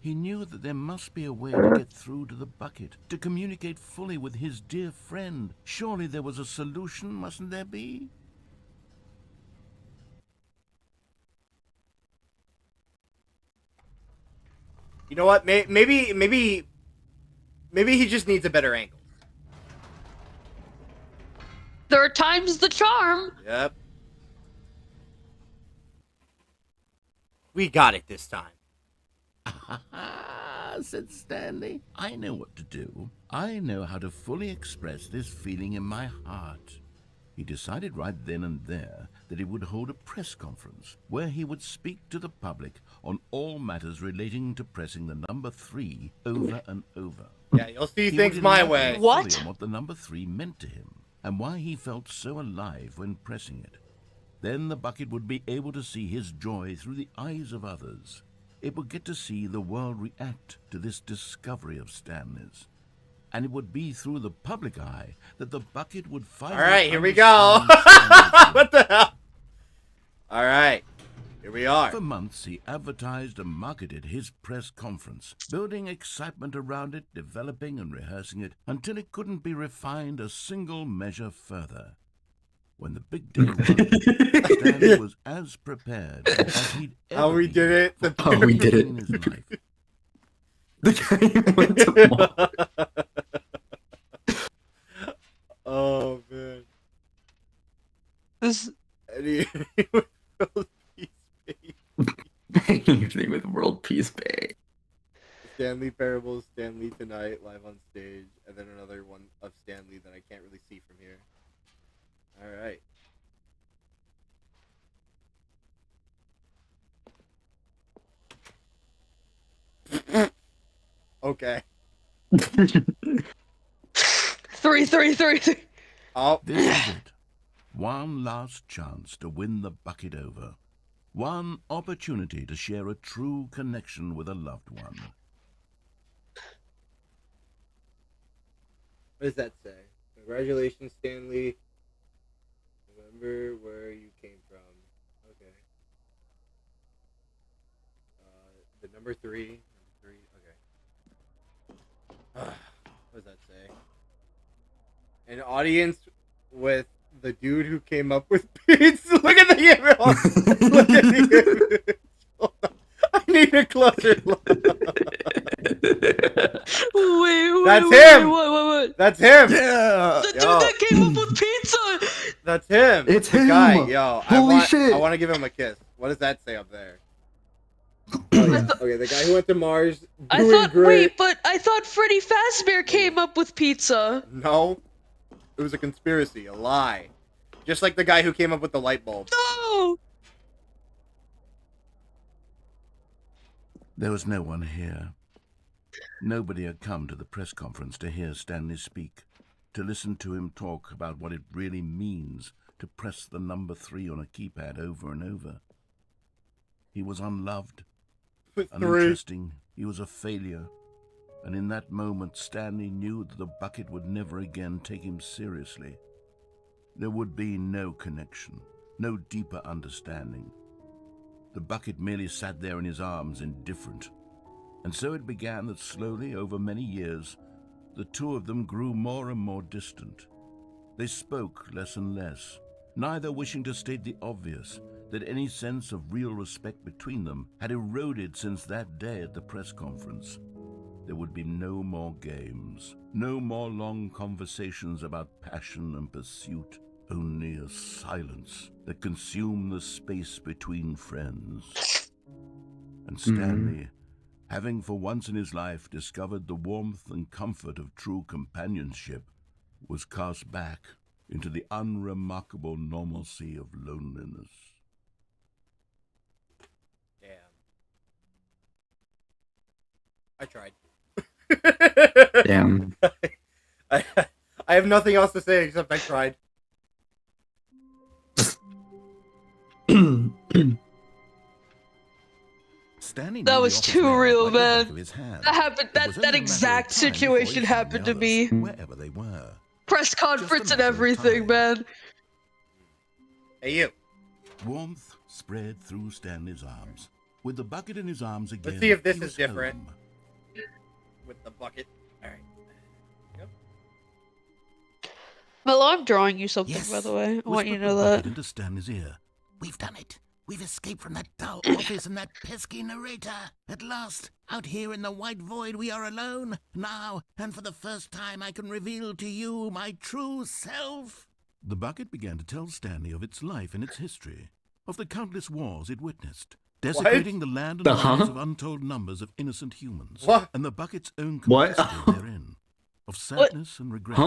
S3: He knew that there must be a way to get through to the bucket, to communicate fully with his dear friend. Surely there was a solution, mustn't there be?
S1: You know what? Maybe he just needs a better angle.
S8: Third time's the charm.
S1: Yep. We got it this time.
S3: Said Stanley. I know what to do. I know how to fully express this feeling in my heart. He decided right then and there that he would hold a press conference where he would speak to the public on all matters relating to pressing the number 3 over and over.
S1: Yeah, you'll see
S3: He
S1: things
S3: would
S1: my
S3: elaborate
S1: way.
S3: fully
S8: What?
S3: on what the number 3 meant to him and why he felt so alive when pressing it. Then the bucket would be able to see his joy through the eyes of others. It would get to see the world react to this discovery of Stanley's. And it would be through the public eye that the bucket would finally
S1: Alright, here we go.
S3: understand
S1: What the hell? Alright, here we are.
S3: For months, he advertised and marketed his press conference, building excitement around it, developing and rehearsing it, until it couldn't be refined a single measure further. When the big day arrived, Stanley was as prepared as he'd ever
S1: How we
S3: been
S1: did it.
S3: for
S2: How we did
S3: anything
S2: it.
S3: in his life.
S2: The guy went to Mars.
S1: Oh man.
S8: This
S1: Any world peace, baby.
S2: Anything with world peace, babe.
S1: Stanley Parables, Stanley and then another one of Stanley that I can't really see from here. All right. Okay.
S8: 3.
S1: Oh.
S3: This is it. One last chance to win the bucket over. One opportunity to share a true connection with a loved one.
S1: What does that say? Congratulations, Stanley. Remember where you came from. Okay. The number 3. Okay. What does that say? An audience with the dude who came up with pizza. Look at the image. Look at the image. Hold on. I need a closer look.
S8: Wait,
S1: That's him.
S8: What?
S1: That's him.
S2: Yeah.
S8: The dude that came up with pizza.
S1: That's him.
S2: It's
S1: the
S2: him.
S1: guy. Yo,
S2: Holy shit.
S1: I want to give him a kiss. What does that say up there? Oh, yeah. Okay, the guy who went to Mars. Doing great.
S8: I thought Freddy Fazbear came up with pizza.
S1: No, it was a conspiracy, a lie. Just like the guy who came up with the light bulb.
S8: No.
S3: There was no one here. Nobody had come to the press conference to hear Stanley speak, to listen to him talk about what it really means to press the number 3 on a keypad over and over. He was unloved, uninteresting, he was a failure, and in that moment Stanley knew that the bucket would never again take him seriously. There would be no connection, no deeper understanding. The bucket merely sat there in his arms, indifferent. And so it began that slowly, over many years, the two of them grew more and more distant. They spoke less and less, neither wishing to state the obvious, that any sense of real respect between them had eroded since that day at the press conference. There would be no more games, no more long conversations about passion and pursuit, only a silence that consumed the space between friends. And Stanley, having for once in his life discovered the warmth and comfort of true companionship, was cast back into the unremarkable normalcy of loneliness.
S1: Damn. I tried.
S2: Damn.
S1: I have nothing else to say except I tried.
S8: That was too real, man. That happened. That exact situation happened to me.
S3: Wherever they were.
S8: Press conference and everything, man.
S1: Hey, you.
S3: Warmth spread through Stanley's arms. With the bucket in his arms again.
S1: Let's see if this
S3: he
S1: is
S3: was
S1: different.
S3: home.
S1: With the bucket. Alright. Yep.
S8: Melo, I'm drawing you something, by the way. I want you to know that.
S3: Into Stanley's ear. We've done it. We've escaped from that dull office and that pesky narrator. At last, out here in the white void, we are alone. Now, and for the first time, I can reveal to you my true self. The bucket began to tell Stanley of its life and its history, of the countless wars it witnessed, desecrating the land and lives of untold numbers of innocent humans, and the bucket's own complicity therein, of sadness and regret,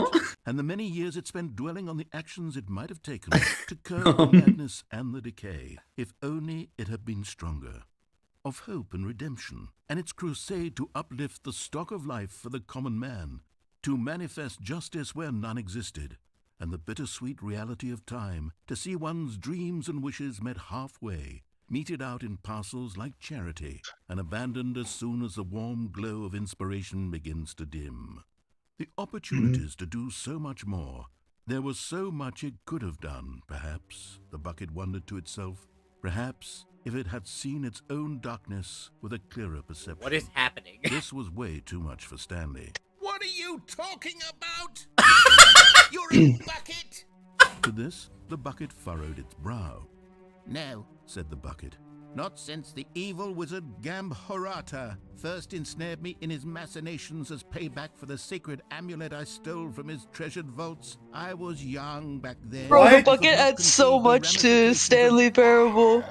S3: and the many years it spent dwelling on the actions it might have taken to curb the madness and the decay, if only it had been stronger, of hope and redemption, and its crusade to uplift the stock of life for the common man, to manifest justice where none existed, and the bittersweet reality of time, to see one's dreams and wishes met halfway, meted out in parcels like charity, and abandoned as soon as the warm glow of inspiration begins to dim. The opportunities to do so much more. There was so much it could have done, perhaps, the bucket wondered to itself. Perhaps, if it had seen its own darkness with a clearer perception.
S1: What is happening?
S3: This was way too much for Stanley.
S9: What are you talking about? You're a bucket!
S3: To this, the bucket furrowed its brow. No, said the bucket. Not since the evil wizard Gambhorata first ensnared me in his machinations as payback for the sacred amulet I stole from his treasured vaults. I was young back then.
S8: Bro, the bucket adds so much to Stanley Parable.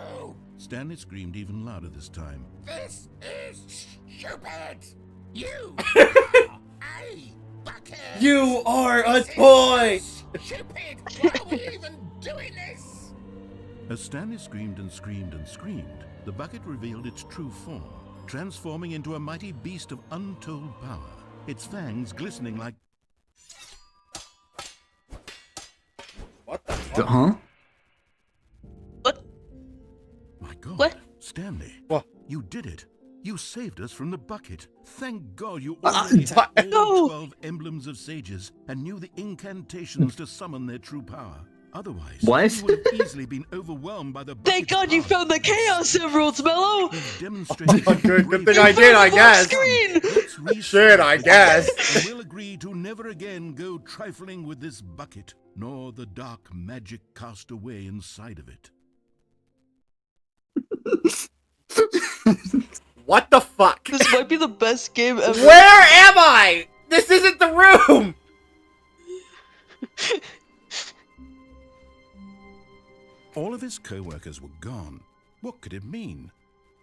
S3: Stanley screamed even louder this time.
S9: This is stupid! You! I bucket!
S1: You are a toy!
S9: Stupid! Why are we even doing this?
S3: As Stanley screamed and screamed and screamed, the bucket revealed its true form, transforming into a mighty beast of untold power, its fangs glistening like...
S1: What the fuck?
S2: Huh?
S8: What?
S3: My God,
S8: What?
S3: Stanley,
S1: What?
S3: you did it. You saved us from the bucket. Thank God you
S1: Uh,
S3: already had all
S8: no.
S3: 12 emblems of sages and knew the incantations to summon their true power. Otherwise,
S2: What?
S3: you would have easily been overwhelmed by the bucket's
S8: Thank God you
S3: power.
S8: found the Chaos Emeralds, Mellow!
S3: You've demonstrated
S1: Oh, good
S3: bravery.
S1: thing I did, I guess.
S8: Screen!
S3: Let's restart
S1: Shit, I
S3: the
S1: guess.
S3: game, and we'll agree to never again go trifling with this bucket, nor the dark magic cast away inside of it.
S1: What the fuck?
S8: This might be the best game ever.
S1: Where am I? This isn't the room!
S3: All of his co-workers were gone. What could it mean?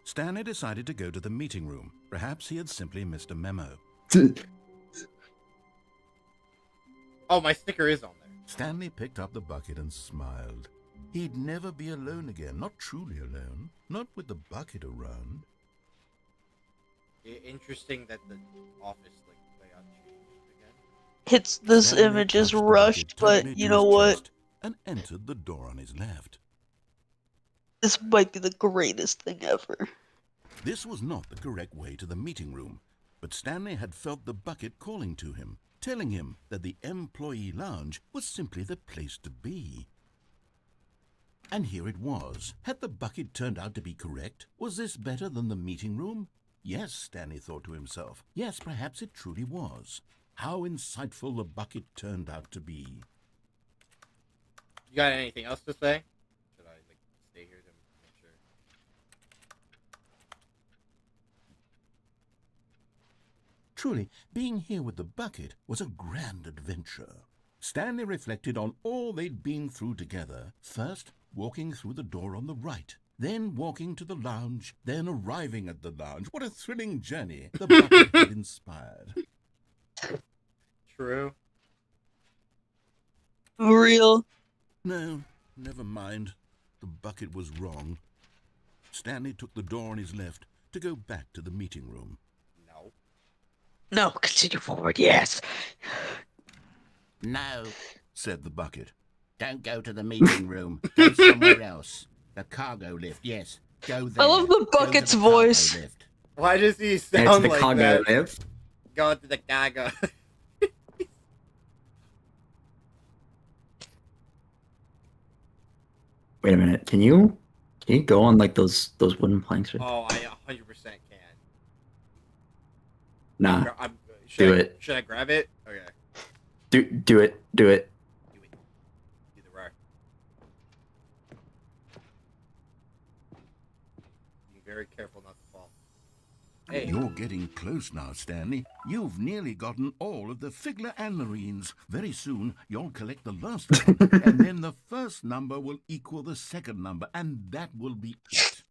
S3: Stanley decided to go to the meeting room. Perhaps he had simply missed a memo.
S1: Oh, my sticker is on there.
S3: Stanley picked up the bucket and smiled. He'd never be alone again, not truly alone, not with the bucket around.
S1: Interesting that the office layout changed again.
S8: It's this
S3: Stanley
S8: image is
S3: clutched the
S8: rushed,
S3: bucket tightly
S8: but
S3: to
S8: you know
S3: his
S8: what?
S3: chest and entered the door on his left.
S8: This might be the greatest thing ever.
S3: This was not the correct way to the meeting room, but Stanley had felt the bucket calling to him, telling him that the employee lounge was simply the place to be. And here it was. Had the bucket turned out to be correct? Was this better than the meeting room? Yes, Stanley thought to himself. Yes, perhaps it truly was. How insightful the bucket turned out to be.
S1: You got anything else to say? Should I stay here to make sure?
S3: Truly, being here with the bucket was a grand adventure. Stanley reflected on all they'd been through together. First, walking through the door on the right, then walking to the lounge, then arriving at the lounge. What a thrilling journey the bucket had inspired.
S1: True.
S8: Real.
S3: No, never mind. The bucket was wrong. Stanley took the door on his left to go back to the meeting room.
S1: No.
S8: No, continue forward, yes.
S10: No,
S3: Said the bucket.
S10: don't go to the meeting room. Go somewhere else. The cargo lift, yes. Go there.
S8: I love the
S10: Go to
S8: bucket's
S10: the cargo
S8: voice.
S10: lift.
S1: Why does he
S2: It's
S1: sound
S2: the
S1: like
S2: cargo
S1: that?
S2: lift.
S1: Go to the cargo.
S2: Wait a minute. Can you go on like those wooden planks? Right?
S1: Oh, I 100% can.
S2: Nah.
S1: Should
S2: Do
S1: I,
S2: it.
S1: Should I grab it? Okay.
S2: Do it. Do it.
S1: Do it. Do the roar. Be very careful not to fall. Hey.
S3: You're getting close now, Stanley. You've nearly gotten all of the Figler Anarines. Very soon, you'll collect the last one, and then the first number will equal the second number, and that will be it.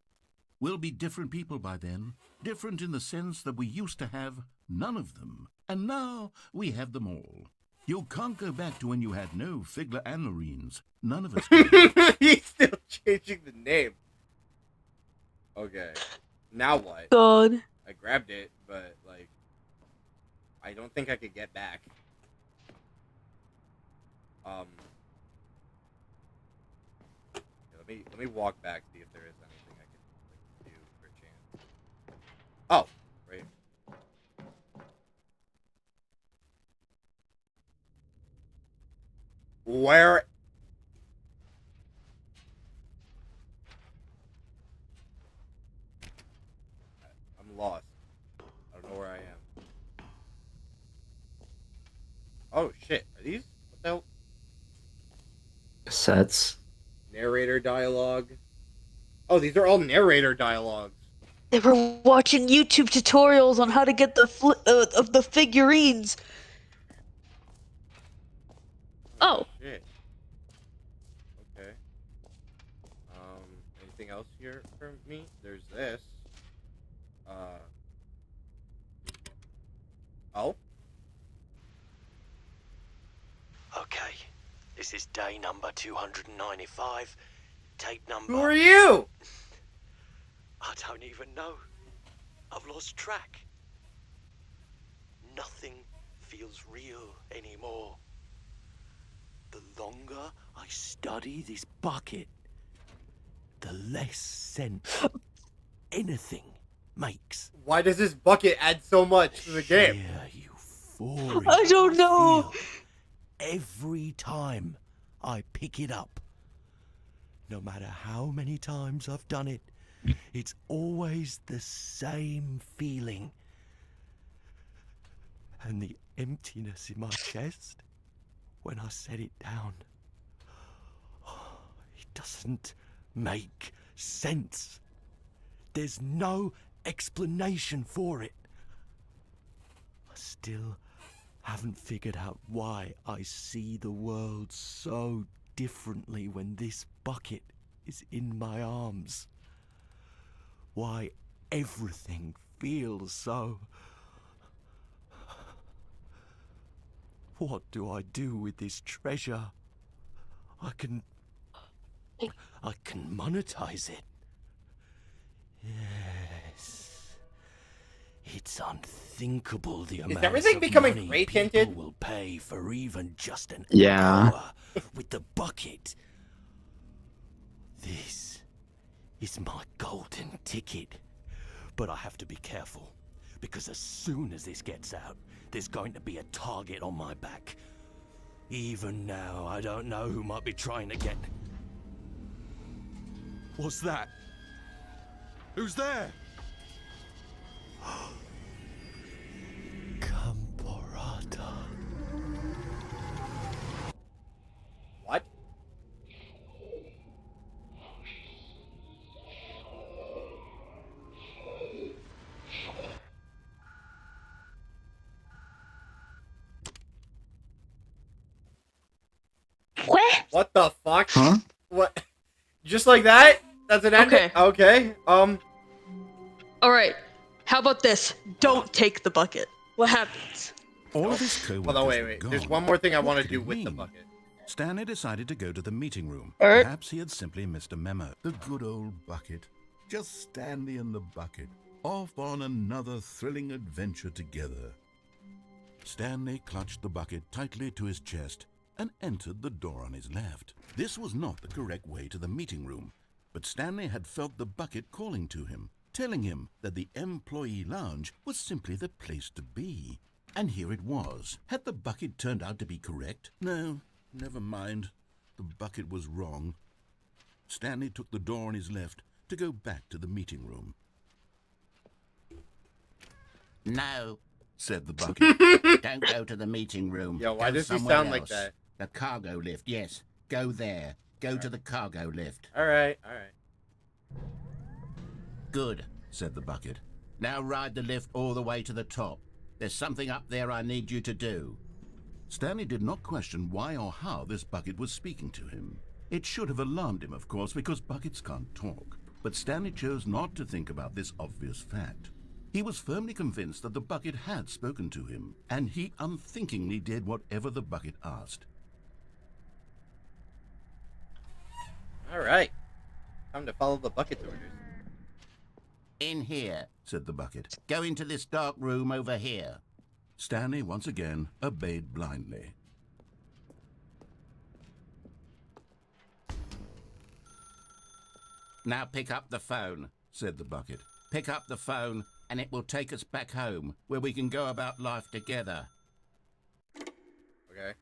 S3: We'll be different people by then. Different in the sense that we used to have none of them, and now we have them all. You can't go back to when you had no Figler Anarines. None of us can.
S1: He's still changing the name. Okay. Now what?
S8: God.
S1: I grabbed it, but I don't think I could get back. Yeah, let me walk back, see if there is anything I can do for a chance. Oh, right. Where? I'm lost. I don't know where I am. Oh shit! Are these what the hell?
S2: Sets.
S1: Narrator dialogue. Oh, these are all narrator dialogues.
S8: They were watching YouTube tutorials on how to get the of the figurines. Oh.
S1: Shit. Okay. Anything else here for me? There's this. Oh.
S11: Okay, this is day number 295. Tape number...
S1: Who are you?
S11: I don't even know. I've lost track. Nothing feels real anymore. The longer I study this bucket, the less sense anything makes.
S1: Why does this bucket add so much to the game?
S11: Euphoria
S8: I don't know.
S11: feel every time I pick it up. No matter how many times I've done it, it's always the same feeling. And the emptiness in my chest when I set it down. It doesn't make sense. There's no explanation for it. I still haven't figured out why I see the world so differently when this bucket is in my arms. Why everything feels so... What do I do with this treasure? I can monetize it. Yes. It's unthinkable the amount
S1: everything
S11: of
S1: becoming
S11: money
S1: gray
S11: people
S1: tinted?
S11: will pay for even just an
S2: Yeah.
S11: hour with the bucket. This is my golden ticket. But I have to be careful, because as soon as this gets out, there's going to be a target on my back. Even now, I don't know who might be trying to get... What's that? Who's there? Camporata.
S1: What?
S8: What?
S1: What the fuck?
S2: Huh?
S1: What? Just like that? That's an ending? Okay.
S8: Alright, how about this? Don't take the bucket. What happens?
S3: All of his co-workers
S1: Hold on,
S3: were
S1: wait.
S3: gone.
S1: There's one more thing I
S3: What
S1: want to
S3: could
S1: do
S3: it
S1: with the
S3: mean?
S1: bucket.
S3: Stanley decided to go to the meeting room.
S8: Alright.
S3: Perhaps he had simply missed a memo.
S12: The good old bucket. Just Stanley and the bucket. Off on another thrilling adventure together.
S3: Stanley clutched the bucket tightly to his chest and entered the door on his left. This was not the correct way to the meeting room, but Stanley had felt the bucket calling to him, telling him that the employee lounge was simply the place to be. And here it was. Had the bucket turned out to be correct? No, never mind. The bucket was wrong. Stanley took the door on his left to go back to the meeting room.
S10: No,
S3: Said the bucket.
S10: don't go to the meeting room.
S1: Yo, why
S10: Go
S1: does he
S10: somewhere
S1: sound like
S10: else.
S1: that?
S10: The cargo lift, yes. Go there. Go to the cargo lift.
S1: Alright.
S10: Good.
S3: Said the bucket.
S10: Now ride the lift all the way to the top. There's something up there I need you to do.
S3: Stanley did not question why or how this bucket was speaking to him. It should have alarmed him, of course, because buckets can't talk. But Stanley chose not to think about this obvious fact. He was firmly convinced that the bucket had spoken to him, and he unthinkingly did whatever the bucket asked.
S1: Alright. Time to follow the bucket's orders.
S10: In here.
S3: Said the bucket.
S10: Go into this dark room over here.
S3: Stanley once again obeyed blindly.
S10: Now pick up the phone.
S3: Said the bucket.
S10: Pick up the phone, and it will take us back home, where we can go about life together.
S1: Okay.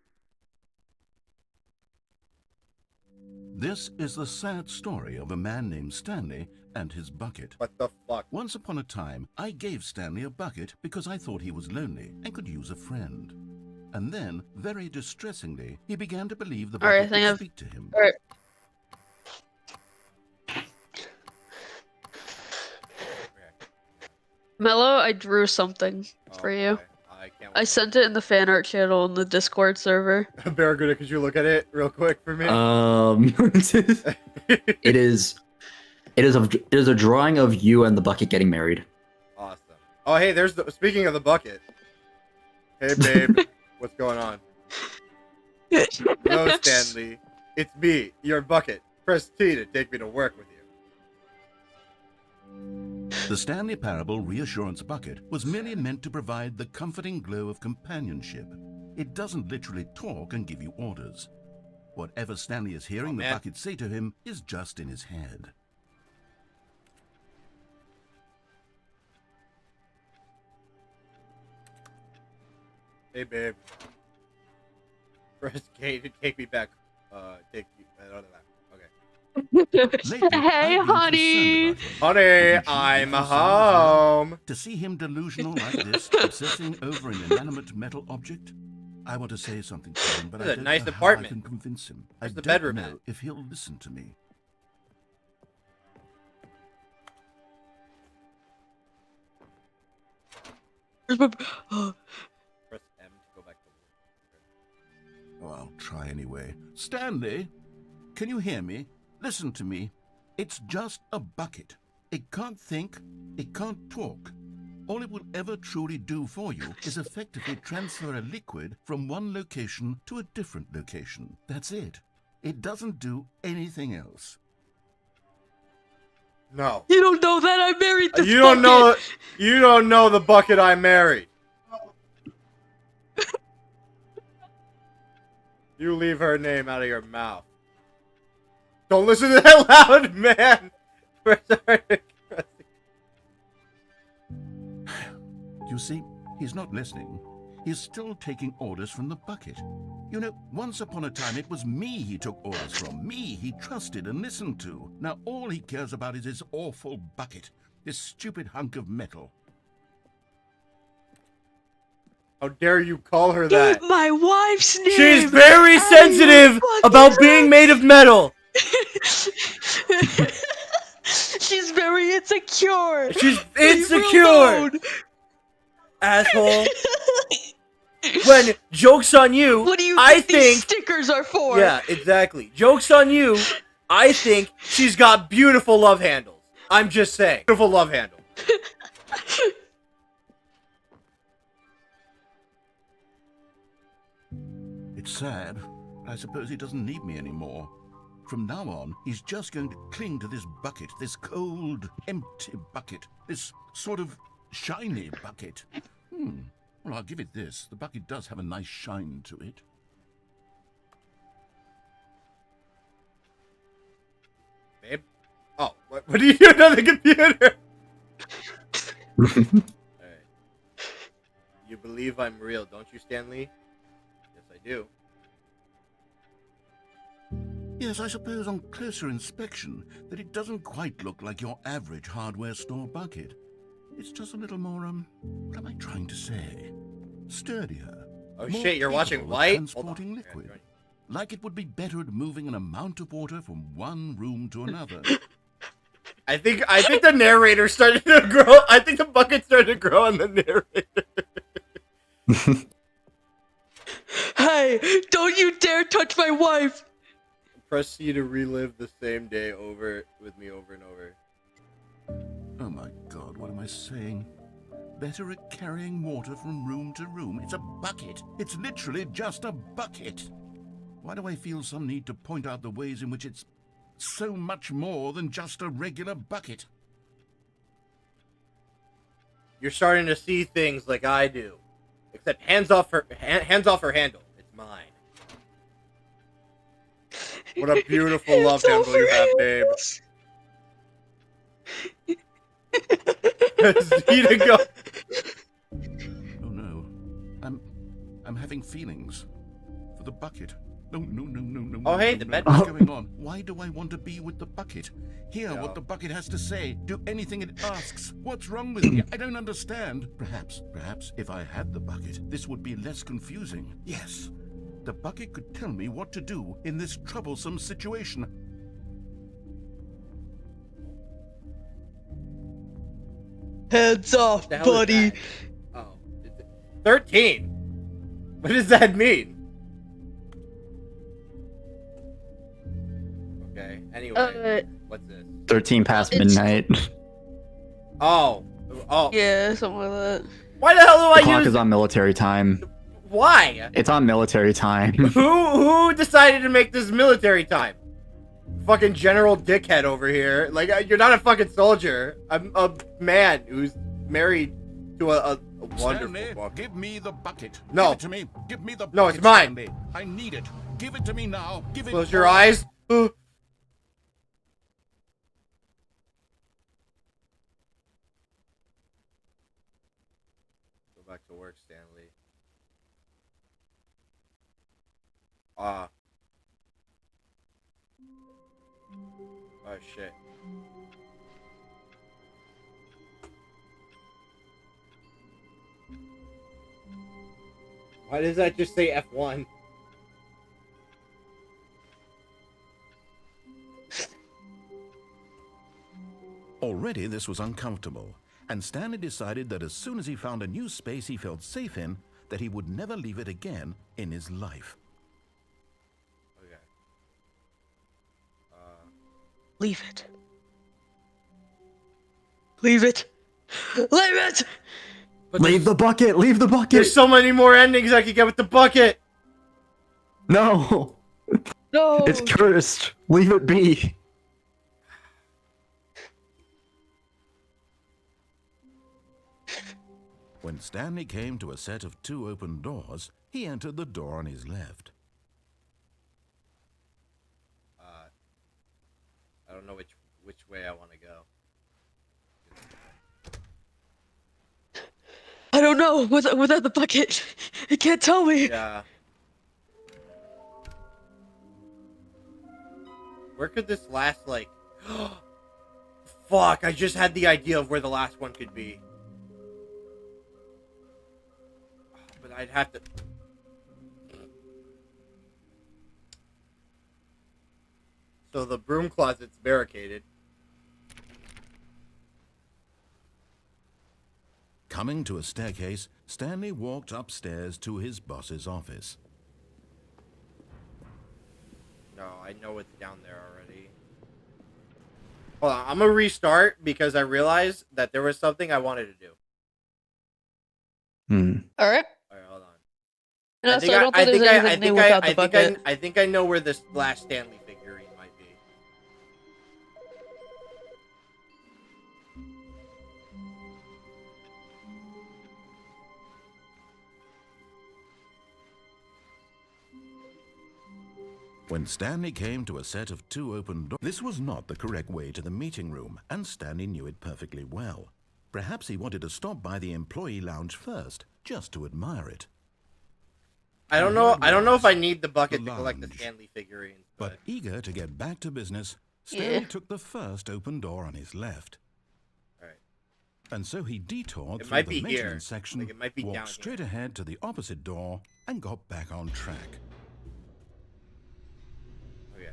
S3: This is the sad story of a man named Stanley and his bucket.
S1: What the fuck?
S3: Once upon a time, I gave Stanley a bucket because I thought he was lonely and could use a friend. And then, very distressingly, he began to believe the bucket could speak to him.
S8: Alright. Mello, I drew something for you. I sent it in the fan art channel in the Discord server.
S1: Barracuda, could you look at it real quick for me?
S2: It is a drawing of you and the bucket getting married.
S1: Awesome. Oh, hey, speaking of the bucket. Hey, babe, what's going on? Hello, Stanley. It's me, your bucket. Press T to take me to work with you.
S12: The Stanley Parable Reassurance Bucket was merely meant to provide the comforting glow of companionship. It doesn't literally talk and give you orders. Whatever Stanley is hearing the bucket say to him is just in his head.
S1: Hey, babe. Press K to take me back. Take you. Okay.
S8: Hey, honey.
S1: Honey, I'm home.
S12: To see him delusional like this, obsessing over an inanimate metal object, I want to say something to him, but
S1: This
S12: I
S1: is a
S12: don't
S1: nice
S12: know how
S1: apartment.
S12: I can convince him.
S1: Where's
S12: I
S1: the
S12: don't
S1: bedroom
S12: know
S1: at?
S12: if he'll listen to me.
S1: Press M to go back to work.
S12: Oh, I'll try anyway. Stanley, can you hear me? Listen to me. It's just a bucket. It can't think. It can't talk. All it will ever truly do for you is effectively transfer a liquid from one location to a different location. That's it. It doesn't do anything else.
S1: No.
S8: You don't know that I married this
S1: You don't know.
S8: bucket.
S1: You don't know the bucket I married. You leave her name out of your mouth. Don't listen to that loud, man.
S12: You see, he's not listening. He's still taking orders from the bucket. You know, once upon a time it was me he took orders from, me he trusted and listened to. Now all he cares about is his awful bucket, this stupid hunk of metal.
S1: How dare you call her that?
S8: My wife's name.
S1: She's very sensitive about being made of metal.
S8: She's very insecure.
S1: She's
S8: Leave her
S1: insecure.
S8: alone.
S1: Asshole. When joke's on you,
S8: What do you
S1: I
S8: think these
S1: think
S8: stickers are for?
S1: Yeah, exactly. Joke's on you. I think she's got beautiful love handles. I'm just saying. Beautiful love handle.
S12: It's sad, but I suppose he doesn't need me anymore. From now on, he's just going to cling to this bucket, this cold, empty bucket, this sort of shiny bucket. Well, I'll give it this. The bucket does have a nice shine to it.
S1: Babe? Oh, what are you doing on the computer? Alright. You believe I'm real, don't you, Stanley? Yes, I do.
S12: Yes, I suppose on closer inspection that it doesn't quite look like your average hardware store bucket. It's just a little more, what am I trying to say? Sturdier.
S1: Oh
S12: more
S1: shit, you're watching
S12: capable of
S1: Light?
S12: transporting liquid. Like it would be better at moving an amount of water from one room to another.
S1: I think the narrator started to grow. I think the bucket started to grow on the narrator.
S8: Hey, don't you dare touch my wife.
S1: Press C to relive the same day with me over and over.
S12: Oh my God, what am I saying? Better at carrying water from room to room. It's a bucket. It's literally just a bucket. Why do I feel some need to point out the ways in which it's so much more than just a regular bucket?
S1: You're starting to see things like I do. Except hands off her handle. It's mine. What a beautiful love handle you have, babe. See to go.
S12: Oh no. I'm having feelings for the bucket. No.
S1: Oh, hey, the bed.
S12: What's going on? Why do I want to be with the bucket? Hear what the bucket has to say. Do anything it asks. What's wrong with me? I don't understand. Perhaps if I had the bucket, this would be less confusing. Yes. The bucket could tell me what to do in this troublesome situation.
S8: Hands off,
S1: The hell is
S8: buddy.
S1: that? Oh, 13. What does that mean? Okay. Anyway, what's this?
S2: 13 past midnight.
S1: Oh.
S8: Yeah, something like that.
S1: Why the hell do
S2: The
S1: I
S2: clock
S1: use?
S2: is on military time.
S1: Why?
S2: It's on military time.
S1: Who decided to make this military time? Fucking General Dickhead over here. Like, you're not a fucking soldier. I'm a man who's married to a wonderful
S12: Stanley,
S1: woman.
S12: give me the bucket.
S1: No.
S12: Give it to me. Give me the bucket.
S1: No, it's mine.
S12: Stanley. I need it. Give it to me now. Give it.
S1: Close your eyes. Go back to work, Stanley. Oh shit. Why does that just say F1?
S3: Already this was uncomfortable, and Stanley decided that as soon as he found a new space he felt safe in, that he would never leave it again in his life.
S1: Okay.
S8: Leave it. Leave it. Leave it!
S1: But
S2: Leave the bucket! Leave the bucket!
S1: there's so many more endings I could get with the bucket!
S2: No!
S8: No!
S2: It's cursed! Leave it be!
S3: When Stanley came to a set of 2 open doors, he entered the door on his left.
S1: I don't know which way I want to go.
S8: I don't know without the bucket. It can't tell me.
S1: Yeah. Where could this last, like... Fuck, I just had the idea of where the last one could be. But I'd have to... So the broom closet's barricaded.
S3: Coming to a staircase, Stanley walked upstairs to his boss's office.
S1: No, I know it's down there already. Hold on, I'm gonna restart because I realized that there was something I wanted to do.
S8: Alright.
S1: Alright, hold on.
S8: And also, I don't think there's anything new without the bucket.
S1: I think I know where this last Stanley figurine might be.
S3: When Stanley came to a set of 2 open doors, this was not the correct way to the meeting room, and Stanley knew it perfectly well. Perhaps he wanted to stop by the employee lounge first, just to admire it.
S1: I don't know if I need the bucket to collect the Stanley figurines.
S3: But eager to get back to business, Stanley took the first open door on his left.
S1: Alright.
S3: And so he detoured
S1: It
S3: through
S1: might
S3: the
S1: be here.
S3: maintenance section,
S1: Like, it might be down
S3: walked straight ahead to the opposite door, and got back on track.
S1: Okay.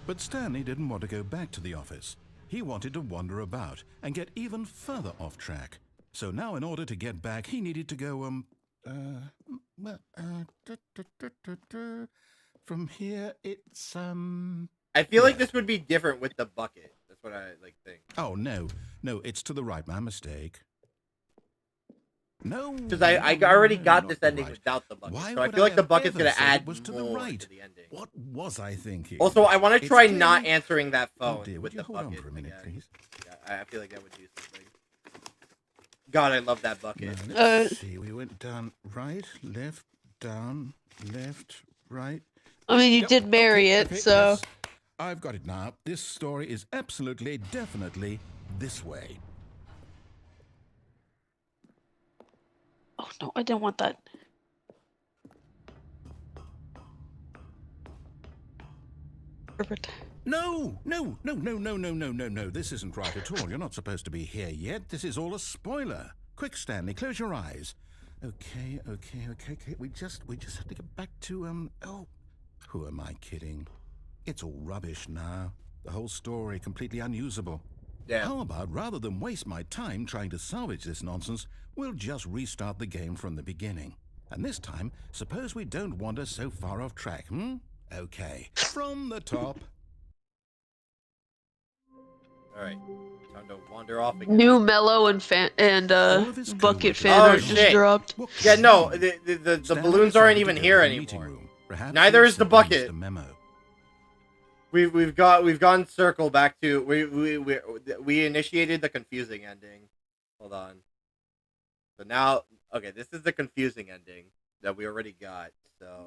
S3: But Stanley didn't want to go back to the office. He wanted to wander about and get even further off track. So now in order to get back, he needed to go, from here it's,
S1: I feel like this would be different with the bucket. That's what I, think.
S3: Oh, no, it's to the right, my mistake. No.
S1: Because I already got this ending without the bucket. So I feel like the bucket's going to add more to the ending.
S3: What was I thinking?
S1: Also, I want to try not answering that phone with the
S3: hold on
S1: bucket.
S3: for a minute, please?
S1: Yeah, I feel like that would do something. God, I love that bucket.
S3: Now, let's see. We went down, right, left, down, left, right.
S8: I mean, you did marry it, so...
S3: Yes. I've got it now. This story is absolutely, definitely this way.
S8: Oh, no, I didn't want that. Perfect.
S3: No. This isn't right at all. You're not supposed to be here yet. This is all a spoiler. Quick, Stanley, close your eyes. Okay. We just have to get back to, oh, who am I kidding? It's all rubbish now. The whole story completely unusable.
S1: Yeah.
S3: How about, rather than waste my time trying to salvage this nonsense, we'll just restart the game from the beginning. And this time, suppose we don't wander so far off track, Okay, from the top.
S1: All right, time to wander off again.
S8: New Mellow and Bucket fan
S1: Oh,
S8: art just
S1: shit.
S8: dropped.
S1: Yeah, no, the balloons aren't even here anymore. Neither is the bucket. We've gone circle back to we initiated the confusing ending. Hold on. So now, okay, this is the confusing ending that we already got. So.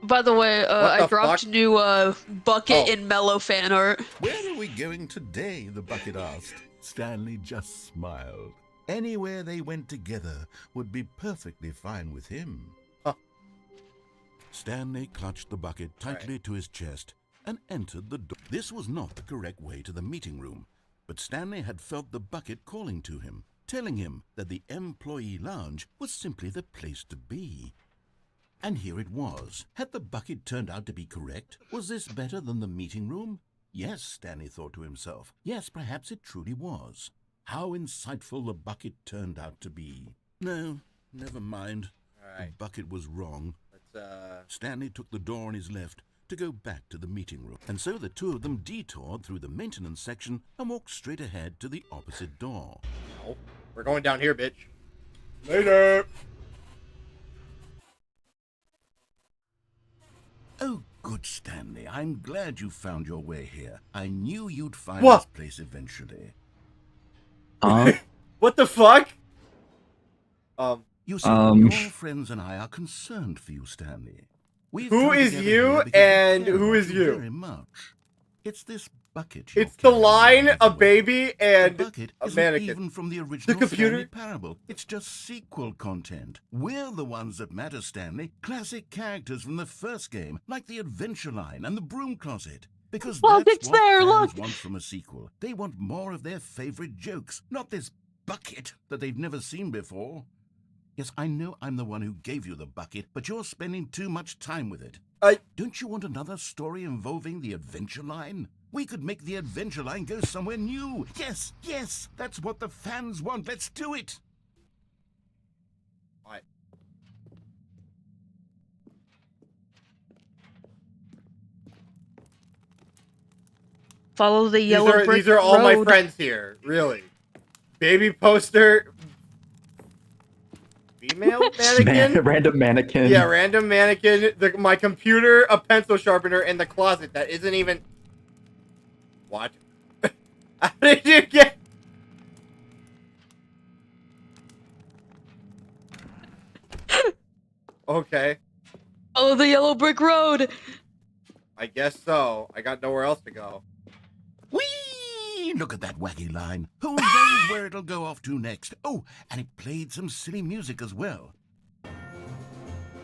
S8: By the way, I dropped
S1: fuck?
S8: new Bucket
S1: Oh.
S8: and Mellow fan art.
S12: Where are we going today? The bucket asked. Stanley just smiled. Anywhere they went together would be perfectly fine with him.
S1: Huh.
S12: Stanley clutched the bucket tightly to his chest and entered the door. This was not the correct way to the meeting room, but Stanley had felt the bucket calling to him, telling him that the employee lounge was simply the place to be. And here it was. Had the bucket turned out to be correct? Was this better than the meeting room? Yes, Stanley thought to himself. Yes, perhaps it truly was. How insightful the bucket turned out to be. No, never mind.
S1: All right.
S12: The bucket was wrong.
S1: Let's
S12: Stanley took the door on his left to go back to the meeting room. And so the two of them detoured through the maintenance section and walked straight ahead to the opposite door.
S1: No, we're going down here, bitch. Later.
S12: Oh, good, Stanley. I'm glad you found your way here. I knew you'd find
S1: What?
S12: this place eventually.
S1: What the fuck?
S12: You see, your friends and I are concerned for you, Stanley. We've
S1: Who
S12: come
S1: is
S12: together
S1: you
S12: here because we
S1: and
S12: care
S1: who
S12: about
S1: is you?
S12: Very much. It's this bucket. you're
S1: It's the
S12: carrying
S1: line,
S12: around
S1: a
S12: with you.
S1: baby, and
S12: The bucket
S1: a
S12: isn't
S1: mannequin.
S12: even from the original
S1: computer?
S12: Stanley Parable. It's just sequel content. We're the ones that matter, Stanley. Classic characters from the first game, like the Adventure Line and the Broom Closet. Because
S8: Look,
S12: that's
S8: it's
S12: what
S8: there,
S12: fans
S8: look!
S12: want from a sequel. They want more of their favorite jokes, not this bucket that they've never seen before. Yes, I know I'm the one who gave you the bucket, but you're spending too much time with it. Don't you want another story involving the Adventure Line? We could make the Adventure Line go somewhere new. Yes, yes, that's what the fans want. Let's do it.
S1: Alright.
S8: Follow the yellow brick
S1: These are all my
S8: road.
S1: friends here, really. Baby poster. Female mannequin?
S2: Random mannequin.
S1: Yeah, random mannequin. My computer, a pencil sharpener, and the closet that isn't even. What? How did you get? Okay,
S8: Follow the yellow brick road.
S1: I guess so. I got nowhere else to go.
S12: Whee! Look at that wacky line. Who knows where it'll go off to next? Oh, and it played some silly music as well.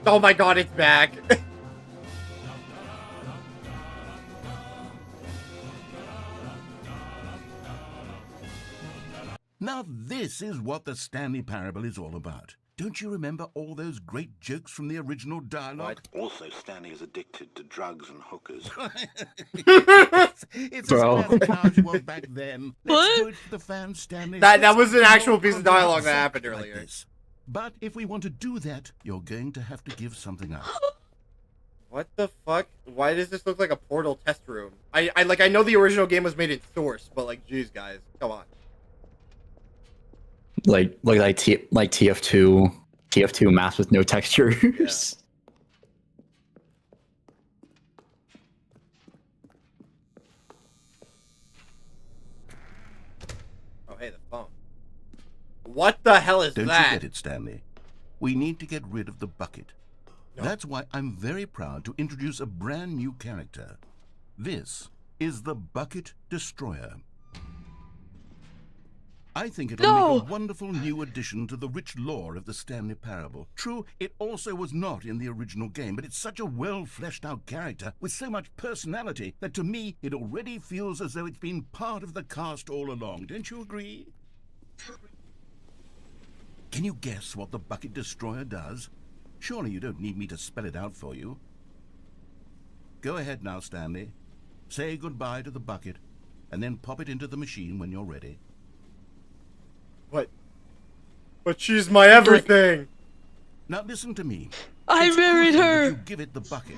S1: Oh my god, it's back.
S12: Now this is what the Stanley Parable is all about. Don't you remember all those great jokes from the original dialogue?
S13: Also, Stanley is addicted to drugs and hookers.
S12: It's
S2: Bro.
S12: as classic now as it was back then. Let's do it for the fans, Stanley.
S1: That
S12: Let's
S1: was an
S12: have
S1: actual
S12: more
S1: piece of dialogue that
S12: content
S1: happened
S12: like
S1: earlier.
S12: this. But if we want to do that, you're going to have to give something up.
S1: What the fuck? Why does this look like a Portal test room? I know the original game was made in Source, but like, geez, guys, come on.
S2: like TF2 maps with no textures.
S1: Oh, hey, the phone. What the hell is
S12: Don't
S1: that?
S12: you get it, Stanley? We need to get rid of the bucket.
S1: No.
S12: That's why I'm very proud to introduce a brand new character. This is the Bucket Destroyer. I think it'll make a wonderful new addition to the rich lore of the Stanley Parable. True, it also was not in the original game, but it's such a well-fleshed-out character with so much personality that to me it already feels as though it's been part of the cast all along. Don't you agree? Can you guess what the Bucket Destroyer does? Surely you don't need me to spell it out for you. Go ahead now, Stanley. Say goodbye to the bucket, and then pop it into the machine when you're ready.
S1: What? But she's my everything.
S12: Now listen to me.
S8: I
S12: It's
S8: married
S12: crucial that
S8: her.
S12: you give it the bucket.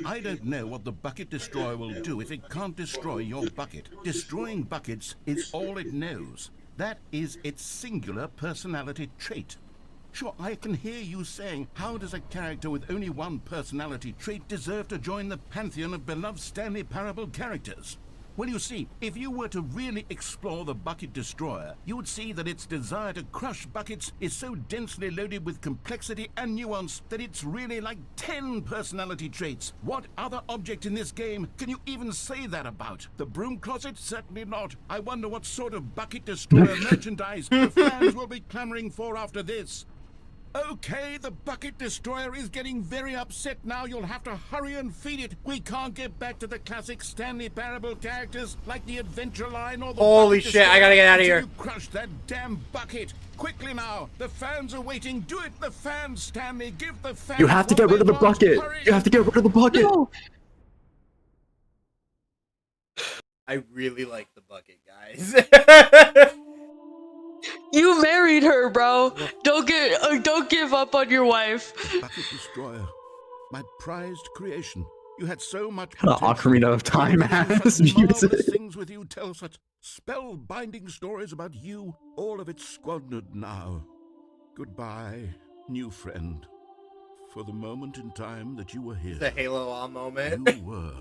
S12: I don't know what the bucket destroyer will do if it can't destroy your bucket. Destroying buckets is all it knows. That is its singular personality trait. Sure, I can hear you saying, how does a character with only one personality trait deserve to join the pantheon of beloved Stanley Parable characters? Well, you see, if you were to really explore the Bucket Destroyer, you would see that its desire to crush buckets is so densely loaded with complexity and nuance that it's really like 10 personality traits. What other object in this game can you even say that about? The broom closet? Certainly not. I wonder what sort of Bucket Destroyer merchandise the fans will be clamoring for after this. Okay, the Bucket Destroyer is getting very upset now. You'll have to hurry and feed it. We can't get back to the classic Stanley Parable characters like the Adventure Line or the
S1: Holy
S12: Bucket
S1: shit, I gotta get out of
S12: until
S1: here.
S12: You crush that damn bucket. Quickly now. The fans are waiting. Do it, the fans, Stanley. Give the fans
S2: You have to
S12: what
S2: get rid of
S12: they
S2: the
S12: want.
S2: bucket.
S12: Hurry.
S2: You have to get rid of the bucket.
S8: No.
S1: I really like the bucket, guys.
S8: You married her, bro. Don't give up on your wife.
S12: Bucket Destroyer. My prized creation. You had so much
S2: What an Ocarina of Time ass music.
S12: marvelous things with you tell such spellbinding stories about you. All of it squandered now. Goodbye, new friend. For the moment in time that you were here,
S1: The Halo on moment.
S12: you were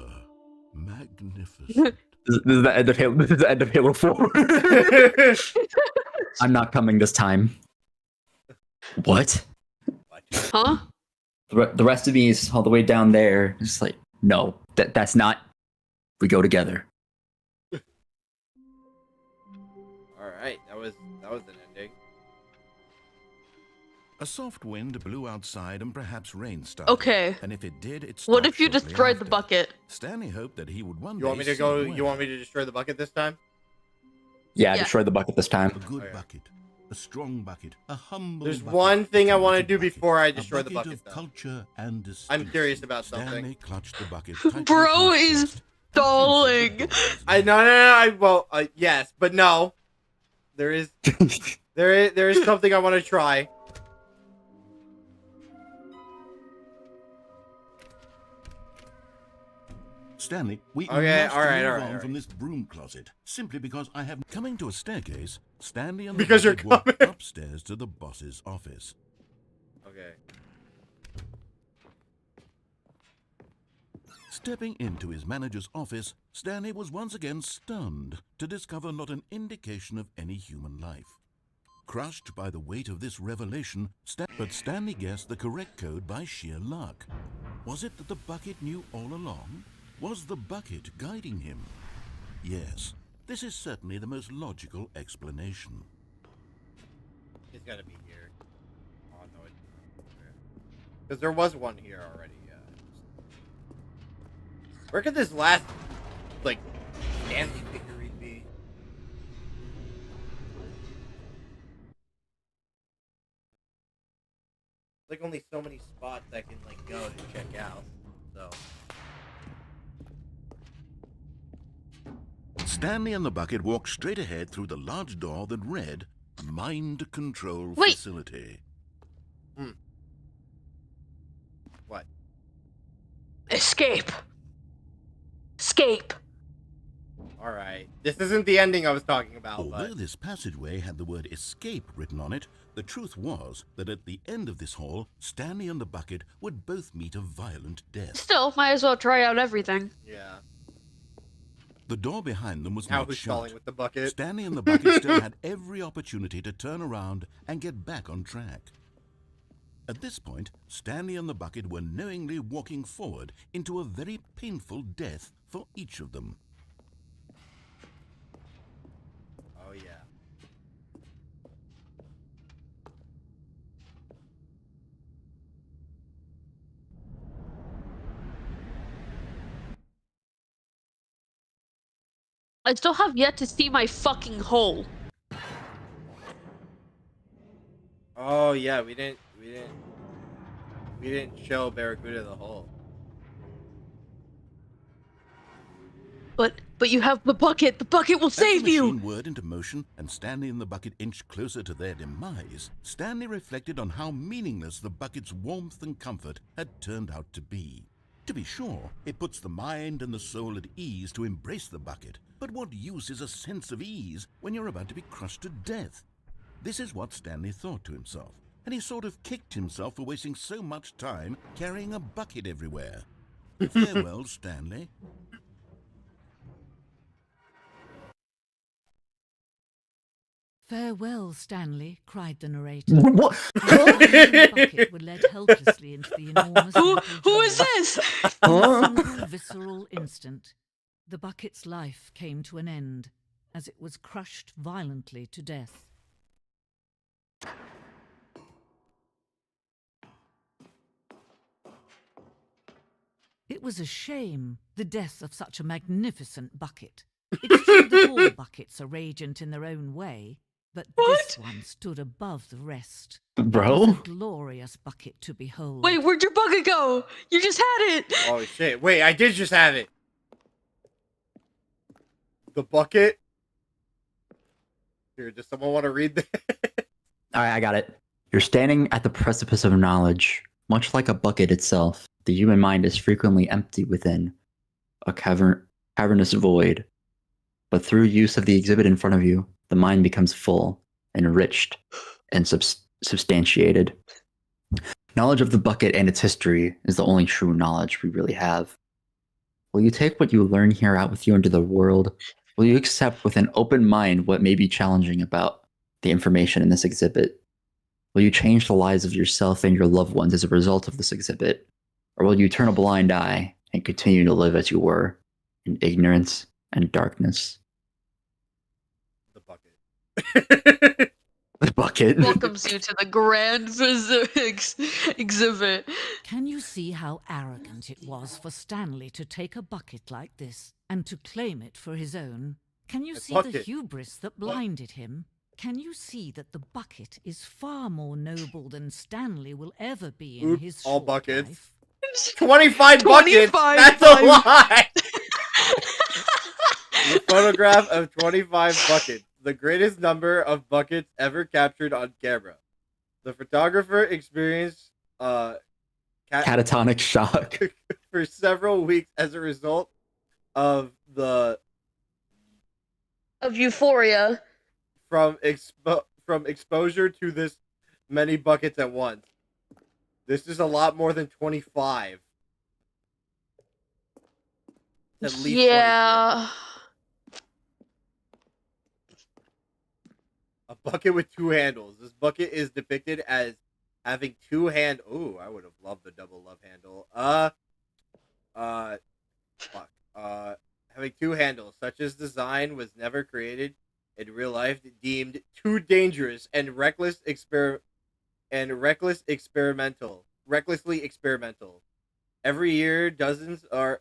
S12: magnificent.
S2: This is the end of Halo. This is the end of Halo 4. I'm not coming this time. What?
S8: Huh?
S2: The rest of me is all the way down there. It's like, no, that's not. We go together.
S1: All right, that was an ending.
S12: A soft wind blew outside and perhaps rain started.
S8: Okay.
S12: And if it did, it
S8: What
S12: stopped
S8: if you
S12: shortly
S8: destroyed the
S12: after.
S8: bucket?
S12: Stanley hoped that he would one
S1: You want me
S12: day
S1: to go?
S12: see
S1: You want me to destroy the bucket this time?
S2: Yeah,
S8: Yeah.
S2: destroy the bucket this time.
S12: A good bucket, a strong bucket, a humble
S1: There's
S12: bucket,
S1: one thing
S12: a
S1: I want to
S12: committed
S1: do
S12: bucket,
S1: before I
S12: a
S1: destroy the bucket,
S12: of
S1: though.
S12: culture and
S1: I'm curious about
S12: Stanley
S1: something.
S12: clutched the bucket tightly
S8: Bro
S12: to his
S8: is
S12: chest.
S8: stalling.
S1: Yes, but no. There is something I want to try.
S12: Stanley, we
S1: Okay,
S12: must
S1: all right,
S12: move
S1: all right,
S12: on
S1: all right.
S12: from this broom closet simply because I have coming to a staircase. Stanley and
S1: Because
S12: the
S1: you're
S12: bucket walked
S1: coming.
S12: upstairs to the boss's office.
S1: Okay.
S12: Stepping into his manager's office, Stanley was once again stunned to discover not an indication of any human life. Crushed by the weight of this revelation, but Stanley guessed the correct code by sheer luck. Was it that the bucket knew all along? Was the bucket guiding him? Yes, this is certainly the most logical explanation.
S1: It's gotta be here. Oh no, it's not. Because there was one here already. Yeah. Where could this last, like, Stanley figurine be? Like only so many spots I can like go to check out. So.
S12: Stanley and the bucket walked straight ahead through the large door that read, Mind Control
S8: Wait.
S12: Facility.
S1: What?
S8: Escape. Escape.
S1: All right. This isn't the ending I was talking about.
S12: Although
S1: But
S12: this passageway had the word escape written on it, the truth was that at the end of this hall, Stanley and the bucket would both meet a violent death.
S8: Still, might as well try out everything.
S1: yeah.
S12: The door behind them was
S1: Now
S12: not
S1: who's
S12: shut.
S1: stalling with the bucket?
S12: Stanley and the bucket still had every opportunity to turn around and get back on track. At this point, Stanley and the bucket were knowingly walking forward into a very painful death for each of them.
S1: Oh yeah.
S8: I still have yet to see my fucking hole.
S1: Oh yeah, we didn't show Barracuda the hole.
S8: But you have the bucket. The bucket will
S12: As
S8: save
S12: the
S8: you.
S12: machine whirred into motion and Stanley and the bucket inched closer to their demise, Stanley reflected on how meaningless the bucket's warmth and comfort had turned out to be. To be sure, it puts the mind and the soul at ease to embrace the bucket, but what use is a sense of ease when you're about to be crushed to death? This is what Stanley thought to himself, and he sort of kicked himself for wasting so much time carrying a bucket everywhere. Farewell, Stanley.
S6: Farewell, Stanley, cried the narrator.
S2: What?
S6: The bucket were led helplessly into the enormous
S8: Who is this?
S6: In a single visceral instant, the bucket's life came to an end as it was crushed violently to death. It was a shame, the death of such a magnificent bucket. It's true that all buckets are radiant in their own way, but this one stood above the rest.
S2: Bro?
S6: It was a glorious bucket to behold.
S8: Wait, where'd your bucket go? You just had it.
S1: Oh shit! Wait, I did just have it. The bucket. Here, does someone want to read this?
S2: Alright, I got it. You're standing at the precipice of knowledge. Much like a bucket itself, the human mind is frequently empty within a cavernous void. But through use of the exhibit in front of you, the mind becomes full, enriched, and substantiated. Knowledge of the bucket and its history is the only true knowledge we really have. Will you take what you learn here out with you into the world? Will you accept with an open mind what may be challenging about the information in this exhibit? Will you change the lives of yourself and your loved ones as a result of this exhibit? Or will you turn a blind eye and continue to live as you were, in ignorance and darkness?
S1: The bucket.
S2: The bucket.
S8: Welcomes you to the Grand Physics exhibit.
S6: Can you see how arrogant it was for Stanley to take a bucket like this and to claim it for his own? Can you see the
S1: bucket.
S6: hubris that blinded him? Can you see that the bucket is far more noble than Stanley will ever be in
S1: Oops,
S6: his
S1: all
S6: short
S1: buckets.
S6: life?
S1: 25 buckets.
S8: 25
S1: That's a
S8: buckets.
S1: lot. The photograph of 25 buckets, the greatest number of buckets ever captured on camera. The photographer experienced
S2: Catatonic shock.
S1: for several weeks as a result of
S8: Euphoria.
S1: from exposure to this many buckets at once. This is a lot more than 25. At least
S8: Yeah.
S1: 26. A bucket with two handles. This bucket is depicted as having two hand. Ooh, I would have loved the double love handle. Having two handles. Such as design was never created in real life, deemed too dangerous and recklessly experimental. Every year, dozens are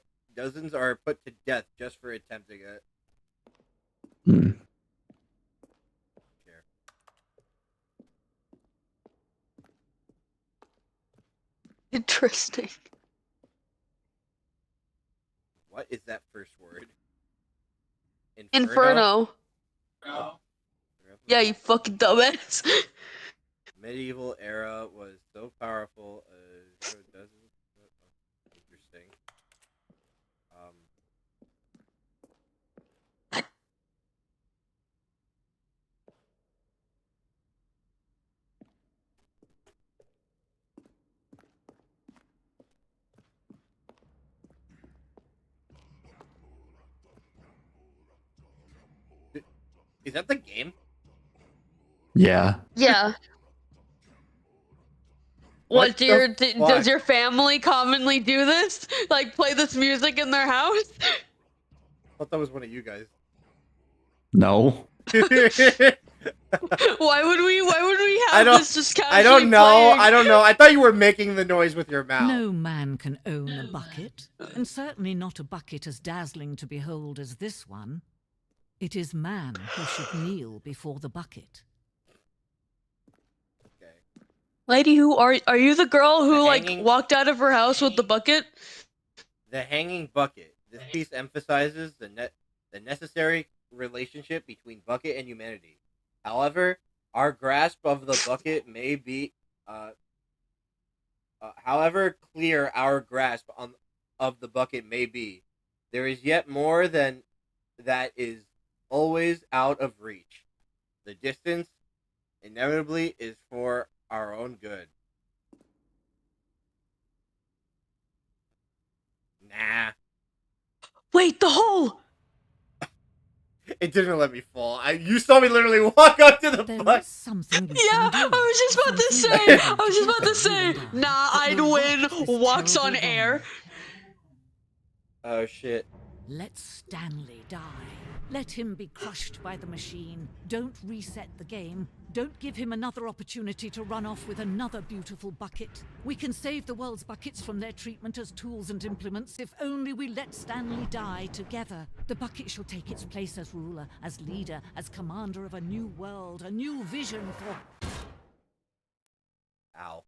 S1: put to death just for attempting it.
S2: Hmm.
S8: Interesting.
S1: What is that first word?
S8: Inferno. Yeah, you fucking dumbass.
S1: Medieval era was so powerful. Interesting. Is that the game?
S2: Yeah.
S8: Yeah.
S1: What the fuck?
S8: Does your family commonly do this? Like play this music in their house?
S1: I thought that was one of you guys.
S2: No.
S8: Why would we have this just casually
S1: I don't know.
S8: playing?
S1: I don't know. I thought you were making the noise with your mouth.
S6: No man can own a bucket, and certainly not a bucket as dazzling to behold as this one. It is man who should kneel before the bucket.
S8: Lady, who are you the girl who
S1: The
S8: like
S1: hanging-
S8: walked out of her house with the bucket?
S1: The hanging bucket. This piece emphasizes the necessary relationship between Bucket and humanity. However, our grasp of the bucket may be, however clear our grasp of the bucket may be, there is yet more than that is always out of reach. The distance inevitably is for our own good. Nah.
S8: Wait, the hole!
S1: It didn't let me fall. You saw me literally walk up to the butt.
S8: Yeah, I was just about to say. Nah, I'd win. Walks on air.
S1: Oh shit.
S6: Let Stanley die. Let him be crushed by the machine. Don't reset the game. Don't give him another opportunity to run off with another beautiful bucket. We can save the world's buckets from their treatment as tools and implements if only we let Stanley die together. The bucket shall take its place as ruler, as leader, as commander of a new world, a new vision for...
S1: Ow.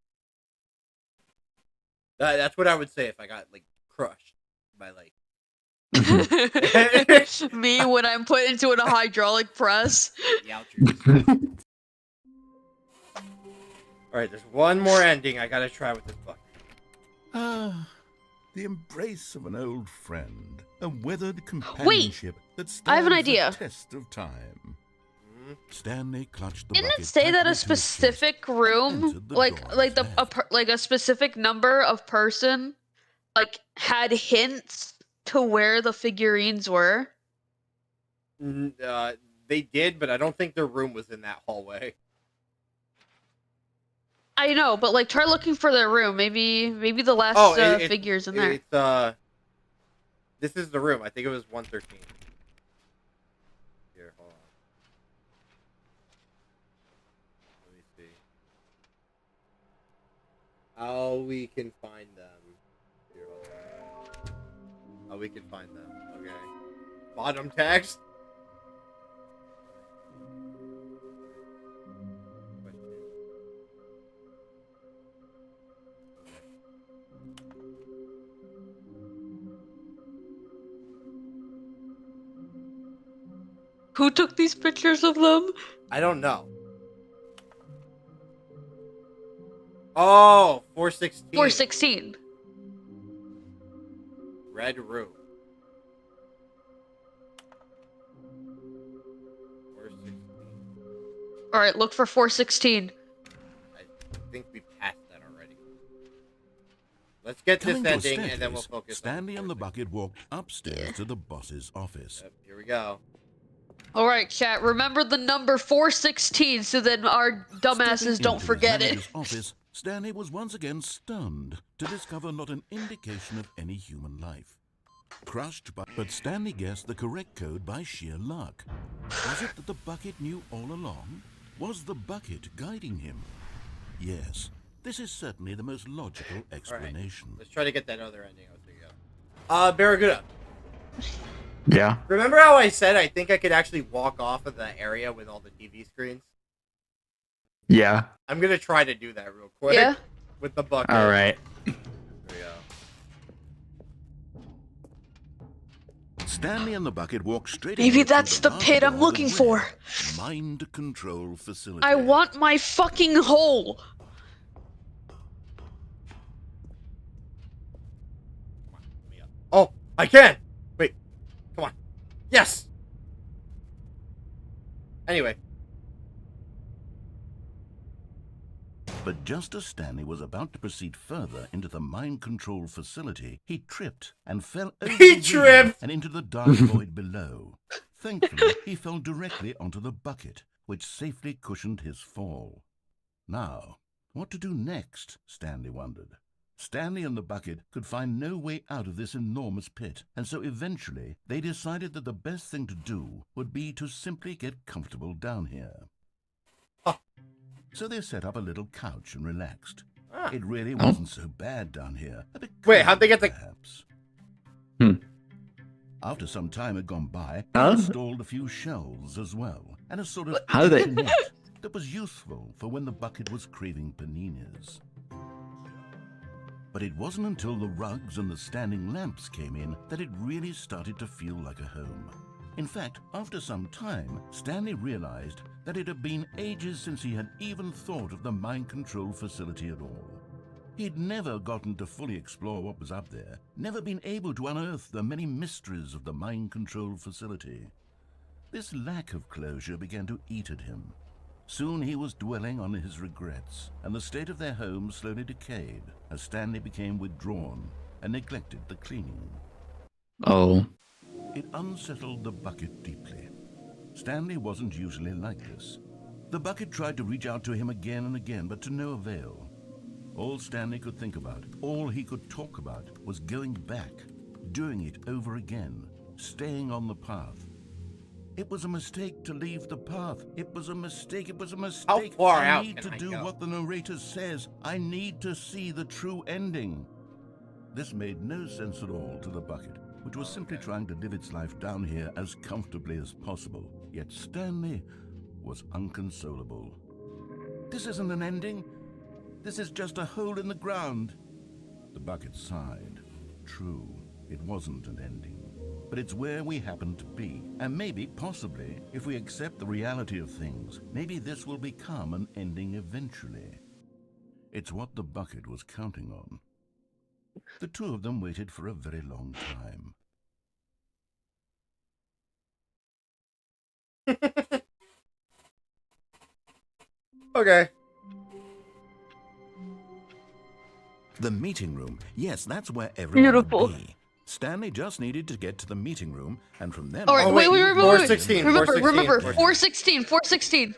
S1: That's what I would say if I got, like, crushed by, like...
S8: Me when I'm put into a hydraulic press.
S1: Alright, there's one more ending I gotta try with this bucket.
S12: Ah, the embrace of an old friend, a weathered companionship that stands
S8: I have an idea.
S12: the test of time. Stanley clutched the
S8: Didn't
S12: bucket
S8: it say that
S12: tightly
S8: a
S12: to his chest
S8: specific room,
S12: entered the
S8: like
S12: door
S8: like
S12: of
S8: a specific number of person, like had hints to where the figurines were?
S1: They did, but I don't think their room was in that hallway.
S8: I know, but like try looking for their room. Maybe the last figure's in there.
S1: It's this is the room. I think it was 113. Here, hold on. Let me see. How we can find them. Here, hold on. How we can find them. Okay. Bottom text.
S8: Who took these pictures of them?
S1: I don't know. Oh, 416.
S8: 416.
S1: Red room. 416.
S8: All right, look for 416.
S1: I think we passed that already. Let's get this
S12: Coming to a
S1: ending and then we'll
S12: staircase,
S1: focus.
S12: Stanley and the bucket walked upstairs to the boss's office.
S1: Yep, here we go.
S8: All right, chat. Remember the number 416, so that our dumbasses don't forget it.
S12: In his office, Stanley was once again stunned to discover not an indication of any human life. Crushed by... But Stanley guessed the correct code by sheer luck. Was it that the bucket knew all along? Was the bucket guiding him? Yes, this is certainly the most logical explanation.
S1: Right. Let's try to get that other ending. I was thinking of. Barracuda.
S2: Yeah.
S1: Remember how I said I think I could actually walk off of the area with all the TV screens?
S2: Yeah.
S1: I'm gonna try to do that real quick.
S8: Yeah.
S1: With the bucket.
S2: All right.
S1: There we go.
S12: Stanley and the bucket walked straight.
S8: Maybe that's the pit I'm looking for.
S12: Mind control facility.
S8: I want my fucking hole.
S1: Oh, I can. Wait, come on. Yes. Anyway.
S12: But just as Stanley was about to proceed further into the mind control facility, he tripped and fell over
S1: He tripped
S12: and into the dark void below. Thankfully, he fell directly onto the bucket, which safely cushioned his fall. Now, what to do next, Stanley wondered. Stanley and the bucket could find no way out of this enormous pit, and so eventually they decided that the best thing to do would be to simply get comfortable down here. So they set up a little couch and relaxed. It really wasn't so bad down here. A bit
S1: Wait, how'd they get the...
S12: perhaps. After some time had gone by, they installed a few shelves as well, and a sort of net that was useful for when the bucket was craving paninis. But it wasn't until the rugs and the standing lamps came in that it really started to feel like a home. In fact, after some time, Stanley realized that it had been ages since he had even thought of the mind control facility at all. He'd never gotten to fully explore what was up there, never been able to unearth the many mysteries of the mind control facility. This lack of closure began to eat at him. Soon he was dwelling on his regrets, and the state of their home slowly decayed as Stanley became withdrawn and neglected the cleaning.
S2: Oh.
S12: It unsettled the bucket deeply. Stanley wasn't usually like this. The bucket tried to reach out to him again and again, but to no avail. All Stanley could think about, all he could talk about, was going back, doing it over again, staying on the path. It was a mistake to leave the path. It was a mistake. It was a mistake.
S1: How far
S12: I
S1: out
S12: need
S1: can
S12: to
S1: I
S12: do
S1: go?
S12: what the narrator says. I need to see the true ending. This made no sense at all to the bucket, which was simply trying to live its life down here as comfortably as possible. Yet Stanley was unconsolable. This isn't an ending. This is just a hole in the ground. The bucket sighed. True, it wasn't an ending. But it's where we happen to be. And maybe, possibly, if we accept the reality of things, maybe this will become an ending eventually. It's what the bucket was counting on. The two of them waited for a very long time.
S1: Okay.
S12: The meeting room. Yes, that's where everyone
S8: Beautiful.
S12: would be. Stanley just needed to get to the meeting room, and from then
S8: All right,
S12: on...
S8: wait.
S1: 416,
S8: Remember,
S1: 416.
S8: 416.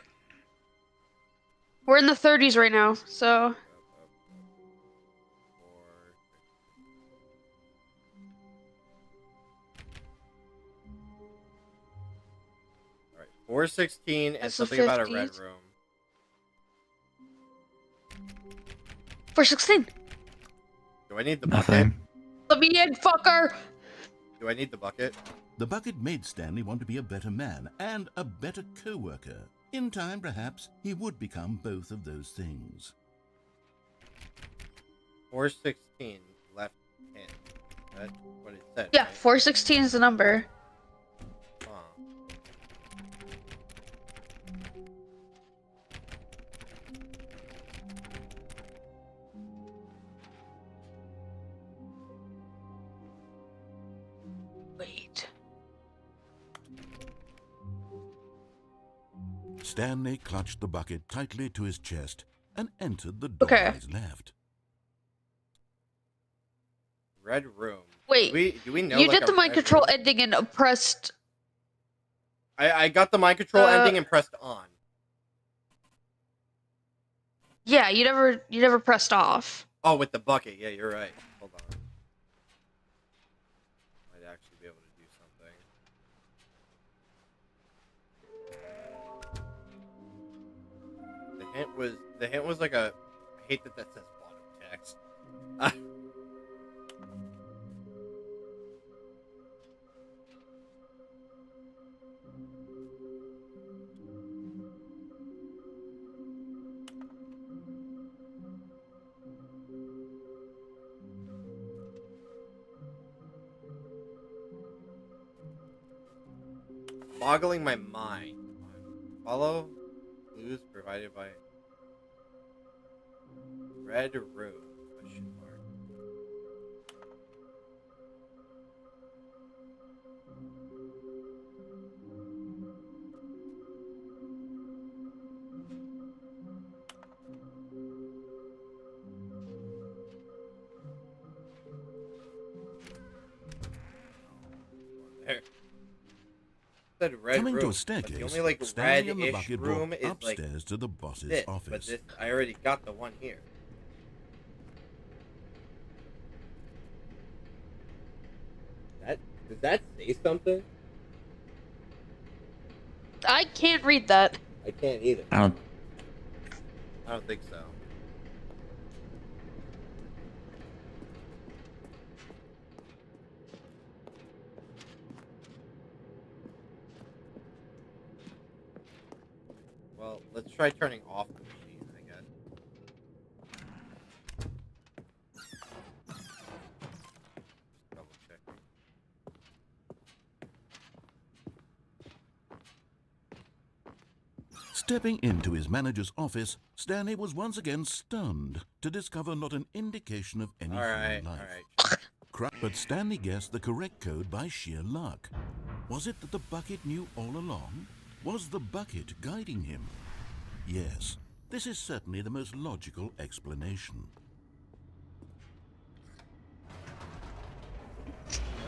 S8: We're in the 30s right now, so.
S1: All right, 416 and
S8: That's the
S1: something about a red
S8: 50s.
S1: room.
S8: 416.
S1: Do I need the bucket?
S2: Nothing.
S8: Let me in, fucker.
S1: Do I need the bucket?
S12: The bucket made Stanley want to be a better man and a better co-worker. In time, perhaps, he would become both of those things.
S1: 416 left hand. That's what it said.
S8: Yeah,
S1: right?
S8: 416 is the number.
S1: Huh.
S8: Wait.
S12: Stanley clutched the bucket tightly to his chest and entered the door
S8: Okay.
S12: on his left.
S1: Red room.
S8: Wait.
S1: Do we know?
S8: You
S1: like,
S8: did
S1: a
S8: the mind
S1: red
S8: control
S1: room?
S8: ending and pressed.
S1: I got the mind control ending and pressed on.
S8: Yeah, you never pressed off.
S1: Oh, with the bucket. Yeah, you're right. Hold on. Might actually be able to do something. The hint was like a. I hate that says bottom text. Boggling my mind. Follow clues provided by red room. Question mark. There. Said red
S12: Coming
S1: room,
S12: to a
S1: but
S12: staircase,
S1: the only like
S12: Stanley and the
S1: red-ish
S12: bucket
S1: room
S12: walked
S1: is like
S12: upstairs to the boss's
S1: this,
S12: office.
S1: but this I already got the one here. Does that say something?
S8: I can't read that.
S1: I can't either.
S2: I
S1: don't think so. Well, let's try turning off the machine, I guess.
S12: Stepping into his manager's office, Stanley was once again stunned to discover not an indication of any human life. But Stanley guessed the correct code by sheer luck. Was it that the bucket knew all along? Was the bucket guiding him? Yes, this is certainly the most logical explanation.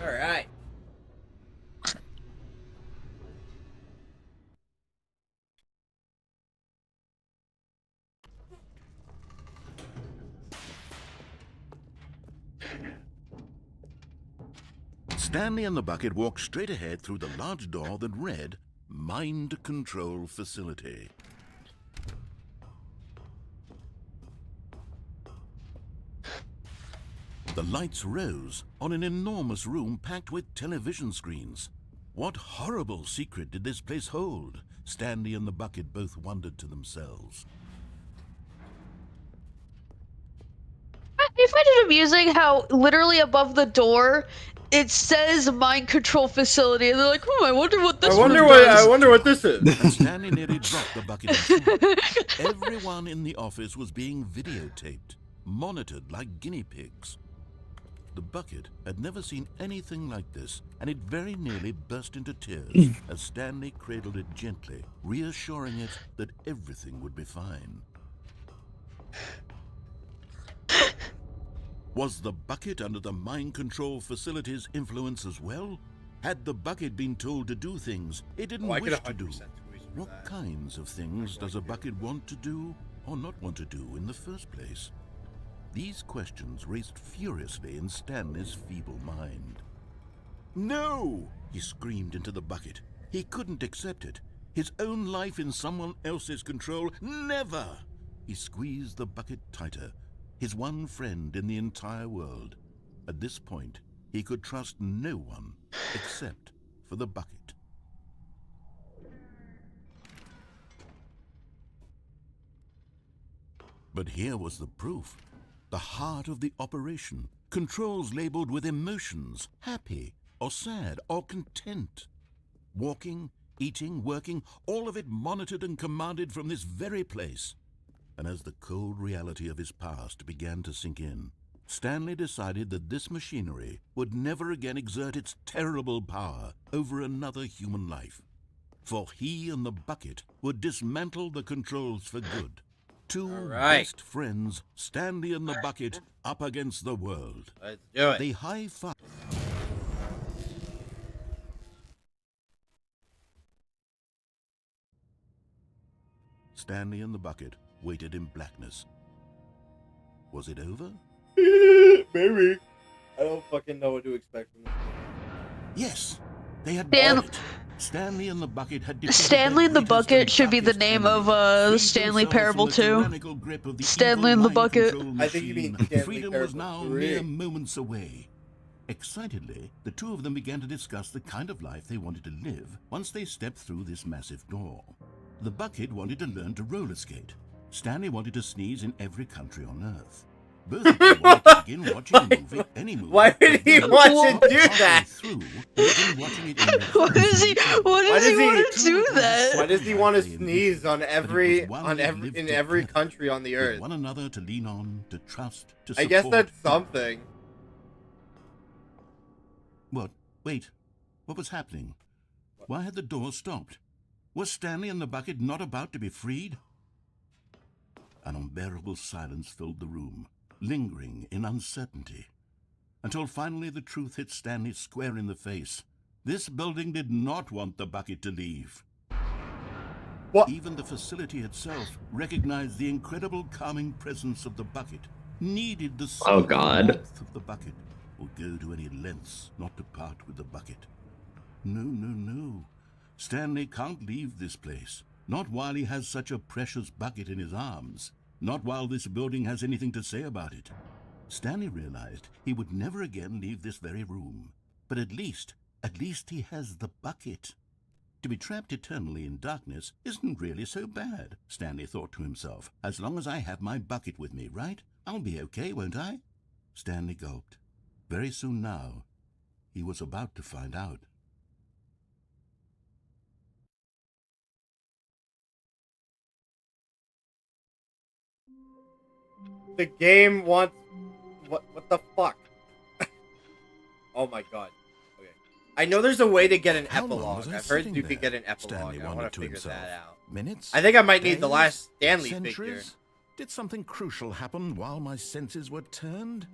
S1: All right.
S12: Stanley and the bucket walked straight ahead through the large door that read, Mind Control Facility. The lights rose on an enormous room packed with television screens. What horrible secret did this place hold? Stanley and the bucket both wondered to themselves.
S8: I find it amusing how literally above the door it says mind control facility, and they're like, "Oh, I wonder what this one does."
S1: I wonder what this is.
S12: And Stanley nearly dropped the bucket. Everyone in the office was being videotaped, monitored like guinea pigs. The bucket had never seen anything like this, and it very nearly burst into tears as Stanley cradled it gently, reassuring it that everything would be fine. Was the bucket under the mind control facility's influence as well? Had the bucket been told to do things it didn't wish to do? What kinds of things does a bucket want to do or not want to do in the first place? These questions raced furiously in Stanley's feeble mind. No! He screamed into the bucket. He couldn't accept it. His own life in someone else's control, never! He squeezed the bucket tighter. His one friend in the entire world. At this point, he could trust no one except for the bucket. But here was the proof. The heart of the operation. Controls labeled with emotions, happy or sad or content. Walking, eating, working, all of it monitored and commanded from this very place. And as the cold reality of his past began to sink in, Stanley decided that this machinery would never again exert its terrible power over another human life. For he and the bucket would dismantle the controls for good. Two best friends, Stanley and the bucket, up against the world.
S1: Let's do it.
S12: They high-five. Stanley and the bucket waited in blackness. Was it over?
S1: Maybe. I don't fucking know what to expect from this.
S12: Yes, they had done it. Stanley and the bucket had
S8: Stanley and the Bucket should be the name of the Stanley Parable 2. Stanley and the Bucket.
S1: I think you mean Stanley
S12: Freedom was now mere moments away. Excitedly, the two of them began to discuss the kind of life they wanted to live once they stepped through this massive door. The bucket wanted to learn to roller skate. Stanley wanted to sneeze in every country on Earth. Both of them wanted to begin watching a movie, any movie.
S1: Why would he want to do that?
S8: Why does he want to do that?
S1: Why does he want to sneeze in every country on the earth?
S12: One another to lean on, to trust, to support.
S1: I guess that's something.
S12: What? Wait. What was happening? Why had the door stopped? Was Stanley and the bucket not about to be freed? An unbearable silence filled the room, lingering in uncertainty, until finally the truth hit Stanley square in the face. This building did not want the bucket to leave.
S1: What?
S12: Even the facility itself recognized the incredible calming presence of the bucket, needed the warmth of the bucket, or go to any lengths not to part with the bucket. No, no, no. Stanley can't leave this place. Not while he has such a precious bucket in his arms. Not while this building has anything to say about it. Stanley realized he would never again leave this very room. But at least he has the bucket. To be trapped eternally in darkness isn't really so bad, Stanley thought to himself. As long as I have my bucket with me, right? I'll be okay, won't I? Stanley gulped. Very soon now, he was about to find out.
S1: The game wants... What the fuck? Oh my god. Okay. I know there's a way to get an
S3: How long
S1: epilogue.
S3: was I
S1: I've heard
S3: sitting
S1: you can
S3: there?
S1: get an epilogue.
S3: Stanley
S1: I want
S3: wondered
S1: to
S3: to
S1: figure
S3: himself.
S1: that out.
S3: Minutes?
S1: I think I might need the
S3: Days?
S1: last Stanley
S3: Centuries?
S1: figure.
S3: Did something crucial happen while my senses were turned?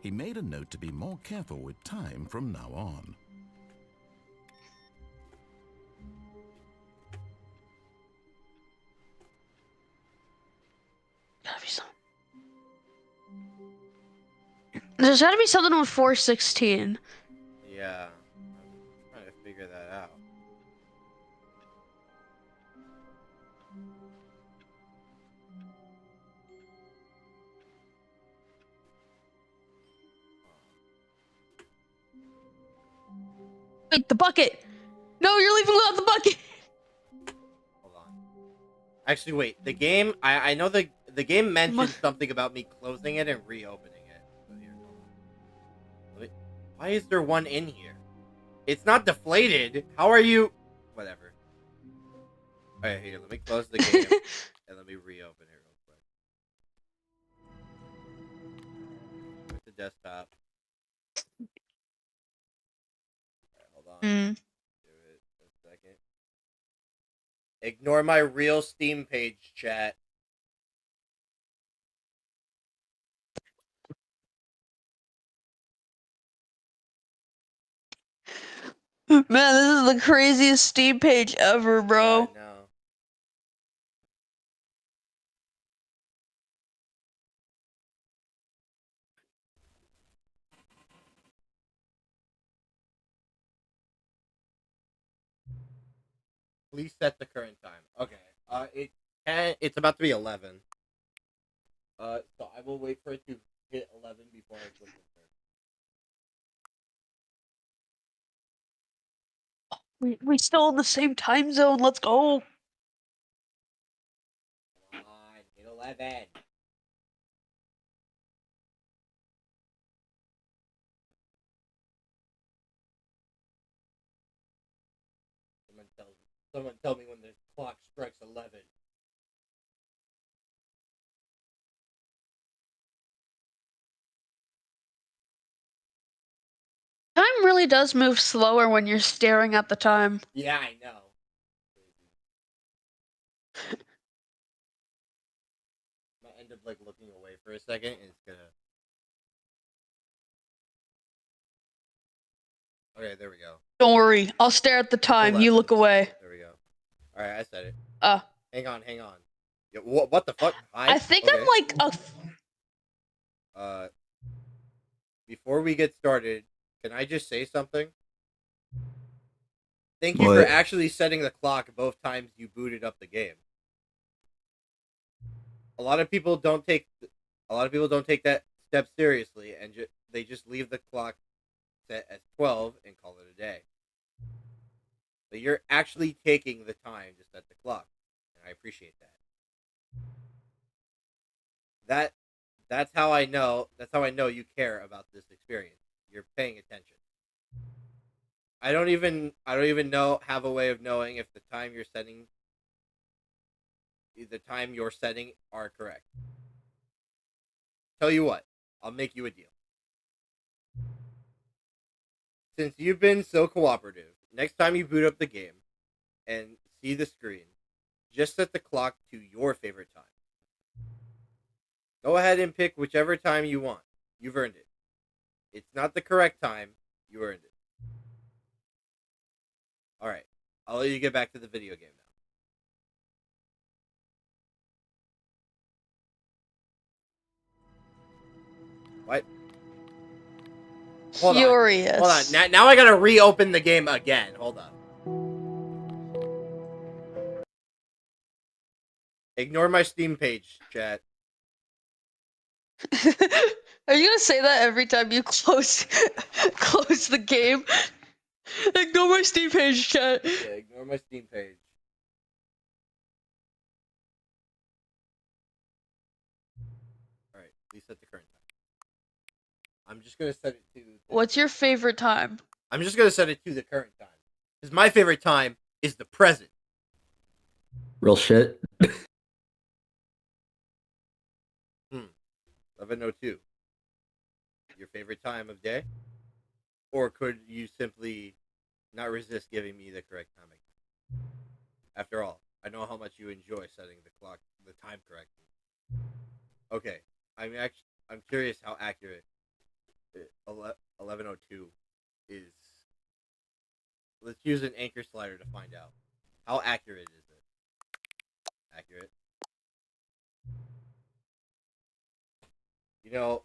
S3: He made a note to be more careful with time from now on.
S8: Gotta be something. There's gotta be something with 416.
S1: Yeah. I'm trying to figure that out.
S8: Wait, the bucket! No, you're leaving without the bucket!
S1: Hold on. Actually, wait. The game... I know the game mentioned something about me closing it and reopening it. So here, hold on. Wait, why is there one in here? It's not deflated. How are you... Whatever. Alright, here. Let me close the game. And let me reopen it real quick. With the desktop. Alright, hold on.
S8: Mm.
S1: Give it a second. Ignore my real Steam page, chat.
S8: Man, this is the craziest Steam page ever, bro.
S1: Yeah, I know. Please set the current time. Okay. It's about to be 11. So I will wait for it to hit 11 before I click confirm.
S8: We still in the same time zone. Let's go.
S1: Come on, hit 11. Someone tell me when the clock strikes 11.
S8: Time really does move slower when you're staring at the time.
S1: Yeah, I know. I might end up like looking away for a second and it's gonna... Okay, there we go.
S8: Don't worry, I'll stare at the time. You
S1: 11.
S8: look away.
S1: There we go. Alright, I said it.
S8: Uh.
S1: Hang on. Yo, what the fuck?
S8: I think I'm like a.
S1: Before we get started, can I just say something? Thank you for
S2: What?
S1: actually setting the clock both times you booted up the game. A lot of people don't take that step seriously, and they just leave the clock set as 12 and call it a day. But you're actually taking the time to set the clock, and I appreciate that. That's how I know you care about this experience. You're paying attention. I don't even have a way of knowing if the time you're setting are correct. Tell you what, I'll make you a deal. Since you've been so cooperative, next time you boot up the game and see the screen, just set the clock to your favorite time. Go ahead and pick whichever time you want. You've earned it. It's not the correct time. You earned it. Alright. I'll let you get back to the video game now. What?
S8: Furious.
S1: Hold on. Now I gotta reopen the game again. Hold on. Ignore my Steam page, chat.
S8: Are you gonna say that every time you close the game? Ignore my Steam page, chat.
S1: Yeah, ignore my Steam page. Alright, please set the current time. I'm just gonna set it to...
S8: What's your favorite time?
S1: I'm just gonna set it to the current time. Because my favorite time is the present.
S2: Real shit.
S1: 11:02. Your favorite time of day? Or could you simply not resist giving me the correct time? After all, I know how much you enjoy setting the time correctly. Okay, I'm curious how accurate 11:02 is. Let's use an anchor slider to find out. How accurate is it? Accurate. You know,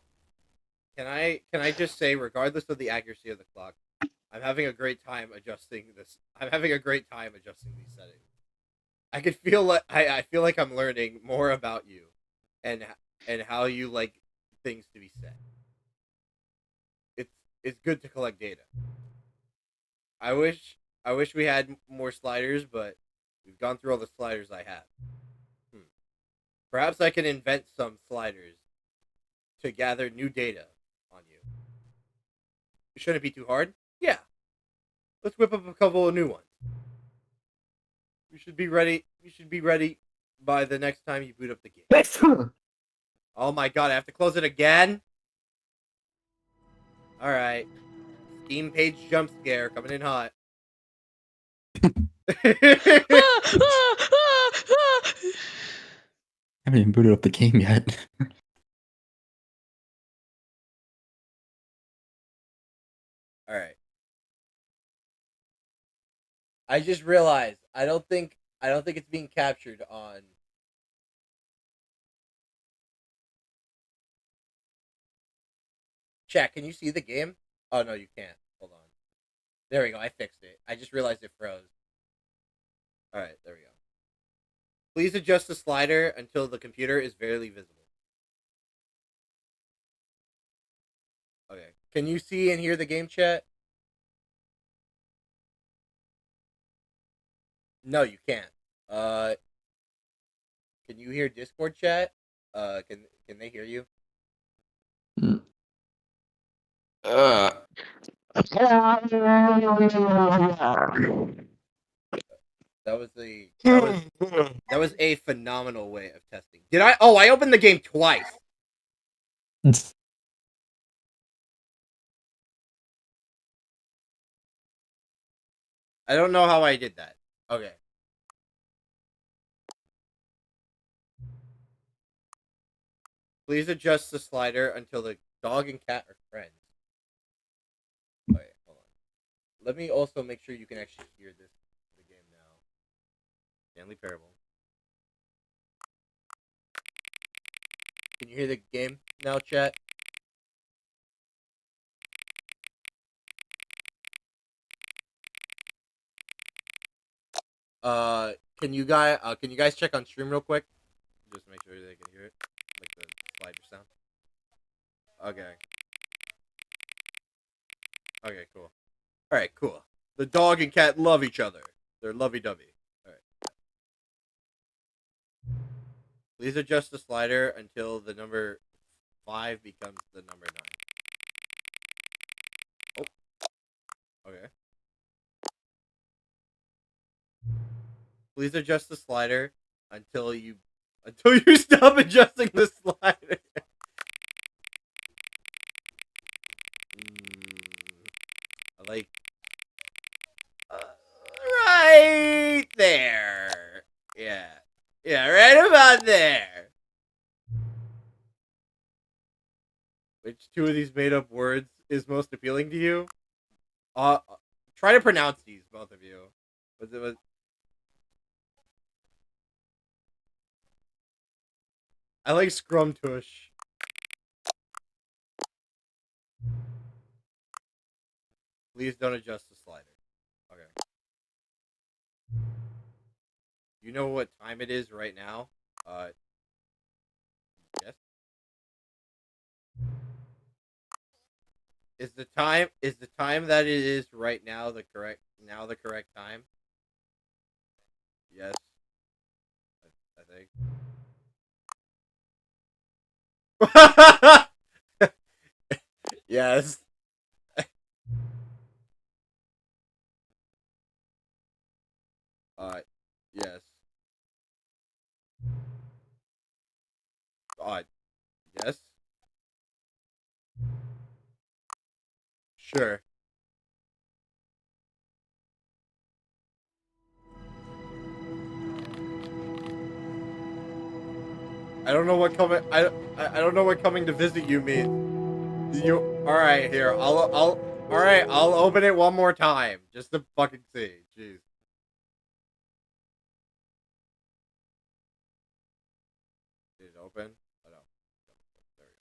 S1: can I just say, regardless of the accuracy of the clock, I'm having a great time adjusting this. I'm having a great time adjusting these settings. I could feel like I feel like I'm learning more about you, and how you like things to be set. It's good to collect data. I wish we had more sliders, but we've gone through all the sliders I have. Perhaps I can invent some sliders to gather new data on you. Shouldn't it be too hard? Yeah. Let's whip up a couple of new ones. You should be ready. You should be ready by the next time you boot up the game. Oh my god, I have to close it again? Alright. Steam page jump scare coming in hot.
S2: I haven't even booted up the game yet.
S1: Alright. I just realized I don't think it's being captured on chat. Can you see the game? Oh no, you can't. Hold on. There we go. I fixed it. I just realized it froze. Alright, there we go. Please adjust the slider until the computer is barely visible. Okay. Can you see and hear the game chat? No, you can't. Can you hear Discord chat? Can they hear you? That was a phenomenal way of testing. Did I? Oh, I opened the game twice. I don't know how I did that. Okay. Please adjust the slider until the dog and cat are friends. Okay, hold on. Let me also make sure you can actually hear the game now. Stanley Parable. Can you hear the game now, chat? Can you guys check on stream real quick? Just to make sure they can hear it. Like the slider sound. Okay. Okay, cool. Alright, cool. The dog and cat love each other. They're lovey-dovey. Alright. Please adjust the slider until the number 5 becomes the number 9. Oh. Okay. Please adjust the slider until you stop adjusting the slider. I like right there. Yeah. Yeah, right about there. Which two of these made up words is most appealing to you? Try to pronounce these, both of you. I like Scrum Tush. Please don't adjust the slider. Okay. You know what time it is right now? Yes. Is the time that it is right now the correct time? Yes. I think. Yes. Yes. Yes. Sure. I don't know what coming. I don't know what coming to visit you means. You all right? Here, all right. I'll open it one more time just to fucking see. Jeez. Did it open? Oh no. There we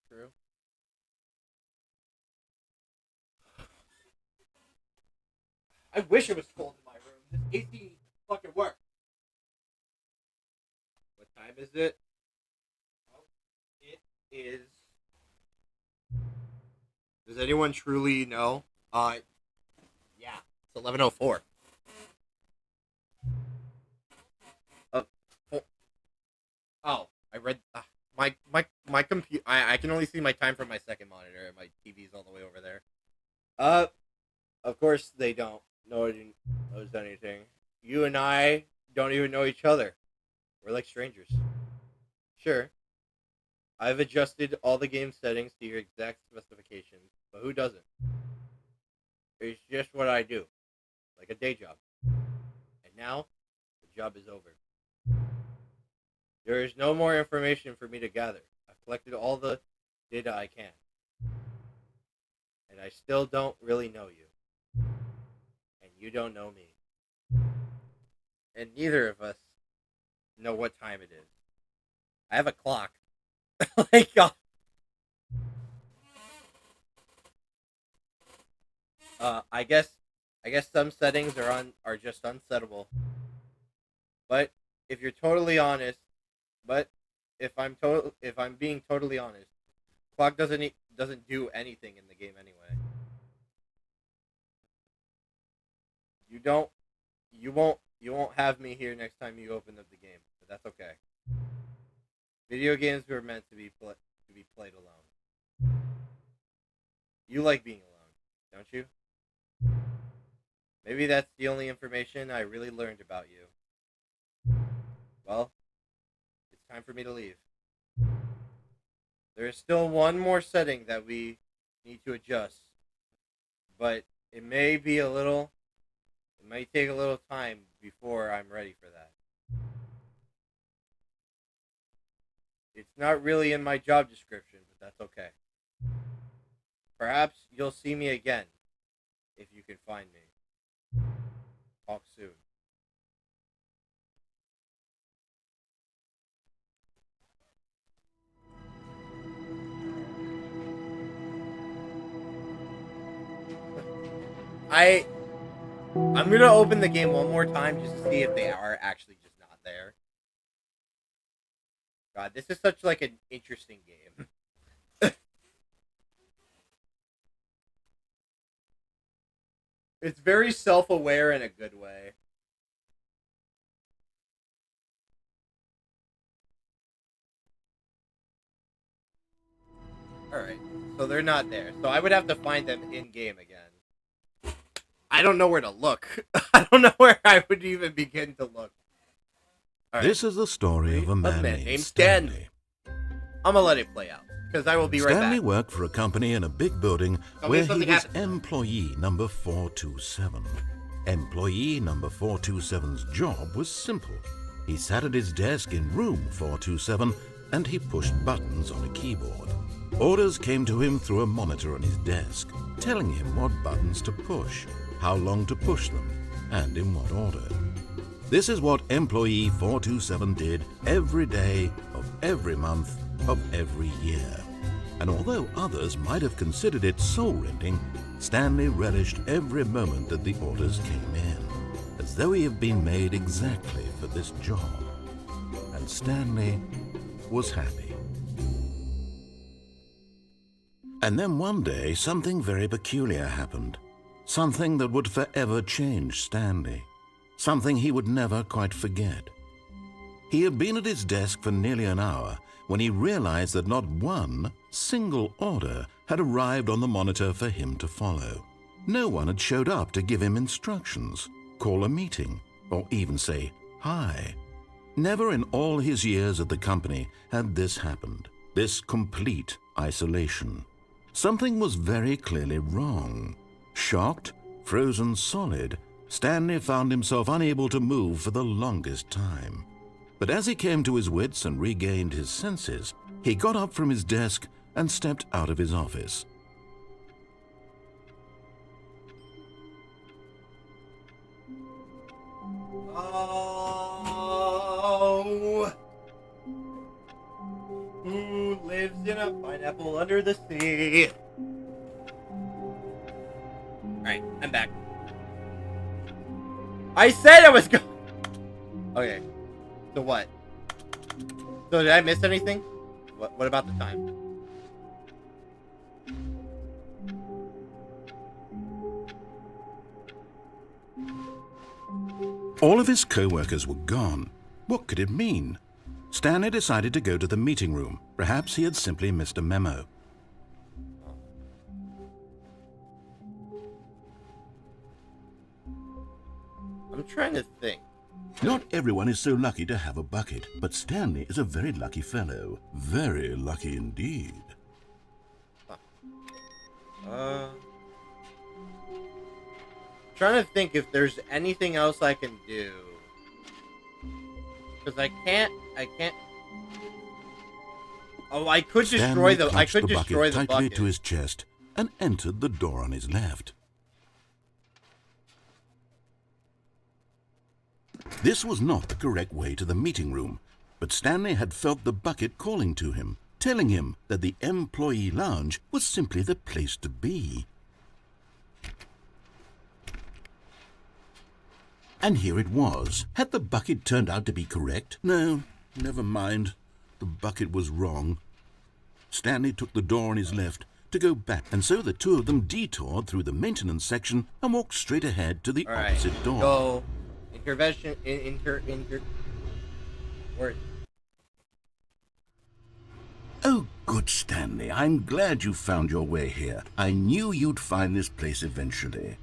S1: go. True. I wish it was cold in my room. This AC fucking works. What time is it? Oh, it is. Does anyone truly know? Yeah, it's 11:04. Oh, I read my computer. I can only see my time from my second monitor. My TV's all the way over there. Of course they don't. Nobody knows anything. You and I don't even know each other. We're like strangers. Sure, I've adjusted all the game settings to your exact specifications, but who doesn't? It's just what I do, like a day job. And now, the job is over. There is no more information for me to gather. I've collected all the data I can. And I still don't really know you. And you don't know me. And neither of us know what time it is. I have a clock. Like, I guess some settings are just unsettable. But if you're totally honest, if I'm being totally honest, clock doesn't do anything in the game anyway. You won't have me here next time you open up the game, but that's okay. Video games were meant to be played alone. You like being alone, don't you? Maybe that's the only information I really learned about you. Well, it's time for me to leave. There is still one more setting that we need to adjust, but it may take a little time before I'm ready for that. It's not really in my job description, but that's okay. Perhaps you'll see me again, if you can find me. Talk soon. I'm gonna open the game one more time just to see if they are actually just not there. God, this is such like an interesting game. It's very self-aware in a good way. Alright, so they're not there. So I would have to find them in-game again. I don't know where to look. I don't know where I would even begin to look. Right.
S3: This is the story of a man named Stanley.
S1: I'm gonna let it play out, because I will be right back.
S3: Stanley worked for a company in a big building where he was employee number 427. Employee number 427's job was simple. He sat at his desk in room 427 and he pushed buttons on a keyboard. Orders came to him through a monitor on his desk, telling him what buttons to push, how long to push them, and in what order. This is what employee 427 did every day of every month of every year. And although others might have considered it soul-rending, Stanley relished every moment that the orders came in, as though he had been made exactly for this job. And Stanley was happy. And then one day, something very peculiar happened. Something that would forever change Stanley. Something he would never quite forget. He had been at his desk for nearly an hour when he realized that not one single order had arrived on the monitor for him to follow. No one had showed up to give him instructions, call a meeting, or even say hi. Never in all his years at the company had this happened, this complete isolation. Something was very clearly wrong. Shocked, frozen solid, Stanley found himself unable to move for the longest time. But as he came to his wits and regained his senses, he got up from his desk and stepped out of his office.
S1: Oh, who lives in a pineapple under the sea? Alright, I'm back. I said I was going. Okay. So what? So did I miss anything? What about the time?
S3: All of his co-workers were gone. What could it mean? Stanley decided to go to the meeting room. Perhaps he had simply missed a memo.
S1: I'm trying to think.
S12: Not everyone is so lucky to have a bucket, but Stanley is a very lucky fellow. Very lucky indeed.
S1: Trying to think if there's anything else I can do. Because I can't. Oh, I could destroy the. I could destroy the
S3: tightly
S1: bucket
S3: to his chest and entered the door on his left. This was not the correct way to the meeting room, but Stanley had felt the bucket calling to him, telling him that the employee lounge was simply the place to be. And here it was. Had the bucket turned out to be correct? No, never mind. The bucket was wrong. Stanley took the door on his left to go back, and so the two of them detoured through the maintenance section and walked straight ahead to the opposite door.
S1: Go. Intervention. Where?
S12: Oh, good Stanley. I'm glad you found your way here. I knew you'd find this place eventually.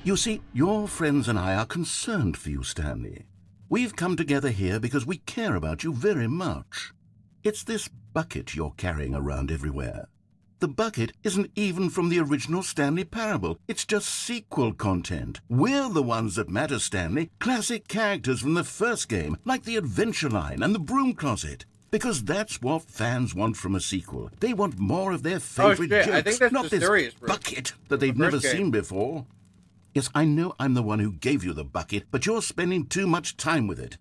S12: You see, your friends and I are concerned for you, Stanley. We've come together here because we care about you very much. It's this bucket you're carrying around everywhere. The bucket isn't even from the original Stanley Parable. It's just sequel content. We're the ones that matter, Stanley. Classic characters from the first game, like the Adventure Line and the Broom Closet. Because that's what fans want from a sequel. They want more of their favorite jokes,
S1: I think that's
S12: not
S1: the
S12: this
S1: serious
S12: bucket that they've never seen before. Yes, I know I'm the one who gave you the bucket, but you're spending too much time with it.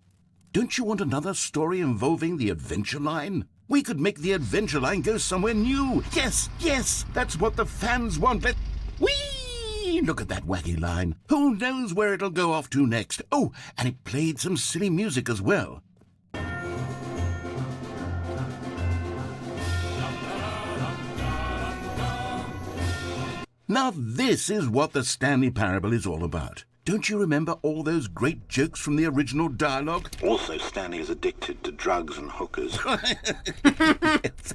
S12: Don't you want another story involving the Adventure Line? We could make the Adventure Line go somewhere new. Yes, yes, that's what the fans want. Whee! Look at that wacky line. Who knows where it'll go off to next? Oh, and it played some silly music as well. Now this is what the Stanley Parable is all about. Don't you remember all those great jokes from the original dialogue?
S13: Also, Stanley is addicted to drugs and hookers.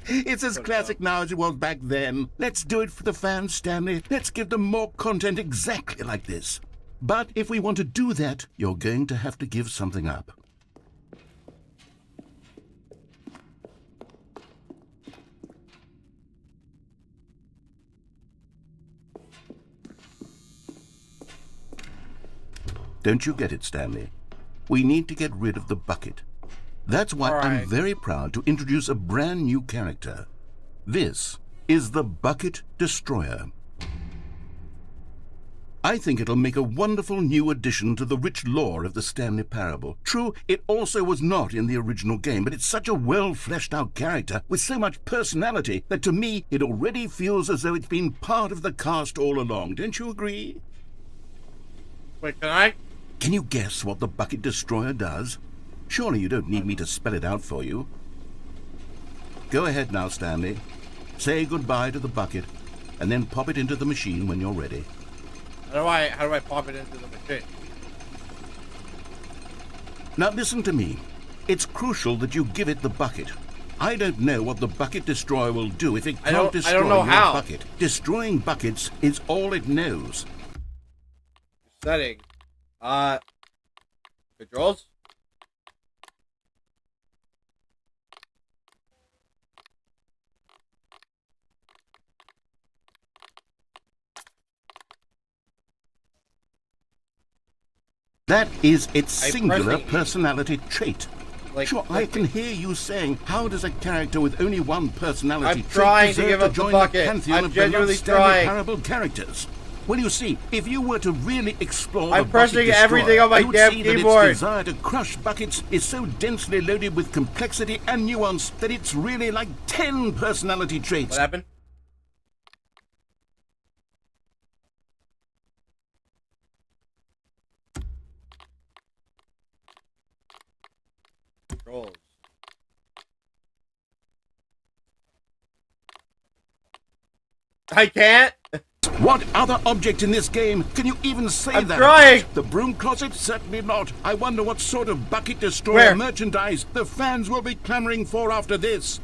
S12: It's as classic now as it was back then. Let's do it for the fans, Stanley. Let's give them more content exactly like this. But if we want to do that, you're going to have to give something up. Don't you get it, Stanley? We need to get rid of the bucket. That's why I'm very proud to introduce a brand new character. This is the Bucket Destroyer. I think it'll make a wonderful new addition to the rich lore of the Stanley Parable. True, it also was not in the original game, but it's such a well-fleshed-out character with so much personality that to me it already feels as though it's been part of the cast all along. Don't you agree?
S1: Wait, can I?
S12: Can you guess what the Bucket Destroyer does? Surely you don't need me to spell it out for you. Go ahead now, Stanley. Say goodbye to the bucket, and then pop it into the machine when you're ready.
S1: How do I pop it into the machine?
S12: Now listen to me. It's crucial that you give it the bucket. I don't know what the Bucket Destroyer will do if it can't destroy your bucket. Destroying buckets is all it knows.
S1: Settings. Controls?
S12: That is its
S1: I'm
S12: singular
S1: pressing E.
S12: personality trait.
S1: Like,
S12: Sure, I can hear you saying, how does a character with only one personality
S1: I'm
S12: trait
S1: trying to
S12: deserve
S1: give up the
S12: join
S1: bucket.
S12: pantheon
S1: I'm
S12: of beloved
S1: genuinely
S12: Stanley
S1: trying.
S12: Parable characters? Well, you see, if you were to really explore
S1: I'm
S12: the
S1: pressing
S12: Bucket Destroyer,
S1: everything on my
S12: you would
S1: damn
S12: see that
S1: keyboard.
S12: its desire to crush buckets is so densely loaded with complexity and nuance that it's really like 10 personality traits.
S1: What happened? Controls. I can't.
S12: What other object in this game can you even say
S1: I'm
S12: that
S1: trying.
S12: about? The broom closet? Certainly not. I wonder what sort of Bucket Destroyer
S1: Where?
S12: merchandise the fans will be clamoring for after this.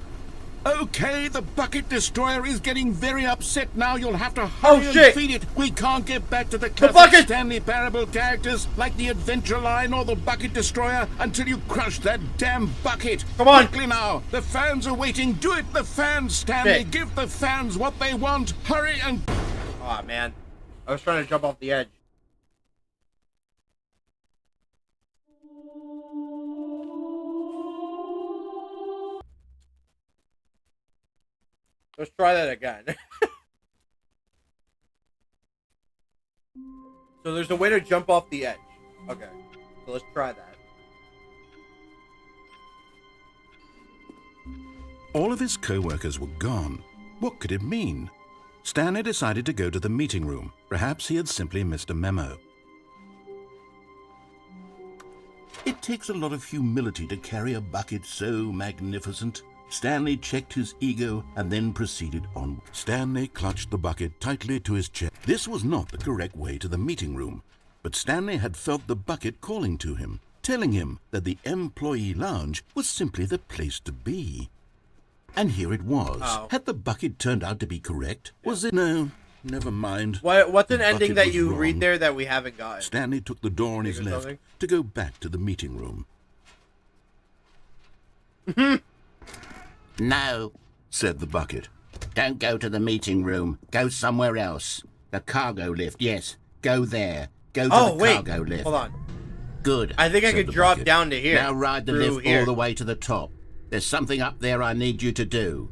S12: Okay, the Bucket Destroyer is getting very upset now. You'll have to hurry and
S1: shit.
S12: feed it. We can't get back to the classic
S1: bucket!
S12: Stanley Parable characters like the Adventure Line or the Bucket Destroyer until you crush that damn bucket.
S1: Come on.
S12: Quickly now. The fans are waiting. Do it, the fans, Stanley.
S1: Shit.
S12: Give the fans what they want. Hurry and...
S1: Aw, man. I was trying to jump off the edge. Let's try that again. So there's a way to jump off the edge. Okay. So let's try that.
S3: All of his co-workers were gone. What could it mean? Stanley decided to go to the meeting room. Perhaps he had simply missed a memo.
S12: It takes a lot of humility to carry a bucket so magnificent. Stanley checked his ego and then proceeded on.
S3: Stanley clutched the bucket tightly to his chest. This was not the correct way to the meeting room, but Stanley had felt the bucket calling to him, telling him that the employee lounge was simply the place to be. And here it was.
S1: Oh.
S12: Had the bucket turned out to be correct? Was it? No, never mind.
S1: What's an
S12: The
S1: ending
S12: bucket
S1: that
S12: was
S1: you
S12: wrong.
S1: read there that we haven't gotten?
S3: Stanley took the door on his
S1: Think of
S3: left
S1: something?
S3: to go back to the meeting room.
S10: No,
S12: Said the bucket.
S10: don't go to the meeting room. Go somewhere else. The cargo lift, yes. Go there. Go to
S1: Oh,
S10: the
S1: wait.
S10: cargo lift.
S1: Hold on.
S10: Good.
S1: I think I
S12: Said
S1: could
S12: the
S1: drop
S12: bucket.
S1: down to here.
S10: Now ride the
S1: Through
S10: lift
S1: here.
S10: all the way to the top. There's something up there I need you to do.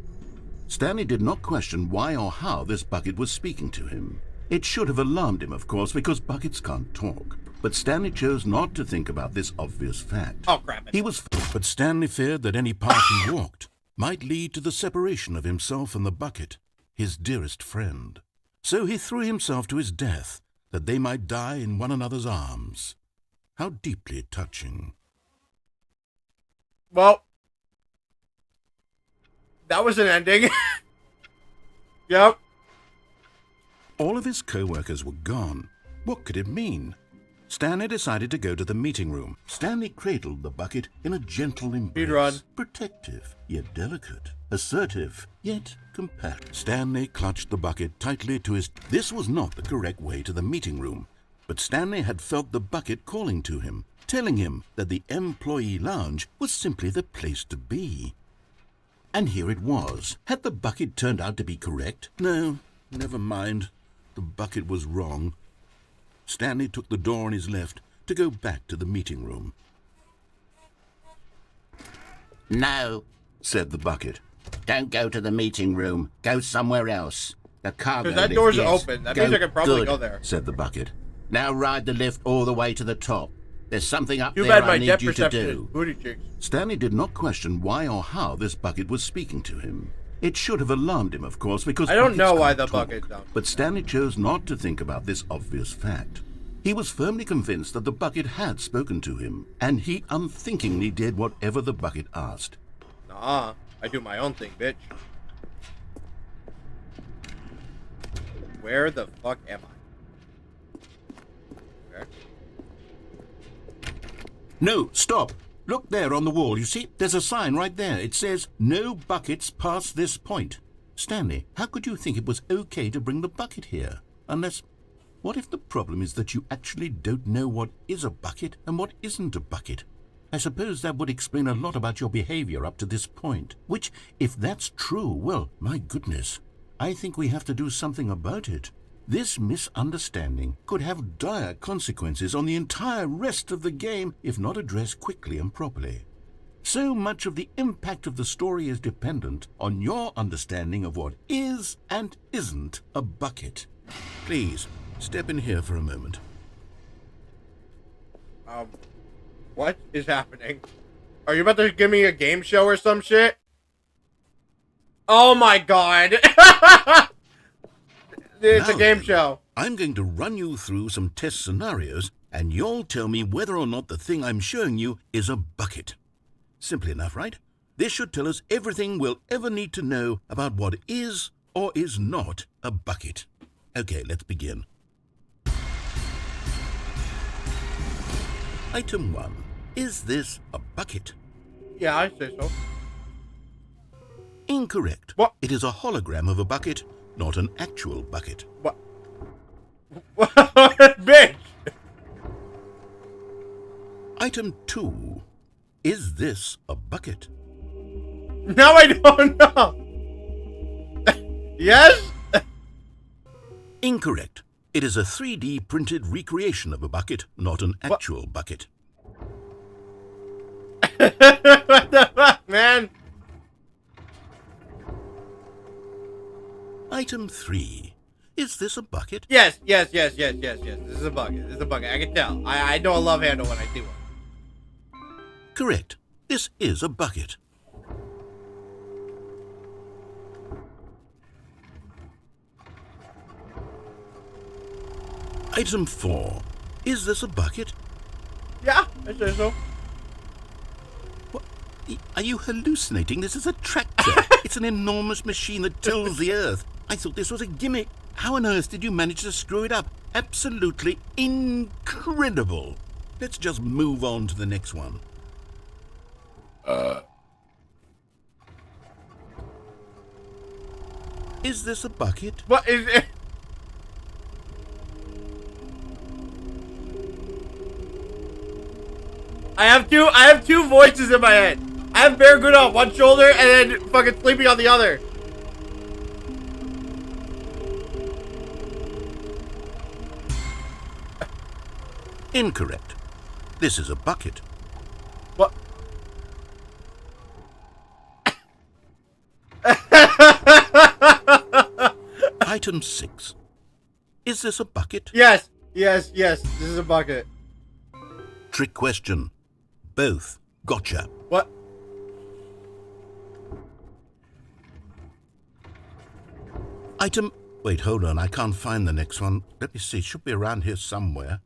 S12: Stanley did not question why or how this bucket was speaking to him. It should have alarmed him, of course, because buckets can't talk. But Stanley chose not to think about this obvious fact.
S1: Oh, crap.
S12: He was...
S3: But Stanley feared that any path he walked might lead to the separation of himself and the bucket, his dearest friend. So he threw himself to his death, that they might die in one another's arms. How deeply touching.
S1: Well, that was an ending. Yep.
S3: All of his co-workers were gone. What could it mean? Stanley decided to go to the meeting room.
S12: Stanley cradled the bucket in a gentle embrace.
S1: Speedrun.
S12: Protective, yet delicate. Assertive, yet compassionate.
S3: Stanley clutched the bucket tightly to his... This was not the correct way to the meeting room, but Stanley had felt the bucket calling to him, telling him that the employee lounge was simply the place to be.
S12: And here it was. Had the bucket turned out to be correct?
S3: No, never mind. The bucket was wrong. Stanley took the door on his left to go back to the meeting room.
S10: No,
S12: Said the bucket.
S10: don't go to the meeting room. Go somewhere else. The cargo
S1: Because that
S10: lift,
S1: door's
S10: yes.
S1: open. That means I could probably
S10: Good.
S1: go there.
S12: Said the bucket.
S10: Now ride the lift all the way to the top. There's something up
S1: Too
S10: there
S1: bad my
S10: I need
S1: depth
S10: you to
S1: perception is
S10: do.
S1: booty cheeks.
S12: Stanley did not question why or how this bucket was speaking to him. It should have alarmed him, of course, because
S1: I don't
S12: buckets
S1: know why
S12: can't
S1: the
S12: talk.
S1: bucket don't.
S12: But Stanley chose not to think about this obvious fact. He was firmly convinced that the bucket had spoken to him, and he unthinkingly did whatever the bucket asked.
S1: Nah, I do my own thing, bitch. Where the fuck am I? Okay.
S12: No, stop! Look there on the wall, you see? There's a sign right there. It says, no buckets past this point. Stanley, how could you think it was okay to bring the bucket here? Unless... What if the problem is that you actually don't know what is a bucket and what isn't a bucket? I suppose that would explain a lot about your behavior up to this point. Which, if that's true, well, my goodness, I think we have to do something about it. This misunderstanding could have dire consequences on the entire rest of the game if not addressed quickly and properly. So much of the impact of the story is dependent on your understanding of what is and isn't a bucket. Please, step in here for a moment.
S1: What is happening? Are you about to give me a game show or some shit? Oh my god! It's a game show.
S12: I'm going to run you through some test scenarios, and you'll tell me whether or not the thing I'm showing you is a bucket. Simple enough, right? This should tell us everything we'll ever need to know about what is or is not a bucket. Okay, let's begin. Item 1. Is this a bucket?
S1: Yeah, I say so.
S12: Incorrect.
S1: What?
S12: It is a hologram of a bucket, not an actual bucket.
S1: What? Bitch!
S12: Item 2. Is this a bucket?
S1: Now I don't know. Yes?
S12: Incorrect. It is a 3D printed recreation of a bucket, not an actual bucket.
S1: What the fuck, man?
S12: Item 3. Is this a bucket?
S1: Yes. This is a bucket. This is a bucket. I can tell. I know a love handle when I see one.
S12: Correct. This is a bucket. Item 4. Is this a bucket?
S1: Yeah, I say so.
S12: What? Are you hallucinating? This is a tractor. It's an enormous machine that tills the earth. I thought this was a gimmick. How on earth did you manage to screw it up? Absolutely incredible. Let's just move on to the next one. Is this a bucket?
S1: What is it? I have two voices in my head. I have Barracuda on one shoulder and then fucking Sleepy on the other.
S12: Incorrect. This is a bucket.
S1: What?
S12: Item 6. Is this a bucket?
S1: Yes. This is a bucket.
S12: Trick question. Both. Gotcha.
S1: What?
S12: Item... Wait, hold on. I can't find the next one. Let me see. It should be around here somewhere.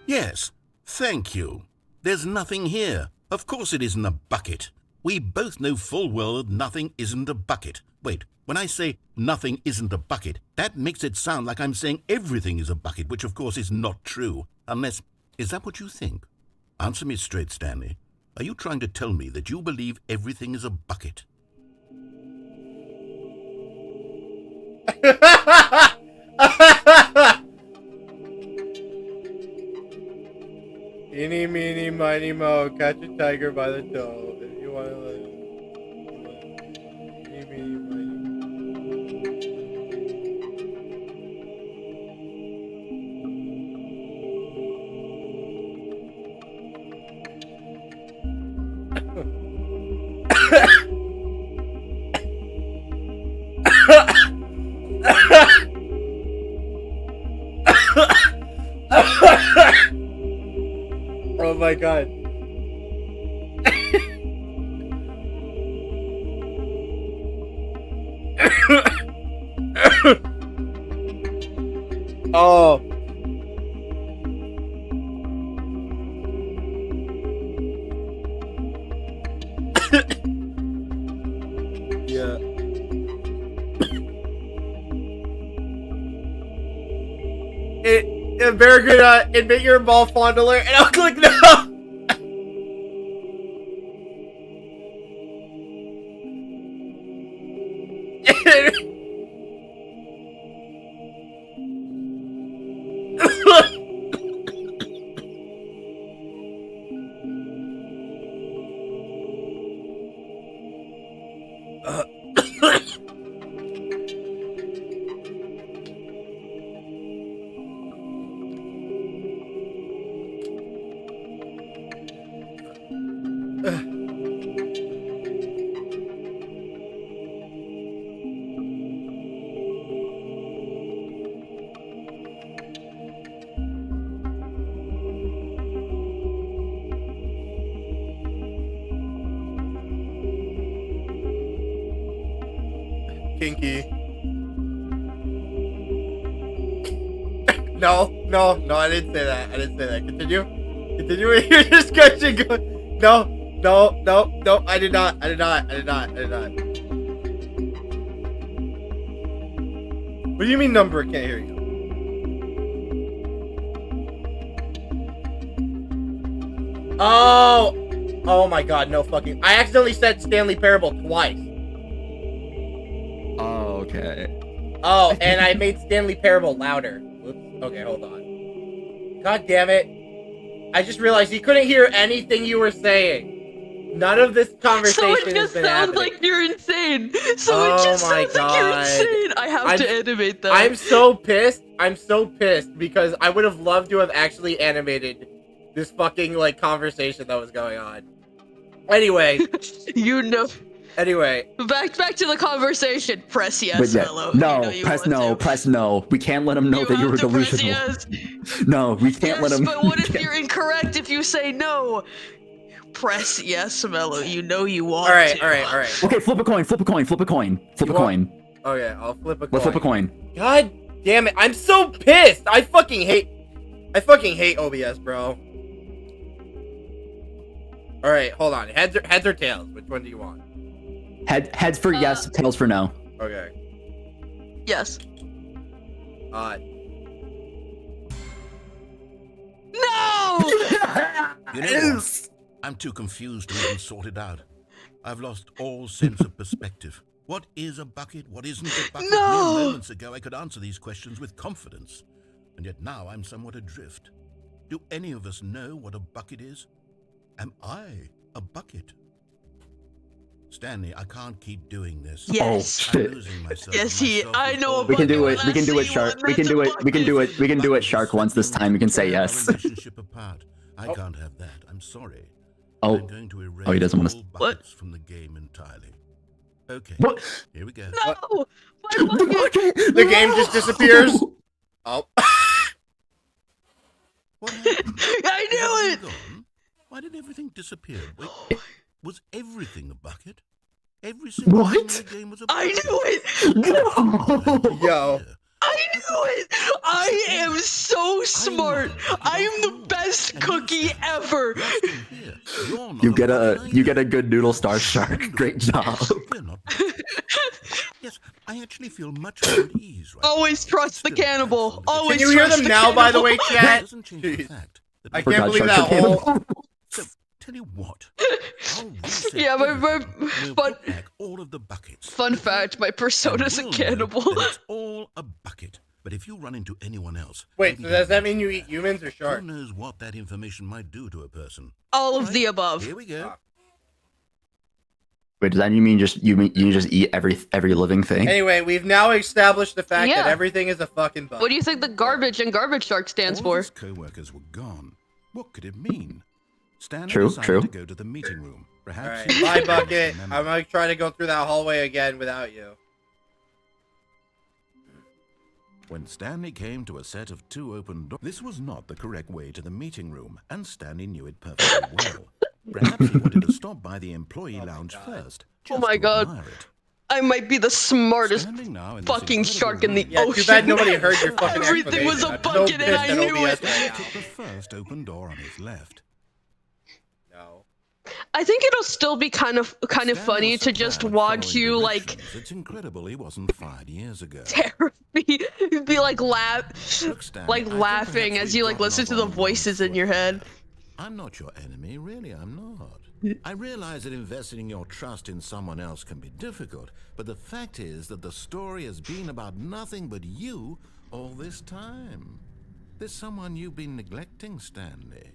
S12: Yes. Thank you. There's nothing here. Of course it isn't a bucket. We both know full well that nothing isn't a bucket. Wait, when I say nothing isn't a bucket, that makes it sound like I'm saying everything is a bucket, which of course is not true. Unless... Is that what you think? Answer me straight, Stanley. Are you trying to tell me that you believe everything is a bucket?
S1: Eeny, meeny, miny, mo, catch a tiger by the toe. If you want to live. Eeny, meeny, miny. Oh my god. Oh. Yeah. Barracuda, admit you're a ball fondler, and I'll click no. Kinky. No, I didn't say that. Continue. Continue with your discussion. No, I did not. What do you mean number? I can't hear you. Oh my god, no fucking. I accidentally said Stanley Parable twice.
S2: Oh, okay.
S1: Oh, and I made Stanley Parable louder. Whoops. Okay, hold on. God damn it. I just realized you couldn't hear anything you were saying. None of this conversation
S8: So it just sounds
S1: happening.
S8: like you're insane. So
S1: Oh
S8: it just
S1: my
S8: sounds like you're
S1: God.
S8: insane. I have to animate that.
S1: I'm so pissed. I'm so pissed because I would have loved to have actually animated this fucking like conversation that was going on. Anyway,
S8: you know.
S1: Anyway,
S8: back to the conversation. Press yes,
S2: But yeah,
S8: hello.
S2: no,
S8: You know you
S2: press
S8: want
S2: no,
S8: to.
S2: press no. We can't let him know that you were
S8: have to press
S2: delusional.
S8: yes.
S2: No, we can't let
S8: Yes,
S2: him.
S8: but what if you're incorrect if you say no? Press yes, Mello. You know you want
S1: all right.
S2: Okay, flip a coin.
S1: Okay, I'll flip a coin.
S2: Let's flip a coin.
S1: God damn it! I'm so pissed. I fucking hate OBS, bro. All right, hold on. Heads or tails? Which one do you want?
S2: Heads for yes, tails for no.
S1: Okay.
S8: Yes.
S12: No! You know
S2: Yes!
S12: what? I'm too confused to even sort it out. I've lost all sense of perspective. What is a bucket? What isn't a bucket?
S8: No!
S12: Mere moments ago, I could answer these questions with confidence. And yet now I'm somewhat adrift. Do any of us know what a bucket is? Am I a bucket? Stanley, I can't keep doing this.
S8: Yes.
S12: I'm losing myself.
S8: Yes, I know a
S2: We can
S8: bucket
S2: do
S8: when
S2: it. We
S8: I
S2: can do
S8: see
S2: it, Shark.
S8: one.
S2: We can
S8: That's
S2: do
S8: a
S2: it. We can do it. We can do it, Shark. Once this time, we can say yes.
S12: Relationship apart. I can't have that. I'm sorry.
S2: Oh.
S12: I'm going to erase
S2: Oh, he doesn't want
S12: all
S2: to.
S12: buckets from the game entirely. Okay.
S2: What?
S12: Here we go.
S8: No! My bucket!
S1: The game just disappears. Oh.
S12: What happened?
S8: I knew it!
S12: Gone? Why did everything disappear? Wait, was everything a bucket? Every single thing in the game was a
S8: I
S12: bucket.
S8: knew it!
S1: Yo.
S8: I knew it! I am so smart! I am the best cookie ever!
S2: You get a good noodle star, Shark. Great job.
S12: Yes, I actually feel much more at ease right
S8: Always trust the cannibal. Always
S1: Can you hear
S8: trust
S1: them
S8: the
S1: now, by the way,
S8: cannibal.
S1: chat?
S12: Doesn't change the
S1: Jeez.
S12: fact that
S1: I
S12: my-
S1: can't believe that whole.
S12: So, tell you what. I'll reset
S8: Yeah,
S12: everything. We'll
S8: but
S12: put back all of the buckets.
S8: fun fact, my persona's a
S12: And we'll know
S8: cannibal.
S12: that it's all a bucket. But if you run into anyone else,
S1: Wait,
S12: maybe
S1: so does that mean you eat humans or
S12: who
S1: sharks?
S12: knows what that information might do to a person?
S8: All of the above.
S12: Here we go.
S2: Wait, does that mean you just eat every living thing?
S1: Anyway, we've now established the fact that
S8: Yeah.
S1: everything is a fucking bug.
S8: What do you think the garbage and garbage shark stands
S12: All
S8: for?
S12: of his co-workers were gone. What could it mean? Stanley
S2: True,
S12: decided
S2: true.
S12: to go to the meeting room. Perhaps
S1: Alright,
S12: he
S1: bye,
S12: was
S1: Bucket.
S12: remember.
S1: I'm gonna try to go through that hallway again without you.
S12: When Stanley came to a set of two open doors, this was not the correct way to the meeting room, and Stanley knew it perfectly well. Perhaps he wanted to stop by the employee lounge first.
S8: Oh
S12: just
S8: my
S12: to
S8: god.
S12: admire it.
S8: I might be the smartest
S12: Standing now in this
S8: fucking
S12: incredible
S8: shark in the
S12: room,
S1: Yeah,
S8: ocean.
S1: too bad nobody heard your fucking
S8: Everything was a
S1: explanation. I'm so
S8: bucket and
S1: pissed
S8: I
S1: at
S8: knew
S1: OBS
S8: it.
S1: right now.
S12: took the first open door on his left.
S1: No.
S8: I think it'll still be kind of
S12: Stanley
S8: funny
S12: was
S8: to
S12: so
S8: just
S12: bad at
S8: watch
S12: following
S8: you like
S12: directions, It's incredible he wasn't fired years ago.
S8: be like
S12: Look, Stanley,
S8: like
S12: I think
S8: laughing
S12: perhaps
S8: as you
S12: we've
S8: like
S12: gotten
S8: listen
S12: off
S8: to
S12: on
S8: the
S12: the wrong
S8: voices in
S12: foot
S8: your head.
S12: here. I'm not your enemy, really, I'm not. I realize that investing your trust in someone else can be difficult, but the fact is that the story has been about nothing but you all this time. There's someone you've been neglecting, Stanley.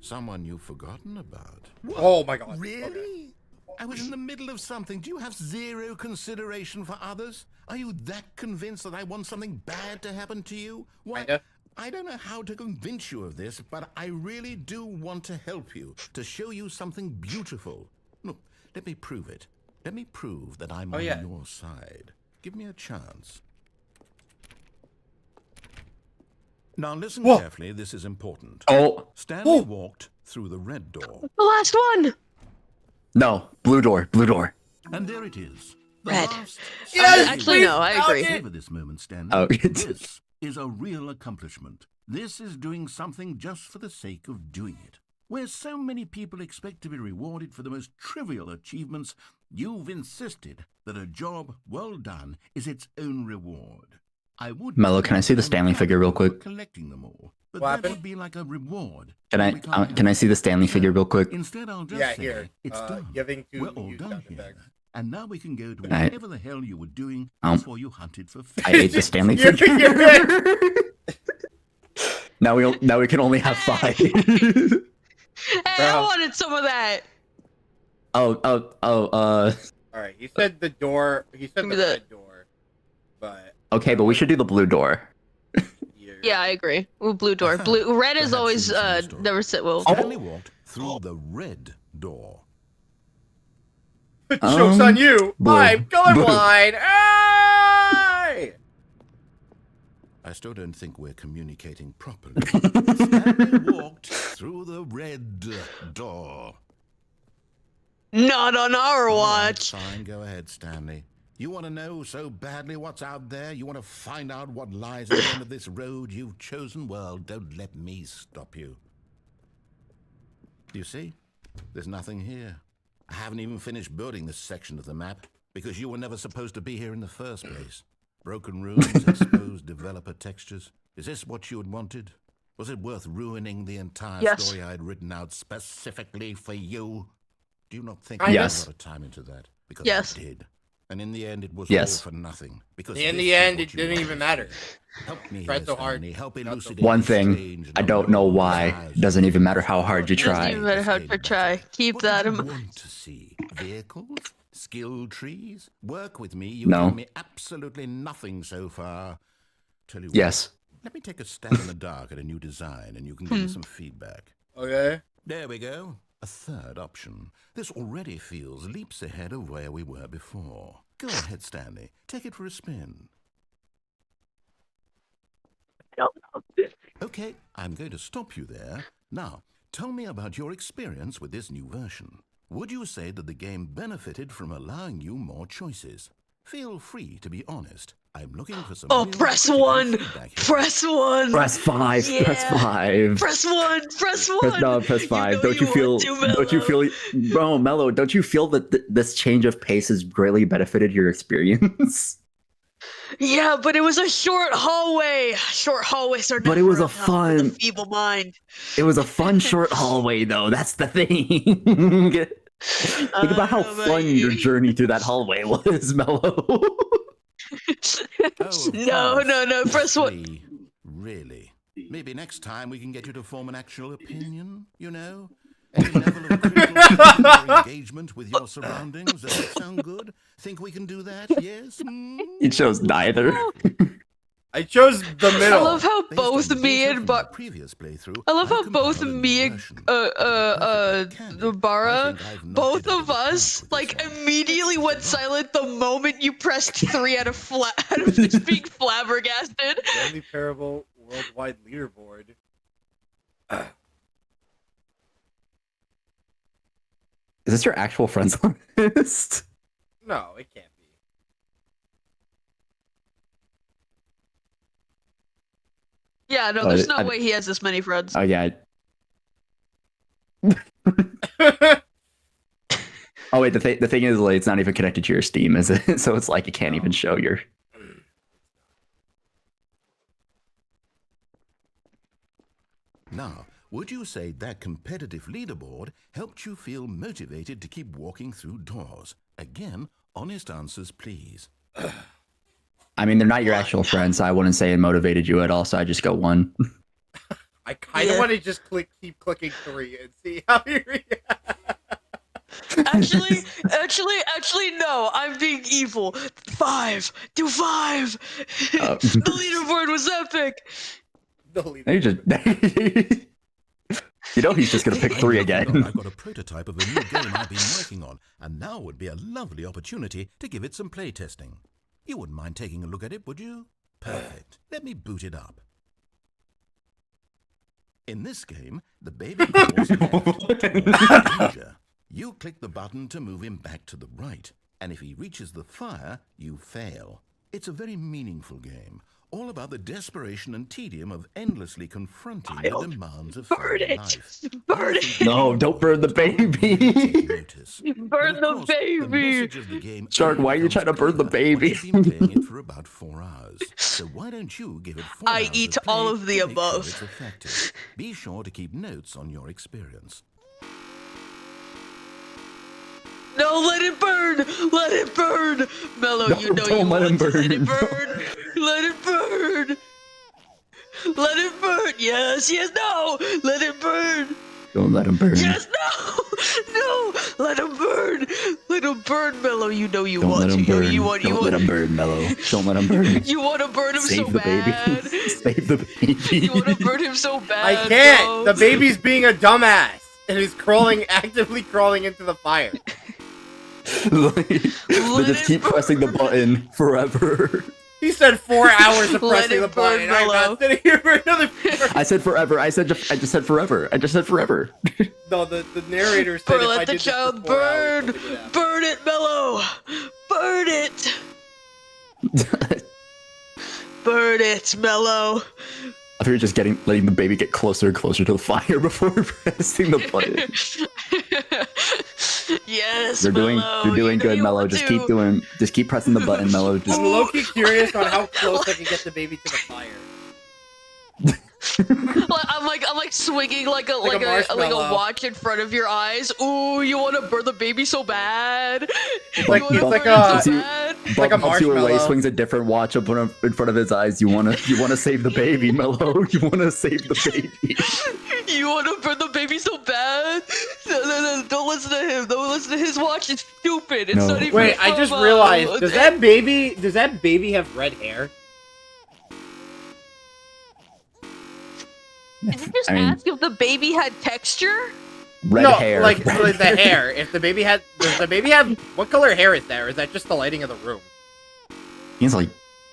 S12: Someone you've forgotten about.
S1: Oh my god.
S12: Really?
S1: Okay.
S12: I was in the middle of something. Do you have zero consideration for others? Are you that convinced that I want something bad to happen to you? Why?
S1: Kinda.
S12: I don't know how to convince you of this, but I really do want to help you, to show you something beautiful. Look, let me prove it. Let me prove that I'm on your side. Give me a chance. Now listen carefully, this is important.
S2: Oh.
S12: Stanley walked through the red door.
S8: The last one!
S2: No, blue door, blue door.
S12: And there it is. The
S8: Red.
S12: last
S8: Actually, no, I agree.
S12: Savor this moment, Stanley.
S2: Oh.
S12: This is a real accomplishment. This is doing something just for the sake of doing it. Where so many people expect to be rewarded for the most trivial achievements, you've insisted that a job well done is its own reward. I would
S2: Mello, can I see the Stanley figure real quick?
S12: Collecting them all, but
S1: What
S12: that
S1: happened?
S12: would be like a reward.
S2: Can I see the Stanley figure real quick?
S12: Instead, I'll just
S1: Yeah,
S12: say
S1: here.
S12: it's done.
S1: Giving to
S12: We're all
S1: use
S12: done
S1: sound
S12: here.
S1: effects.
S12: And now we can go to
S2: I-
S12: whatever the hell you were doing before you hunted for fish.
S2: I ate the Stanley
S1: You're-
S2: figure. Now we can only have 5.
S8: Hey, I wanted some of that.
S2: Oh.
S1: All right, he said the door. He said
S8: Give
S1: the
S8: me
S1: red door, but
S2: Okay, but we should do the blue door.
S8: Yeah, I agree. Well, blue door. Red is always never sit well.
S12: Stanley walked through the red door.
S1: joke's on you.
S2: blue.
S1: I'm colorblind. Hey!
S12: I still don't think we're communicating properly. Stanley walked through the red door.
S8: Not on our
S12: All right,
S8: watch.
S12: fine, go ahead, Stanley. You want to know so badly what's out there? You want to find out what lies at the end of this road you've chosen? Well, don't let me stop you. You see? There's nothing here. I haven't even finished building this section of the map because you were never supposed to be here in the first place. Broken rooms, exposed developer textures. Is this what you had wanted? Was it worth ruining the entire story I had written out specifically for you? Do you not think I
S2: Yes.
S12: put a lot of time into that? Because
S8: Yes.
S12: I did. And in the end, it was
S2: Yes.
S12: all for nothing. Because
S1: In
S12: this
S1: the
S12: is
S1: end,
S12: what
S1: it
S12: you
S1: didn't
S12: wanted.
S1: even matter.
S12: Help me
S1: Tried
S12: here,
S1: so hard.
S12: Stanley. Help
S1: Not so
S12: elucidate
S2: One
S12: these
S2: thing,
S12: strange
S2: I don't know why.
S12: lies.
S2: Doesn't even matter how hard you
S8: Doesn't
S2: try.
S8: even matter how to try. Keep
S12: What
S8: that
S12: did
S8: in
S12: you
S8: mind.
S12: want to see? Vehicles? Skill trees? Work with me. You've
S2: No.
S12: given me absolutely nothing so far. Tell you
S2: Yes.
S12: what, let me take a stab in the dark at a new design and you can give me some feedback.
S1: Okay.
S12: There we go. A third option. This already feels leaps ahead of where we were before. Go ahead, Stanley. Take it for a spin. Okay, I'm going to stop you there. Now, tell me about your experience with this new version. Would you say that the game benefited from allowing you more choices? Feel free to be honest. I'm looking for some.
S8: Oh,
S12: real
S8: press
S12: critical
S8: 1.
S12: feedback here.
S8: Press 1.
S2: Press 5. Press
S8: Yeah.
S2: 5.
S8: Press 1. Press 1.
S2: Press, no, press 5.
S8: know
S2: Don't you feel?
S8: want to,
S2: Don't you
S8: Mello.
S2: feel? Bro, Mello, don't you feel that this change of pace has greatly benefited your experience?
S8: Yeah, but it was a short hallway. Short hallways are
S2: But it
S8: never
S2: was a
S8: enough for the
S2: fun-
S8: feeble mind.
S2: It was a fun short hallway, though. That's the thing. Think about how fun your journey through that hallway was, Mello.
S12: Oh,
S8: No. Press 1.
S12: Really? Maybe next time we can get you to form an actual opinion, you know? Any level of critical or engagement with your surroundings. Does that sound good? Think we can do that? Yes? Hmm?
S2: He chose neither.
S1: I chose the
S8: I
S1: middle.
S8: love how
S12: Based
S8: both
S12: on
S8: me
S12: data
S8: and
S12: from
S8: Bar.
S12: the previous playthrough,
S8: I love
S12: I've
S8: how both
S12: compiled a
S8: me
S12: new
S8: and
S12: version. Perfectly
S8: Bara,
S12: I think I've knocked
S8: both
S12: it out
S8: of
S12: the park
S8: us,
S12: with
S8: like
S12: this one.
S8: immediately went silent the moment you pressed 3 out of just being flabbergasted.
S1: Stanley Parable worldwide leaderboard.
S2: Is this your actual friends list?
S1: No, it can't be.
S8: Yeah, no,
S2: Oh,
S8: there's no
S2: I-
S8: way he has this many friends.
S2: Oh yeah. Oh wait, the thing is, like, it's not even connected to your Steam, is it? So it's like it can't even show your.
S12: Now, would you say that competitive leaderboard helped you feel motivated to keep walking through doors? Again, honest answers, please.
S2: I mean, they're not your actual friends, so I wouldn't say it motivated you at all. So I just go 1.
S1: I kind of want to just keep clicking 3 and see how he reacts.
S8: Actually, no. I'm being evil. 5. Do 5.
S2: Oh.
S8: The leaderboard was epic.
S1: Delete
S2: He just, you know, he's just gonna pick 3 again.
S12: I've got a prototype of a new game I've been working on, and now would be a lovely opportunity to give it some playtesting. You wouldn't mind taking a look at it, would you? Perfect. Let me boot it up. In this game, the baby falls left. Danger. You click the button to move him back to the right, and if he reaches the fire, you fail. It's a very meaningful game, all about the desperation and tedium of endlessly confronting the demands of life.
S8: Burn it!
S2: No, don't burn the baby.
S8: Burn the baby!
S2: Shark, why are you trying to burn the baby?
S12: You've been playing it for about 4 hours, so why don't you give it 4 hours
S8: I eat
S12: of play
S8: all of the
S12: to make sure
S8: above.
S12: it's effective. Be sure to keep notes on your experience.
S8: No, let it burn! Let it burn! Mellow,
S2: No,
S8: you know
S2: don't
S8: you
S2: let
S8: want
S2: him
S8: to let it
S2: burn.
S8: burn! Let it burn! Let it burn! Yes, yes, no! Let it burn!
S2: Don't let him burn.
S8: Yes, no! No! Let him burn! Let him burn, Mellow, you know you
S2: Don't
S8: want
S2: let him
S8: to.
S2: burn.
S8: You want,
S2: Don't let him burn, Mellow. Don't let him burn.
S8: You want to burn him
S2: Save
S8: so
S2: the
S8: bad.
S2: baby. Save the baby.
S8: You want to burn him so bad.
S1: I can't.
S8: bro.
S1: The baby's being a dumbass and is actively crawling into the fire.
S2: They just keep pressing the button forever.
S1: He said 4 hours of
S8: Let
S1: pressing
S8: it
S1: the
S8: burn,
S1: button. I'm
S8: Mellow.
S1: not sitting here for another.
S2: I said forever. I just said forever. I just said forever.
S1: No, the narrator said
S8: Bro,
S1: if I
S8: let the
S1: did this for
S8: child
S1: 4 hours,
S8: burn!
S1: something would happen.
S8: Burn it, Mellow! Burn it! Burn it, Mellow!
S2: I think you're just letting the baby get closer and closer to the fire before pressing the button.
S8: Yes,
S2: You're doing
S8: Mellow,
S2: you're doing
S8: you know
S2: good,
S8: you
S2: Mellow.
S8: want
S2: Just
S8: to.
S2: keep pressing the button, Mellow. Just
S1: I'm low-key curious on how close I can get the baby to the fire.
S8: I'm like swinging like a
S1: marshmallow.
S8: watch in front of your eyes. Ooh, you want to burn the baby so bad.
S1: It's like,
S8: You wanna
S1: it's like
S8: burn it so
S1: a,
S8: bad?
S1: it's like a
S2: Bumps you away,
S1: marshmallow.
S2: swings a different watch up in front of his eyes. You wanna save the baby, Mellow. You wanna save the baby.
S8: You want to burn the baby so bad? No, don't listen to him. Don't listen to his watch. It's stupid. It's
S2: No.
S8: not even.
S1: Wait, I just
S8: from,
S1: realized. Does that baby have red hair?
S8: Did you just
S2: I mean-
S8: ask if the baby had texture?
S2: Red
S1: no,
S2: hair.
S1: like
S2: Red
S1: the hair. If the baby had, does the baby have? What color hair is that? Or is that just the lighting of the room?
S2: He's like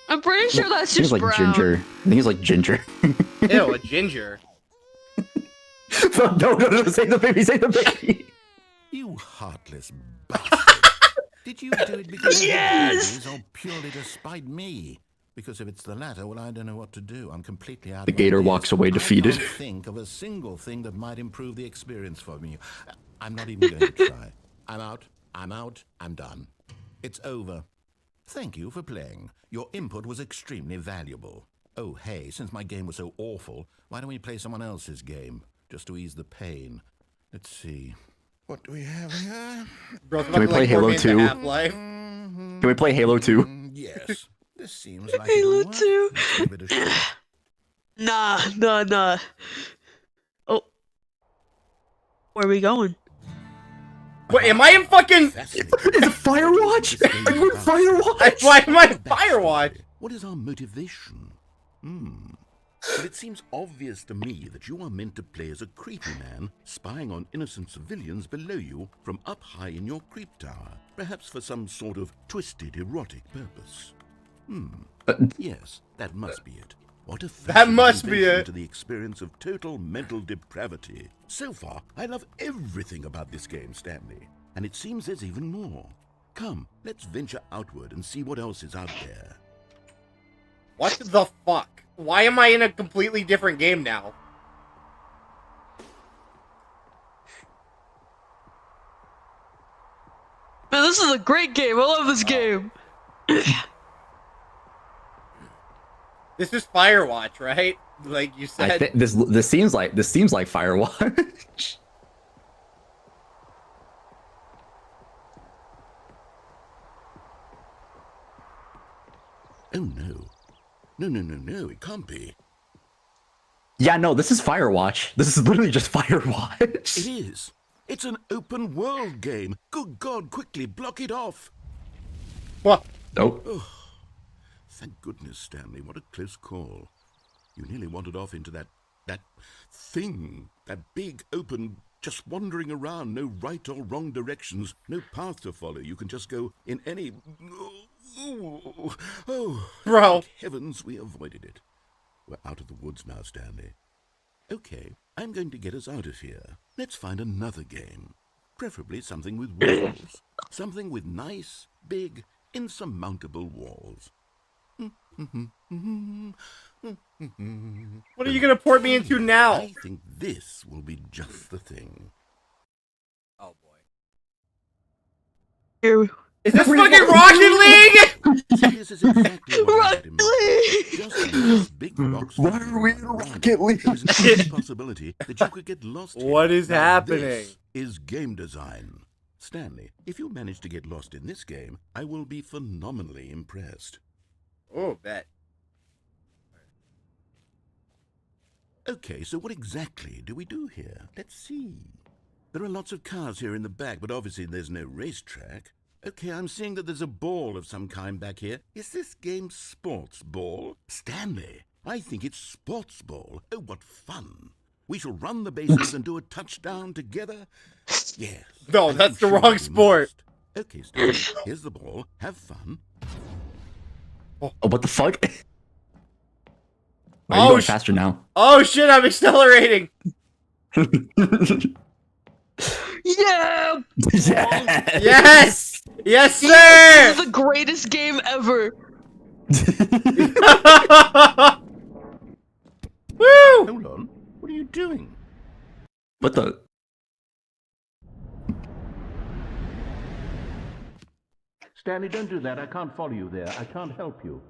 S8: I'm pretty sure that's
S2: he's
S8: just
S2: like
S8: brown.
S2: ginger. I think he's like ginger.
S1: Ew, a ginger.
S2: No, save the baby, save the baby.
S12: You heartless bastard. Did you do it because of
S8: Yes!
S12: the babies or purely to spite me? Because if it's the latter, well, I don't know what to do. I'm completely out
S2: The
S12: of
S2: gator
S12: ideas.
S2: walks away defeated.
S12: I can't think of a single thing that might improve the experience for me. I'm not even going to try. I'm out. I'm done. It's over. Thank you for playing. Your input was extremely valuable. Oh, hey, since my game was so awful, why don't we play someone else's game? Just to ease the pain. Let's see. What do we have here?
S1: Bro's
S2: Can we play Halo 2?
S1: Half-Life.
S2: Can we play Halo 2?
S12: Yes. This seems like
S8: Halo
S12: it'll work.
S8: 2.
S12: Let's give it a shot.
S8: Nah. Oh. Where are we going?
S1: Wait, am I in fucking?
S2: Is it Firewatch? Are you in Firewatch?
S1: Why am I in Firewatch?
S12: What is our motivation? Well, it seems obvious to me that you are meant to play as a creepy man, spying on innocent civilians below you from up high in your creep tower, perhaps for some sort of twisted erotic purpose. Yes, that must be it. What a
S1: That must
S12: fascinating
S1: be
S12: invention
S1: it.
S12: to the experience of total mental depravity. So far, I love everything about this game, Stanley, and it seems there's even more. Come, let's venture outward and see what else is out there.
S1: What the fuck? Why am I in a completely different game now?
S8: Man, this is a great game. I love this game.
S1: This is Firewatch, right? Like you
S2: I
S1: said.
S2: think this seems like Firewatch.
S12: Oh no. No, it can't be.
S2: Yeah, no, this is Firewatch. This is literally just Firewatch.
S12: It is. It's an open world game. Good God, quickly block it off.
S1: What?
S2: Nope.
S12: Oh, thank goodness, Stanley. What a close call. You nearly wandered off into that thing, that big open, just wandering around, no right or wrong directions, no path to follow. You can just go in any... Oh,
S1: bro.
S12: Thank heavens we avoided it. We're out of the woods now, Stanley. Okay, I'm going to get us out of here. Let's find another game. Preferably something with walls. Something with nice, big, insurmountable walls.
S1: What are you gonna port me into now?
S12: I think this will be just the thing.
S1: Oh boy.
S8: Is
S1: this fucking Rocket League?
S12: This is exactly what
S8: Rocket League!
S12: Just this big box.
S2: Why are we in Rocket League?
S12: There's an possibility that you could get lost here.
S1: What is
S12: Now,
S1: happening?
S12: This is game design. Stanley, if you manage to get lost in this game, I will be phenomenally impressed.
S1: Oh, bet.
S12: Okay, so what exactly do we do here? Let's see. There are lots of cars here in the back, but obviously there's no racetrack. Okay, I'm seeing that there's a ball of some kind back here. Is this game sports ball? Stanley, I think it's sports ball. Oh, what fun. We shall run the bases and do a touchdown together. Yes.
S1: No, that's the wrong sport.
S12: Okay, Stanley, here's the ball. Have fun.
S2: Oh, what the fuck? Are you
S1: Oh,
S2: going faster now?
S1: Oh shit, I'm accelerating.
S8: Yeah!
S1: Yes! Yes,
S8: This
S1: sir!
S8: is the greatest game ever.
S1: Woo!
S12: Hold on. What are you doing?
S2: What the?
S12: Stanley, don't do that. I can't follow you there. I can't help you.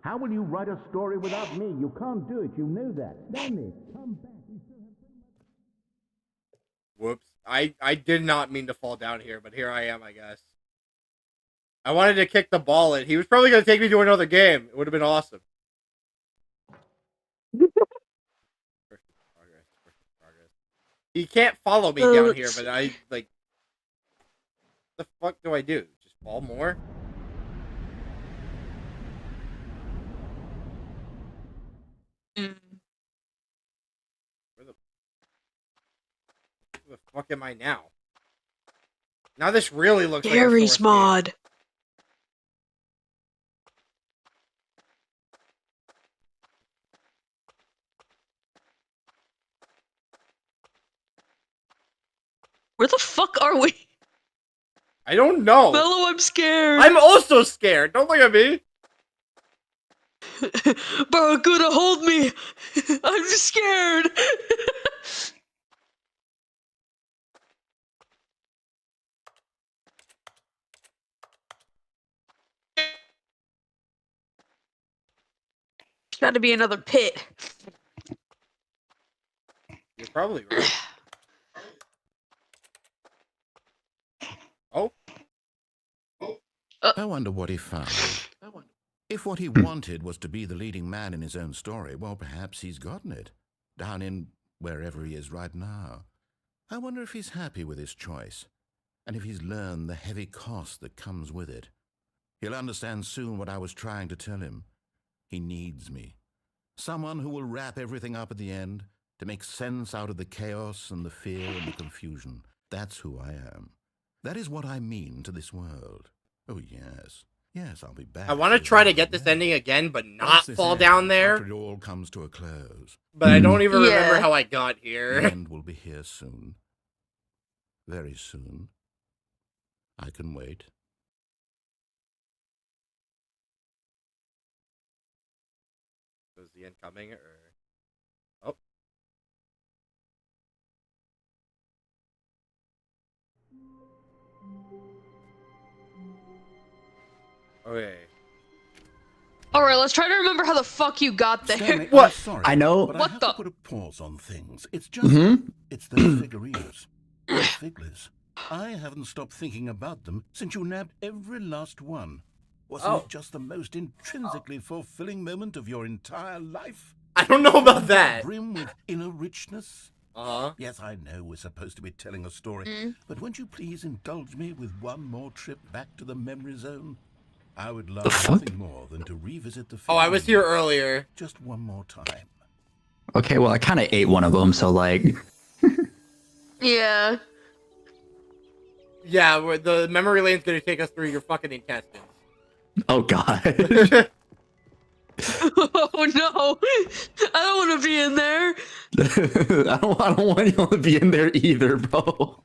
S12: How will you write a story without me? You can't do it. You know that. Stanley, come back.
S1: Whoops. I did not mean to fall down here, but here I am, I guess. I wanted to kick the ball in. He was probably going to take me to another game. It would have been awesome. Progress. He can't follow me down here, but I, like... What the fuck do I do? Just fall more? Where the fuck am I now? Now this really looks like a
S8: Gary's
S1: Source
S8: mod.
S1: game.
S8: Where the fuck are we?
S1: I don't know.
S8: Mello, I'm scared.
S1: I'm also scared. Don't look at me.
S8: Barracuda, hold me. I'm just scared. Got to be another pit.
S1: You're probably right. Oh.
S12: I wonder what he found. If what he wanted was to be the leading man in his own story, well, perhaps he's gotten it. Down in wherever he is right now. I wonder if he's happy with his choice, and if he's learned the heavy cost that comes with it. He'll understand soon what I was trying to tell him. He needs me. Someone who will wrap everything up at the end, to make sense out of the chaos and the fear and the confusion. That's who I am. That is what I mean to this world. Oh, yes. Yes, I'll be back.
S1: I want to try to get this ending again, but not fall down there.
S12: After it all comes to a close.
S1: But I don't even remember how I got
S12: The
S1: here.
S12: end will be here soon. Very soon. I can wait.
S1: Was the end coming, or... Oh. Okay.
S8: Alright, let's try to remember how the fuck you got there.
S12: Stanley, I'm
S2: What?
S12: sorry,
S2: I know.
S12: but
S8: What
S12: I have
S8: the-
S12: to put a pause on things. It's just... It's those figurines. Those figglers. I haven't stopped thinking about them since you nabbed every last one. Wasn't it just the most intrinsically fulfilling moment of your entire life?
S1: I don't know about that.
S12: Brim with inner richness?
S1: Uh-huh.
S12: Yes, I know we're supposed to be telling a story, but won't you please indulge me with one more trip back to the memory zone? I would love nothing more than to revisit the
S1: Oh, I was
S12: feelings
S1: here earlier.
S12: just one more time.
S2: Okay, well, I kind of ate one of them, so like.
S8: Yeah.
S1: Yeah, the memory lane's gonna take us through your fucking intestines.
S2: Oh god.
S8: Oh no! I don't want to be in there.
S2: I don't want you to be in there either, bro.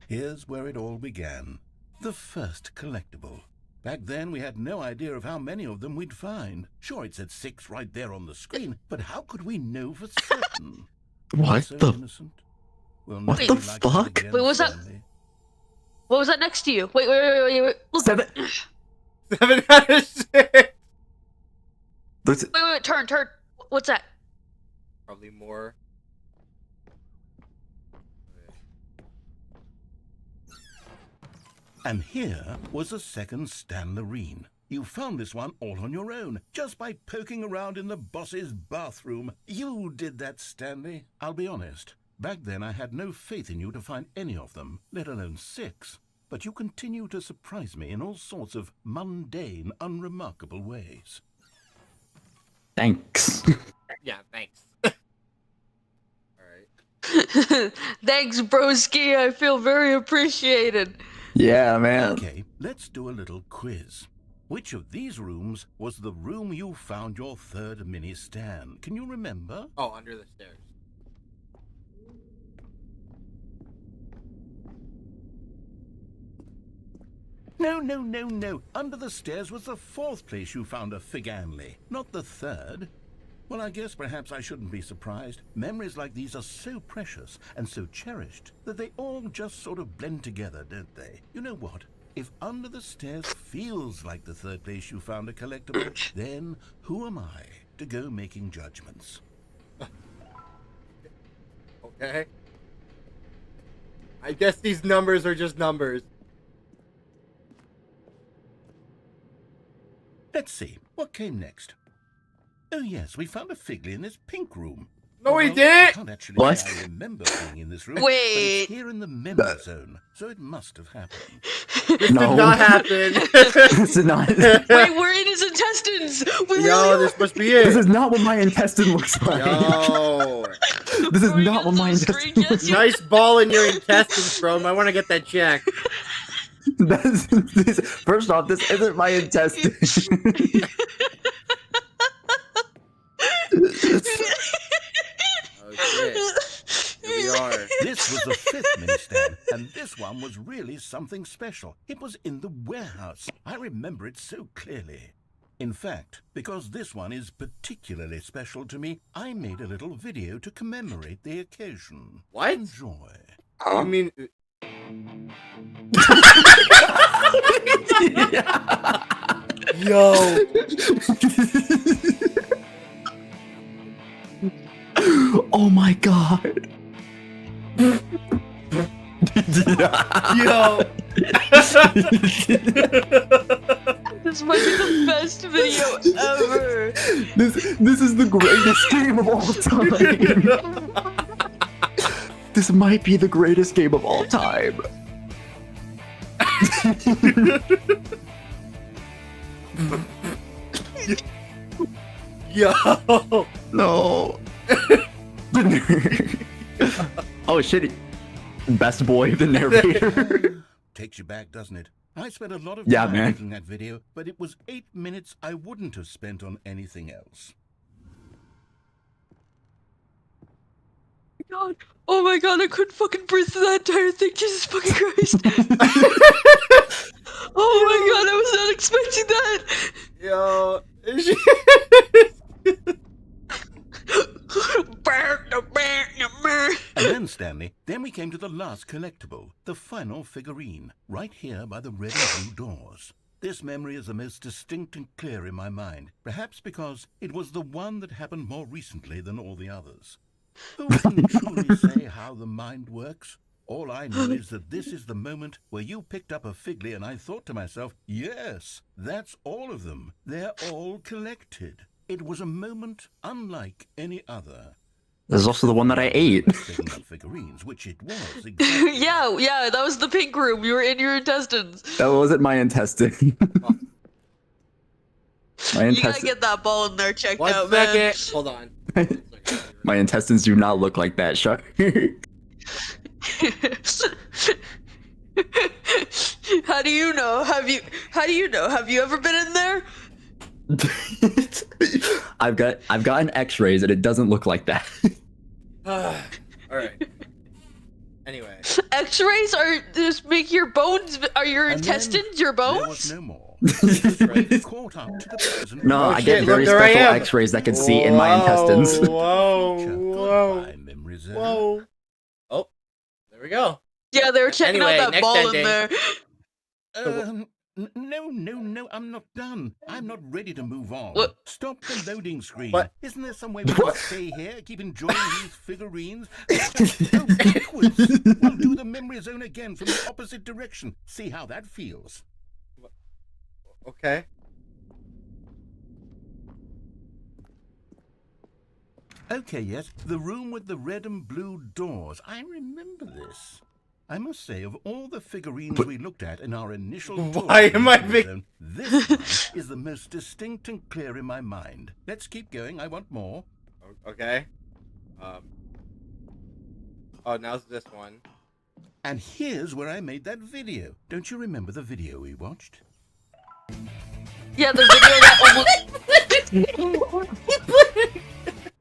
S12: Here's where it all began. The first collectible. Back then, we had no idea of how many of them we'd find. Sure, it said 6 right there on the screen, but how could we know for certain?
S2: What
S12: So
S2: the?
S12: innocent. We'll
S2: What
S12: never
S2: the
S12: be like
S2: fuck?
S12: that again,
S8: Wait, what's that?
S12: Stanley.
S8: What was that next to you? Wait. Look.
S2: 7.
S1: 7 out of 6.
S8: Wait. Turn. What's that?
S1: Probably more.
S12: And here was a second Stan Loreen. You found this one all on your own, just by poking around in the boss's bathroom. You did that, Stanley. I'll be honest. Back then, I had no faith in you to find any of them, let alone 6. But you continue to surprise me in all sorts of mundane, unremarkable ways.
S2: Thanks.
S1: Yeah, thanks.
S8: Thanks, broski. I feel very appreciated.
S2: Yeah, man.
S12: Okay, let's do a little quiz. Which of these rooms was the room you found your third mini Stan? Can you remember?
S1: Oh, under the stairs.
S12: No. Under the stairs was the 4th place you found a Figanley, not the 3rd. Well, I guess perhaps I shouldn't be surprised. Memories like these are so precious and so cherished that they all just sort of blend together, don't they? You know what? If under the stairs feels like the 3rd place you found a collectible, then who am I to go making judgments?
S1: Okay. I guess these numbers are just numbers.
S12: Let's see, what came next? Oh yes, we found a Figley in this pink room.
S1: No, we
S12: I
S1: didn't!
S12: can't actually
S2: What?
S12: say I remember being in this room.
S8: Wait.
S12: But it's here in the memory zone, so it must have happened.
S1: This
S2: No.
S1: did not happen.
S2: This is not.
S8: Wait, we're in his intestines. We
S1: Yo,
S8: really
S1: this must be it.
S2: This is not what my intestine looks like.
S1: Yo.
S2: This is
S8: Before we
S2: not
S8: get
S2: what
S8: to
S2: my
S8: the screen,
S2: intestine
S8: yes,
S2: looks
S8: you-
S2: like.
S1: Nice ball in your intestines, bro. I want to get that checked.
S2: First off, this isn't my intestine.
S1: Oh shit. Here we are.
S12: This was the 5th mini Stan, and this one was really something special. It was in the warehouse. I remember it so clearly. In fact, because this one is particularly special to me, I made a little video to commemorate the occasion.
S1: What?
S12: Enjoy.
S1: You mean... Yo.
S2: Oh my god.
S1: Yo.
S8: This might be the best video ever.
S2: This is the greatest game of all time. This might be the greatest game of all time.
S1: Yo.
S2: No. Oh shit. Best boy, the narrator.
S12: Takes you back, doesn't it? I spent a lot of
S2: Yeah,
S12: time
S2: man.
S12: making that video, but it was 8 minutes I wouldn't have spent on anything else.
S8: God. Oh my god, I couldn't fucking breathe through that entire thing. Jesus fucking Christ. Oh my god, I was not expecting that.
S1: Yo.
S12: And then, Stanley, then we came to the last collectible, the final figurine, right here by the red and blue doors. This memory is the most distinct and clear in my mind, perhaps because it was the one that happened more recently than all the others. Who can truly say how the mind works? All I know is that this is the moment where you picked up a Figley and I thought to myself, yes, that's all of them. They're all collected. It was a moment unlike any other.
S2: This is also the one that I ate.
S12: Picking up figurines, which it was. Exactly.
S8: Yeah, that was the pink room. You were in your intestines.
S2: That wasn't my intestine.
S8: You gotta get that ball in there checked
S1: One
S8: out,
S1: second.
S8: man.
S1: Hold on.
S2: My intestines do not look like that, Shark.
S8: How do you know? How do you know? Have you ever been in there?
S2: I've gotten X-rays and it doesn't look like that.
S1: All right. Anyway.
S8: X-rays are just make your bones. Are your intestines your bones?
S12: There was no more. Caught up to the present.
S2: No,
S1: Oh,
S2: I
S1: shit,
S2: get very
S1: look, there I
S2: special
S1: am.
S2: X-rays that can see in my intestines.
S1: Whoa,
S12: Goodbye, memory zone.
S1: whoa. Oh, there we go.
S8: Yeah, they were checking
S1: Anyway,
S8: out that
S1: next
S8: ball
S1: ending.
S8: in there.
S12: No, I'm not done. I'm not ready to move on.
S8: What?
S12: Stop the loading screen.
S1: What?
S12: Isn't there some way we can stay here, keep enjoying these figurines? Go backwards. We'll do the memory zone again from the opposite direction. See how that feels.
S1: Okay.
S12: Okay, yes, the room with the red and blue doors. I remember this. I must say, of all the figurines we looked at in our initial tour,
S1: Why am I
S12: this one is the most distinct and clear in my mind. Let's keep going. I want more.
S1: Okay. Oh, now's this one.
S12: And here's where I made that video. Don't you remember the video we watched?
S8: Yeah, the video that almost.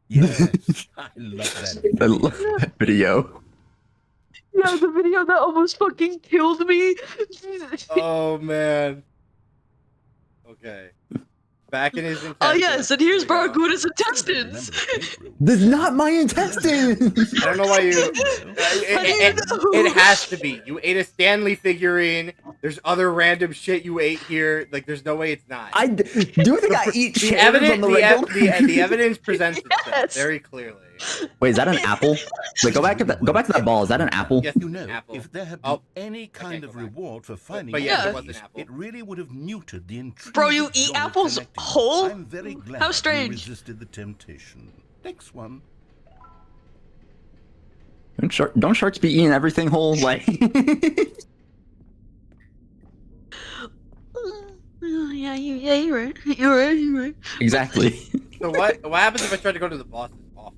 S12: Yes, I love that.
S2: I love that video.
S8: Yeah, the video that almost fucking killed me.
S1: Oh man. Okay. Back in his intestines.
S8: Oh yes, and here's
S1: There we go.
S8: Barracuda's intestines.
S2: This is not my intestines.
S1: I don't know why you.
S8: How do you know?
S1: It has to be. You ate a Stanley figurine. There's other random shit you ate here. Like, there's no way it's not.
S2: Do you think I eat
S1: the
S2: chairs
S1: evidence,
S2: on the
S1: the,
S2: regular?
S1: the evidence presents itself
S8: Yes.
S1: very clearly.
S2: Wait, is that an apple? Wait, go back to that ball. Is that an apple?
S1: Yes,
S12: You know,
S1: apple.
S12: if there had been
S1: Oh,
S12: any kind
S1: go
S12: of
S1: back.
S12: reward for finding
S1: But
S8: yes,
S12: the
S8: it
S1: was an
S12: piece,
S1: apple.
S12: it really would have neutered the intrinsic
S8: Bro, you eat
S12: joy of
S8: apples
S12: collecting.
S8: whole?
S12: I'm very glad
S8: How strange.
S12: you resisted the temptation. Next one.
S2: Don't sharks be eating everything whole? Like,
S8: Yeah, you're right. You're right.
S2: exactly.
S1: So what happens if I try to go to the boss's office?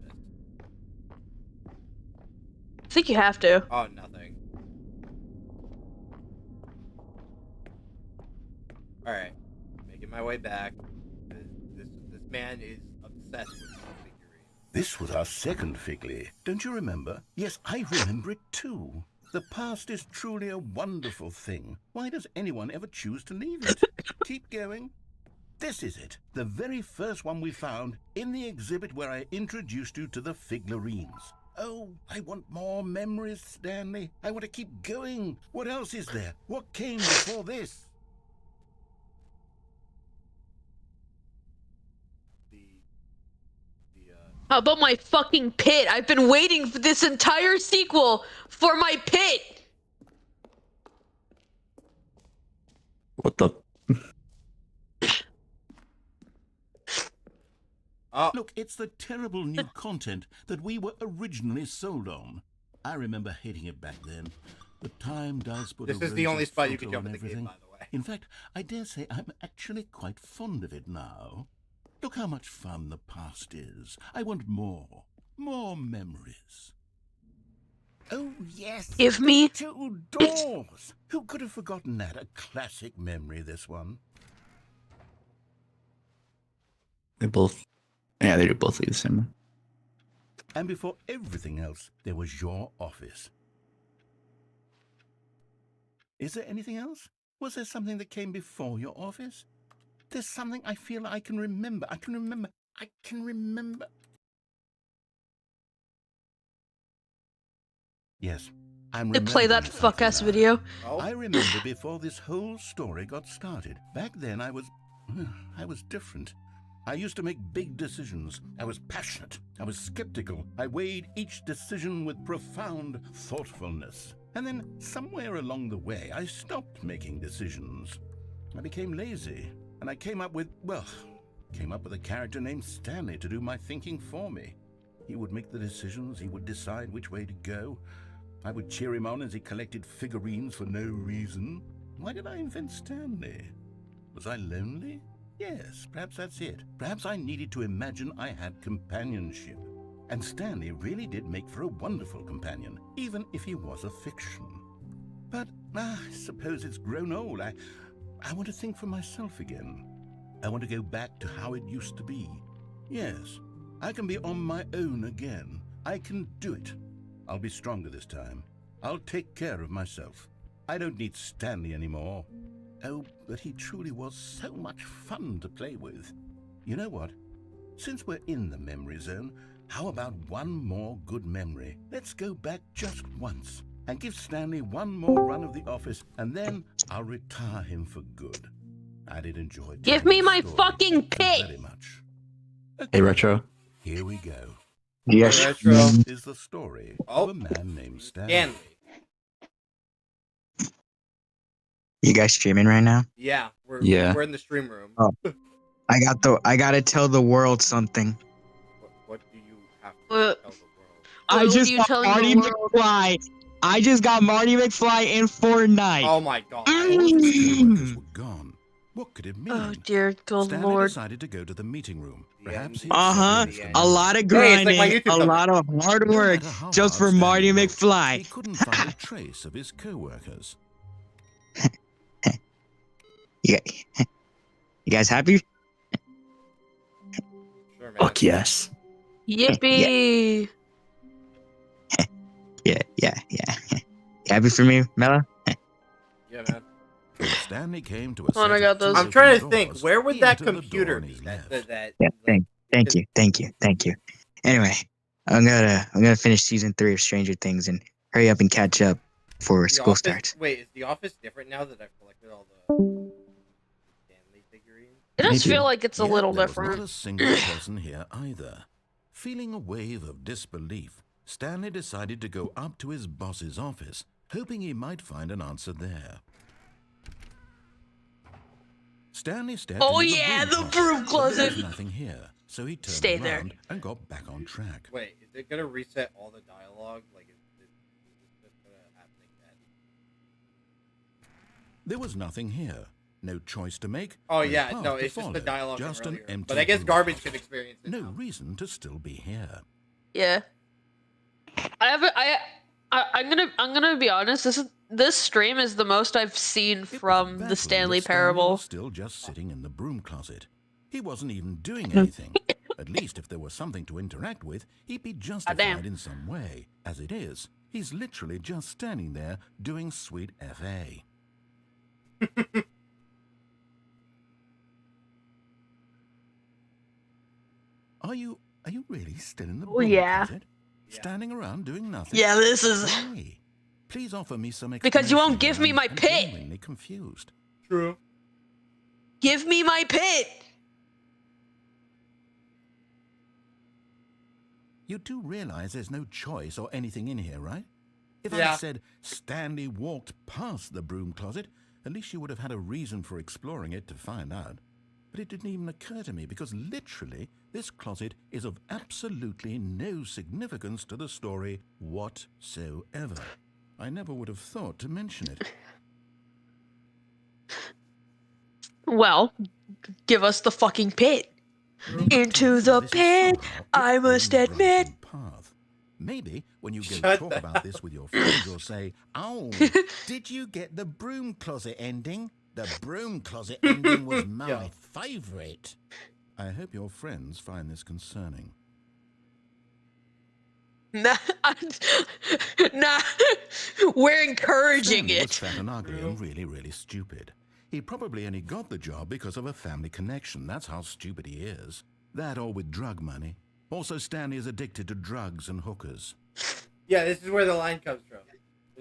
S8: I think you have to.
S1: Oh, nothing. All right, making my way back. This man is obsessed with this figurine.
S12: This was our second Figley. Don't you remember? Yes, I remember it too. The past is truly a wonderful thing. Why does anyone ever choose to leave it? Keep going. This is it. The very first one we found in the exhibit where I introduced you to the figurines. Oh, I want more memories, Stanley. I want to keep going. What else is there? What came before this?
S8: How about my fucking pit? I've been waiting for this entire sequel for my pit.
S2: What the?
S12: Look, it's the terrible new content that we were originally sold on. I remember hating it back then. But time does put
S1: This
S12: a
S1: is the only
S12: rosy
S1: spot you can
S12: filter
S1: jump
S12: on
S1: in the game,
S12: everything.
S1: by the way.
S12: In fact, I dare say I'm actually quite fond of it now. Look how much fun the past is. I want more. More memories. Oh, yes.
S8: Give me
S12: 2 doors. Who could have forgotten that? A classic memory, this one.
S2: They both. Yeah, they do both lead the same one.
S12: And before everything else, there was your office. Is there anything else? Was there something that came before your office? There's something I feel I can remember. I can remember. Yes, I'm
S8: They play that
S12: remembering
S8: fuck ass
S12: something now.
S8: video.
S1: Oh,
S12: I remember before this whole story got started. Back then I was different. I used to make big decisions. I was passionate. I was skeptical. I weighed each decision with profound thoughtfulness. And then somewhere along the way, I stopped making decisions. I became lazy, and I came up with a character named Stanley to do my thinking for me. He would make the decisions. He would decide which way to go. I would cheer him on as he collected figurines for no reason. Why did I invent Stanley? Was I lonely? Yes, perhaps that's it. Perhaps I needed to imagine I had companionship. And Stanley really did make for a wonderful companion, even if he was a fiction. But I suppose it's grown old. I want to think for myself again. I want to go back to how it used to be. Yes, I can be on my own again. I can do it. I'll be stronger this time. I'll take care of myself. I don't need Stanley anymore. Oh, but he truly was so much fun to play with. You know what? Since we're in the memory zone, how about one more good memory? Let's go back just once and give Stanley one more run of the office, and then I'll retire him for good. I did enjoy
S8: Give
S12: telling
S8: me
S12: the
S8: my
S12: story
S8: fucking pit!
S12: very much.
S2: Hey, Retro.
S12: Here we go.
S2: Yes.
S1: Retro.
S12: Is the story of a man named Stanley.
S1: Stanley.
S14: You guys streaming right now?
S1: Yeah,
S2: Yeah.
S1: we're in the stream room.
S14: Oh. I gotta tell the world something.
S1: What do you have to
S8: What?
S1: tell the world?
S14: I
S8: What
S14: just
S8: are you
S14: got
S8: telling
S14: Marty
S8: the world?
S14: McFly. I just got Marty McFly in Fortnite.
S1: Oh my god.
S12: All of his co-workers were gone. What could it mean?
S8: Oh dear good
S12: Stanley
S8: lord.
S12: decided to go to the meeting room. Perhaps he
S14: Uh-huh.
S12: accepted
S14: A lot of
S1: Hey, it's like
S14: grinding,
S1: my YouTube
S14: a
S1: thumbnail.
S14: lot of hard
S12: No
S14: work
S12: matter how
S14: just
S12: hard
S14: for Marty
S12: Stanley worked, He
S14: McFly.
S12: couldn't find a trace of his co-workers.
S14: Yeah. You guys happy?
S1: Sure, man.
S2: Fuck yes.
S8: Yippee!
S14: Yeah. You happy for me, Mela?
S1: Yeah, man.
S12: Stanley came to a
S8: Hold on, I
S12: set
S8: got
S12: of
S8: those.
S1: I'm
S12: two
S1: trying to
S12: open
S1: think,
S12: doors.
S1: where would
S12: He
S1: that
S12: entered the door
S1: computer
S12: on
S1: be?
S12: his
S1: That
S12: left.
S14: Yeah, thank you. Anyway, I'm gonna finish season 3 of Stranger Things and hurry up and catch up before
S1: The
S14: school
S1: Office-
S14: starts.
S1: Wait, is the office different now that I've collected all the Stanley figurines?
S8: It does
S14: Maybe.
S8: feel like it's a
S12: Yet
S8: little
S12: there was
S8: different.
S12: not a single person here either. Feeling a wave of disbelief, Stanley decided to go up to his boss's office, hoping he might find an answer there. Stanley stepped
S8: Oh
S12: into
S8: yeah, the
S12: closet,
S8: broom
S12: but there
S8: closet.
S12: was nothing here, so he turned
S8: Stay there.
S12: around and got back on track.
S1: Wait, is it gonna reset all the dialogue? Like, is this just gonna happen again?
S12: There was nothing here. No choice to make.
S1: Oh
S12: no
S1: yeah,
S12: path
S1: no,
S12: to
S1: it's just
S12: follow,
S1: the dialogue from
S12: just an
S1: earlier.
S12: empty
S1: But I guess
S12: broom
S1: garbage
S12: closet.
S1: could experience it.
S12: No
S1: now.
S12: reason to still be here.
S8: Yeah. I'm gonna be honest, this stream is the most I've seen
S12: It was
S8: from
S12: baffling
S8: the Stanley
S12: that Stanley
S8: Parable.
S12: was still just sitting in the broom closet. He wasn't even doing anything. At least if there was something to interact with, he'd be justified in some way. As it is, he's literally just standing there doing sweet FA. Are you really still in the
S8: Oh,
S12: broom
S8: yeah.
S12: closet? Standing around doing nothing?
S8: Yeah, this is
S12: Why? Please offer me some
S8: because you won't give
S12: explanation.
S8: me my
S12: I'm
S8: pit.
S12: genuinely confused.
S1: True.
S8: Give me my pit.
S12: You do realize there's no choice or anything in here, right? If I
S1: Yeah.
S12: had said Stanley walked past the broom closet, at least you would have had a reason for exploring it to find out. But it didn't even occur to me because literally this closet is of absolutely no significance to the story whatsoever. I never would have thought to mention it.
S8: Well, give us the fucking pit. Into the pit, I must admit.
S12: Path. Maybe when you go
S1: Shut
S12: talk
S1: the
S12: about this with your friends, you'll say, "Oh, did you get the broom closet ending? The broom closet ending was my favorite." I hope your friends find this concerning.
S8: Nah, nah, we're encouraging
S12: Stanley was
S8: it.
S12: fat and ugly and really stupid. He probably only got the job because of a family connection. That's how stupid he is. That or with drug money. Also, Stanley is addicted to drugs and hookers.
S1: Yeah, this is where the line comes from.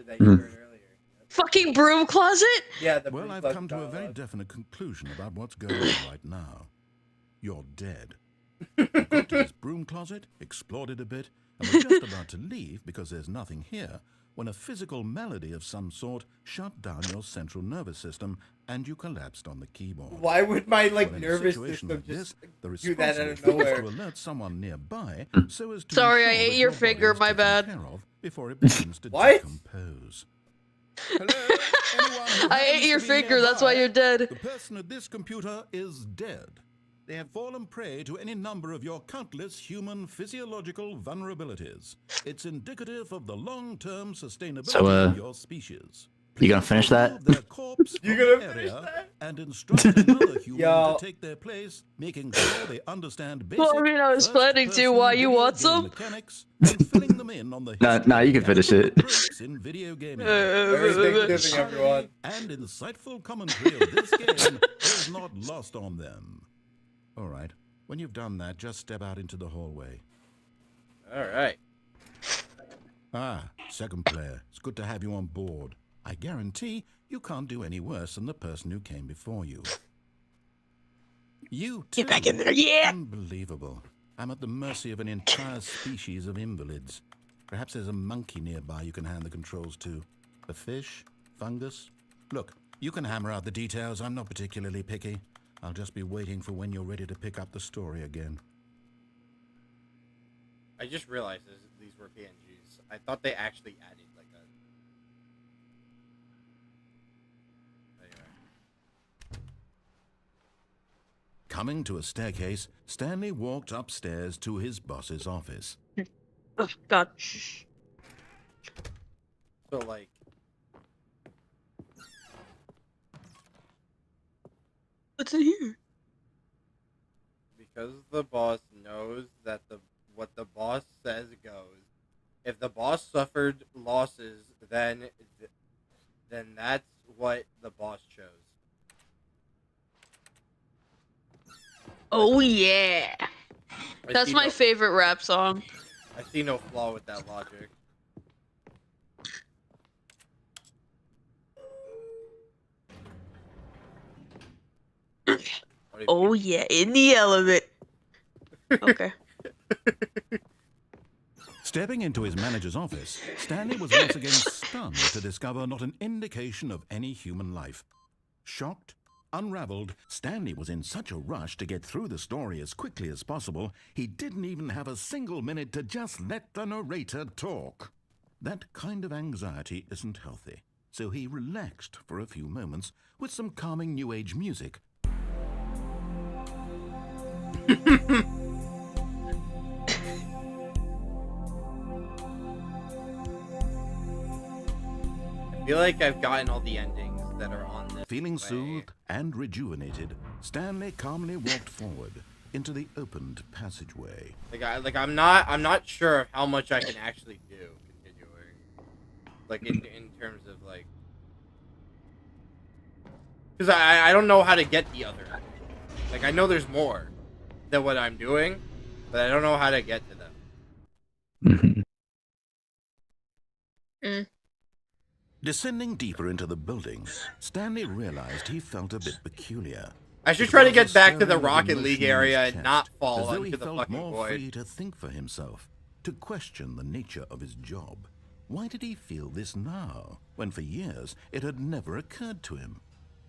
S1: That you heard earlier.
S8: Fucking broom closet?
S1: Yeah, the
S12: Well,
S1: broom
S12: I've
S1: closet
S12: come to a
S1: dialogue.
S12: very definite conclusion about what's going on right now. You're dead. You got to this broom closet, explored it a bit, and were just about to leave because there's nothing here when a physical malady of some sort shut down your central nervous system and you collapsed on the keyboard.
S1: Why would my
S12: Well, in a
S1: nervous
S12: situation
S1: system
S12: like
S1: just
S12: this, the
S1: do that out of
S12: responsible thing is
S1: nowhere?
S12: to alert someone nearby so as to
S8: Sorry, I
S12: ensure
S8: ate
S12: that
S8: your
S12: body
S8: finger,
S12: is
S8: my
S12: taken
S8: bad.
S12: care of before it begins to
S1: What?
S12: decompose. Hello? Anyone who
S8: I ate
S12: happens
S8: your
S12: to be
S8: finger, that's why
S12: nearby?
S8: you're dead.
S12: The person at this computer is dead. They have fallen prey to any number of your countless human physiological vulnerabilities. It's indicative of the long-term sustainability of your species.
S2: You gonna finish that?
S12: Remove their corpse
S1: You
S12: from
S1: gonna
S12: the
S1: finish
S12: area
S1: that?
S12: and instruct another human
S1: Yo.
S12: to take their place, making sure they understand basic
S8: Well, I mean, I was planning to. Why, you want some?
S12: mechanics and filling them in on the
S2: Nah, you can finish it.
S12: breaks in video gaming.
S1: Very Thanksgiving, everyone.
S12: And insightful commentary of this game is not lost on them. All right. When you've done that, just step out into the hallway.
S1: All right.
S12: Ah, second player. It's good to have you on board. I guarantee you can't do any worse than the person who came before you. You too.
S14: Get back in there, yeah!
S12: Unbelievable. I'm at the mercy of an entire species of invalids. Perhaps there's a monkey nearby you can hand the controls to. A fish? Fungus? Look, you can hammer out the details. I'm not particularly picky. I'll just be waiting for when you're ready to pick up the story again.
S1: I just realized these were PNGs. I thought they actually added like a. Anyway.
S12: Coming to a staircase, Stanley walked upstairs to his boss's office.
S8: Oh, God.
S1: So like.
S8: What's in here?
S1: Because the boss knows that what the boss says goes. If the boss suffered losses, then that's what the boss chose.
S8: Oh, yeah. That's my favorite rap song.
S1: I see no flaw with that logic.
S8: Oh, yeah, in the element. Okay.
S12: Stepping into his manager's office, Stanley was once again stunned to discover not an indication of any human life. Shocked, unraveled, Stanley was in such a rush to get through the story as quickly as possible, he didn't even have a single minute to just let the narrator talk. That kind of anxiety isn't healthy, so he relaxed for a few moments with some calming New Age music.
S1: I feel like I've gotten all the endings that are on this.
S12: Feeling soothed and rejuvenated, Stanley calmly walked forward into the opened passageway.
S1: I'm not sure how much I can actually do continuing. Like in terms of like, because I don't know how to get the other. Like I know there's more than what I'm doing, but I don't know how to get to them.
S12: Descending deeper into the building, Stanley realized he felt a bit peculiar.
S1: I should try to get back to the Rocket League area and not fall into the fucking
S12: more
S1: void.
S12: free to think for himself, to question the nature of his job. Why did he feel this now, when for years it had never occurred to him?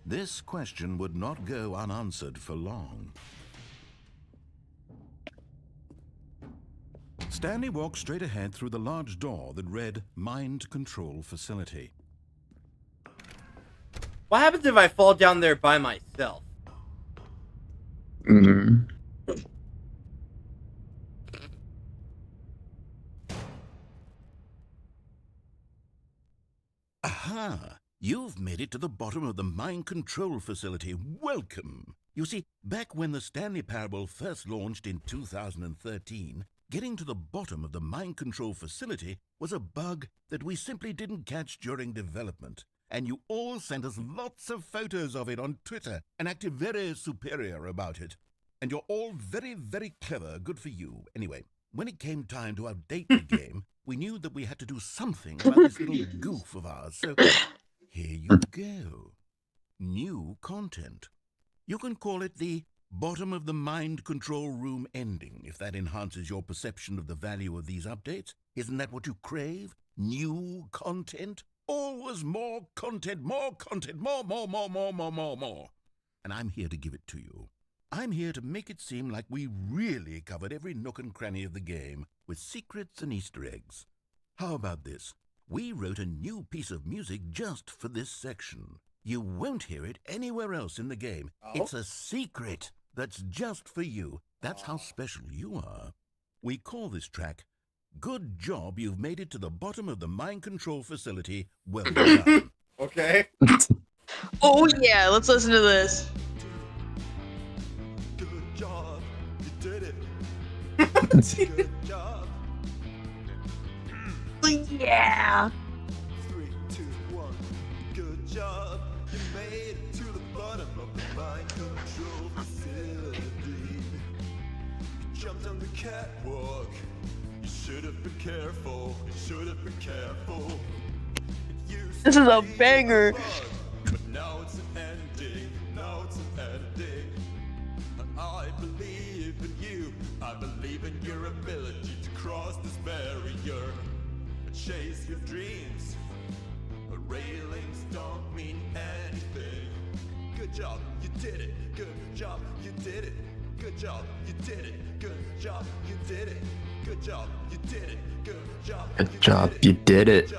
S12: This question would not go unanswered for long. Stanley walked straight ahead through the large door that read Mind Control Facility.
S1: What happens if I fall down there by myself?
S12: Aha! You've made it to the bottom of the Mind Control Facility. Welcome! You see, back when the Stanley Parable first launched in 2013, getting to the bottom of the Mind Control Facility was a bug that we simply didn't catch during development. And you all sent us lots of photos of it on Twitter and acted very superior about it. And you're all very, very clever. Good for you. Anyway, when it came time to update the game, we knew that we had to do something about this little goof of ours. So here you go. New content. You can call it the bottom of the mind control room ending, if that enhances your perception of the value of these updates. Isn't that what you crave? New content? Always more content, more content, more. And I'm here to give it to you. I'm here to make it seem like we really covered every nook and cranny of the game with secrets and Easter eggs. How about this?
S3: We wrote a new piece of music just for this section. You won't hear it anywhere else in the game. It's a secret that's just for you. That's how special you are. We call this track, Good Job You've Made It to the Bottom of the Mind Control Facility. Well done.
S1: Okay.
S8: Oh yeah, let's listen to this.
S11: Good job, you did it. Good job.
S8: Yeah.
S11: 3, 2, 1. Good job, you made it to the bottom of the mind control facility. You jumped on the catwalk. You should have been careful. You should have been careful.
S8: This is a banger.
S11: But now it's an ending. Now it's an ending. And I believe in you. I believe in your ability to cross this barrier. Chase your dreams. But railings don't mean anything. Good job, you did it. Good job, you did it. Good job, you did it. Good job, you did it. Good job, you did it. Good job,
S2: Good job, you did it.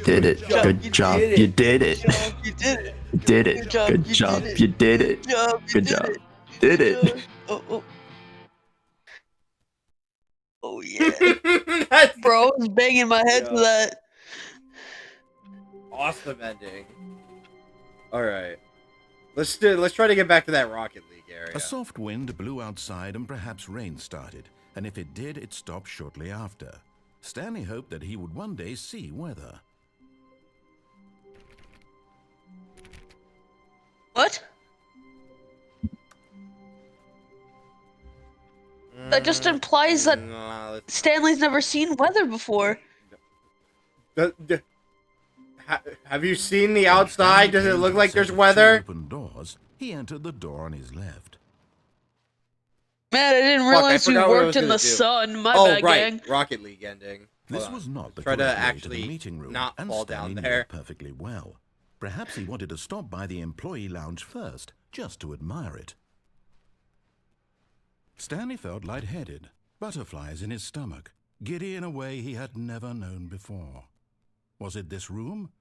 S2: Did it. Good job, you did it.
S8: You did it.
S2: Did it. Good job, you did it. Good job, did it.
S8: Oh yeah. Bro, I was banging my head to that.
S1: Awesome ending. All right. Let's try to get back to that Rocket League area.
S3: A soft wind blew outside and perhaps rain started, and if it did, it stopped shortly after. Stanley hoped that he would one day see weather.
S8: What? That just implies that Stanley's never seen weather before.
S1: Have you seen the outside? Does it look like there's weather?
S3: Open doors. He entered the door on his left.
S8: Man, I didn't realize you worked in the sun. My bad, gang.
S1: Rocket League ending.
S3: This was not the
S1: try to
S3: correct way
S1: actually
S3: the meeting room,
S1: not
S3: and
S1: fall
S3: Stanley
S1: down
S3: knew
S1: there.
S3: it perfectly well. Perhaps he wanted to stop by the employee lounge first, just to admire it. Stanley felt lightheaded, butterflies in his stomach, giddy in a way he had never known before. Was it this room?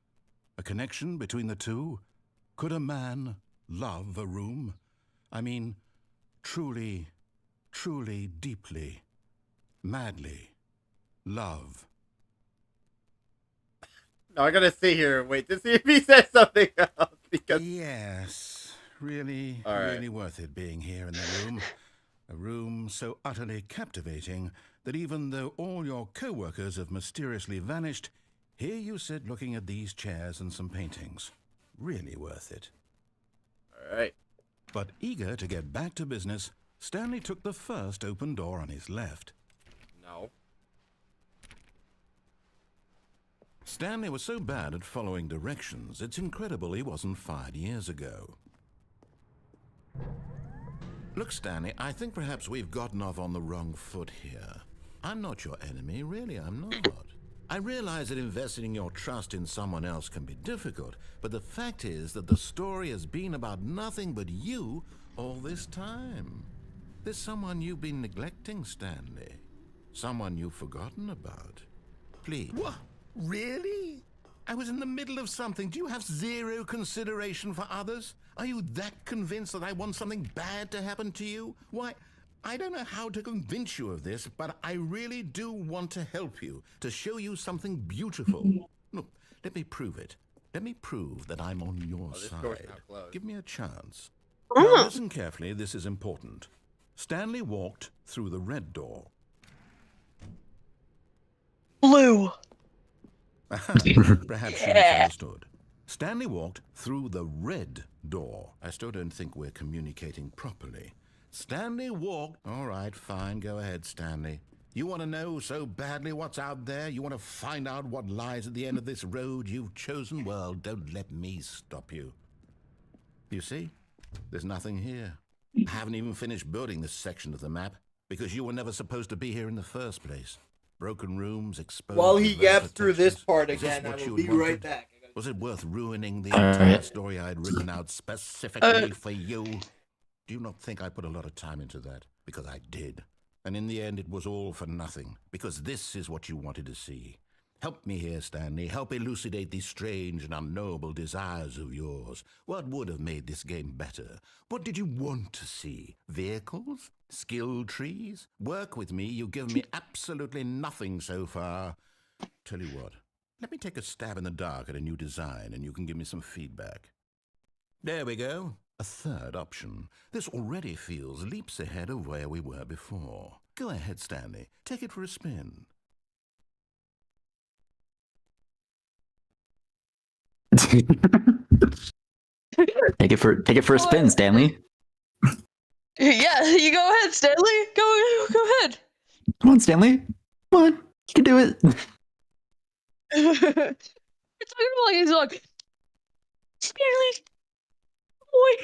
S3: A connection between the two? Could a man love a room? I mean, truly, truly, deeply, madly love.
S1: No, I gotta sit here and wait to see if he says something else. Because
S3: yes, really,
S1: All right.
S3: really worth it being here in the room. A room so utterly captivating that even though all your co-workers have mysteriously vanished, here you sit looking at these chairs and some paintings. Really worth it.
S1: All right.
S3: But eager to get back to business, Stanley took the first open door on his left.
S1: No.
S3: Stanley was so bad at following directions, it's incredible he wasn't fired years ago. Look, Stanley, I think perhaps we've gotten off on the wrong foot here. I'm not your enemy, really, I'm not. I realize that investing your trust in someone else can be difficult, but the fact is that the story has been about nothing but you all this time. There's someone you've been neglecting, Stanley. Someone you've forgotten about. Please.
S12: What? Really?
S3: I was in the middle of something. Do you have zero consideration for others? Are you that convinced that I want something bad to happen to you? Why, I don't know how to convince you of this, but I really do want to help you, to show you something beautiful. Look, let me prove it. Let me prove that I'm on your
S1: this door's
S3: side.
S1: now closed.
S3: Give me a chance. Now listen carefully, this is important. Stanley walked through the red door.
S8: Blue.
S3: Perhaps you misunderstood. Stanley walked through the red door. I still don't think we're communicating properly. Stanley walked... All right, fine, go ahead, Stanley. You want to know so badly what's out there? You want to find out what lies at the end of this road you've chosen? Well, don't let me stop you. You see? There's nothing here. I haven't even finished building this section of the map because you were never supposed to be here in the first place. Broken rooms, exposed...
S1: While he
S3: without
S1: gets through this
S3: protections.
S1: part
S3: Is this
S1: again, I
S3: what
S1: will
S3: you
S1: be
S3: had wanted?
S1: right back.
S3: Was it worth ruining the entire story I'd written out specifically for you? Do you not think I put a lot of time into that? Because I did. And in the end, it was all for nothing. Because this is what you wanted to see. Help me here, Stanley. Help elucidate these strange and unknowable desires of yours. What would have made this game better? What did you want to see? Vehicles? Skill trees? Work with me. You've given me absolutely nothing so far. Tell you what, let me take a stab in the dark at a new design and you can give me some feedback. There we go. A third option. This already feels leaps ahead of where we were before. Go ahead, Stanley. Take it for a spin.
S2: Take it for a spin, Stanley.
S8: Yeah, you go ahead, Stanley. Go ahead.
S2: Come on, Stanley. Come on, you can do it.
S8: It's like he's like, Stanley, boy.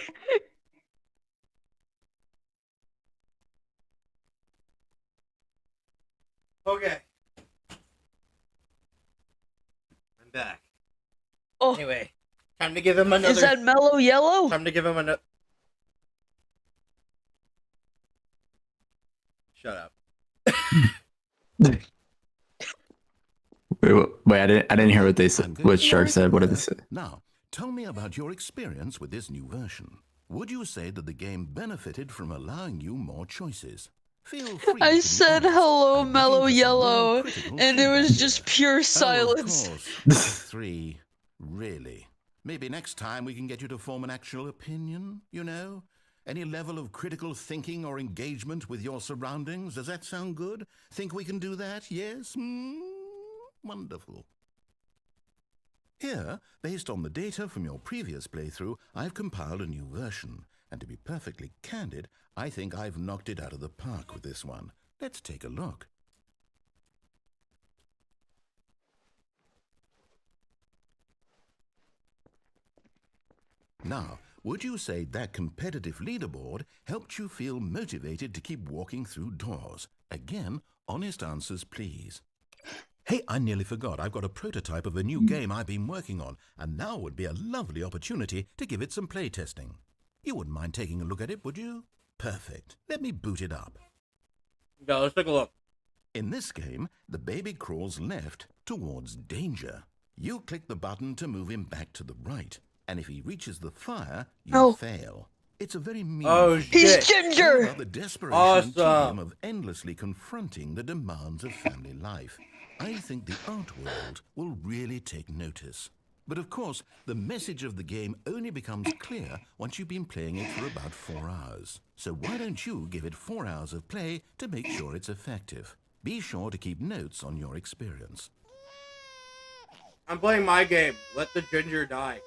S1: Okay. I'm back.
S8: Oh.
S1: Anyway, time to give him another.
S8: Is that mellow yellow?
S1: Time to give him another. Shut up.
S2: Wait, I didn't hear what they said. What Shark said. What did they say?
S3: Now, tell me about your experience with this new version. Would you say that the game benefited from allowing you more choices? Feel free.
S8: I said hello, mellow yellow, and it was just pure silence.
S3: Oh, of course. 3. Really? Maybe next time we can get you to form an actual opinion, you know? Any level of critical thinking or engagement with your surroundings? Does that sound good? Think we can do that? Yes? Wonderful. Here, based on the data from your previous playthrough, I've compiled a new version. And to be perfectly candid, I think I've knocked it out of the park with this one. Let's take a look. Now, would you say that competitive leaderboard helped you feel motivated to keep walking through doors? Again, honest answers, please. Hey, I nearly forgot. I've got a prototype of a new game I've been working on, and now would be a lovely opportunity to give it some playtesting. You wouldn't mind taking a look at it, would you? Perfect. Let me boot it up.
S1: Yeah, let's take a look.
S3: In this game, the baby crawls left towards danger. You click the button to move him back to the right, and if he reaches the fire, you fail. It's a very mean.
S8: He's Ginger.
S3: The desperation team of endlessly confronting the demands of family life. I think the art world will really take notice. But of course, the message of the game only becomes clear once you've been playing it for about 4 hours. So why don't you give it 4 hours of play to make sure it's effective? Be sure to keep notes on your experience.
S1: I'm playing my game. Let the ginger die.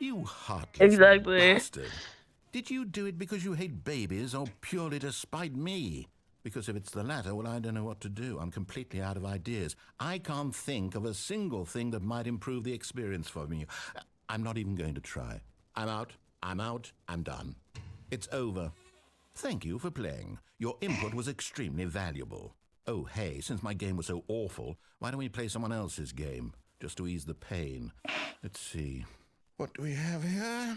S3: You heartless
S8: Exactly.
S3: bastard. Did you do it because you hate babies or purely to spite me? Because if it's the latter, well, I don't know what to do. I'm completely out of ideas. I can't think of a single thing that might improve the experience for me. I'm not even going to try. I'm out. I'm done. It's over. Thank you for playing. Your input was extremely valuable. Oh, hey, since my game was so awful, why don't we play someone else's game? Just to ease the pain. Let's see. What do we have here?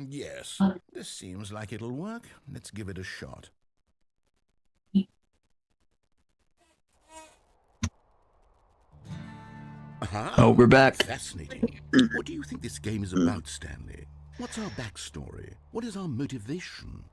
S3: Yes, this seems like it'll work. Let's give it a shot.
S2: Oh, we're back.
S3: Fascinating. What do you think this game is about, Stanley? What's our backstory? What is our motivation?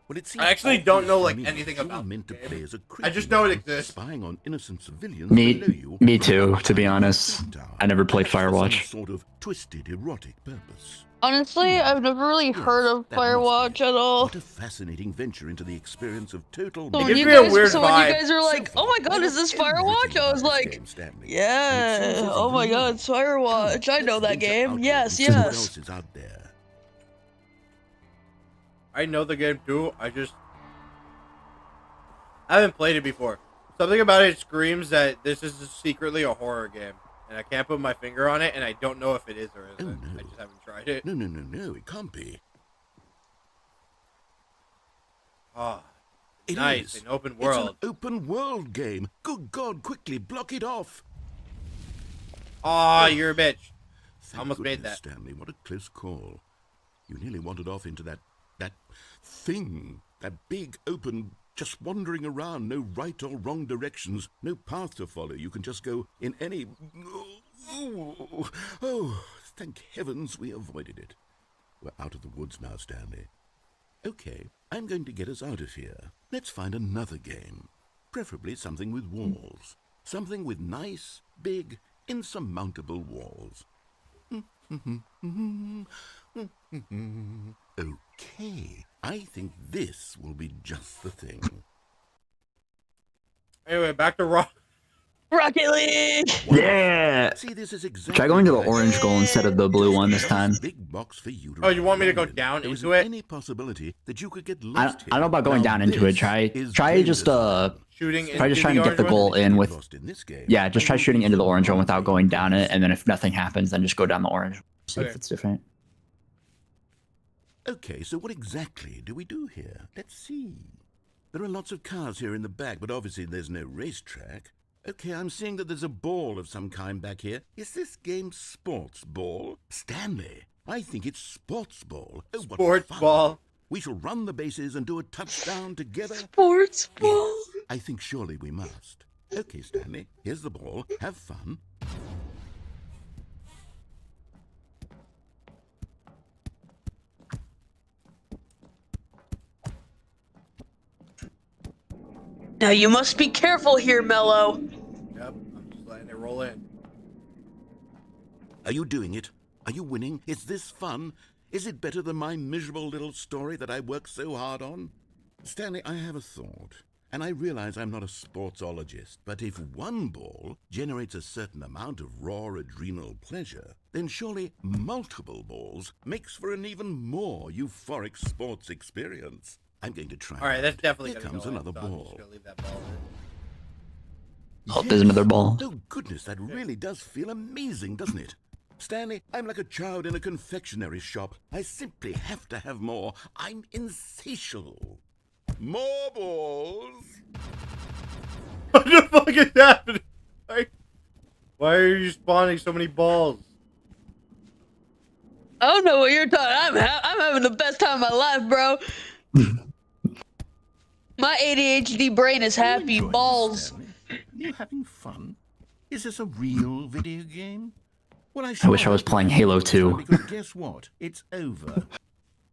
S3: Well, it seems
S1: I actually don't know like
S3: obvious to me
S1: anything
S3: you are
S1: about
S3: meant to
S1: the
S3: play
S1: game.
S3: as a
S1: I just know it
S3: criminal,
S1: exists.
S3: spying on innocent civilians below you.
S2: Me too, to be honest. I never played Firewatch.
S3: Some sort of twisted erotic purpose.
S8: Honestly, I've never really heard of
S3: that must
S8: Firewatch at all.
S3: What a fascinating venture into the experience of total.
S8: So when
S1: gives
S8: you
S1: me a
S8: guys,
S1: weird
S8: so when you
S1: vibe.
S8: guys are like, "Oh my God, is this Firewatch?" I was like, "Yeah, oh my God, it's Firewatch. I know that game. Yes,
S3: What
S8: yes."
S3: else is out there?
S1: I know the game too. I haven't played it before. Something about it screams that this is secretly a horror game, and I can't put my finger on it, and I don't know if it is or isn't.
S3: Oh, no.
S1: I just haven't tried it.
S3: No, it can't be.
S1: Oh,
S3: It
S1: nice,
S3: is.
S1: an open
S3: It's
S1: world.
S3: an open world game. Good God, quickly block it off.
S1: Aw, you're a bitch.
S3: Thank
S1: Almost made
S3: goodness,
S1: that.
S3: Stanley, what a close call. You nearly wandered off into that thing.
S12: That big, open, just wandering around, no right or wrong directions, no path to follow. You can just go in any... Oh, thank heavens we avoided it. We're out of the woods now, Stanley. Okay, I'm going to get us out of here. Let's find another game. Preferably something with walls. Something with nice, big, insurmountable walls. Okay, I think this will be just the thing.
S1: Anyway, back to
S8: Rocket League!
S2: Yeah!
S12: See, this is exactly
S2: Try going to the orange goal instead of the blue one this time.
S12: Big box for you to
S1: Oh, you want me to go down into it?
S12: Any possibility that you could get
S2: I
S12: lost
S2: don't know about going down into it. Try just
S1: shooting.
S2: try just trying to get the goal in with. Yeah, just try shooting into the orange one without going down it, and then if nothing happens, then just go down the orange. See if it's different.
S12: Okay, so what exactly do we do here? Let's see. There are lots of cars here in the back, but obviously there's no racetrack. Okay, I'm seeing that there's a ball of some kind back here. Is this game sports ball? Stanley, I think it's sports ball. Oh, what
S1: Sports
S12: fun.
S1: ball.
S12: We shall run the bases and do a touchdown together.
S8: Sports ball?
S12: Yes, I think surely we must. Okay, Stanley, here's the ball. Have fun.
S8: Now you must be careful here, Mello.
S1: Yep, I'm just letting it roll in.
S12: Are you doing it? Are you winning? Is this fun? Is it better than my miserable little story that I worked so hard on? Stanley, I have a thought, and I realize I'm not a sportsologist, but if one ball generates a certain amount of raw adrenal pleasure, then surely multiple balls makes for an even more euphoric sports experience. I'm going to try.
S1: All right, that's definitely
S12: Here
S1: gonna
S12: comes
S1: go in,
S12: another
S1: so I'm
S12: ball.
S1: just gonna leave that ball in.
S2: Oh, there's another ball.
S12: Oh, goodness, that really does feel amazing, doesn't it? Stanley, I'm like a child in a confectionery shop. I simply have to have more. I'm insatiable. More balls.
S1: What the fuck is happening? Why are you spawning so many balls?
S8: I don't know what you're talking. I'm having the best time of my life, bro. My ADHD brain is happy. Balls.
S12: Are you having fun? Is this a real video game? Well,
S2: I wish I was playing Halo 2.
S12: Because guess what? It's over.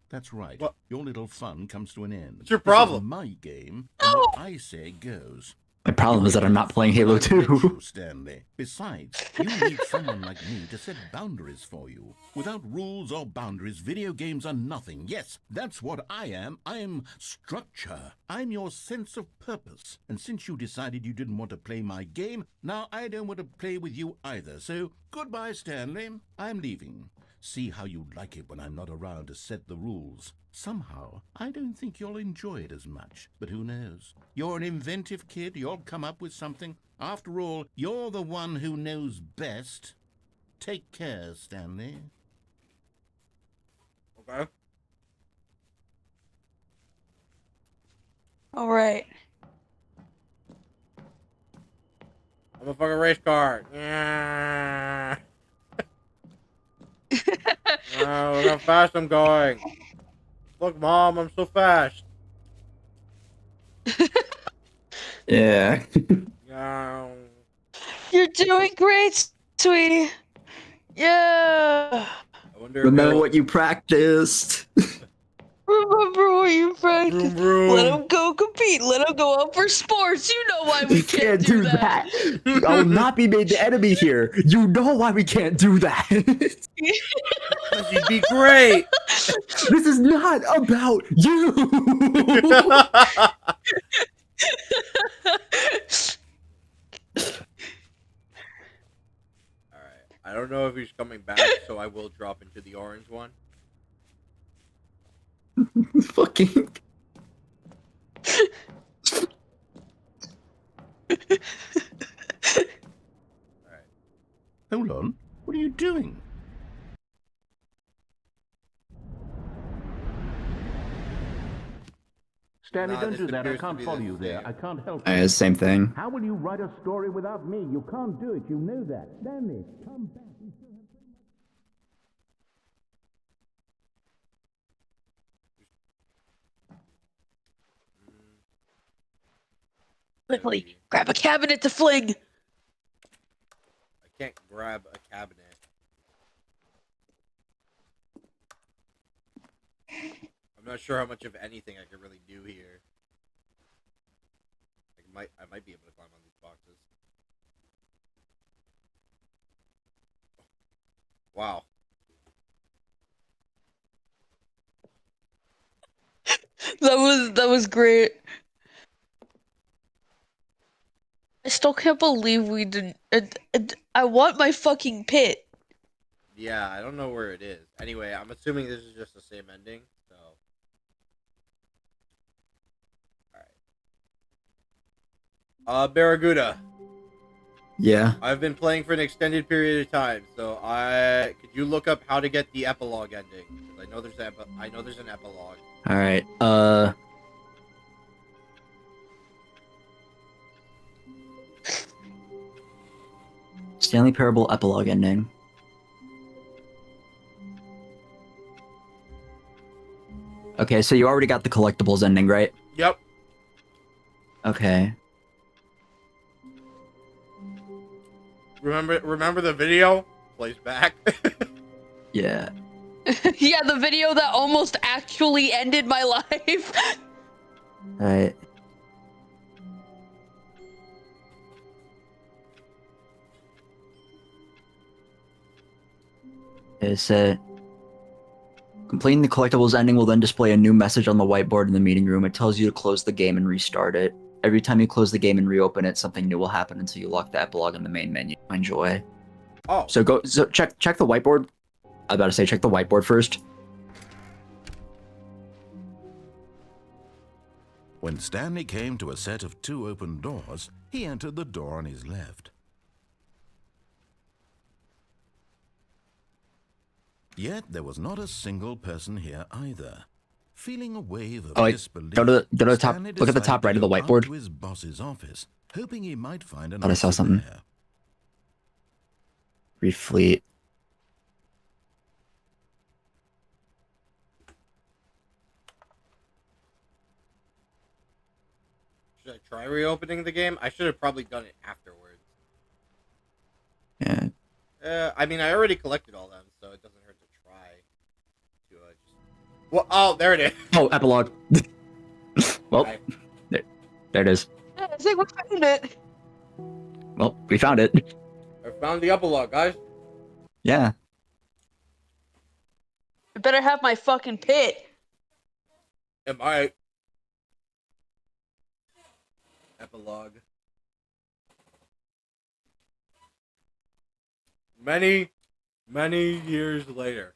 S12: That's right.
S1: What?
S12: Your little fun comes to an end.
S1: What's your
S12: This is
S1: problem?
S12: my game, and what I say goes.
S2: My problem is that I'm not playing Halo 2.
S12: Stanley. Besides, you need someone like me to set boundaries for you. Without rules or boundaries, video games are nothing. Yes, that's what I am. I am structure. I'm your sense of purpose. And since you decided you didn't want to play my game, now I don't want to play with you either. So, goodbye, Stanley. I'm leaving. See how you like it when I'm not around to set the rules. Somehow, I don't think you'll enjoy it as much. But who knows? You're an inventive kid. You'll come up with something. After all, you're the one who knows best. Take care, Stanley.
S1: Okay.
S8: All right.
S1: I'm a fucking race car. Yeah. Oh, look how fast I'm going. Look, Mom, I'm so fast.
S2: Yeah.
S1: Yeah.
S8: You're doing great, sweetie. Yeah.
S1: I wonder
S2: Remember what you practiced.
S8: Remember what you practiced.
S1: Vroom, vroom.
S8: Let him go compete. Let him go out for sports. You know why we
S2: You can't do that. I will not be made the enemy here. You know why we can't do that.
S1: You'd be great.
S2: This is not about you.
S1: Alright. I don't know if he's coming back, so I will drop into the orange one.
S2: Fucking.
S12: Hold on. What are you doing? Stanley,
S1: Nah,
S12: don't
S1: this
S12: do that. I
S1: appears to
S12: can't
S1: be
S12: follow
S1: the
S12: you there.
S1: same.
S12: I can't help
S2: It's the same thing.
S12: How will you write a story without me? You can't do it. You know that. Stanley, come back.
S8: Quickly, grab a cabinet to fling.
S1: I can't grab a cabinet. I'm not sure how much of anything I could really do here. I might be able to climb on these boxes. Wow.
S8: That was great. I still can't believe we didn't. I want my fucking pit.
S1: Yeah, I don't know where it is. Anyway, I'm assuming this is just the same ending, so. Alright. Barraguda.
S2: Yeah.
S1: I've been playing for an extended period of time, so could you look up how to get the epilogue ending? Because I know there's an epilogue.
S2: All right. Stanley Parable epilogue ending. Okay, so you already got the collectibles ending, right?
S1: Yep.
S2: Okay.
S1: Remember the video? Plays back.
S2: Yeah.
S8: Yeah, the video that almost actually ended my life.
S2: Alright. It said, completing the collectibles ending will then display a new message on the whiteboard in the meeting room. It tells you to close the game and restart it. Every time you close the game and reopen it, something new will happen until you lock the epilogue in the main menu. Enjoy.
S1: Oh.
S2: So check the whiteboard. I was about to say check the whiteboard first.
S3: When Stanley came to a set of 2 open doors, he entered the door on his left. Yet there was not a single person here either. Feeling a wave of disbelief,
S2: go to the top.
S3: Stanley
S2: Look at the
S3: decided
S2: top right
S3: to
S2: of the
S3: go up
S2: whiteboard.
S3: to his boss's office, hoping he might find an
S2: Thought I saw
S3: answer
S2: something.
S3: there.
S2: Refleet.
S1: Should I try reopening the game? I should have probably done it afterwards.
S2: Yeah.
S1: I mean, I already collected all them, so it doesn't hurt to try. Well, oh, there it is.
S2: Oh, epilogue. Well,
S1: Right.
S2: there it is.
S8: I think we found it.
S2: Well, we found it.
S1: I found the epilogue, guys.
S2: Yeah.
S8: I better have my fucking pit.
S1: Am I? Epilogue. Many years later.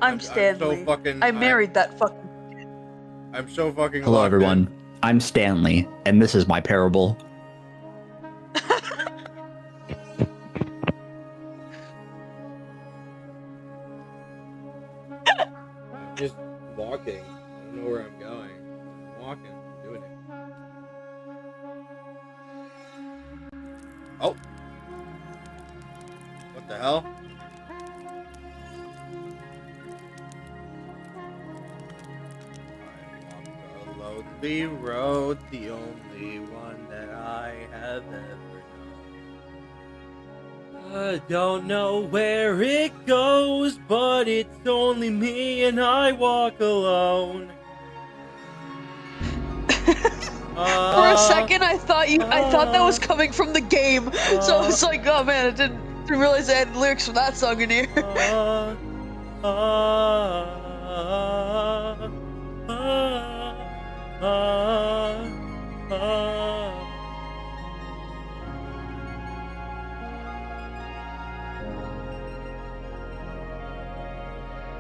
S8: I'm Stanley.
S1: so fucking.
S8: I married that fucking.
S1: I'm so fucking.
S2: Hello,
S1: locked
S2: everyone.
S1: in.
S2: I'm Stanley, and this is my parable.
S1: I'm just walking. I don't know where I'm going. I'm walking. I'm doing it. Oh. What the hell? I walk the lonely road, the only one that I have ever known. I don't know where it goes, but it's only me and I walk alone.
S8: For a second, I thought that was coming from the game. So I was like, oh man, I didn't realize I had lyrics from that song in here.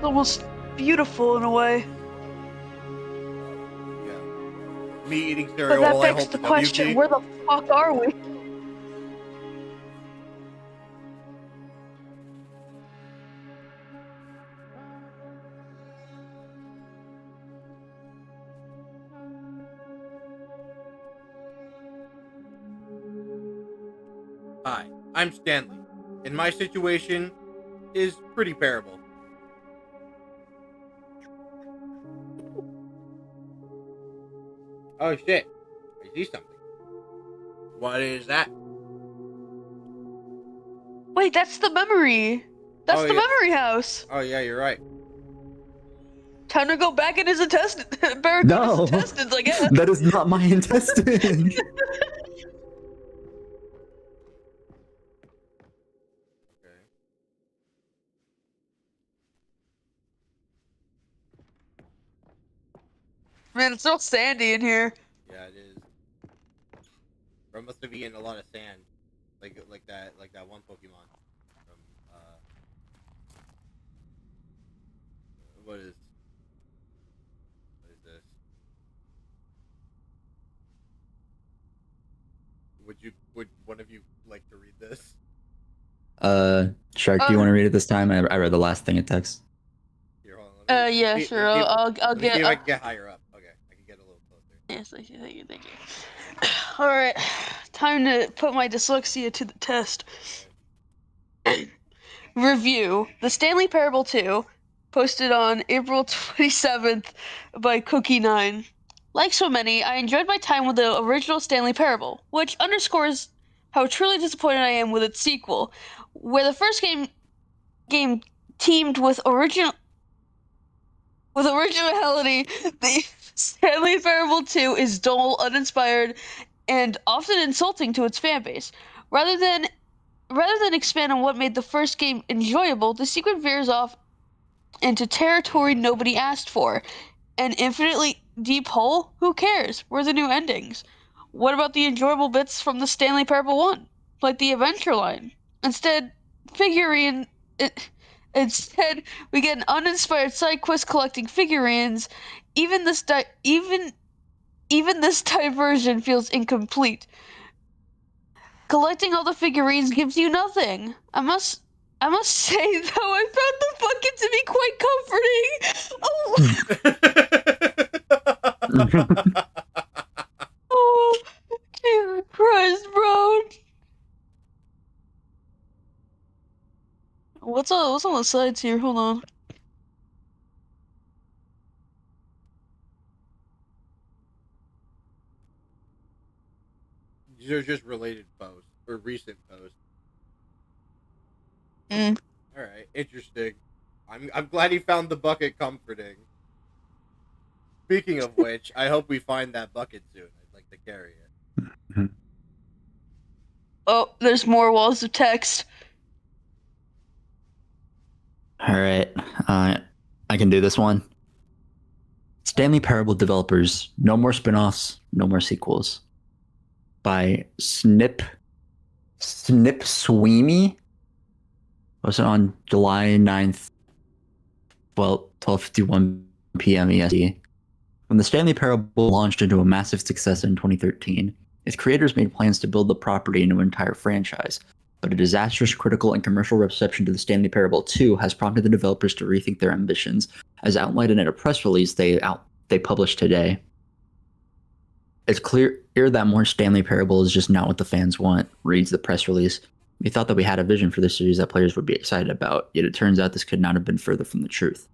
S8: Almost beautiful in a way.
S1: Me eating
S8: But
S1: cereal
S8: that
S1: while I
S8: begs
S1: hold
S8: the
S1: the
S8: question,
S1: WP.
S8: where the fuck are we?
S1: Hi, I'm Stanley, and my situation is pretty parable. Oh shit! I see something. What is that?
S8: Wait, that's the memory. That's the memory house.
S1: Oh yeah, you're right.
S8: Time to go back in his intestines.
S2: No,
S8: intestines, I guess.
S2: that is not my intestine.
S8: Man, it's so sandy in here.
S1: Yeah, it is. Bro must have eaten a lot of sand, like that one Pokemon from what is this? Would one of you like to read this?
S2: Shark, do you want to read it this time? I read the last thing it text.
S1: Here, hold on.
S8: Yeah, sure. I'll
S1: Let me
S8: get.
S1: see if I can get higher up. Okay, I can get a little closer.
S8: Yes, thank you. All right, time to put my dyslexia to the test. Review: The Stanley Parable 2, posted on April 27th by Cookie9. Like so many, I enjoyed my time with the original Stanley Parable, which underscores how truly disappointed I am with its sequel, where the first game teamed with originality. The Stanley Parable 2 is dull, uninspired, and often insulting to its fanbase. Rather than expand on what made the first game enjoyable, the sequel veers off into territory nobody asked for. An infinitely deep hole? Who cares? Where are the new endings? What about the enjoyable bits from the Stanley Parable 1? Like the adventure line? Instead, we get an uninspired side quest collecting figurines. Even this diversion feels incomplete. Collecting all the figurines gives you nothing. I must say, though, I found the bucket to be quite comforting. Oh, Jesus Christ, bro. What's on the sides here? Hold on.
S1: These are just related posts or recent posts. All right, interesting. I'm glad he found the bucket comforting. Speaking of which, I hope we find that bucket soon. I'd like to carry it.
S8: Oh, there's more walls of text.
S2: All right, I can do this one. Stanley Parable developers, no more spin-offs, no more sequels. By Snip Sweeney. Was it on July 9th, 12:51 p.m. EST. When the Stanley Parable launched into a massive success in 2013, its creators made plans to build the property into an entire franchise, but a disastrous critical and commercial reception to the Stanley Parable 2 has prompted the developers to rethink their ambitions, as outlined in a press release they published today. It's clear that more Stanley Parable is just not what the fans want, reads the press release. We thought that we had a vision for this series that players would be excited about, yet it turns out this could not have been further from the truth.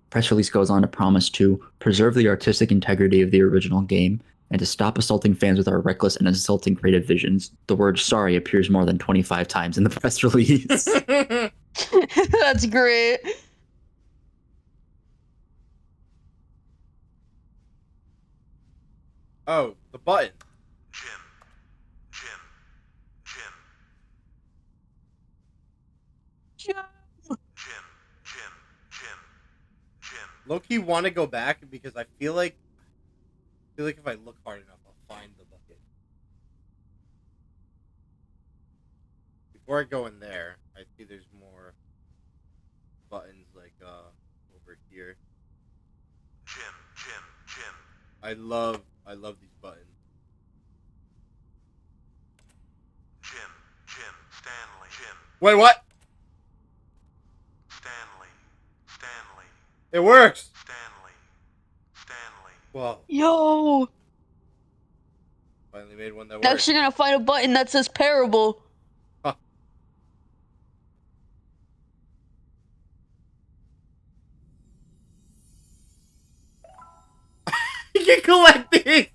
S2: Press release goes on to promise to preserve the artistic integrity of the original game and to stop assaulting fans with our reckless and insulting creative visions. The word sorry appears more than 25 times in the press release.
S8: That's great.
S1: Oh, the button. Low-key want to go back because I feel like if I look hard enough, I'll find the bucket. Before I go in there, I see there's more buttons like over here. I love these buttons. Wait, what? Stanley. It works. Stanley. Whoa.
S8: Yo.
S1: Finally made one that works.
S8: Next, you're gonna find a button that says Parable.
S1: Huh. You can collect these.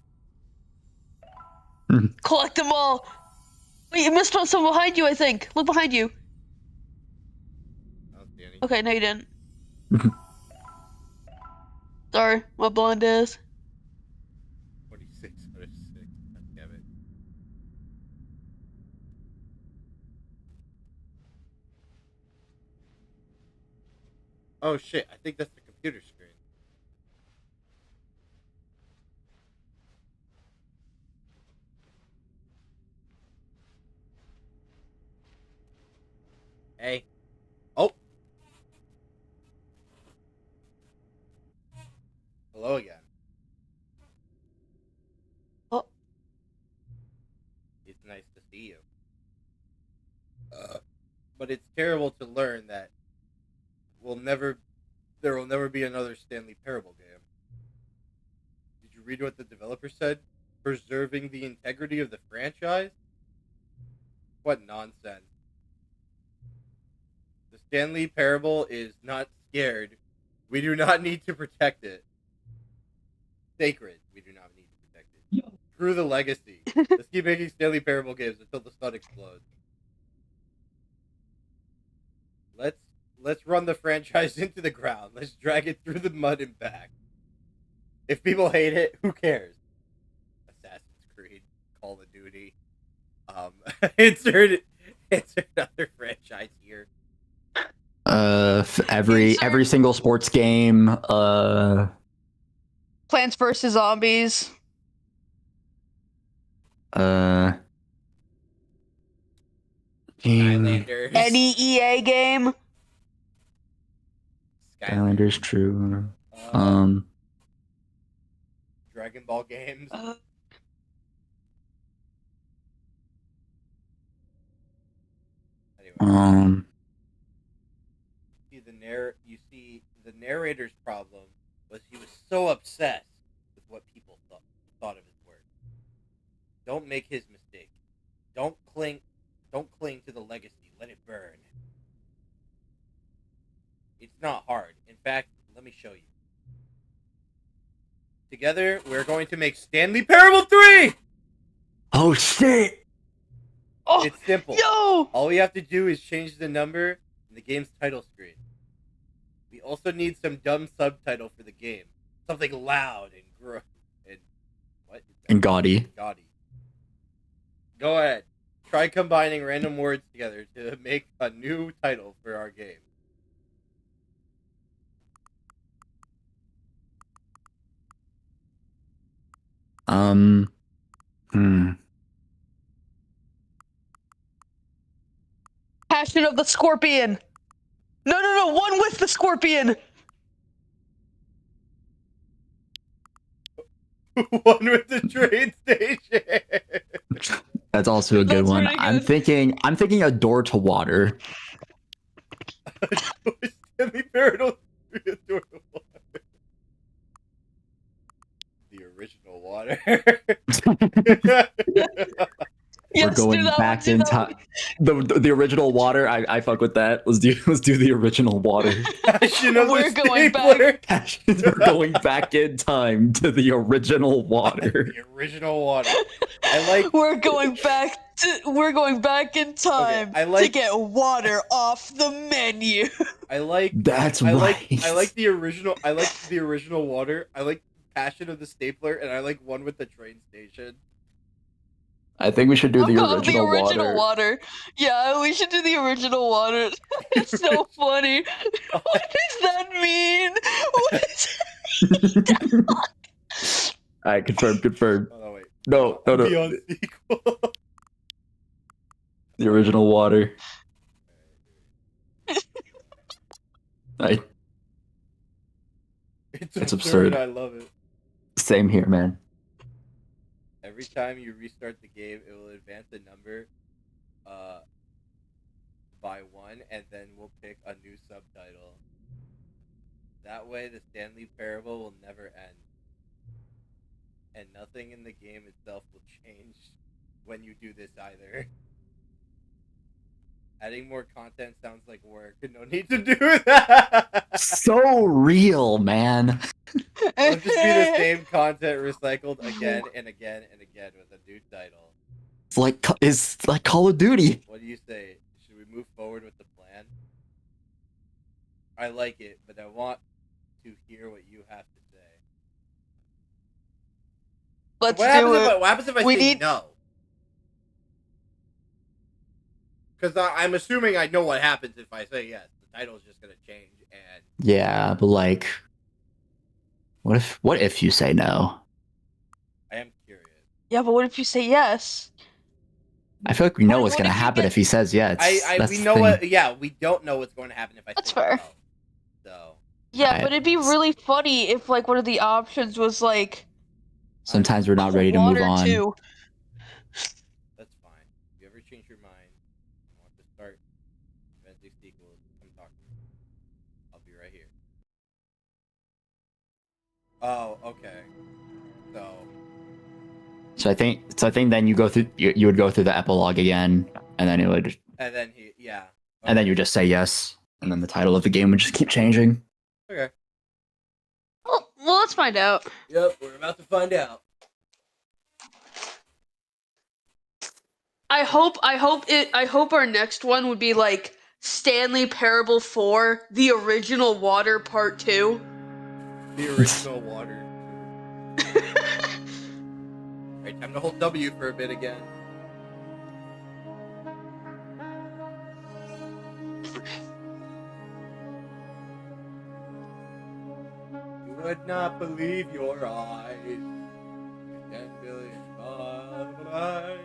S8: Collect them all. Wait, you missed on someone behind you, I think. Look behind you.
S1: I don't see any.
S8: Okay, no you didn't. Sorry, my blind ass.
S1: 46 out of 6. God damn it. Oh shit, I think that's the computer screen. Hey. Oh. Hello again.
S8: Oh.
S1: It's nice to see you. But it's terrible to learn that there will never be another Stanley Parable game. Did you read what the developer said? Preserving the integrity of the franchise? What nonsense. The Stanley Parable is not scared. We do not need to protect it. Sacred. We do not need to protect it. Screw the legacy. Let's keep making Stanley Parable games until the sun explodes. Let's run the franchise into the ground. Let's drag it through the mud and back. If people hate it, who cares? Assassin's Creed, Call of Duty. Insert another franchise here.
S2: Every single sports game.
S8: Plants vs. Zombies.
S1: Skylanders.
S8: Any EA game.
S2: Skylanders, true.
S1: Dragon Ball games. Anyway. You see, the narrator's problem was he was so obsessed with what people thought of his work. Don't make his mistake. Don't cling to the legacy. Let it burn. It's not hard. In fact, let me show you. Together, we're going to make Stanley Parable 3!
S2: Oh shit!
S8: Oh,
S1: it's simple.
S8: Yo!
S1: All we have to do is change the number in the game's title screen. We also need some dumb subtitle for the game. Something loud and
S2: and gaudy.
S1: Gaudy. Go ahead. Try combining random words together to make a new title for our game.
S8: Passion of the Scorpion. No, one with the Scorpion.
S1: One with the train station.
S2: That's also a good one.
S8: Really
S2: I'm thinking a door to water.
S1: Stanley Parable 3, a door to water. The original water.
S2: We're going back in time. The original water. I fuck with that. Let's do the original water.
S8: We're going back.
S2: We're going back in time to the original water.
S1: The original water.
S8: We're going back in time to get water off the menu.
S2: That's
S1: I
S2: right.
S1: like the original. I like the original water. I like Passion of the Stapler, and I like one with the train station.
S2: I think we should do the original
S8: water. Yeah, we should do the original water. It's so funny. What does that mean?
S2: Alright, confirmed.
S1: Oh, no, wait.
S2: No.
S1: Beyond sequel.
S2: The original water.
S1: It's
S2: absurd.
S1: I love it.
S2: Same here, man.
S1: Every time you restart the game, it will advance a number by 1, and then we'll pick a new subtitle. That way, the Stanley Parable will never end. And nothing in the game itself will change when you do this either. Adding more content sounds like work. No need to do that!
S2: So real, man.
S1: It'll just be the same content recycled again and again and again with a new title.
S2: It's like Call of Duty.
S1: What do you say? Should we move forward with the plan? I like it, but I want to hear what you have to say.
S8: Let's
S1: what happens if I say no? Because I'm assuming I know what happens if I say yes. The title's just gonna change, and
S2: Yeah, but like, what if you say no?
S1: I am curious.
S8: Yeah, but what if you say yes?
S2: I feel like we know
S8: What-
S2: what's
S8: what
S2: gonna
S8: if you
S2: happen
S8: get-
S2: if he says yes. That's
S1: We
S2: the
S1: know
S2: thing.
S1: what. Yeah, we don't know what's going to happen if I
S8: That's
S1: say
S8: fair.
S1: no. So
S8: Yeah, but it'd be really funny if like one of the options was like
S2: Sometimes we're not ready to move
S8: water
S2: on.
S8: too.
S1: that's fine. If you ever change your mind and want to start inventing sequels, come talk to me. I'll be right here. Oh, okay.
S2: So I think then you go through you would go through the epilogue again, and then it would,
S1: And then yeah.
S2: and then you would just say yes, and then the title of the game would just keep changing.
S1: Okay.
S8: Well, let's find out.
S1: Yep, we're about to find out.
S8: I hope our next one would be like Stanley Parable 4, the original Water Part 2.
S1: The original water. Right, time to hold W for a bit again. You would not believe your eyes. 10 billion eyes.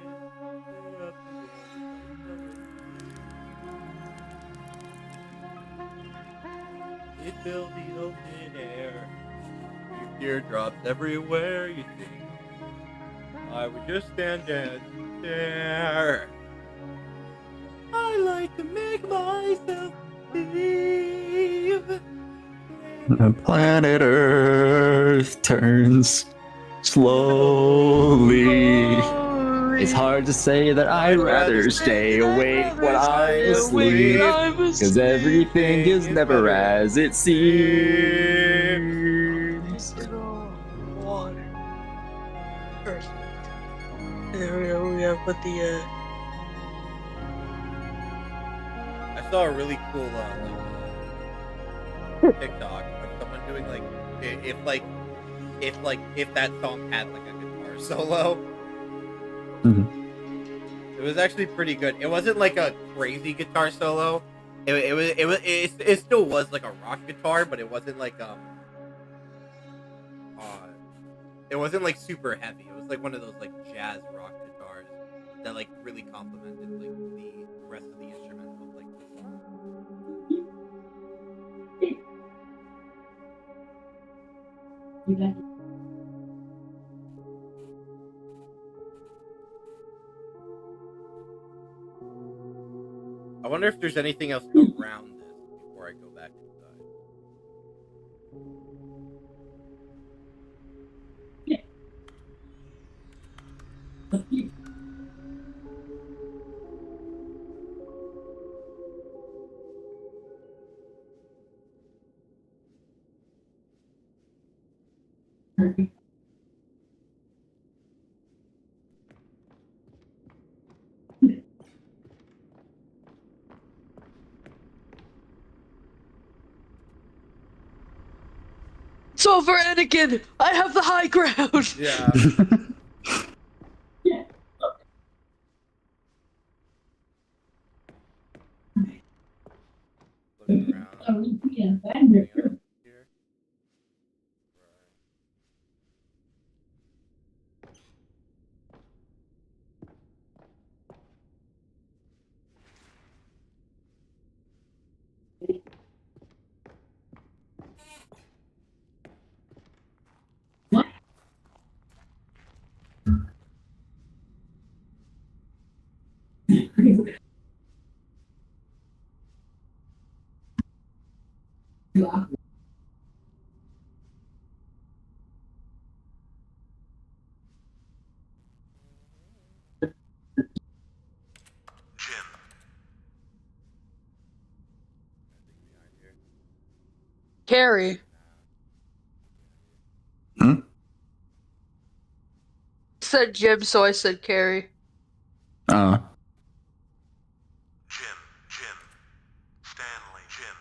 S1: It fills the open air. You teardrops everywhere you think. I would just stand and stare. I like to make myself believe.
S2: The planet Earth turns slowly. It's hard to say that I'd rather stay awake when I'm asleep, because everything is never as it seems.
S8: Water. Earth. There we have put the
S1: I saw a really cool TikTok of someone doing like if that song had like a guitar solo. It was actually pretty good. It wasn't like a crazy guitar solo. It still was like a rock guitar, but it wasn't like it wasn't like super heavy. It was like one of those like jazz rock guitars that like really complemented like the rest of the instrumental of like the song. I wonder if there's anything else around this before I go back inside.
S8: It's over, Anakin! I have the high ground!
S1: Yeah.
S8: Carrie. said Jim, so I said Carrie.
S2: Oh.
S13: Jim. Stanley, Jim.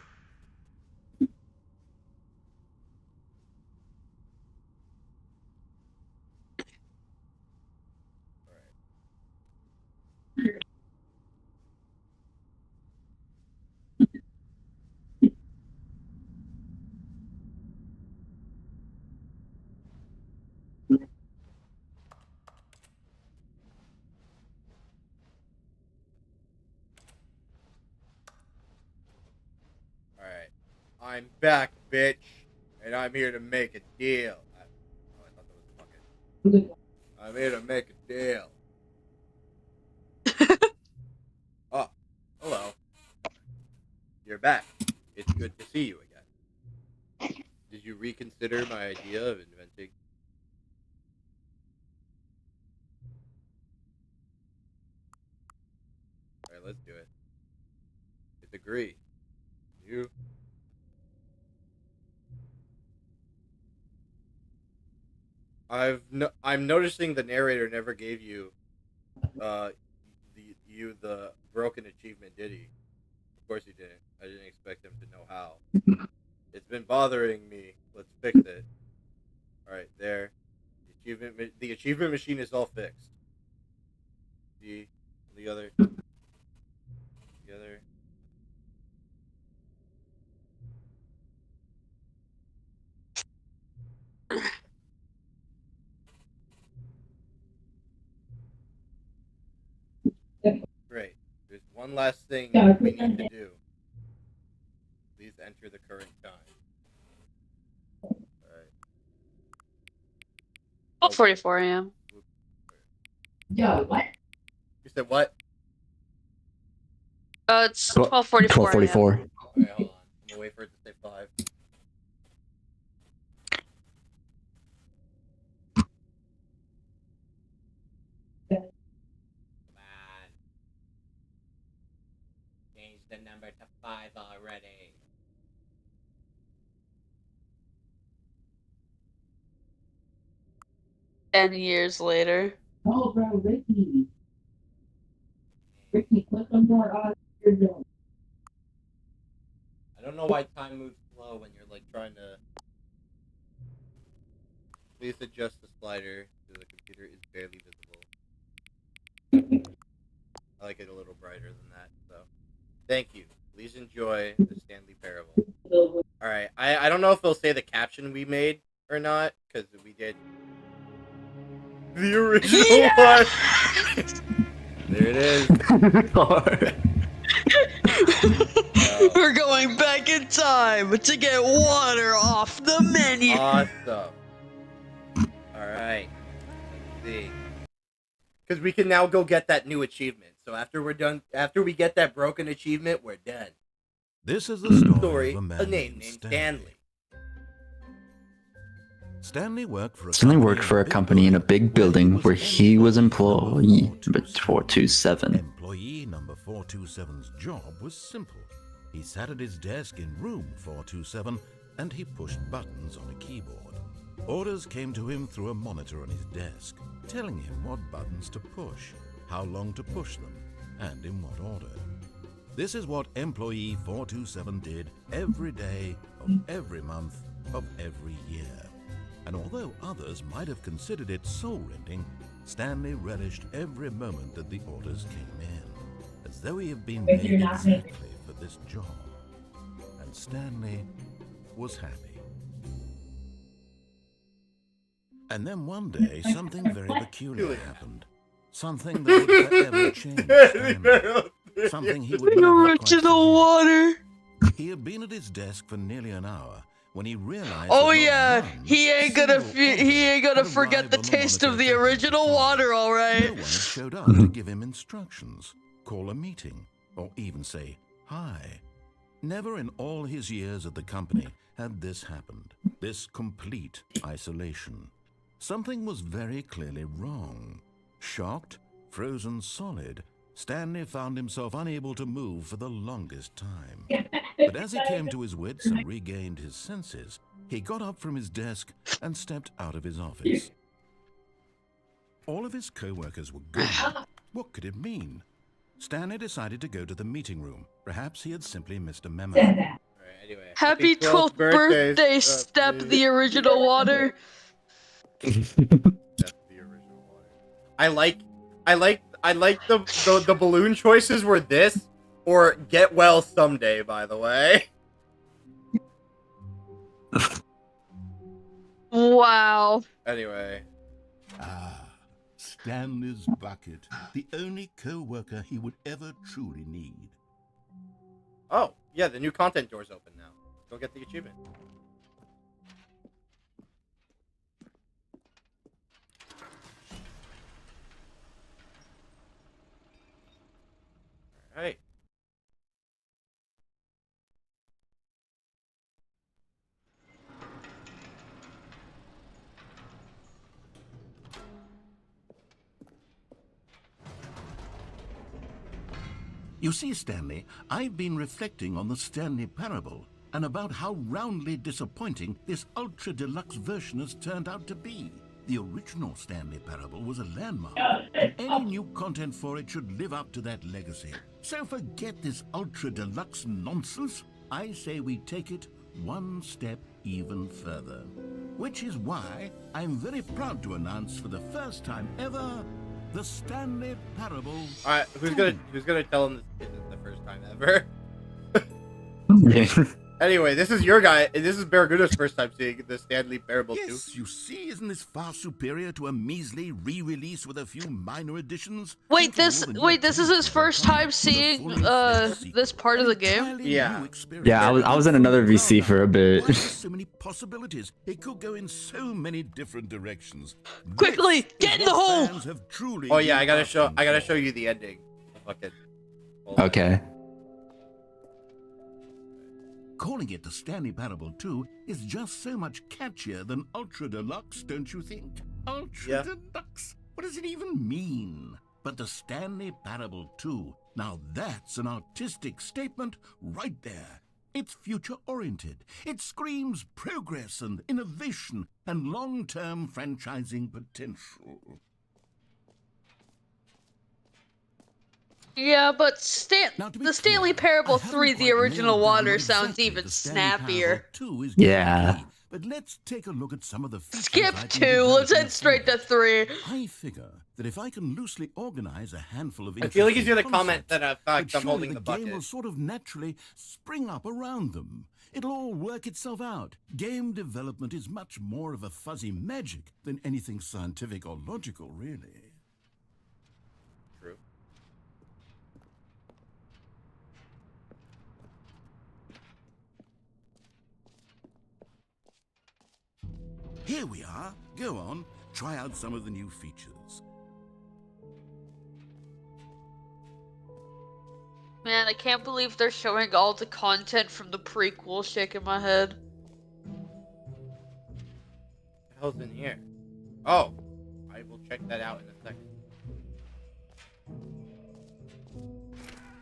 S1: Alright. I'm back, bitch. And I'm here to make a deal. I thought that was a bucket. I'm here to make a deal. Oh, hello. You're back. It's good to see you again. Did you reconsider my idea of inventing? Alright, let's do it. It's agreed. You. I'm noticing the narrator never gave you the broken achievement, did he? Of course he didn't. I didn't expect him to know how. It's been bothering me. Let's fix it. All right, there. The achievement machine is all fixed. The other. Great. There's one last thing we need to do. Please enter the current time. Alright.
S8: 12:44 a.m.
S6: Yo, what?
S1: You said what?
S8: It's 12:44
S2: 12:44.
S1: Okay, hold on. I'm gonna wait for it to say 5. Change the number to 5 already.
S8: And years later.
S6: Oh, bro, Ricky, click on more on your note.
S1: I don't know why time moves slow when you're like trying to. Please adjust the slider so the computer is barely visible. I like it a little brighter than that, so. Thank you. Please enjoy the Stanley Parable. Alright, I don't know if they'll say the caption we made or not, because we did the original one. There it is.
S8: We're going back in time to get water off the menu.
S1: Awesome. Alright. Let's see. Because we can now go get that new achievement. So after we get that broken achievement, we're done.
S3: This is the
S1: Story,
S3: of a man
S1: a name named
S3: Stanley.
S1: Stanley.
S3: Stanley worked for a
S2: company in a big building where he was employee number 427.
S3: Employee number 427's job was simple. He sat at his desk in room 427 and he pushed buttons on a keyboard. Orders came to him through a monitor on his desk, telling him what buttons to push, how long to push them, and in what order. This is what employee 427 did every day of every month of every year. And although others might have considered it soul-rending, Stanley relished every moment that the orders came in, as though he had been made exactly for this job. And Stanley was happy. And then one day, something very peculiar happened. Something that would forever change Stanley. Something he would never quite forget.
S8: Water.
S3: He had been at his desk for nearly an hour when he realized.
S8: Oh
S3: that not
S8: yeah,
S3: one
S8: he ain't gonna
S3: single
S8: forget the
S3: arrived on
S8: taste of the
S3: monitor
S8: original water, all
S3: No
S8: right.
S3: one had showed up to give him instructions, call a meeting, or even say hi. Never in all his years at the company had this happened. This complete isolation. Something was very clearly wrong. Shocked, frozen solid, Stanley found himself unable to move for the longest time. But as he came to his wits and regained his senses, he got up from his desk and stepped out of his office. all of his co-workers were gone, what could it mean? Stanley decided to go to the meeting room. Perhaps he had simply missed a memo.
S1: Anyway,
S8: Happy 12th birthday, Step the Original Water.
S1: I like the balloon choices were this or get well someday, by the way.
S8: Wow.
S1: Anyway.
S12: Stanley's bucket, the only co-worker he would ever truly need.
S1: Oh, yeah, the new content door's open now. Go get the achievement. Alright.
S12: You see, Stanley, I've been reflecting on the Stanley Parable and about how roundly disappointing this ultra-deluxe version has turned out to be. The original Stanley Parable was a landmark, and any new content for it should live up to that legacy. So forget this ultra-deluxe nonsense. I say we take it one step even further. Which is why I'm very proud to announce for the first time ever the Stanley Parable.
S1: Alright, who's gonna tell him this isn't the first time ever? Anyway, this is your guy. This is Barraguda's first time seeing the Stanley Parable 2.
S12: Yes, you see, isn't this far superior to a measly re-release with a few minor additions?
S8: Wait, this is his first time seeing this part of the game?
S1: Yeah.
S2: Yeah, I was in another VC for a bit.
S12: There's so many possibilities. It could go in so many different directions.
S8: Quickly, get in the hole!
S1: Oh yeah, I gotta show you the ending. Fucking.
S2: Okay.
S12: Calling it the Stanley Parable 2 is just so much catchier than Ultra Deluxe, don't you think? Ultra Deluxe? What does it even mean? But the Stanley Parable 2, now that's an artistic statement right there. It's future-oriented. It screams progress and innovation and long-term franchising potential.
S8: Yeah, but the Stanley Parable 3, the original water, sounds even snappier.
S2: Yeah.
S12: But let's take a look at some of the
S8: Skip 2, let's head straight to 3.
S12: I figure that if I can loosely organize a handful of
S1: I feel like he's gonna
S12: interesting
S1: comment that in fact I'm holding the
S12: game will
S1: bucket.
S12: sort of naturally spring up around them. It'll all work itself out. Game development is much more of a fuzzy magic than anything scientific or logical, really.
S1: True.
S12: Here we are. Go on, try out some of the new features.
S8: Man, I can't believe they're showing all the content from the prequel. Shaking my head.
S1: What the hell's in here? Oh, I will check that out in a second.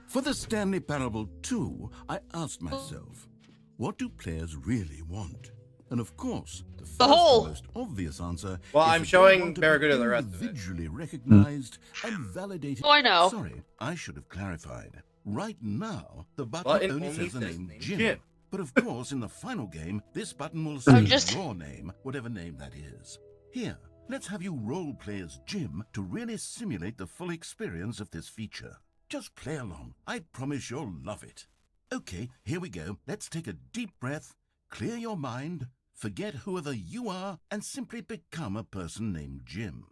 S12: For the Stanley Parable 2, I asked myself, what do players really want? And of course, the first and most obvious answer
S1: Well,
S12: is
S1: I'm
S12: that they
S1: showing
S12: want to be
S1: Barraguda the rest of it.
S12: individually recognized and validated.
S8: Oh, I know.
S12: Sorry, I should have clarified. Right now, the button
S1: Button
S12: only
S1: only
S12: says the
S1: says
S12: name
S1: name
S12: Jim.
S1: Jim.
S12: But of course, in the final game, this button will say your name, whatever name that is. Here, let's have you role-play as Jim to really simulate the full experience of this feature. Just play along. I promise you'll love it. Okay, here we go. Let's take a deep breath, clear your mind, forget whoever you are, and simply become a person named Jim.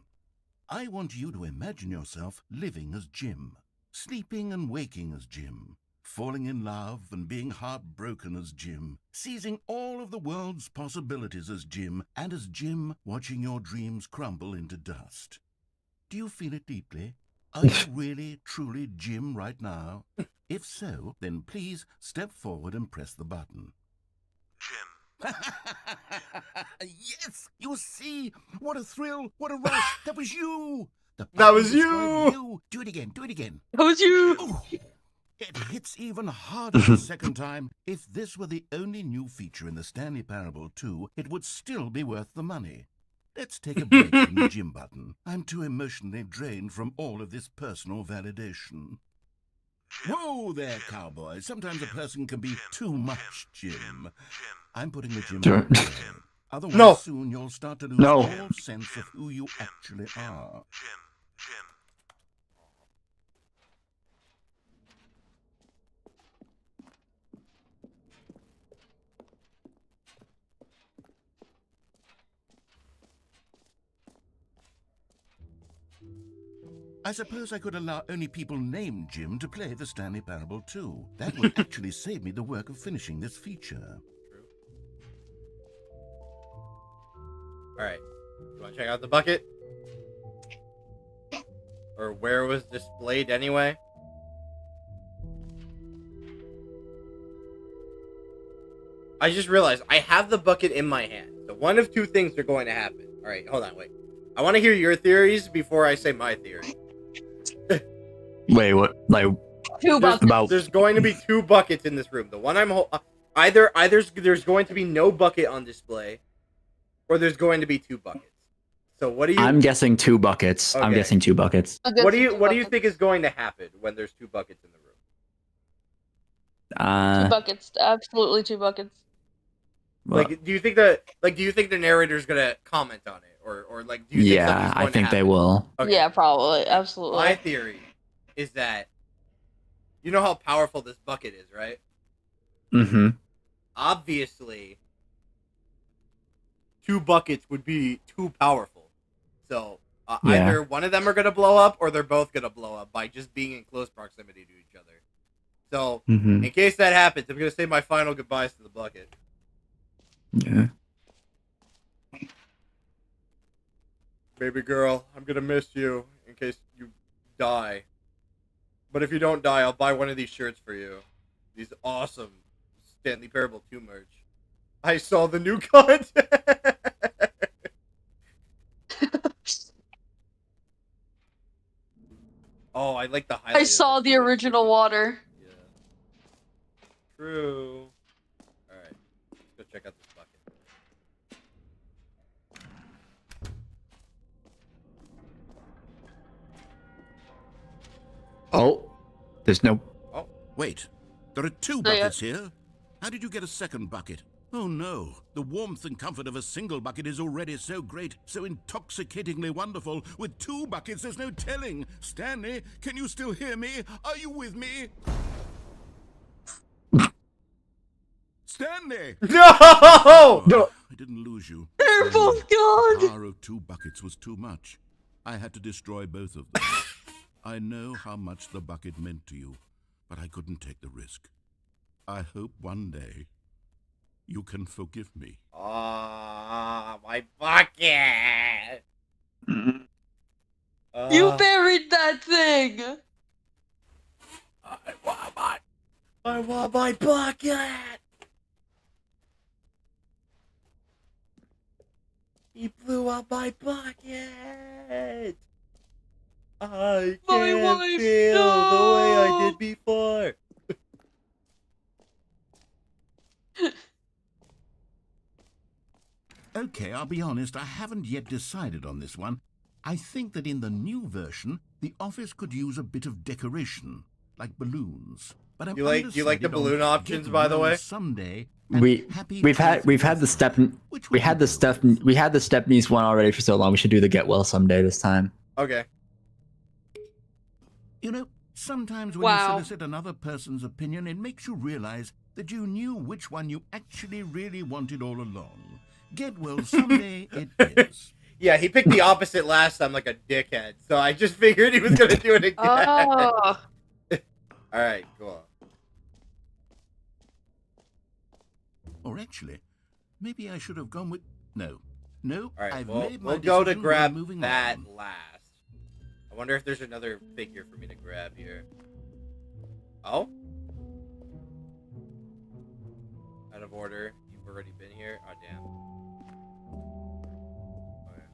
S12: I want you to imagine yourself living as Jim, sleeping and waking as Jim, falling in love and being heartbroken as Jim, seizing all of the world's possibilities as Jim, and as Jim watching your dreams crumble into dust. Do you feel it deeply? Are you really, truly Jim right now? If so, then please step forward and press the button.
S13: Jim.
S12: Yes! You see? What a thrill! What a rush! That was you!
S1: That was you!
S12: Do it again, do it again.
S8: That was you!
S12: Oh, it hits even harder the second time. If this were the only new feature in the Stanley Parable 2, it would still be worth the money. Let's take a break from the gym button. I'm too emotionally drained from all of this personal validation. Whoa there, cowboy. Sometimes a person can be too much, Jim. I'm putting the gym
S2: Sure.
S12: away. Otherwise,
S2: No.
S12: soon you'll start to lose
S2: No.
S12: all sense of who you actually are. I suppose I could allow only people named Jim to play the Stanley Parable too. That would actually save me the work of finishing this feature.
S1: Alright. You want to check out the bucket? Or where it was displayed anyway? I just realized I have the bucket in my hand. So one of two things are going to happen. Alright, hold on, wait. I want to hear your theories before I say my theory.
S2: Wait, what? Like,
S8: Two buckets.
S1: There's going to be two buckets in this room. The one I'm either there's going to be no bucket on display, or there's going to be two buckets. So what do you?
S2: I'm guessing 2 buckets. I'm
S1: Okay.
S2: guessing 2 buckets.
S1: What do you think is going to happen when there's two buckets in the room?
S8: Two buckets. Absolutely 2 buckets.
S1: Like, do you think the narrator's gonna comment on it, or like, do you think
S2: Yeah,
S1: something's
S2: I
S1: going to
S2: think they
S1: happen?
S2: will.
S1: Okay.
S8: Yeah, probably. Absolutely.
S1: My theory is that you know how powerful this bucket is, right?
S2: Mm-hmm.
S1: Obviously, 2 buckets would be too powerful. So
S2: Yeah.
S1: either one of them are gonna blow up, or they're both gonna blow up by just being in close proximity to each other. So,
S2: Mhm.
S1: in case that happens, I'm gonna say my final goodbyes to the bucket.
S2: Yeah.
S1: Baby girl, I'm gonna miss you in case you die. But if you don't die, I'll buy one of these shirts for you. These awesome Stanley Parable 2 merch. I saw the new content. Oh, I like the highlight.
S8: I saw the original water.
S1: True. Alright. Let's go check out this bucket.
S2: Oh, there's no.
S1: Oh.
S12: Wait, there are 2 buckets here? How did you get a second bucket? Oh no, the warmth and comfort of a single bucket is already so great, so intoxicatingly wonderful. With 2 buckets, there's no telling. Stanley, can you still hear me? Are you with me? Stanley!
S1: No!
S2: No!
S12: I didn't lose you.
S8: They're both gone!
S12: The power of 2 buckets was too much. I had to destroy both of them. I know how much the bucket meant to you, but I couldn't take the risk. I hope one day you can forgive me.
S1: Ah, my bucket!
S8: You buried that thing!
S1: I want my bucket! He blew up my bucket! I can't
S8: wife,
S1: feel the way I
S8: no!
S1: did before.
S12: Okay, I'll be honest, I haven't yet decided on this one. I think that in the new version, the office could use a bit of decoration, like balloons. But I'm
S1: Do you like the
S12: undecided
S1: balloon
S12: on
S1: options,
S12: Get
S1: by the
S12: Well
S1: way?
S12: Someday.
S2: We've had the Stephanie's one already for so long. We should do the Get Well Someday this time.
S1: Okay.
S12: You know, sometimes when you solicit another person's opinion, it makes you realize that you knew which one you actually really wanted all along. Get well someday it is.
S1: Yeah, he picked the opposite last time like a dickhead, so I just figured he was gonna do it again.
S8: Oh.
S1: Alright, cool.
S12: Or actually, maybe I should have gone with... No. No,
S1: Alright,
S12: I've
S1: we'll
S12: made my
S1: go to
S12: decision. We're
S1: grab
S12: moving
S1: that
S12: on.
S1: last. I wonder if there's another figure for me to grab here. Oh? Out of order. You've already been here? Oh, damn. Okay.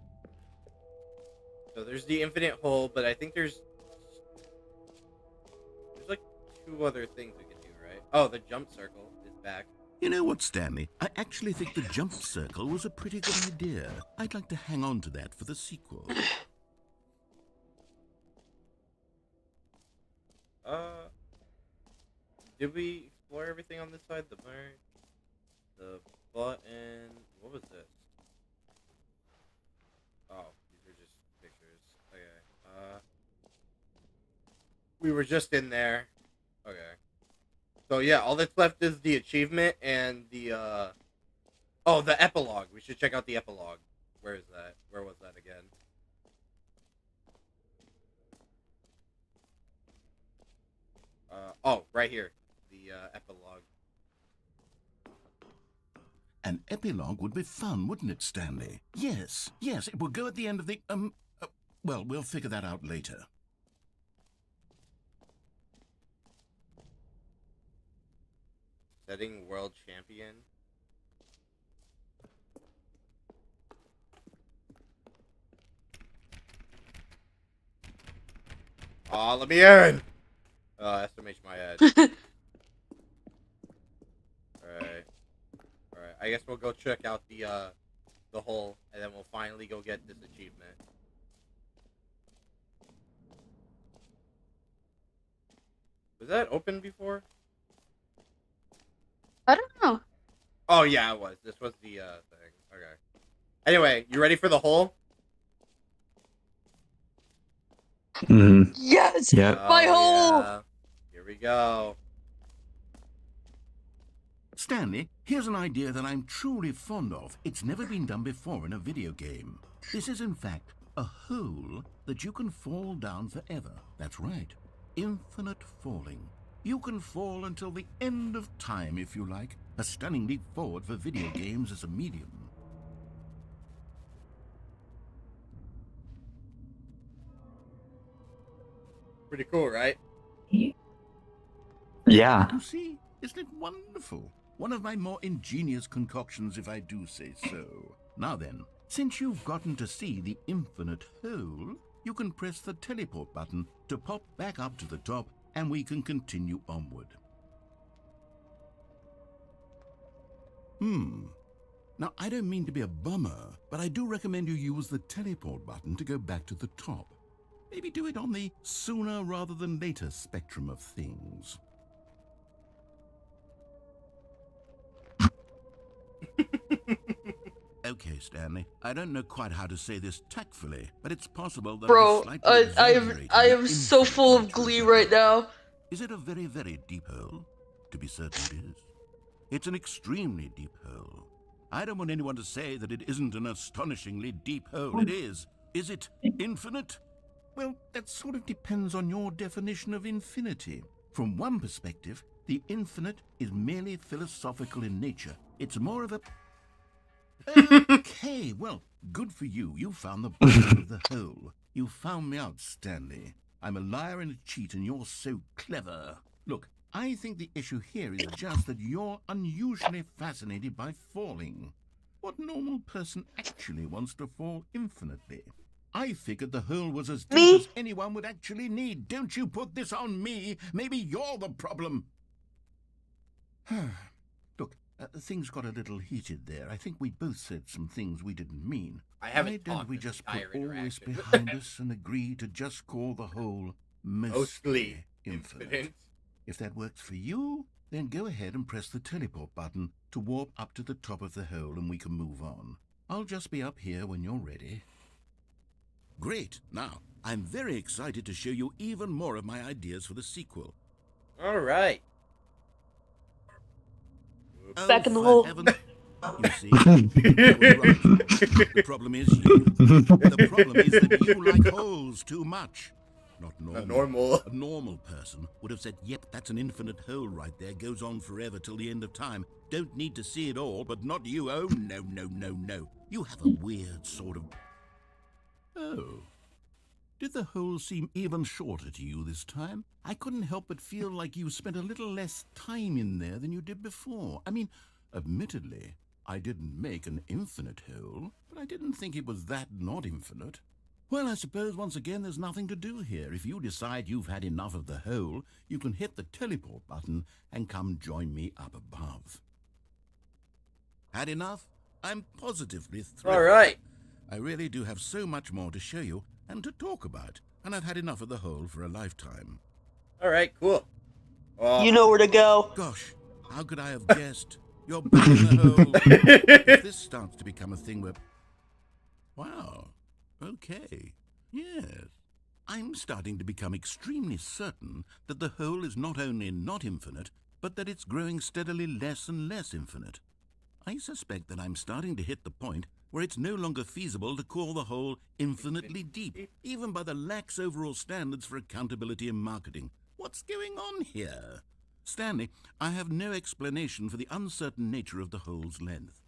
S1: So there's the infinite hole, but I think there's like 2 other things we can do, right? Oh, the jump circle is back.
S12: You know what, Stanley? I actually think the jump circle was a pretty good idea. I'd like to hang on to that for the sequel.
S1: Did we explore everything on this side? The burn, the button. What was this? Oh, these are just pictures. Okay. We were just in there. Okay. So yeah, all that's left is the achievement and the oh, the epilogue. We should check out the epilogue. Where is that? Where was that again? Oh, right here. The epilogue.
S12: An epilogue would be fun, wouldn't it, Stanley? Yes, yes, it will go at the end of the, well, we'll figure that out later.
S1: Setting world champion. Aw, let me in! Estimate my head. Alright. Alright, I guess we'll go check out the hole, and then we'll finally go get this achievement. Was that open before?
S8: I don't know.
S1: Oh, yeah, it was. This was the, thing. Okay. Anyway, you ready for the hole?
S2: Mm-hmm.
S8: Yes!
S2: Yep.
S8: My
S1: Oh,
S8: hole!
S1: yeah. Here we go.
S12: Stanley, here's an idea that I'm truly fond of. It's never been done before in a video game. This is, in fact, a hole that you can fall down forever. That's right. Infinite falling. You can fall until the end of time, if you like. A stunning leap forward for video games as a medium.
S1: Pretty cool, right?
S2: Yeah.
S12: You see, isn't it wonderful? One of my more ingenious concoctions, if I do say so. Now then, since you've gotten to see the infinite hole, you can press the teleport button to pop back up to the top, and we can continue onward. Now, I don't mean to be a bummer, but I do recommend you use the teleport button to go back to the top. Maybe do it on the sooner rather than later spectrum of things. Okay, Stanley. I don't know quite how to say this tactfully, but it's possible that
S8: Bro,
S12: I
S8: I am so full of glee right now.
S12: Is it a very, very deep hole? To be certain it is. It's an extremely deep hole. I don't want anyone to say that it isn't an astonishingly deep hole. It is. Is it infinite? Well, that sort of depends on your definition of infinity. From one perspective, the infinite is merely philosophical in nature. It's more of a... Okay, well, good for you. You found the bottom of the hole. You found me out, Stanley. I'm a liar and a cheat, and you're so clever. Look, I think the issue here is just that you're unusually fascinated by falling. What normal person actually wants to fall infinitely? I figured the hole was as deep as anyone would actually need. Don't you put this on me. Maybe you're the problem. Look, things got a little heated there. I think we both said some things we didn't mean. Why don't we just put all this behind us and agree to just call the hole mostly infinite? If that works for you, then go ahead and press the teleport button to warp up to the top of the hole and we can move on. I'll just be up here when you're ready. Great. Now, I'm very excited to show you even more of my ideas for the sequel.
S1: All right.
S8: Back in the hole.
S12: You see, the problem is you. The problem is that you like holes too much. Not normal. A normal person would have said, yep, that's an infinite hole right there. Goes on forever till the end of time. Don't need to see it all, but not you. Oh, no, no, no, no. You have a weird sort of... Oh. Did the hole seem even shorter to you this time? I couldn't help but feel like you spent a little less time in there than you did before. I mean, admittedly, I didn't make an infinite hole, but I didn't think it was that not infinite. Well, I suppose once again there's nothing to do here. If you decide you've had enough of the hole, you can hit the teleport button and come join me up above. Had enough? I'm positively thrilled.
S1: All right.
S12: I really do have so much more to show you and to talk about, and I've had enough of the hole for a lifetime.
S1: All right, cool. Well,
S8: You know where to go.
S12: Gosh, how could I have guessed? You're back in the hole. If this starts to become a thing where... Wow. Okay. Yes. I'm starting to become extremely certain that the hole is not only not infinite, but that it's growing steadily less and less infinite. I suspect that I'm starting to hit the point where it's no longer feasible to call the hole infinitely deep, even by the lax overall standards for accountability and marketing. What's going on here? Stanley, I have no explanation for the uncertain nature of the hole's length.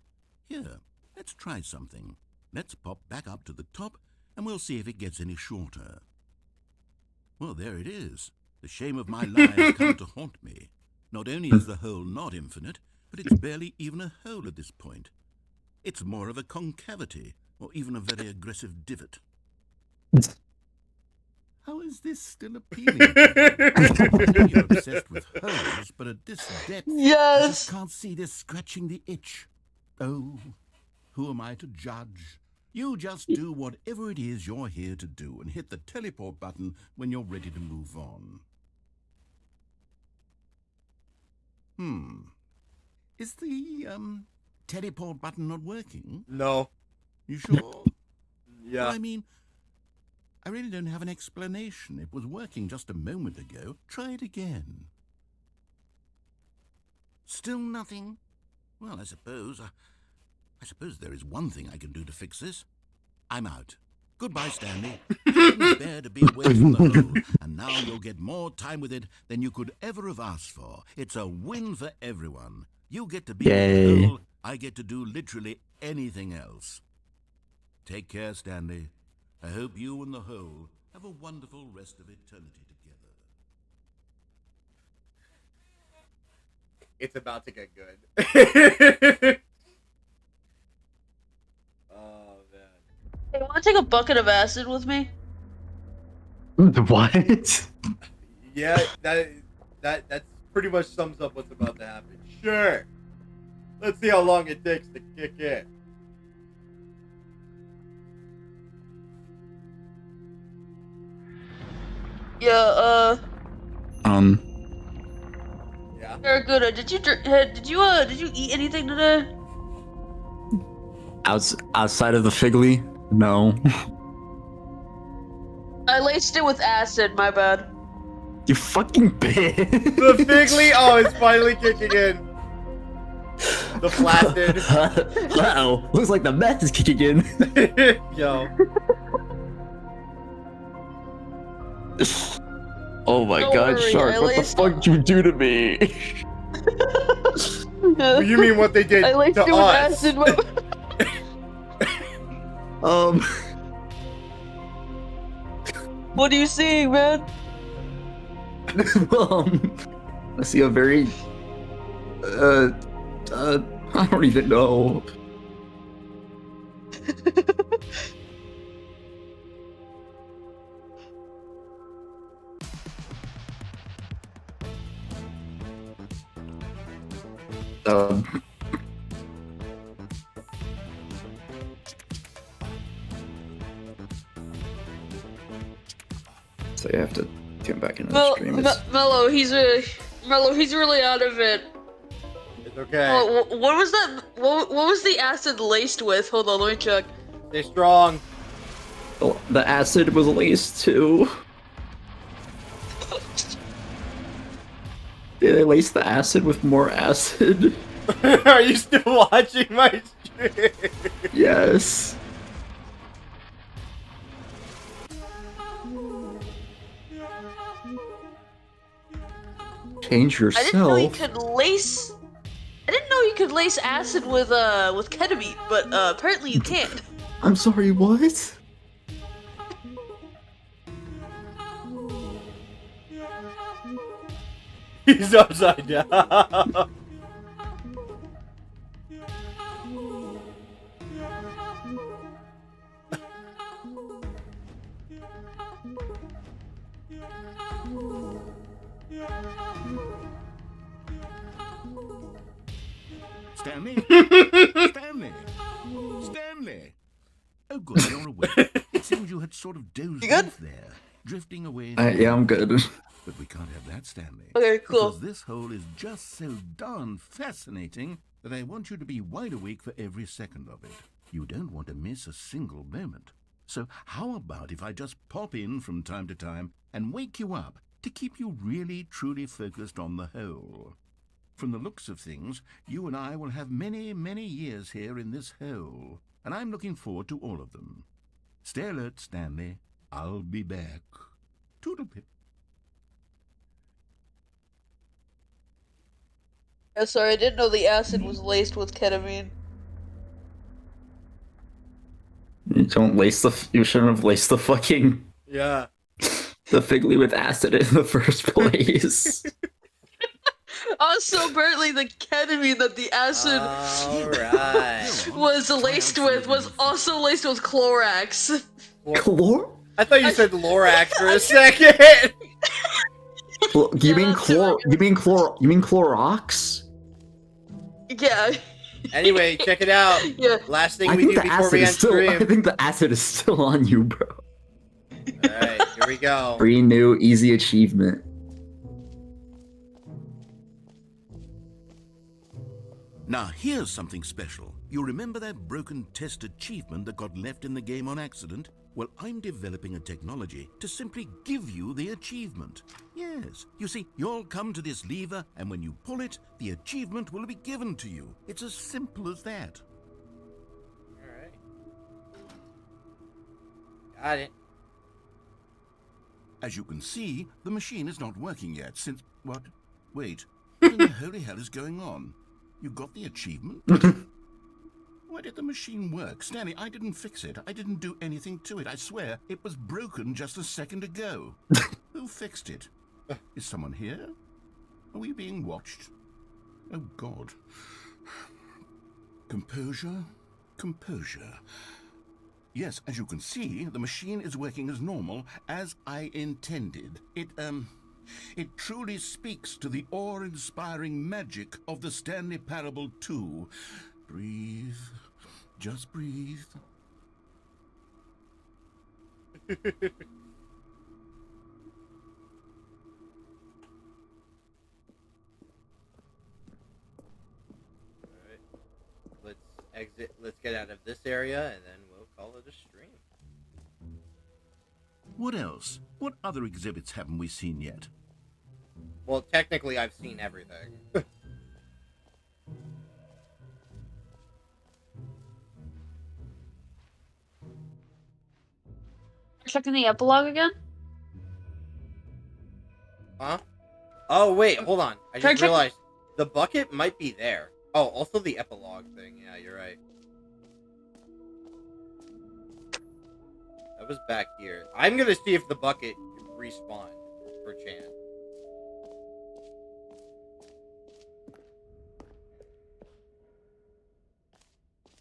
S12: Here, let's try something. Let's pop back up to the top, and we'll see if it gets any shorter. Well, there it is. The shame of my life has come to haunt me. Not only is the hole not infinite, but it's barely even a hole at this point. It's more of a concavity, or even a very aggressive divot. How is this still appealing? You're obsessed with holes, but at this depth, I
S8: Yes.
S12: just can't see this scratching the itch. Oh, who am I to judge? You just do whatever it is you're here to do and hit the teleport button when you're ready to move on. Is the, teleport button not working?
S1: No.
S12: You sure?
S1: Yeah.
S12: Well, I mean, I really don't have an explanation. It was working just a moment ago. Try it again. Still nothing? Well, I suppose there is one thing I can do to fix this. I'm out. Goodbye, Stanley. You couldn't bear to be away from the hole, and now you'll get more time with it than you could ever have asked for. It's a win for everyone. You get to be in
S2: Yay.
S12: the hole. I get to do literally anything else. Take care, Stanley. I hope you and the hole have a wonderful rest of eternity together.
S1: It's about to get good. Oh, man.
S8: Hey, want to take a bucket of acid with me?
S2: What?
S1: Yeah, that's pretty much sums up what's about to happen. Sure. Let's see how long it takes to kick in.
S8: Yeah.
S1: Yeah.
S8: Very good. Did you eat anything today?
S2: Outside of the Figley? No.
S8: I laced it with acid. My bad.
S2: You fucking bitch.
S1: The Figley? Oh, it's finally kicking in. The flaccid.
S2: Uh-oh. Looks like the meth is kicking in.
S1: Yo.
S2: Oh my
S8: Don't
S2: god,
S8: worry,
S2: Shark,
S8: I
S2: what the
S8: laced-
S2: fuck did you do to me?
S1: You mean what they did
S8: I laced
S1: to
S8: it with
S1: us?
S8: acid. My... What are you seeing, man?
S2: I see a very, I don't even know. So you have to tune back into the stream.
S8: Mello, he's really out of it.
S1: It's okay.
S8: Oh, what was that? What was the acid laced with? Hold on, let me check.
S1: Stay strong.
S2: The acid was laced too. Did they lace the acid with more acid?
S1: Are you still watching my stream?
S2: Yes. Change
S8: I didn't know you
S2: yourself.
S8: could lace. I didn't know you could lace acid with ketamine, but apparently you can't.
S2: I'm sorry, what?
S1: He's upside down.
S12: Stanley? Stanley? Stanley? Oh, good, you're awake. It seems you had sort of dozed off there, drifting away.
S2: Yeah, I'm good.
S12: But we can't have that, Stanley.
S8: Okay, cool.
S12: Because this hole is just so darn fascinating that I want you to be wide awake for every second of it. You don't want to miss a single moment. So how about if I just pop in from time to time and wake you up to keep you really, truly focused on the hole? From the looks of things, you and I will have many, many years here in this hole, and I'm looking forward to all of them. Stay alert, Stanley. I'll be back. Toodlepip.
S8: Yeah, sorry, I didn't know the acid was laced with ketamine.
S2: You don't lace the. You shouldn't have laced the fucking
S1: Yeah.
S2: the fig leaf with acid in the first place.
S8: Also, apparently the ketamine that the acid
S1: Alright.
S8: was laced with was also laced with Clorox.
S2: Chlor?
S1: I thought you said Lorax for a second.
S2: You mean chlor? You mean chlor? You mean Clorox?
S8: Yeah.
S1: Anyway, check it out.
S8: Yeah.
S1: Last thing
S2: I
S1: we
S2: think
S1: do
S2: the
S1: before
S2: acid
S1: we
S2: is
S1: end
S2: still. I
S1: stream.
S2: think the acid is still on you, bro.
S1: Alright, here we go.
S2: Free new easy achievement.
S12: Now, here's something special. You remember that broken test achievement that got left in the game on accident? Well, I'm developing a technology to simply give you the achievement. Yes, you see, you'll come to this lever, and when you pull it, the achievement will be given to you. It's as simple as that.
S1: Alright. Got it.
S12: As you can see, the machine is not working yet since... What? Wait. What in the holy hell is going on? You got the achievement? Why did the machine work? Stanley, I didn't fix it. I didn't do anything to it. I swear, it was broken just a second ago. Who fixed it? Is someone here? Are we being watched? Oh, God. Composure? Composure. Yes, as you can see, the machine is working as normal, as I intended. It truly speaks to the awe-inspiring magic of the Stanley Parable 2. Breathe. Just breathe.
S1: Let's exit. Let's get out of this area, and then we'll call it a stream.
S12: What else? What other exhibits haven't we seen yet?
S1: Well, technically, I've seen everything.
S8: Checking the epilogue again?
S1: Huh? Oh, wait, hold on. I
S8: Try
S1: just realized the bucket might be there. Oh, also the epilogue thing. Yeah, you're right. That was back here. I'm gonna see if the bucket can respawn for Chan.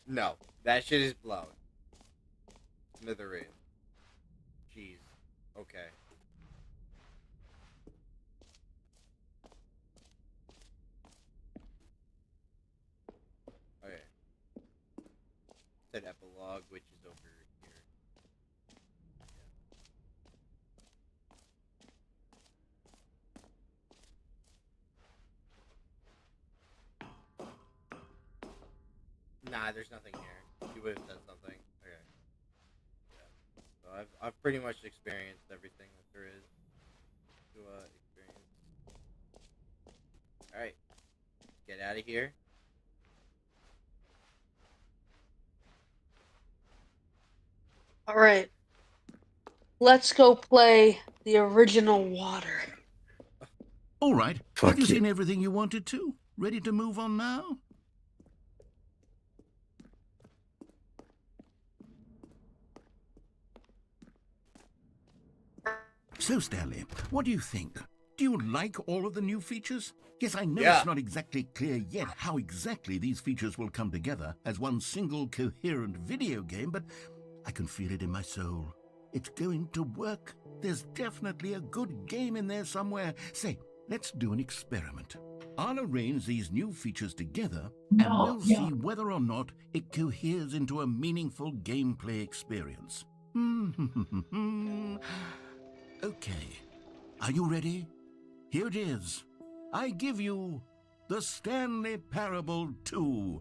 S1: No, that shit is blown. Smithereen. Jeez. Okay. Okay. Said epilogue, which is over here. Nah, there's nothing here. You would have said something. Okay. Yeah. So I've pretty much experienced everything that there is to experience. Alright. Get out of here.
S8: Alright. Let's go play the original water.
S12: All right.
S2: Fuck
S12: Have you
S2: you.
S12: seen everything you wanted to? Ready to move on now? So, Stanley, what do you think? Do you like all of the new features? Yes, I know
S1: Yeah.
S12: it's not exactly clear yet how exactly these features will come together as one single coherent video game, but I can feel it in my soul. It's going to work. There's definitely a good game in there somewhere. Say, let's do an experiment. I'll arrange these new features together, and we'll see whether or not it coheres into a meaningful gameplay experience. Okay, are you ready? Here it is. I give you the Stanley Parable 2.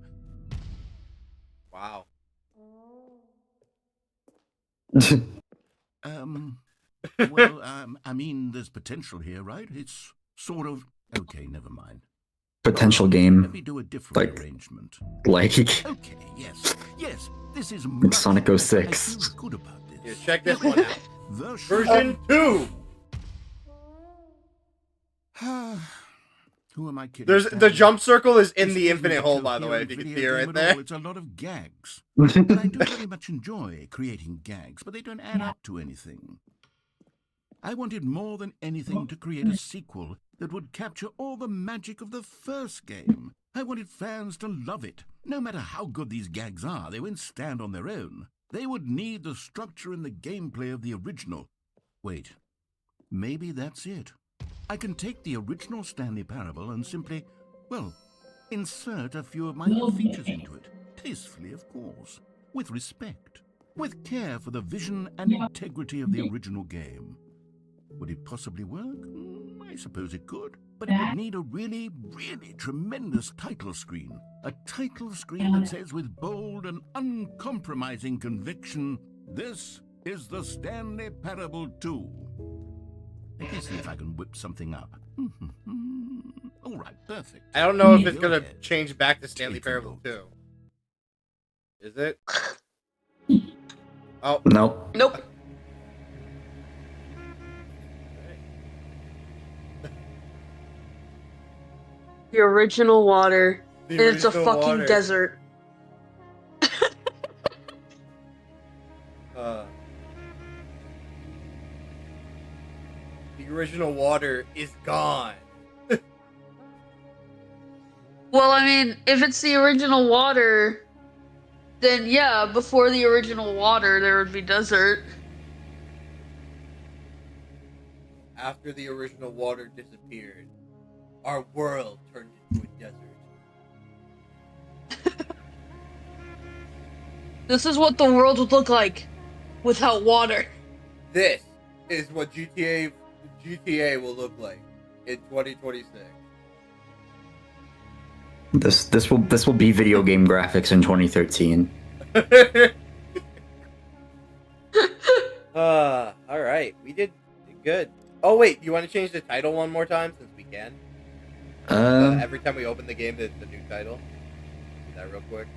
S1: Wow.
S12: Well, I mean, there's potential here, right? It's sort of... Okay, never mind.
S2: Potential
S12: Let
S2: game.
S12: me do a different arrangement.
S2: Like
S12: Okay, yes, this is
S2: Sonic
S12: much
S2: 06.
S12: better. I feel good about this.
S1: Here, check this one out.
S12: Version
S1: 2.
S12: Who am I kidding?
S1: There's the
S12: Stanley?
S1: jump circle is in
S12: This
S1: the
S12: isn't
S1: infinite
S12: a
S1: hole, by the way, if you
S12: coherent
S1: can see
S12: video
S1: it
S12: game
S1: right
S12: at
S1: there.
S12: all. It's a lot of gags. And I do very much enjoy creating gags, but they don't add up to anything. I wanted more than anything to create a sequel that would capture all the magic of the first game. I wanted fans to love it. No matter how good these gags are, they wouldn't stand on their own. They would need the structure and the gameplay of the original. Wait, maybe that's it. I can take the original Stanley Parable and simply, well, insert a few of my own features into it. Tastefully, of course. With respect. With care for the vision and integrity of the original game. Would it possibly work? I suppose it could. But it would need a really, really tremendous title screen. A title screen that says with bold and uncompromising conviction, "This is the Stanley Parable 2. Let me see if I can whip something up. All right, perfect.
S1: I don't know if it's
S12: Go
S1: gonna
S12: ahead.
S1: change back to Stanley Parable 2. Is it? Oh.
S2: Nope.
S8: Nope. The original water.
S1: The
S8: And it's a
S1: original
S8: fucking
S1: water.
S8: desert.
S1: The original water is gone.
S8: Well, I mean, if it's the original water, then yeah, before the original water, there would be desert.
S1: After the original water disappeared, our world turned into a desert.
S8: This is what the world would look like without water.
S1: This is what GTA will look like in 2026.
S2: This will be video game graphics in 2013.
S1: All right, we did good. Oh wait, you want to change the title one more time since we can? Every time we open the game, it's a new title. Do that real quick.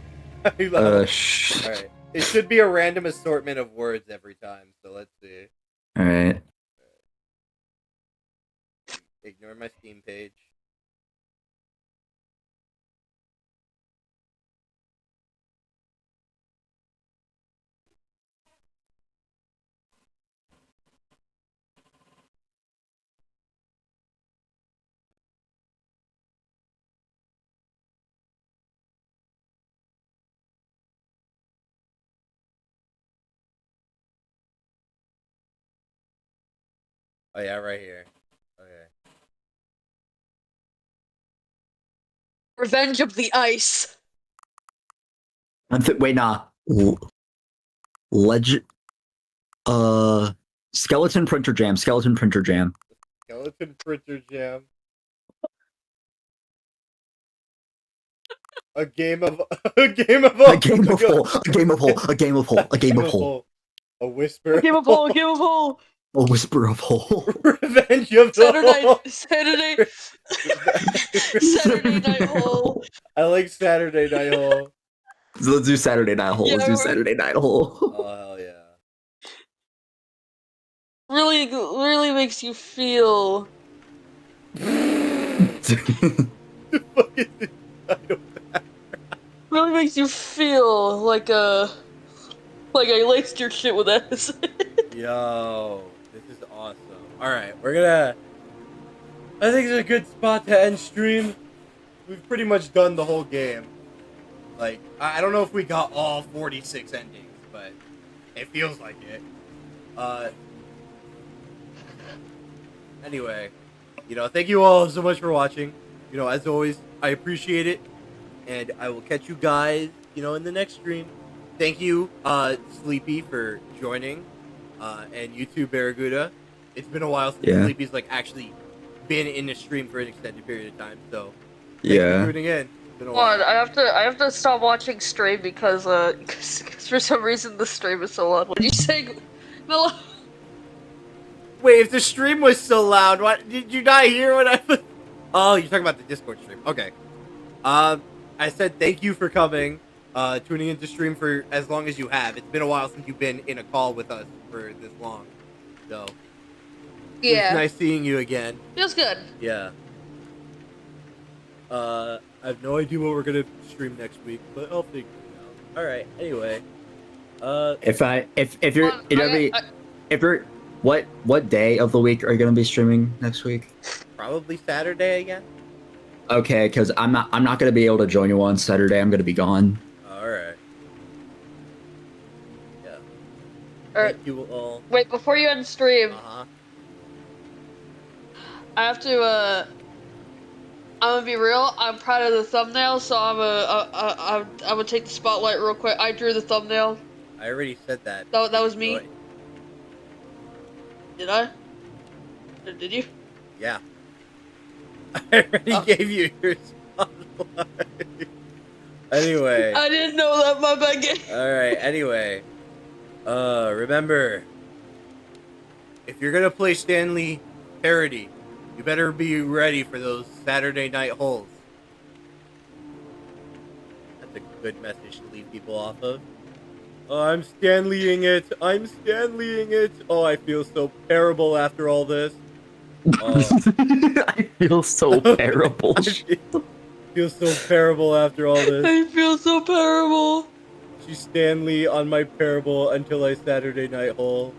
S1: All right. It should be a random assortment of words every time. So let's see.
S2: All right.
S1: Ignore my Steam page. Oh yeah, right here. Okay.
S8: Revenge of the Ice.
S2: Wait, nah. Legend. Skeleton Printer Jam. Skeleton Printer Jam.
S1: Skeleton Printer Jam. A game of
S2: A game of hole. A game of hole. A game of hole. A game of hole. A game of hole.
S1: A whisper.
S8: A game of hole. A game of hole.
S2: A whisper of hole.
S1: Revenge of the hole.
S8: Saturday Night Hole.
S1: I like Saturday Night Hole.
S2: So let's do Saturday Night Hole.
S8: Yeah,
S2: Let's do
S8: we're-
S2: Saturday Night Hole.
S1: Oh hell yeah.
S8: Really makes you feel. Really makes you feel like I laced your shit with acid.
S1: Yo, this is awesome. Alright, we're gonna... I think it's a good spot to end stream. We've pretty much done the whole game. Like, I don't know if we got all 46 endings, but it feels like it. Anyway, thank you all so much for watching. If you know, as always, I appreciate it, and I will catch you guys, you know, in the next stream. Thank you, Sleepy, for joining, and you too, Barraguda. It's been a while since Sleepy's like actually been in the stream for an extended period of time, so thanks for tuning in. It's been a while.
S8: I have to stop watching stream because for some reason the stream is so loud. What did you say, Milo?
S1: Wait, if the stream was so loud, what did you not hear what I was? Oh, you're talking about the Discord stream. Okay. I said thank you for coming, tuning into stream for as long as you have. It's been a while since you've been in a call with us for this long, so
S8: Yeah.
S1: it's nice seeing you again.
S8: Feels good.
S1: Yeah. I have no idea what we're gonna stream next week, but I'll figure it out. All right. Anyway.
S2: If you're what day of the week are you gonna be streaming next week?
S1: Probably Saturday again.
S2: Okay, because I'm not gonna be able to join you on Saturday. I'm gonna be gone.
S1: All right. Yeah.
S8: Alright.
S1: Thank you all.
S8: Wait, before you end stream,
S1: Uh-huh.
S8: I have to. I'm gonna be real. I'm proud of the thumbnail, so I'm gonna take the spotlight real quick. I drew the thumbnail.
S1: I already said that.
S8: That was me. Did I? Did you?
S1: Yeah. I already gave you your spotlight. Anyway.
S8: I didn't know that, my bad.
S1: Alright, anyway. Remember, if you're gonna play Stanley Parody, you better be ready for those Saturday night holes. That's a good message to leave people off of. Oh, I'm Stanleying it. I'm Stanleying it. Oh, I feel so terrible after all this.
S2: I feel so terrible.
S1: I feel so terrible after all this.
S8: I feel so terrible.
S1: She's Stanley on my parable until I Saturday night hole.